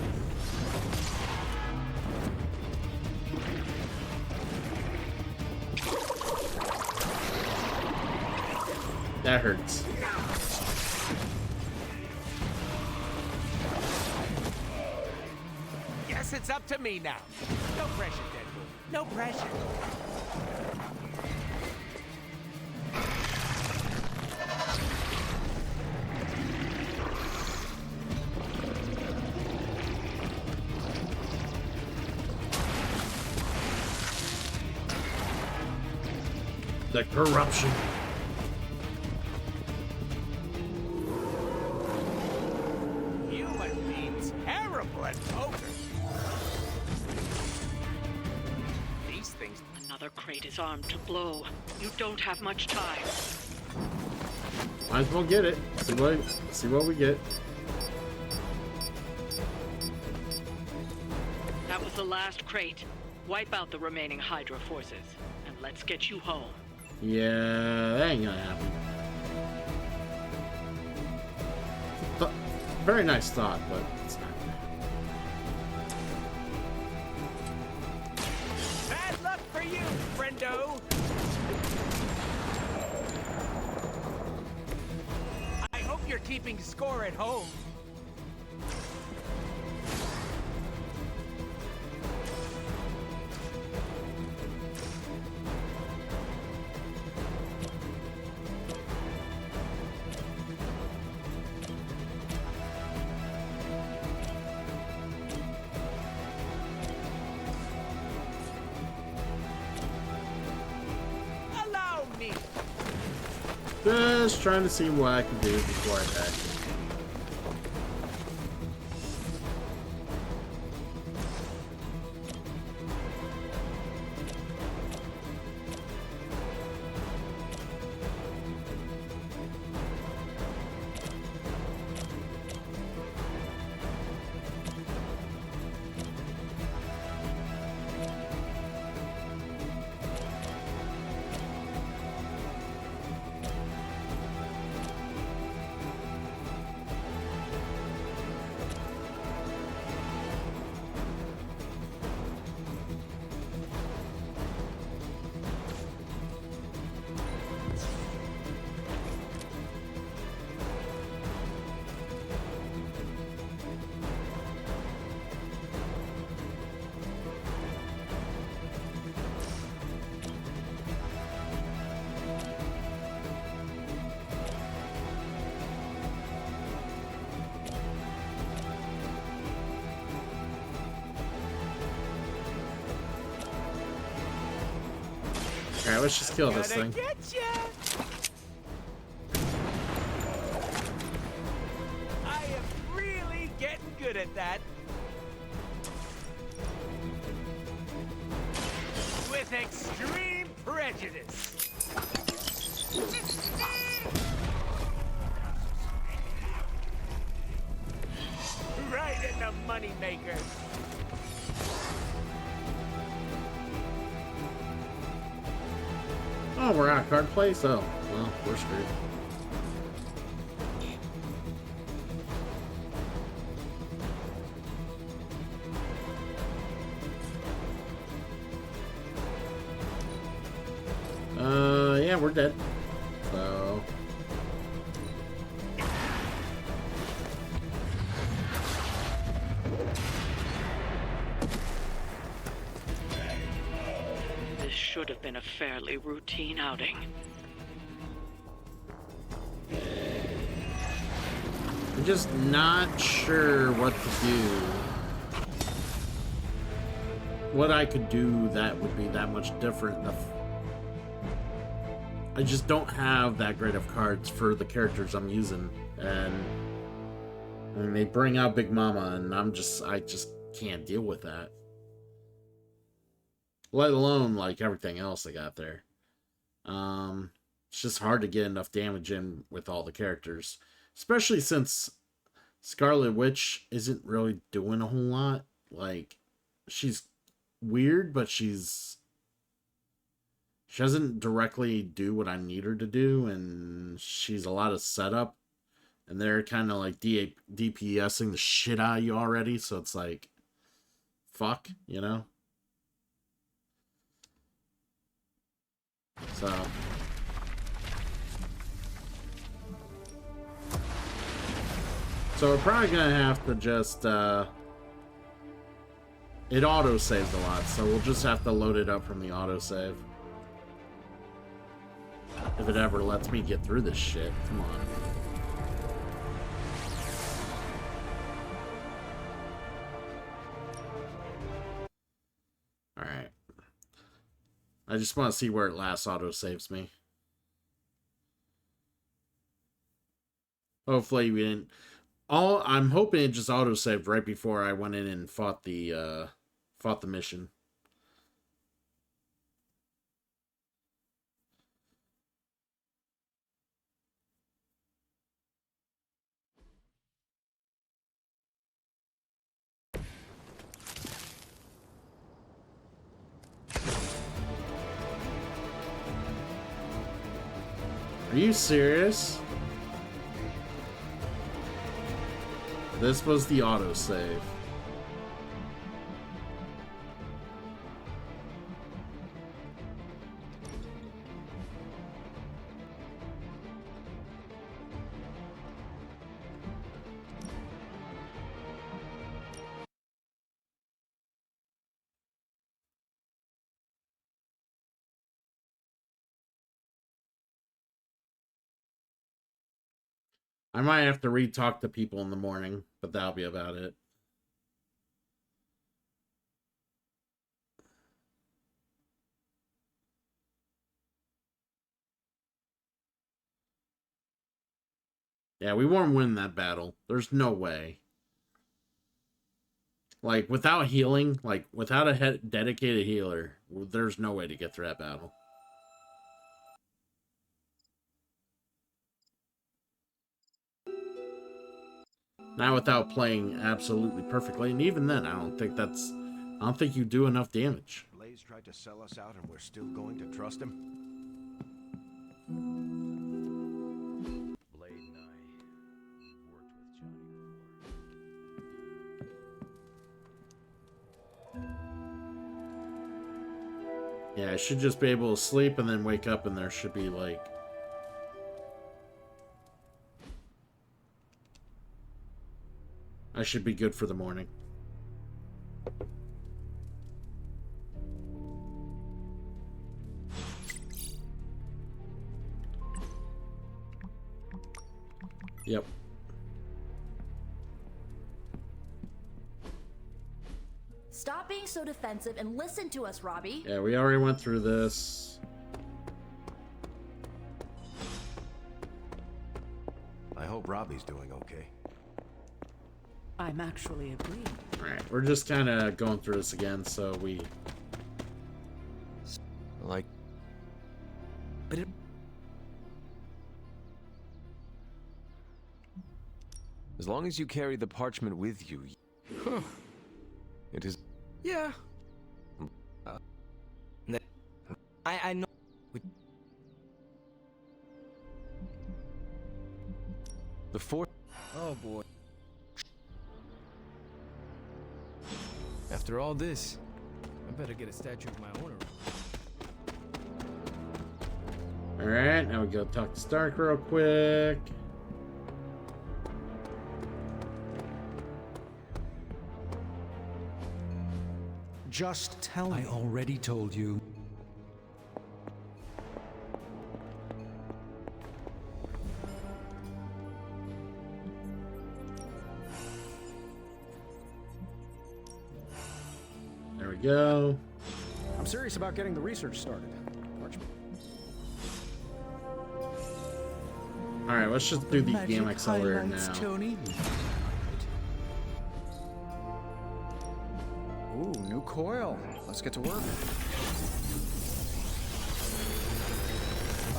That hurts. Guess it's up to me now. No pressure, Deadpool. No pressure. The corruption. You must be terrible at poker. These things. Another crate is armed to blow. You don't have much time. Might as well get it. See what we get. That was the last crate. Wipe out the remaining Hydra forces, and let's get you home. Yeah, that ain't gonna happen. Very nice thought, but it's not gonna happen. Bad luck for you, friendo. I hope you're keeping score at home. Just trying to see what I can do before I die. Alright, let's just kill this thing. I am really getting good at that. With extreme prejudice. Right in the moneymaker. Oh, we're out of card play, so well, we're screwed. Yeah, we're dead. So This should have been a fairly routine outing. I'm just not sure what to do. What I could do that would be that much different. I just don't have that great of cards for the characters I'm using, and I mean, they bring out Big Mama, and I just can't deal with that. Let alone like everything else I got there. It's just hard to get enough damage in with all the characters, especially since Scarlet Witch isn't really doing a whole lot. Like, she's weird, but she doesn't directly do what I need her to do, and she's a lot of setup, and they're kind of like DPSing the shit out of you already, so it's like, fuck, you know? So we're probably gonna have to just it auto-saves a lot, so we'll just have to load it up from the autosave. If it ever lets me get through this shit. Come on. Alright. I just want to see where it last auto-saves me. Hopefully we didn't... I'm hoping it just auto-saved right before I went in and fought the mission. Are you serious? This was the autosave. I might have to re-talk to people in the morning, but that'll be about it. Yeah, we won't win that battle. There's no way. Like, without healing, like, without a dedicated healer, there's no way to get through that battle. Not without playing absolutely perfectly, and even then, I don't think you do enough damage. Blaze tried to sell us out, and we're still going to trust him. Blade and I worked with Johnny before. Yeah, I should just be able to sleep and then wake up, and there should be like. I should be good for the morning. Yep. Stop being so defensive and listen to us, Robbie. Yeah, we already went through this. I hope Robbie's doing okay. I'm actually agreeing. Alright, we're just kind of going through this again, so we... Like... But it... As long as you carry the parchment with you... Huh. It is... Yeah. I know... The fourth... Oh boy. After all this, I better get a statue of my owner. Alright, now we go talk to Stark real quick. Just tell me. I already told you. There we go. I'm serious about getting the research started. Alright, let's just do the game accelerator highlights, now. Tony. Ooh, new coil. Let's get to work.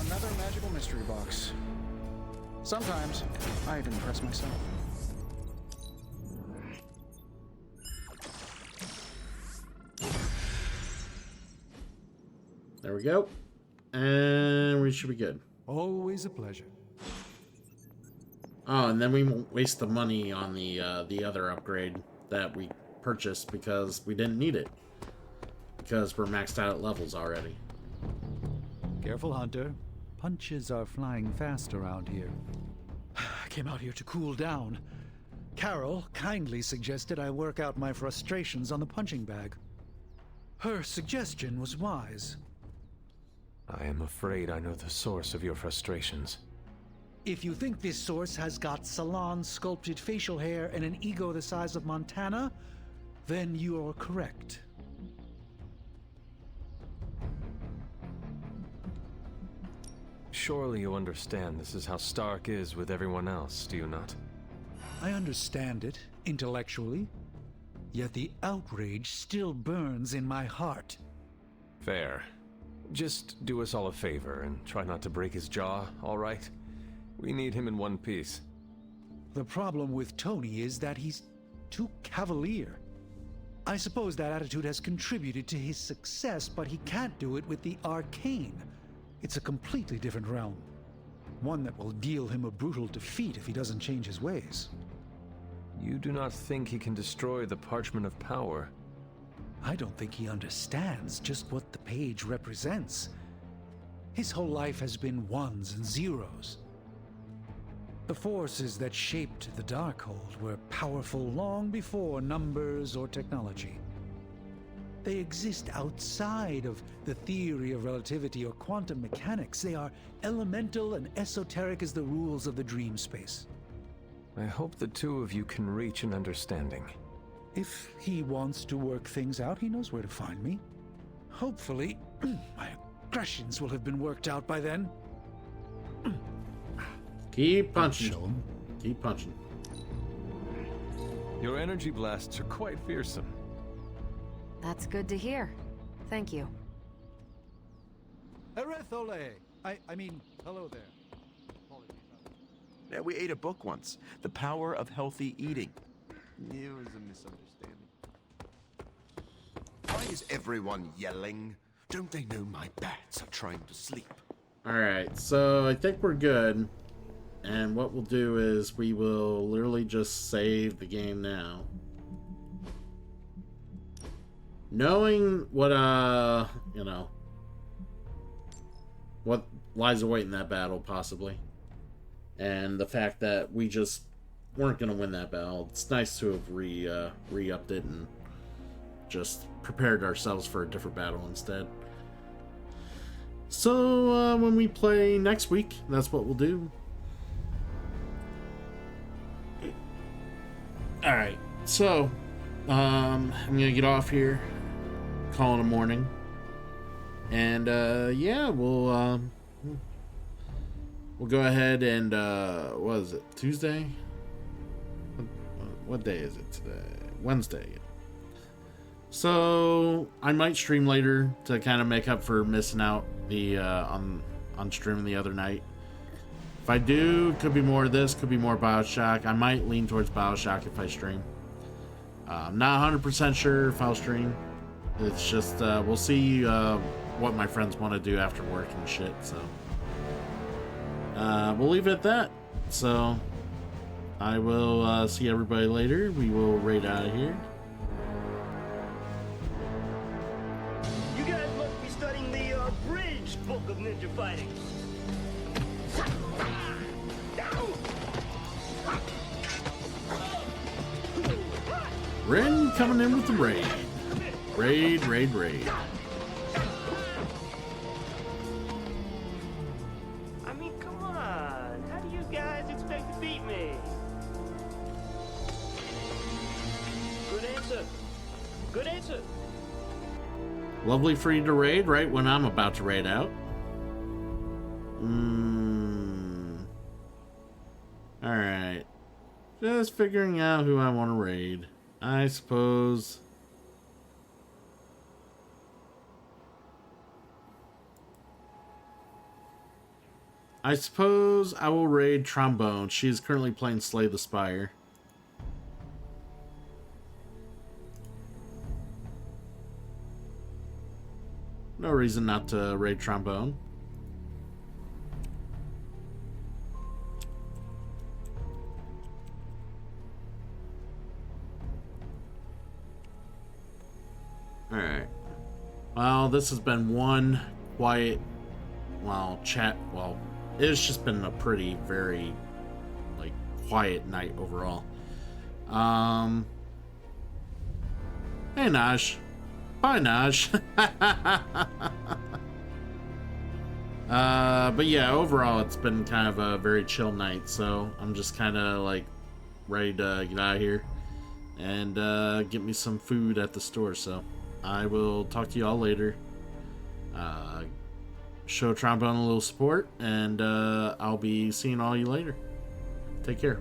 Another magical mystery box. Sometimes I'd impress myself. There we go. And we should be good. Always a pleasure. Oh, and then we won't waste the money on the other upgrade that we purchased because we didn't need it. Because we're maxed out at levels already. Careful, Hunter. Punches are flying fast around here. I came out here to cool down. Carol kindly suggested I work out my frustrations on the punching bag. Her suggestion was wise. I am afraid I know the source of your frustrations. If you think this source has got salon-sculpted facial hair and an ego the size of Montana, then you're correct. Surely you understand this is how Stark is with everyone else, do you not? I understand it, intellectually. Yet the outrage still burns in my heart. Fair. Just do us all a favor and try not to break his jaw, all right? We need him in one piece. The problem with Tony is that he's too cavalier. I suppose that attitude has contributed to his success, but he can't do it with the arcane. It's a completely different realm. One that will deal him a brutal defeat if he doesn't change his ways. You do not think he can destroy the Parchment of Power? I don't think he understands just what the page represents. His whole life has been ones and zeros. The forces that shaped the Darkhold were powerful long before numbers or technology. They exist outside of the theory of relativity or quantum mechanics. They are elemental and esoteric as the rules of the dream space. I hope the two of you can reach an understanding. If he wants to work things out, he knows where to find me. Hopefully, my aggressions will have been worked out by then. Keep punching. Keep punching. Your energy blasts are quite fearsome. That's good to hear. Thank you. Erethole! I mean, hello there. Yeah, we ate a book once. The Power of Healthy Eating. It was a misunderstanding. Why is everyone yelling? Don't they know my bats are trying to sleep? Alright, so I think we're good. And what we'll do is we will literally just save the game now. Knowing what, you know, what lies awaiting that battle, possibly. And the fact that we just weren't going to win that battle. It's nice to have re-upped it and just prepared ourselves for a different battle instead. So, when we play next week, that's what we'll do. Alright, so, I'm going to get off here, call it a morning. And, yeah, we'll go ahead and, what is it, Tuesday? What day is it today? Wednesday. So, I might stream later to kind of make up for missing out the, on streaming the other night. If I do, could be more of this, could be more BioShock. I might lean towards BioShock if I stream. I'm not 100% sure if I'll stream. It's just, we'll see, what my friends want to do after work and shit, so. We'll leave it at that. So, I will see everybody later. We will raid out of here. You guys must be studying the abridged book of ninja fighting. Ren coming in with the raid. Raid. I mean, come on. How do you guys expect to beat me? Good answer. Lovely for you to raid right when I'm about to raid out. Alright. Just figuring out who I want to raid. I suppose. I will raid Trombone. She is currently playing Slay the Spire. No reason not to raid Trombone. Alright. Well, this has been one quiet it's just been a pretty, very, like, quiet night overall. Hey, Naj. Bye, Naj. But yeah, overall, it's been kind of a very chill night, so I'm just kind of, like, ready to get out of here and get me some food at the store, so I will talk to you all later. Show Trombone a little support, and I'll be seeing all you later. Take care.